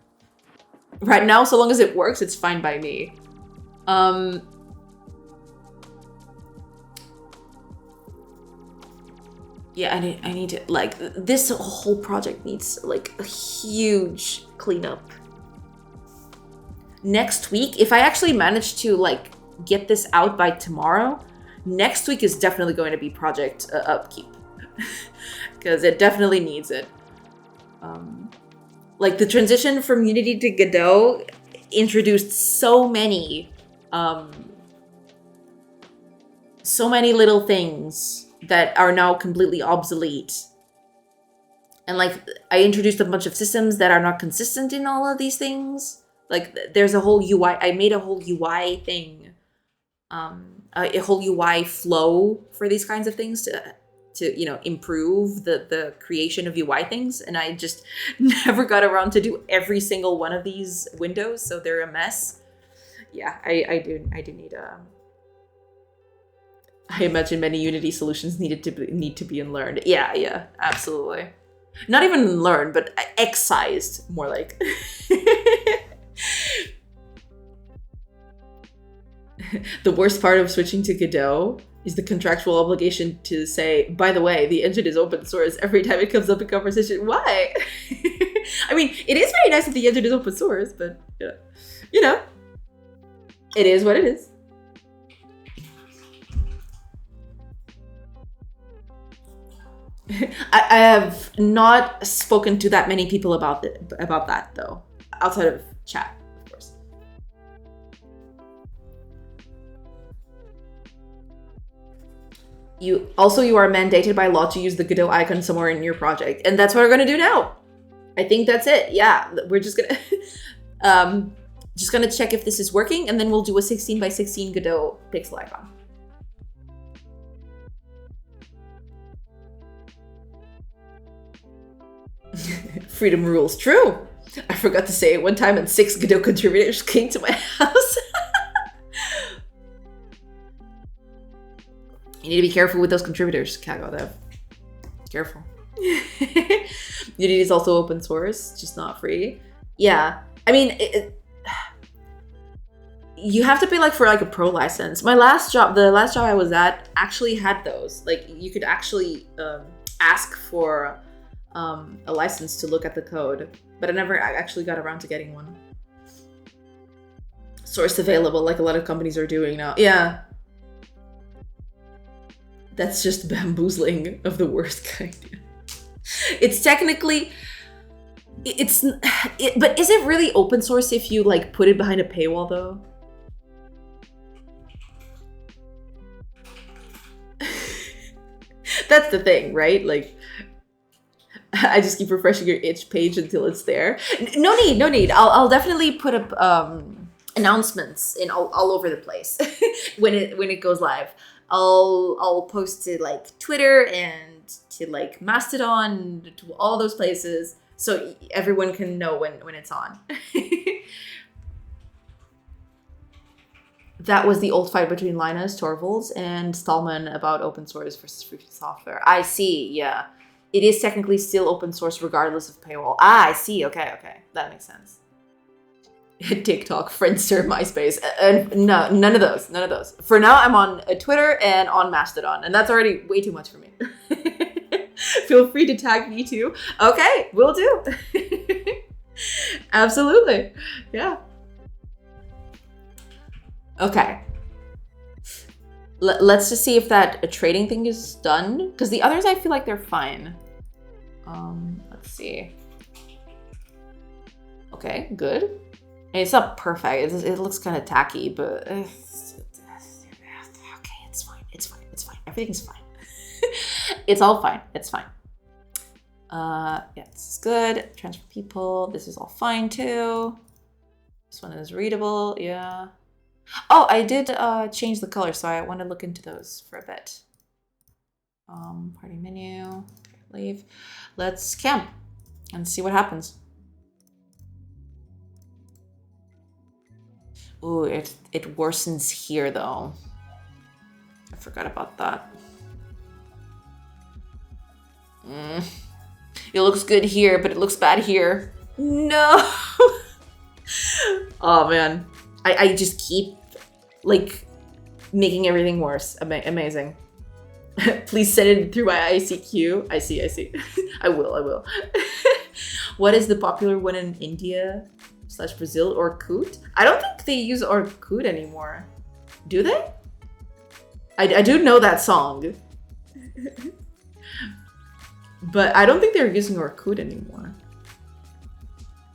Right now, so long as it works, it's fine by me. Yeah, I need to, like, this whole project needs like a huge cleanup. Next week, if I actually manage to like get this out by tomorrow, next week is definitely going to be project upkeep. Because it definitely needs it. Like the transition from Unity to Godot introduced so many little things that are now completely obsolete. And like I introduced a bunch of systems that are not consistent in all of these things. Like there's a whole UI. I made a whole UI thing, a whole UI flow for these kinds of things to to, you know, improve the creation of UI things, and I just never got around to do every single one of these windows, so they're a mess. Yeah, I do need I imagine many Unity solutions need to be unlearned. Yeah, absolutely. Not even learned, but excised, more like. The worst part of switching to Godot is the contractual obligation to say, by the way, the engine is open source every time it comes up in conversation. Why? I mean, it is very nice that the engine is open source, but you know, it is what it is. I have not spoken to that many people about that though, outside of chat, of course. You are mandated by law to use the Godot icon somewhere in your project, and that's what we're gonna do now. I think that's it. Yeah, we're just gonna check if this is working, and then we'll do a 16 by 16 Godot pixel icon. Freedom rules. True. I forgot to say it one time, and 6 Godot contributors came to my house. You need to be careful with those contributors, GameDev. Careful. Unity is also open source, just not free. Yeah, I mean, you have to pay for a pro license. My last job, the last job I was at, actually had those. Like, you could actually ask for a license to look at the code, but I never actually got around to getting one. Source available, like a lot of companies are doing now. Yeah. That's just bamboozling of the worst kind. It's technically, but is it really open source if you put it behind a paywall though? That's the thing, right? I just keep refreshing your itch page until it's there. No need. I'll definitely put up announcements in all over the place when it goes live. I'll post to Twitter and to Mastodon, to all those places, so everyone can know when it's on. That was the old fight between Linus Torvalds and Stallman about open source versus free software. I see, yeah. It is technically still open source regardless of paywall. Ah, I see. Okay. That makes sense. TikTok, Friendster, MySpace. No, none of those. For now, I'm on Twitter and on Mastodon, and that's already way too much for me. Feel free to tag me too. Okay, will do. Absolutely. Yeah. Okay. Let's just see if that trading thing is done, because the others I feel like they're fine. Let's see. Okay, good. It's not perfect. It looks kind of tacky, but okay, it's fine. Everything's fine. It's all fine. It's fine. Yeah, this is good. Transfer people. This is all fine too. This one is readable. Yeah. Oh, I did change the color, so I want to look into those for a bit. Party menu. Leave. Let's camp and see what happens. Ooh, it worsens here though. I forgot about that. It looks good here, but it looks bad here. No. Oh man, I just keep making everything worse. Amazing. Please send it through my ICQ. I see. I will. What is the popular one in India / Brazil? Orkut? I don't think they use Orkut anymore. Do they? I do know that song. But I don't think they're using Orkut anymore.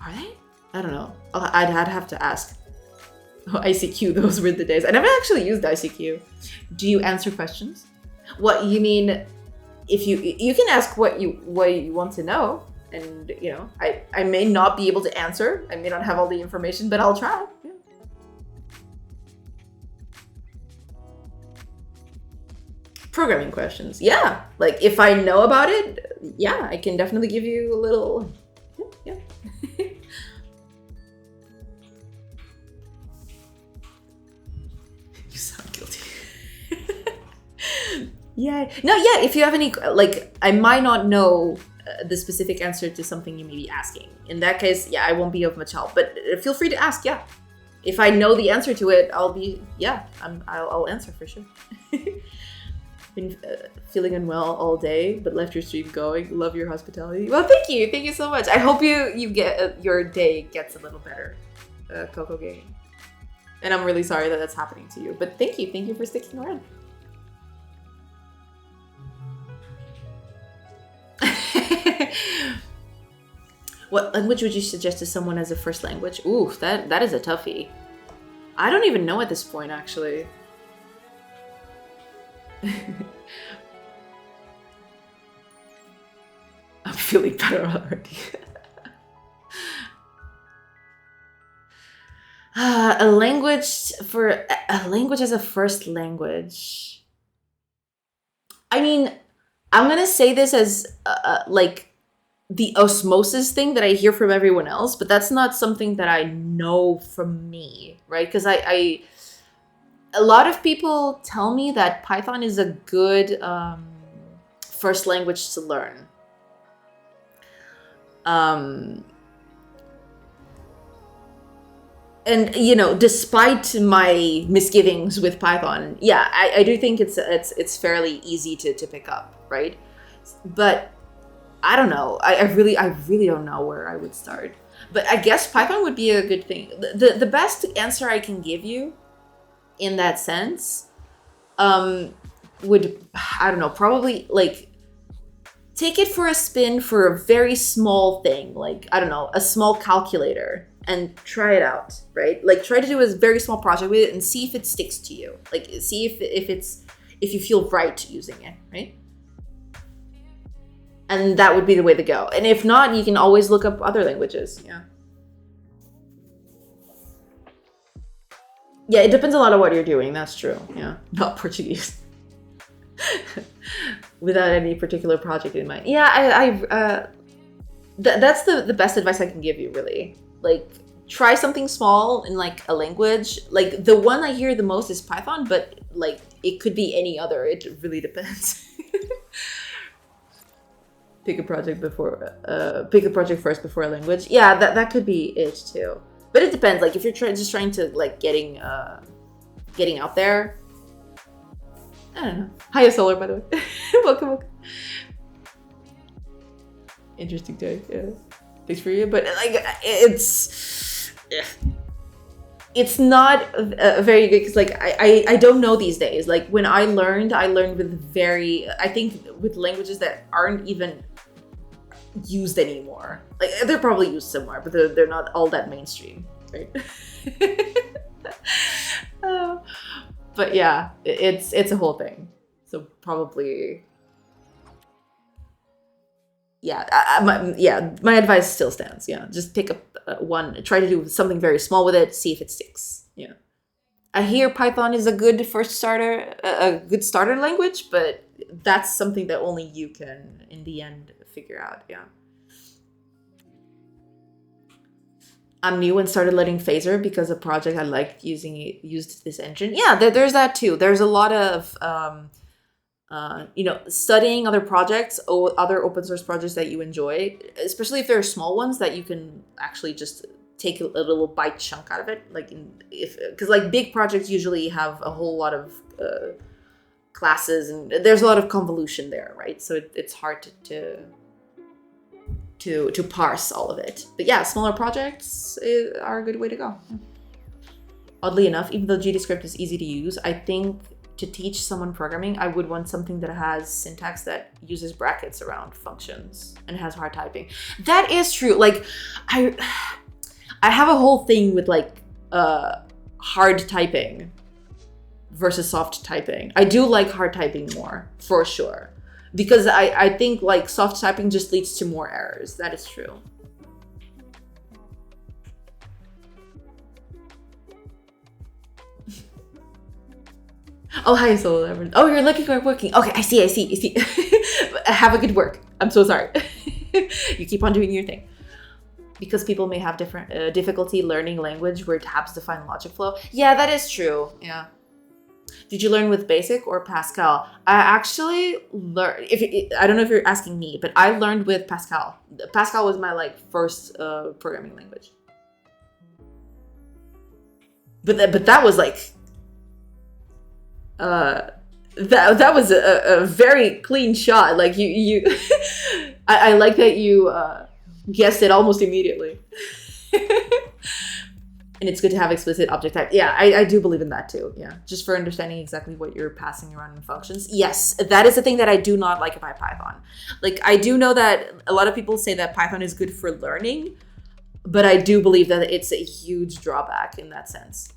Are they? I don't know. I'd have to ask. Oh, ICQ, those were the days. I never actually used ICQ. Do you answer questions? What you mean? If you can ask what you want to know, and I may not be able to answer. I may not have all the information, but I'll try. Yeah. Programming questions. Yeah. Like if I know about it, yeah, I can definitely give you a little. Yeah. You sound guilty. Yeah. No, yeah. If you have any, like, I might not know the specific answer to something you may be asking. In that case, yeah, I won't be of much help. But feel free to ask. Yeah. If I know the answer to it, I'll answer for sure. Been feeling unwell all day, but left your stream going. Love your hospitality. Well, thank you so much. I hope you get your day gets a little better, Coco Game. And I'm really sorry that that's happening to you. But thank you for sticking around. What language would you suggest to someone as a first language? Ooh, that is a toughie. I don't even know at this point, actually. I'm feeling better already. A language as a first language. I mean, I'm gonna say this as like the osmosis thing that I hear from everyone else, but that's not something that I know from me, right? Because a lot of people tell me that Python is a good first language to learn. And despite my misgivings with Python, yeah, I do think it's fairly easy to pick up, right? But I don't know. I really don't know where I would start. But I guess Python would be a good thing. The best answer I can give you in that sense would, I don't know, probably like take it for a spin for a very small thing, like, I don't know, a small calculator, and try it out, right? Like try to do a very small project with it and see if it sticks to you. Like see if you feel right using it, right? And that would be the way to go. And if not, you can always look up other languages. Yeah. Yeah, it depends a lot on what you're doing. That's true. Yeah. Not Portuguese. Without any particular project in mind. Yeah, that's the best advice I can give you, really. Like, try something small in like a language. Like the one I hear the most is Python, but like it could be any other. It really depends. Pick a project first before a language. Yeah, that could be it too. But it depends. Like if you're just trying to like getting out there. I don't know. Hiya Solar, by the way. welcome. Interesting day. Yeah. Thanks for you. But like it's not very good because like I don't know these days. Like when I learned with I think with languages that aren't even used anymore. Like they're probably used somewhere, but they're not all that mainstream, right? But yeah, it's a whole thing. So probably, yeah, my advice still stands. Yeah, just pick up one, try to do something very small with it, see if it sticks. Yeah, I hear Python is a good a good starter language, but that's something that only you can, in the end, figure out. Yeah. I'm new and started letting Phaser because a project I liked used this engine. Yeah, there's that too. There's a lot of studying other projects or other open source projects that you enjoy, especially if there are small ones that you can actually just take a little bite chunk out of it. Like because like big projects usually have a whole lot of classes and there's a lot of convolution there, right? So it's hard to parse all of it. But yeah, smaller projects are a good way to go. Oddly enough, even though GDScript is easy to use, I think to teach someone programming, I would want something that has syntax that uses brackets around functions and has hard typing. That is true. Like I have a whole thing with like hard typing versus soft typing. I do like hard typing more, for sure. Because I think like soft typing just leads to more errors. That is true. Oh, hi, Soul. Oh, you're looking for working. Okay, I see. Have a good work. I'm so sorry. You keep on doing your thing. Because people may have different difficulty learning language where tabs define logic flow. Yeah, that is true. Yeah. Did you learn with Basic or Pascal? I actually learned. I don't know if you're asking me, but I learned with Pascal. Pascal was my first programming language. But that was that was a very clean shot. Like you I like that you guessed it almost immediately. And it's good to have explicit object type. Yeah, I do believe in that too. Yeah, just for understanding exactly what you're passing around in functions. Yes, that is the thing that I do not like about Python. Like, I do know that a lot of people say that Python is good for learning, but I do believe that it's a huge drawback in that sense.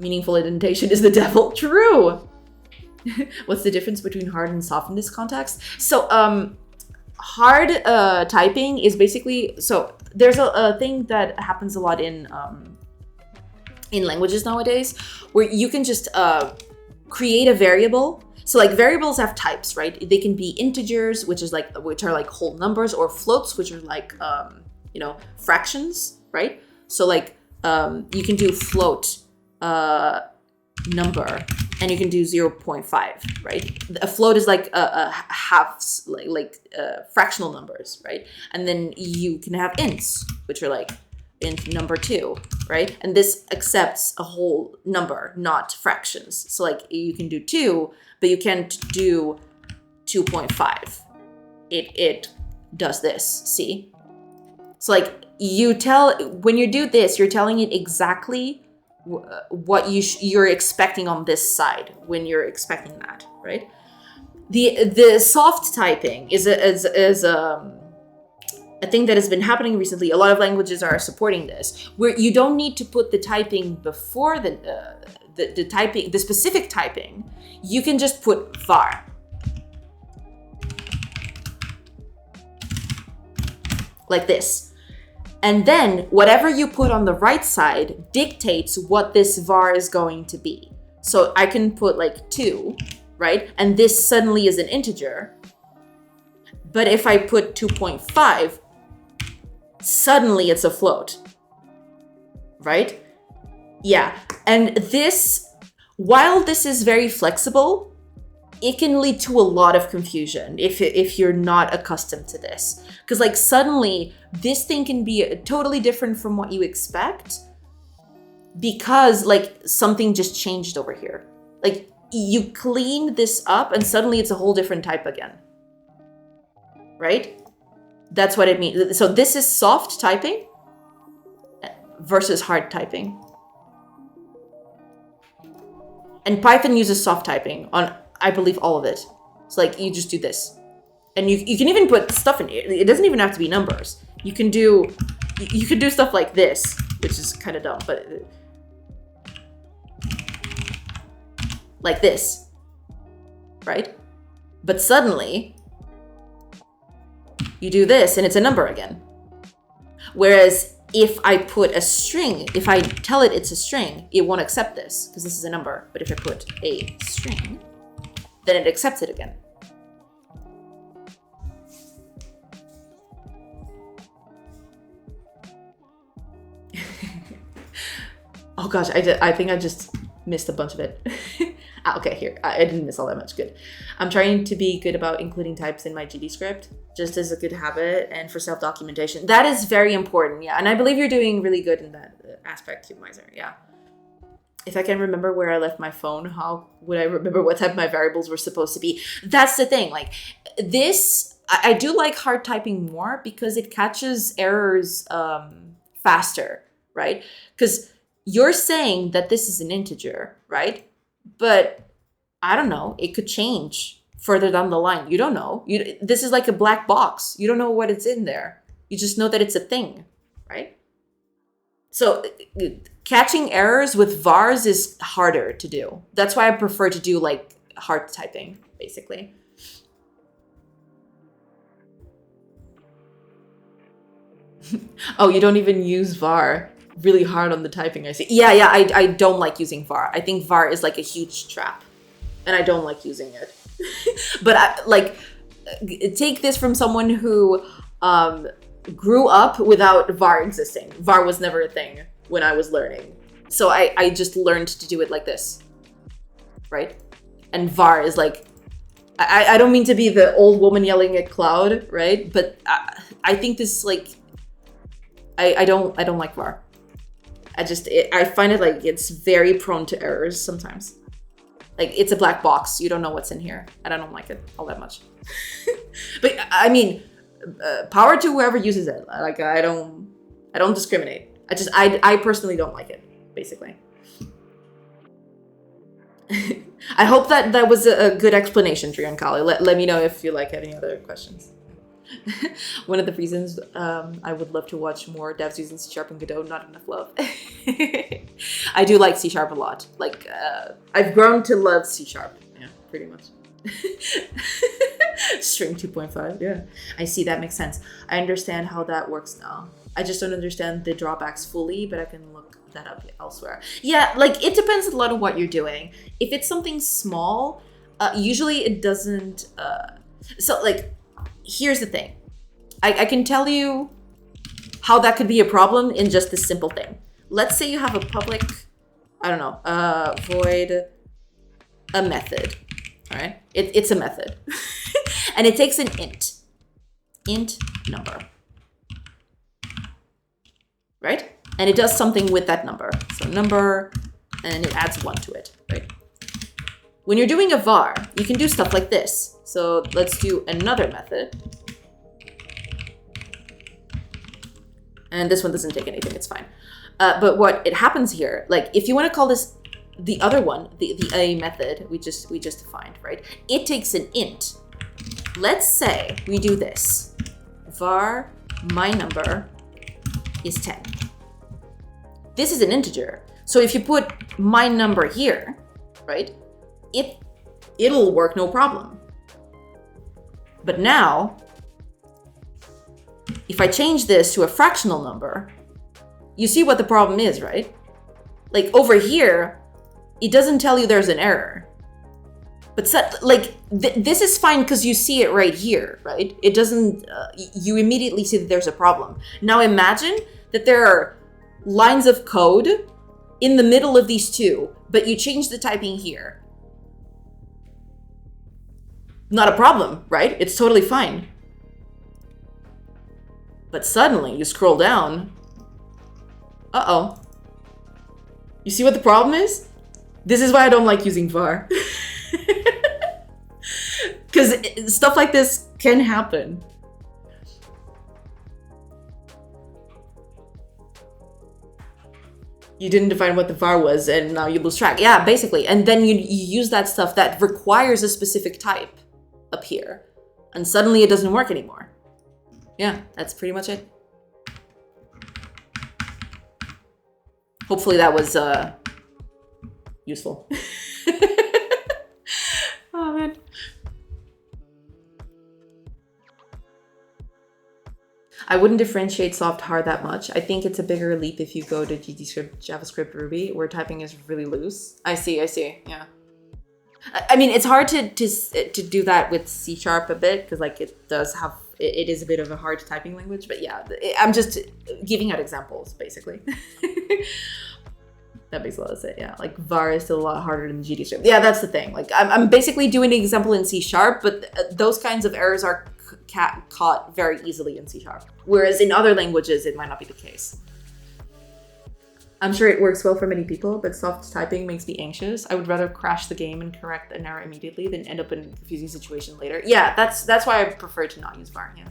Meaningful indentation is the devil. True. What's the difference between hard and soft in this context? So, hard typing is basically, so there's a thing that happens a lot in languages nowadays where you can just create a variable. So like variables have types, right? They can be integers, which are like whole numbers, or floats, which are like fractions, right? So like you can do float number, and you can do 0.5, right? A float is like a halves, like fractional numbers, right? And then you can have ints, which are like int number 2, right? And this accepts a whole number, not fractions. So like you can do 2, but you can't do 2.5. It does this, see? So like when you do this, you're telling it exactly what you're expecting on this side when you're expecting that, right? The soft typing is a thing that has been happening recently. A lot of languages are supporting this, where you don't need to put the typing before the typing, the specific typing. You can just put var. Like this. And then whatever you put on the right side dictates what this var is going to be. So I can put like 2, right? And this suddenly is an integer. But if I put 2.5, suddenly it's a float, right? Yeah. And this, while this is very flexible, it can lead to a lot of confusion if you're not accustomed to this. Because like suddenly this thing can be totally different from what you expect because like something just changed over here. Like you clean this up and suddenly it's a whole different type again. Right? That's what it means. So this is soft typing versus hard typing. And Python uses soft typing on, I believe, all of it. So like you just do this. And you can even put stuff in it. It doesn't even have to be numbers. You can do stuff like this, which is kind of dumb, but like this, right? But suddenly you do this and it's a number again. Whereas if I put a string, if I tell it it's a string, it won't accept this because this is a number. But if I put a string, then it accepts it again. Oh gosh, I think I just missed a bunch of it. Okay, here, I didn't miss all that much. Good. I'm trying to be good about including types in my GD script, just as a good habit and for self-documentation. That is very important, yeah. And I believe you're doing really good in that aspect, Cubomizer, yeah. If I can remember where I left my phone, how would I remember what type my variables were supposed to be? That's the thing, like this, I do like hard typing more because it catches errors faster, right? Because you're saying that this is an integer, right? But I don't know, it could change further down the line. You don't know. This is like a black box. You don't know what it's in there. You just know that it's a thing, right? So catching errors with vars is harder to do. That's why I prefer to do like hard typing, basically. Oh, you don't even use var. really hard on the typing, I see. Yeah, I don't like using var. I think var is like a huge trap, and I don't like using it. But take this from someone who grew up without var existing. Var was never a thing when I was learning. So I just learned to do it like this, right? And var is like, I don't mean to be the old woman yelling at cloud, right? But I think this like, I don't like var. I find it like it's very prone to errors sometimes. Like it's a black box. You don't know what's in here. And I don't like it all that much. But I mean, power to whoever uses it. Like I don't discriminate. I personally don't like it, basically. I hope that was a good explanation, Triankali. Let me know if you like any other questions. One of the reasons I would love to watch more devs using C# and Godot, not enough love. I do like C# a lot. Like, I've grown to love C#. Yeah, pretty much. String 2.5, yeah. I see, that makes sense. I understand how that works now. I just don't understand the drawbacks fully, but I can look that up elsewhere. Yeah, like it depends a lot on what you're doing. If it's something small, usually it doesn't... So like, here's the thing. I can tell you how that could be a problem in just this simple thing. Let's say you have a public, I don't know, void a method, all right? It's a method. And it takes an int number, right? And it does something with that number. So number, and it adds 1 to it, right? When you're doing a var, you can do stuff like this. So let's do another method. And this one doesn't take anything, it's fine. But what it happens here, like if you want to call this the other one, the a method we just defined, right? It takes an int. Let's say we do this. Var my number is 10. This is an integer. So if you put my number here, right? It'll work no problem. But now, if I change this to a fractional number, you see what the problem is, right? Like over here, it doesn't tell you there's an error. But this is fine because you see it right here, right? It doesn't, you immediately see that there's a problem. Now imagine that there are lines of code in the middle of these two, but you change the typing here. Not a problem, right? It's totally fine. But suddenly you scroll down. Uh-oh. You see what the problem is? This is why I don't like using var. Because stuff like this can happen. You didn't define what the var was and now you lose track. Yeah, basically. And then you use that stuff that requires a specific type up here. And suddenly it doesn't work anymore. Yeah, that's pretty much it. Hopefully that was useful. Oh man. I wouldn't differentiate soft hard that much. I think it's a bigger leap if you go to GTScript, JavaScript, Ruby, where typing is really loose. I see, yeah. I mean, it's hard to do that with C# a bit, because like it does have, it is a bit of a hard typing language, but yeah, I'm just giving out examples, basically. That makes a lot of sense, yeah. Like var is still a lot harder than GTScript. Yeah, that's the thing. Like I'm basically doing an example in C#, but those kinds of errors are caught very easily in C#. Whereas in other languages, it might not be the case. I'm sure it works well for many people, but soft typing makes me anxious. I would rather crash the game and correct an error immediately than end up in a confusing situation later. Yeah, that's why I prefer to not use var, yeah.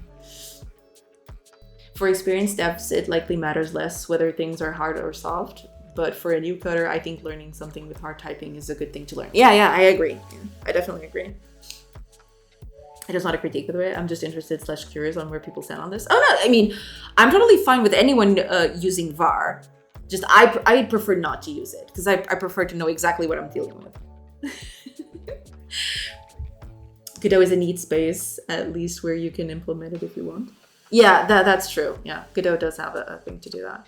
For experienced devs, it likely matters less whether things are hard or soft. But for a new coder, I think learning something with hard typing is a good thing to learn. Yeah, I agree. Yeah, I definitely agree. It is not a critique, by the way. I'm just interested / curious on where people stand on this. Oh no, I mean, I'm totally fine with anyone using var. Just I prefer not to use it because I prefer to know exactly what I'm dealing with. Godot is a neat space, at least where you can implement it if you want. Yeah, that's true. Yeah, Godot does have a thing to do that.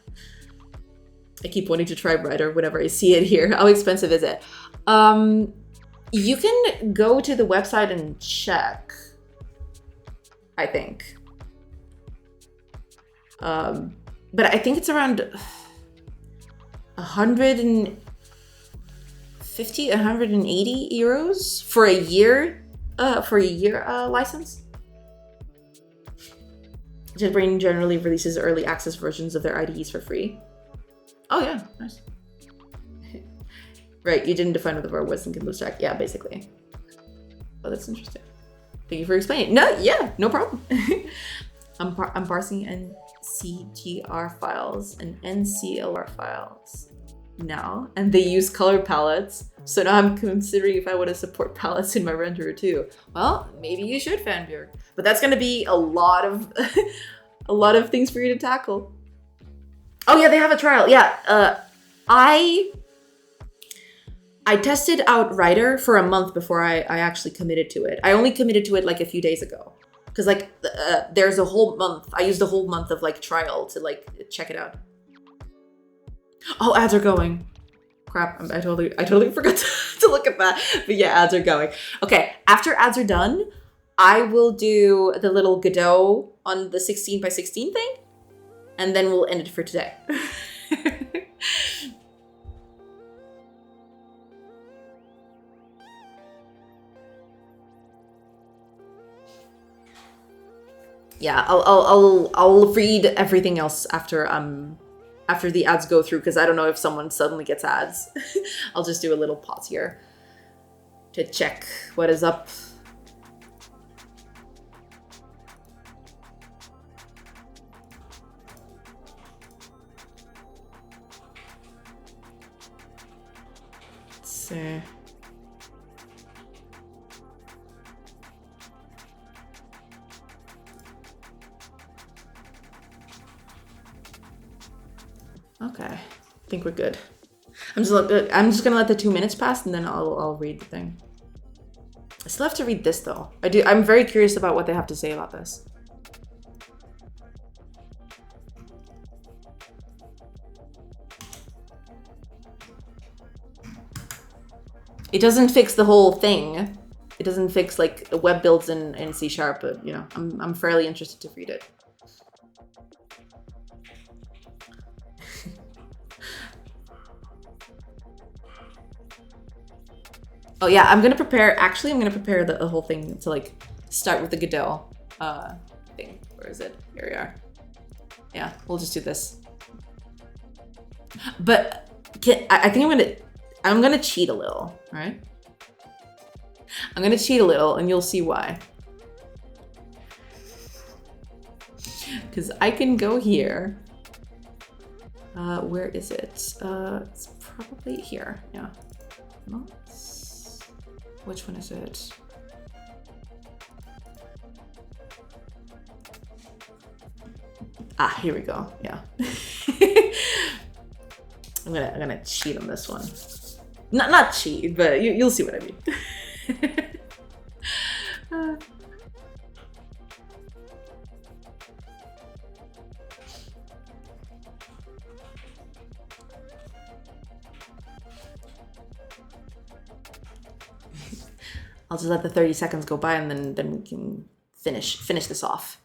I keep wanting to try Writer whenever I see it here. How expensive is it? You can go to the website and check, I think. But I think it's around 150, 180 euros for a year license. JetBrains generally releases early access versions of their IDEs for free. Oh yeah, nice. Right, you didn't define what the verb was in Kindle Stack. Yeah, basically. Oh, that's interesting. Thank you for explaining. No, yeah, no problem. I'm parsing NCGR files and NCLR files now, and they use color palettes. So now I'm considering if I want to support palettes in my renderer too. Well, maybe you should, Fanbjörg. But that's going to be a lot of a lot of things for you to tackle. Oh yeah, they have a trial. Yeah, I tested out Writer for a month before I actually committed to it. I only committed to it like a few days ago. Because like there's a whole month. I used a whole month of like trial to like check it out. Oh, ads are going. Crap, I totally forgot to look at that. But yeah, ads are going. Okay, after ads are done, I will do the little Godot on the 16x16 thing. And then we'll end it for today. Yeah, I'll read everything else after the ads go through, because I don't know if someone suddenly gets ads. I'll just do a little pause here to check what is up. Let's see. Okay, I think we're good. I'm just gonna let the 2 minutes pass, and then I'll read the thing. I still have to read this though. I'm very curious about what they have to say about this. It doesn't fix the whole thing. It doesn't fix like web builds in C#, but you know, I'm fairly interested to read it. Oh yeah, I'm gonna prepare the whole thing to like start with the Godot thing. Where is it? Here we are. Yeah, we'll just do this. But I think I'm gonna cheat a little, right? I'm gonna cheat a little, and you'll see why. Because I can go here. Where is it? It's probably here. Yeah. No. Which one is it? Ah, here we go. Yeah. I'm gonna cheat on this one. Not cheat, but you'll see what I mean. I'll just let the 30 seconds go by, and then we can finish this off.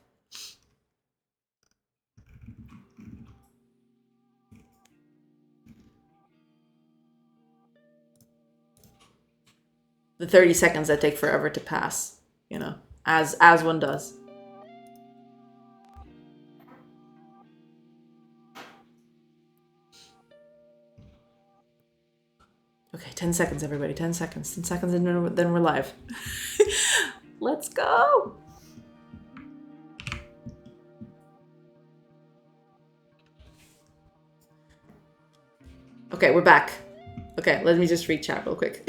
The 30 seconds that take forever to pass, you know, as one does. Okay, 10 seconds, everybody. 10 seconds. 10 seconds, and then we're live. Let's go. Okay, we're back. Okay, let me just read chat real quick.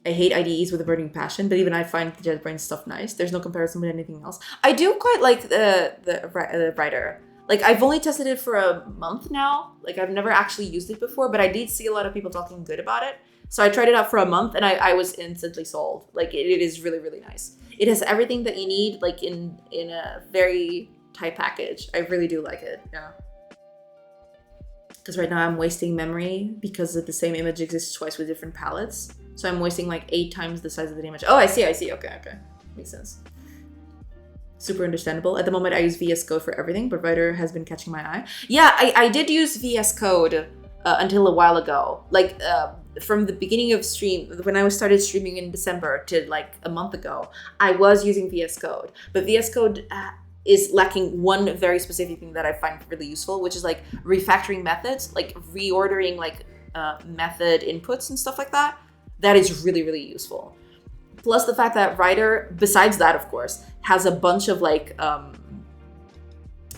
I hate IDEs with a burning passion, but even I find the JetBrains stuff nice. There's no comparison with anything else. I do quite like the writer. Like, I've only tested it for a month now. Like, I've never actually used it before, but I did see a lot of people talking good about it. So I tried it out for a month, and I was instantly sold. Like, it is really, really nice. It has everything that you need, like, in a very tight package. I really do like it, yeah. Because right now I'm wasting memory because the same image exists twice with different palettes. So I'm wasting like 8 times the size of the image. Oh, I see. Okay. Makes sense. Super understandable. At the moment, I use VS Code for everything, but Writer has been catching my eye. Yeah, I did use VS Code until a while ago. Like, from the beginning of stream, when I started streaming in December to like a month ago, I was using VS Code. But VS Code is lacking one very specific thing that I find really useful, which is like refactoring methods, like reordering like method inputs and stuff like that. That is really, really useful. Plus the fact that Writer, besides that, of course, has a bunch of like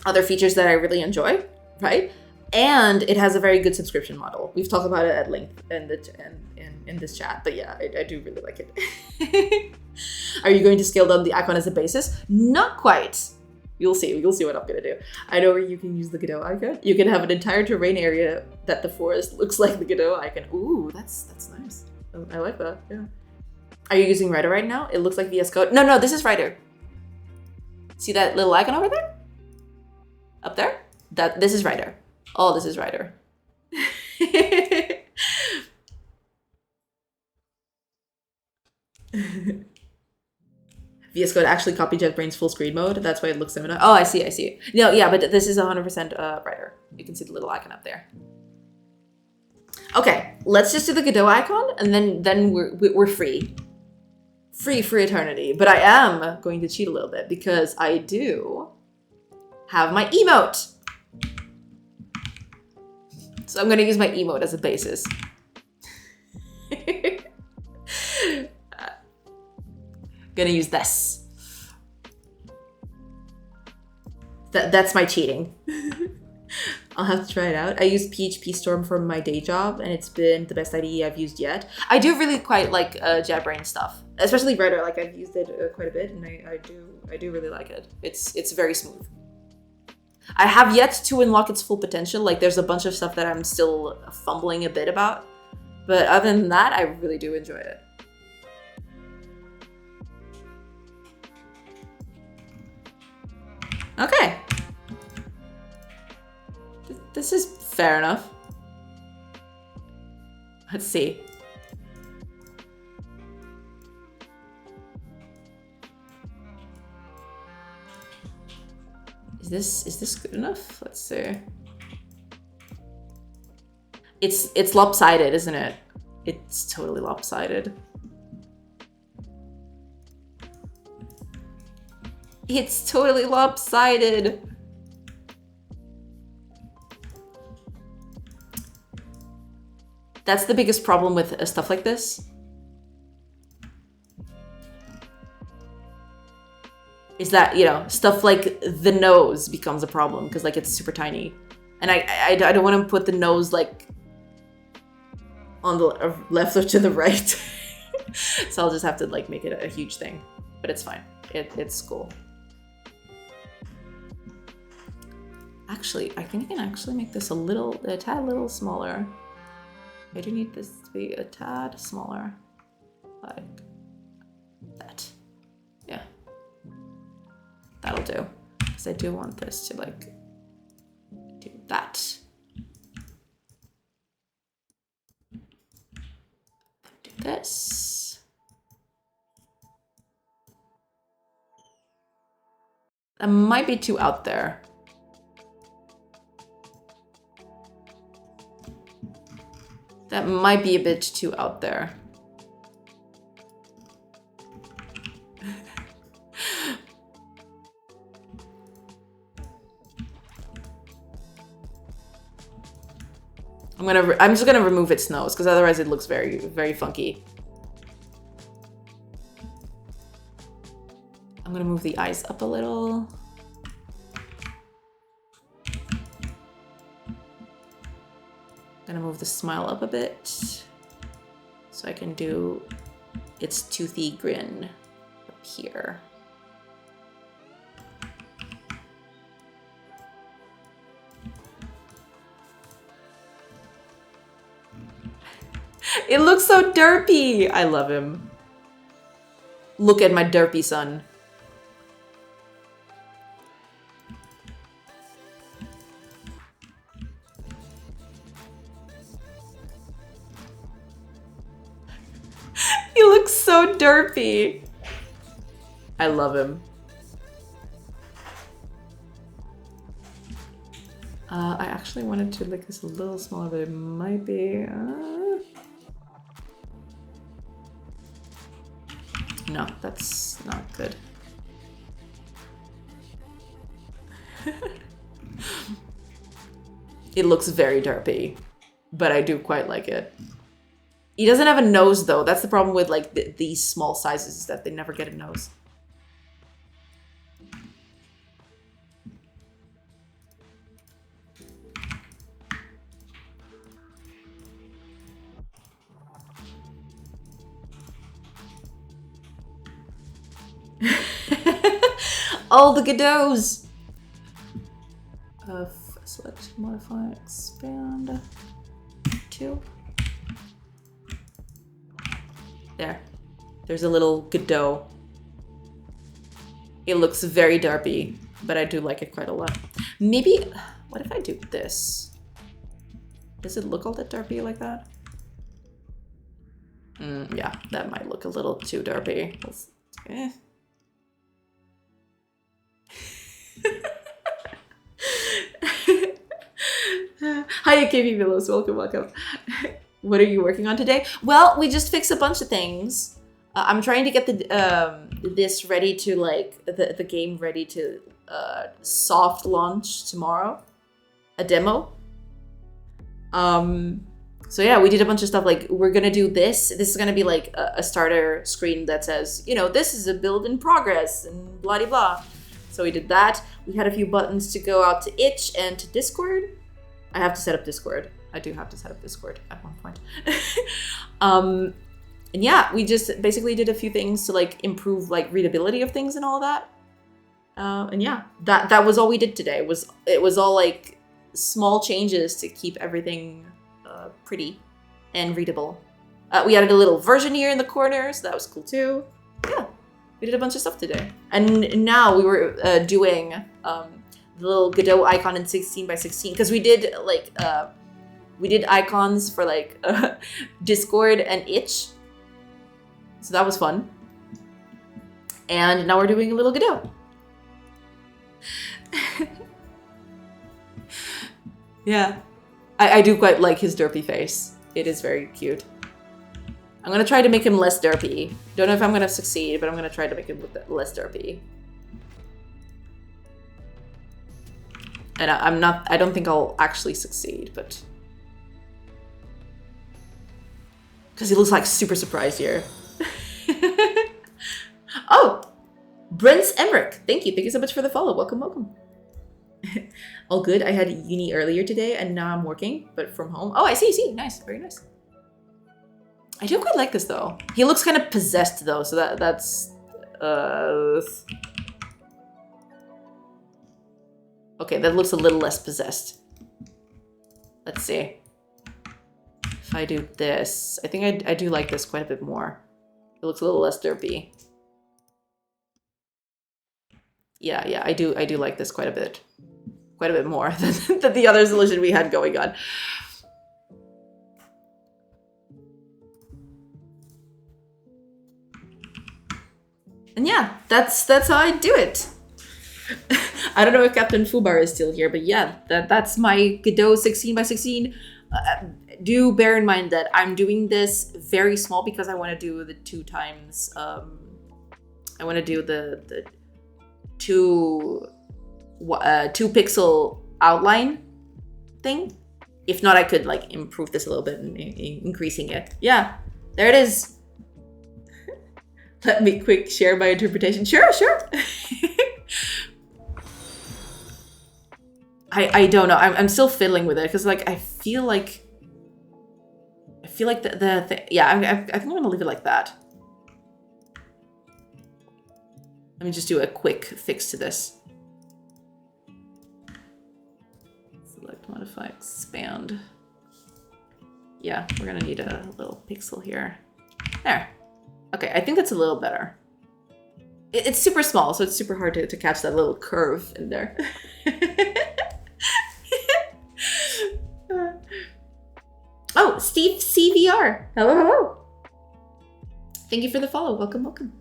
other features that I really enjoy, right? And it has a very good subscription model. We've talked about it at length in this chat, but yeah, I do really like it. Are you going to scale down the icon as a basis? Not quite. You'll see what I'm gonna do. I know where you can use the Godot icon. You can have an entire terrain area that the forest looks like the Godot icon. Ooh, that's nice. I like that, yeah. Are you using Writer right now? It looks like VS Code. No, this is Writer. See that little icon over there? Up there? This is Writer. Oh, this is Writer. VS Code actually copied JetBrains full screen mode. That's why it looks similar. Oh, I see. No, yeah, but this is 100% Writer. You can see the little icon up there. Okay, let's just do the Godot icon, and then we're free. Free for eternity. But I am going to cheat a little bit because I do have my emote. So I'm going to use my emote as a basis. Gonna use this. That's my cheating. I'll have to try it out. I use PHP Storm for my day job, and it's been the best IDE I've used yet. I do really quite like JetBrains stuff, especially Writer. Like I've used it quite a bit, and I do really like it. It's very smooth. I have yet to unlock its full potential. Like there's a bunch of stuff that I'm still fumbling a bit about, but other than that, I really do enjoy it. Okay. This is fair enough. Let's see. Is this good enough? Let's see. It's lopsided, isn't it? It's totally lopsided. It's totally lopsided. That's the biggest problem with stuff like this. Is that, you know, stuff like the nose becomes a problem because like it's super tiny. And I don't want to put the nose like on the left or to the right. So I'll just have to like make it a huge thing, but it's fine. It's cool. Actually, I think I can actually make this a tad little smaller. I do need this to be a tad smaller, like that. Yeah, that'll do. Because I do want this to like do that. Do this. That might be too out there. That might be a bit too out there. I'm just gonna remove its nose because otherwise it looks very, very funky. I'm gonna move the eyes up a little. Gonna move the smile up a bit so I can do its toothy grin up here. It looks so derpy. I love him. Look at my derpy son. He looks so derpy. I love him. I actually wanted to make this a little smaller, but it might be... No, that's not good. It looks very derpy, but I do quite like it. He doesn't have a nose though. That's the problem with like these small sizes, is that they never get a nose. All the Godot's. Select, modify, expand. 2. There. There's a little Godot. It looks very derpy, but I do like it quite a lot. Maybe, what if I do this? Does it look all that derpy like that? Yeah, that might look a little too derpy. Hi, KB Villos. Welcome, welcome. What are you working on today? Well, we just fixed a bunch of things. I'm trying to get the this ready to like the game ready to soft launch tomorrow, a demo. So yeah, we did a bunch of stuff. Like we're gonna do this. This is gonna be like a starter screen that says, you know, this is a build in progress and blah de blah. So we did that. We had a few buttons to go out to itch and to Discord. I have to set up Discord. I do have to set up Discord at one point. And yeah, we just basically did a few things to like improve like readability of things and all that. And yeah, that was all we did today. It was all like small changes to keep everything pretty and readable. We added a little version here in the corner, so that was cool too. Yeah, we did a bunch of stuff today. And now we were doing the little Godot icon in 16 by 16 because we did like we did icons for like Discord and itch, so that was fun. And now we're doing a little Godot. Yeah, I do quite like his derpy face. It is very cute. I'm gonna try to make him less derpy. Don't know if I'm gonna succeed, but I'm gonna try to make him look less derpy. And I don't think I'll actually succeed, but... Because he looks like super surprised here. Oh! Brent's Emmerich. Thank you so much for the follow. Welcome, welcome. All good. I had uni earlier today and now I'm working, but from home. Oh, I see. Nice. Very nice. I do quite like this though. He looks kind of possessed though, so that's... Okay, that looks a little less possessed. Let's see. If I do this, I think I do like this quite a bit more. It looks a little less derpy. Yeah, I do like this quite a bit more than the other solution we had going on. And yeah, that's how I do it. I don't know if Captain Fubar is still here, but yeah, that's my Godot 16 by 16. Do bear in mind that I'm doing this very small because I want to do the 2 times. I want to do the 2 pixel outline thing. If not, I could like improve this a little bit and increasing it. Yeah, there it is. Let me quick share my interpretation. Sure. I don't know. I'm still fiddling with it because like I feel like yeah. I think I'm gonna leave it like that. Let me just do a quick fix to this. Select, modify, expand. Yeah, we're gonna need a little pixel here. There. Okay, I think that's a little better. It's super small, so it's super hard to catch that little curve in there. Oh, Steve CVR. Hello. Thank you for the follow. Welcome, welcome.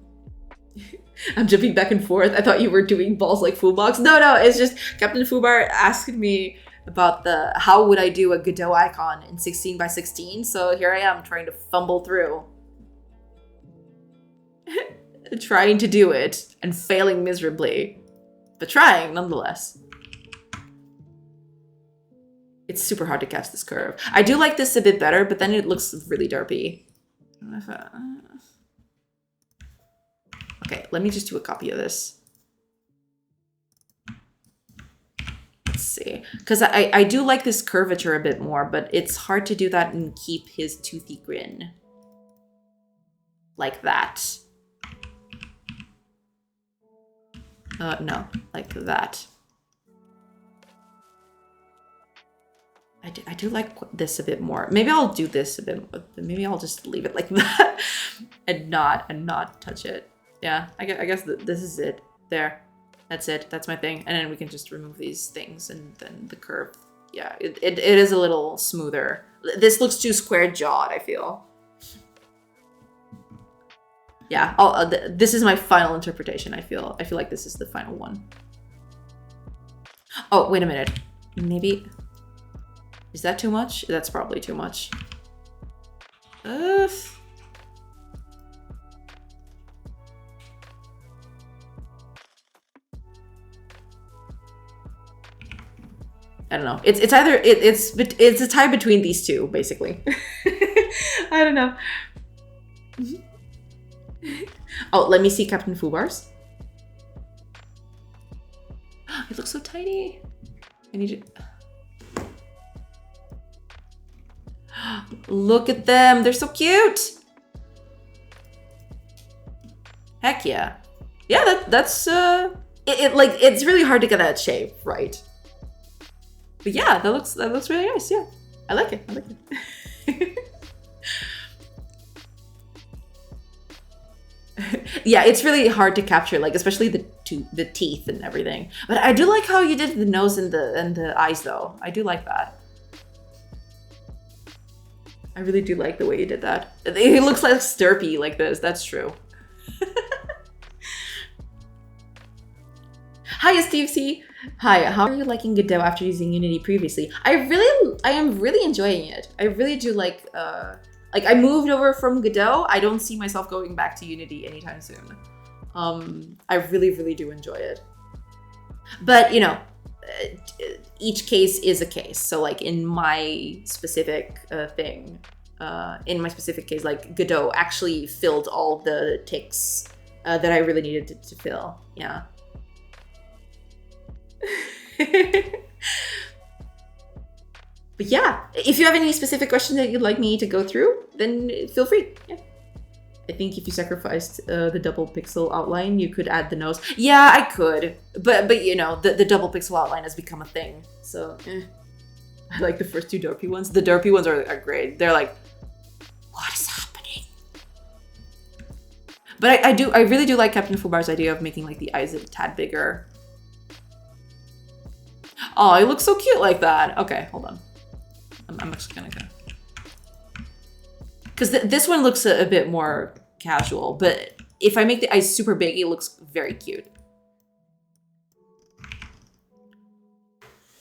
I'm jumping back and forth. I thought you were doing balls like Foobox. No, it's just Captain Foobar asking me about how would I do a Godot icon in 16 by 16. So here I am trying to fumble through. Trying to do it and failing miserably, but trying nonetheless. It's super hard to catch this curve. I do like this a bit better, but then it looks really derpy. Okay, let me just do a copy of this. Let's see, because I do like this curvature a bit more, but it's hard to do that and keep his toothy grin like that. No, like that. I do like this a bit more. Maybe I'll do this a bit. Maybe I'll just leave it like that and not touch it. Yeah, I guess this is it. There, that's it. That's my thing. And then we can just remove these things and then the curve. Yeah, it is a little smoother. This looks too square jawed, I feel. Yeah, this is my final interpretation. I feel like this is the final one. Oh, wait a minute. Maybe, is that too much? That's probably too much. I don't know. It's either it's a tie between these two, basically. I don't know. Oh, let me see Captain Foobar's. It looks so tiny. I need to... Look at them. They're so cute. Heck yeah. Yeah, that's it's really hard to get that shape right. But yeah, that looks really nice. Yeah. I like it. Yeah, it's really hard to capture, like especially the teeth and everything. But I do like how you did the nose and the eyes, though. I do like that. I really do like the way you did that. It looks like stirpy like this. That's true. Hi, Steve C. Hi, how are you liking Godot after using Unity previously? I am really enjoying it. I really do like I moved over from Godot. I don't see myself going back to Unity anytime soon. I really do enjoy it. But, you know, each case is a case. So like in my specific thing, in my specific case, like Godot actually filled all the ticks that I really needed to fill. Yeah. But yeah, if you have any specific questions that you'd like me to go through, then feel free. Yeah. I think if you sacrificed the double pixel outline, you could add the nose. Yeah, I could, but you know, the double pixel outline has become a thing. So I like the first two derpy ones. The derpy ones are great. They're like, what is happening? But I really do like Captain Foobar's idea of making like the eyes a tad bigger. Oh, it looks so cute like that. Okay, hold on. I'm actually gonna go. Because this one looks a bit more casual, but if I make the eyes super big, it looks very cute.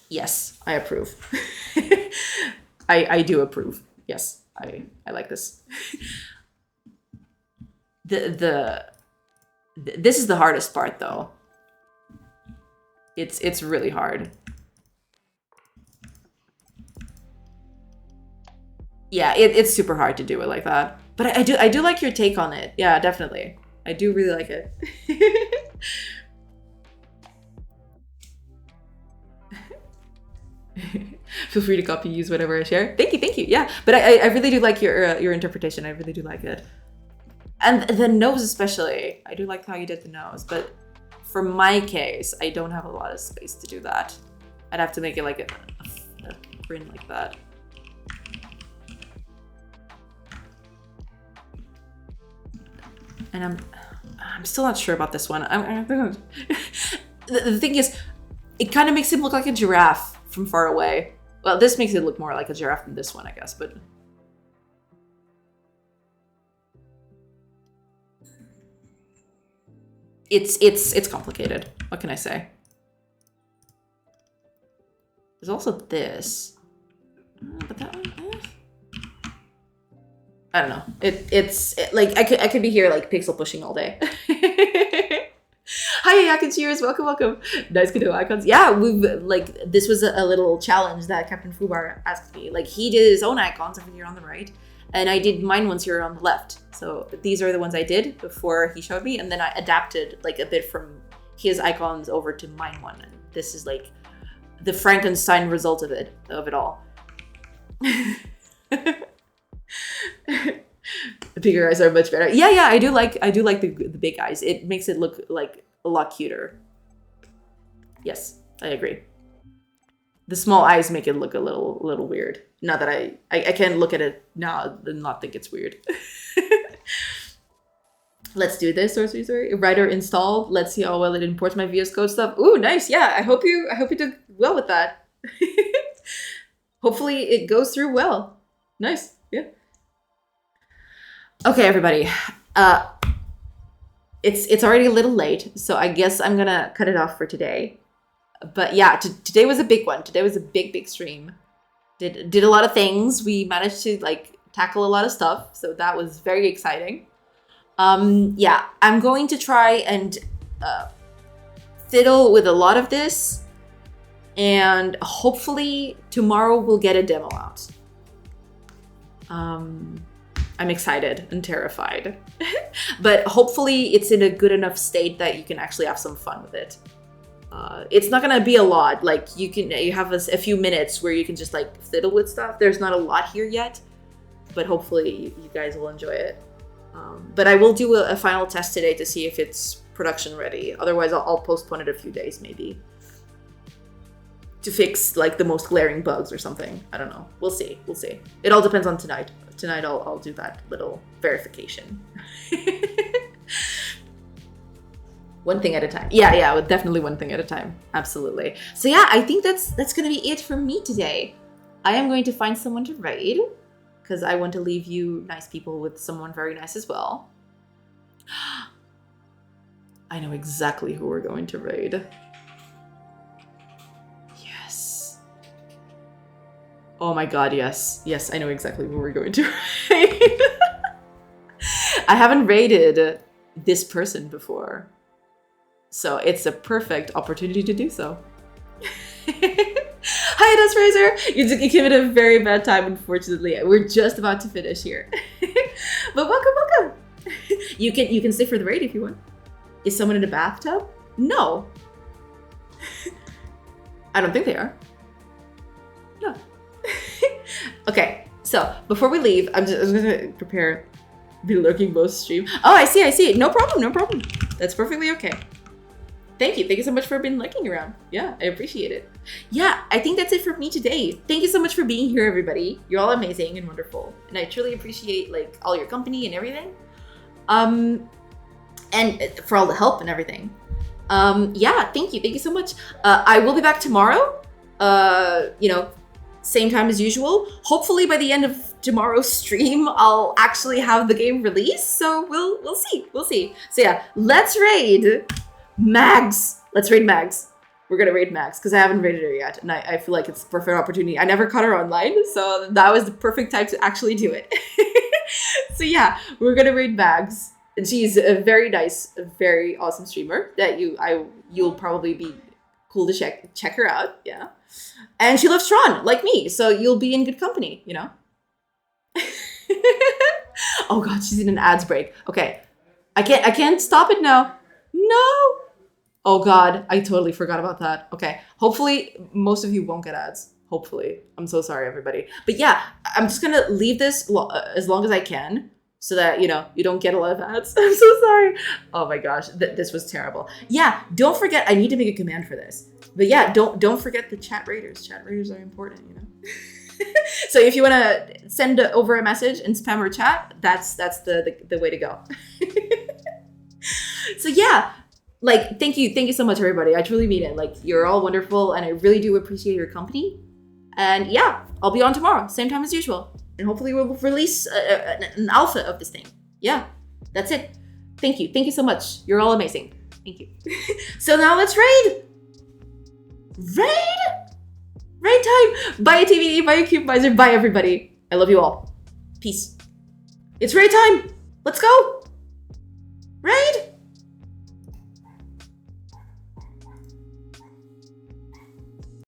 Yes, I approve. I do approve. Yes, I like this. This is the hardest part though. It's really hard. Yeah, it's super hard to do it like that. But I do like your take on it. Yeah, definitely. I do really like it. Feel free to copy, use whatever I share. Thank you. Yeah, but I really do like your interpretation. I really do like it. And the nose especially. I do like how you did the nose. But for my case, I don't have a lot of space to do that. I'd have to make it like a grin like that. And I'm still not sure about this one. The thing is, it kind of makes him look like a giraffe from far away. Well, this makes it look more like a giraffe than this one, I guess, but... it's complicated. What can I say? There's also this. But that one, I don't know. It's like I could be here like pixel pushing all day. Hi, Yak and Cheers. Welcome. Nice canoe icons. Yeah, we've like this was a little challenge that Captain Fubar asked me. Like he did his own icons over here on the right, and I did mine ones here on the left. So these are the ones I did before he showed me, and then I adapted like a bit from his icons over to mine one. And this is like the Frankenstein result of it all. The bigger eyes are much better. Yeah, I do like the big eyes. It makes it look like a lot cuter. Yes, I agree. The small eyes make it look a little weird. Not that I can look at it now and not think it's weird. Let's do this. Sorry. Writer installed. Let's see how well it imports my VS Code stuff. Ooh, nice. Yeah, I hope you did well with that. Hopefully it goes through well. Nice. Yeah. Okay, everybody. It's already a little late, so I guess I'm gonna cut it off for today. But yeah, today was a big one. Today was a big stream. Did a lot of things. We managed to like tackle a lot of stuff, so that was very exciting. Yeah, I'm going to try and fiddle with a lot of this, and hopefully tomorrow we'll get a demo out. I'm excited and terrified, but hopefully it's in a good enough state that you can actually have some fun with it. It's not gonna be a lot. Like you have a few minutes where you can just like fiddle with stuff. There's not a lot here yet, but hopefully you guys will enjoy it. But I will do a final test today to see if it's production ready. Otherwise, I'll postpone it a few days maybe to fix like the most glaring bugs or something. I don't know. We'll see. It all depends on tonight. Tonight I'll do that little verification. One thing at a time. Yeah, definitely one thing at a time. Absolutely. So yeah, I think that's gonna be it for me today. I am going to find someone to raid because I want to leave you nice people with someone very nice as well. I know exactly who we're going to raid. Oh my god, yes. Yes, I know exactly who we're going to raid. I haven't raided this person before, so it's a perfect opportunity to do so. Hi, Dust Razor! You came at a very bad time, unfortunately. We're just about to finish here. But welcome! You can stay for the raid if you want. Is someone in a bathtub? No. I don't think they are. No. Okay, so before we leave, I'm gonna prepare the lurking most stream. Oh, I see. No problem. That's perfectly okay. Thank you so much for being lurking around. Yeah, I appreciate it. Yeah, I think that's it for me today. Thank you so much for being here, everybody. You're all amazing and wonderful, and I truly appreciate like all your company and everything. And for all the help and everything. Yeah, thank you so much. I will be back tomorrow. Same time as usual. Hopefully by the end of tomorrow's stream, I'll actually have the game released. So we'll see. So yeah, let's raid Mags. We're gonna raid Mags because I haven't raided her yet, and I feel like it's a perfect opportunity. I never caught her online, so that was the perfect time to actually do it. So yeah, we're gonna raid Mags, and she's a very nice, a very awesome streamer that you'll probably be cool to check her out. Yeah. And she loves Tron, like me, so you'll be in good company, you know? Oh god, she's in an ads break. Okay. I can't stop it now. No! Oh god, I totally forgot about that. Okay. Hopefully, most of you won't get ads. Hopefully. I'm so sorry, everybody. But yeah, I'm just gonna leave this as long as I can so that, you don't get a lot of ads. I'm so sorry. Oh my gosh, this was terrible. Yeah, don't forget, I need to make a command for this. But yeah, don't forget the chat raiders. Chat raiders are important, So if you want to send over a message and spam our chat, that's the way to go. So yeah, like thank you so much, everybody. I truly mean it. Like you're all wonderful, and I really do appreciate your company. And yeah, I'll be on tomorrow, same time as usual, and hopefully we'll release an alpha of this thing. Yeah, that's it. Thank you so much. You're all amazing. Thank you. So now let's raid! Raid! Raid time! Buy a TV, buy a Cubizer, buy everybody. I love you all. Peace. It's raid time! Let's go! Raid!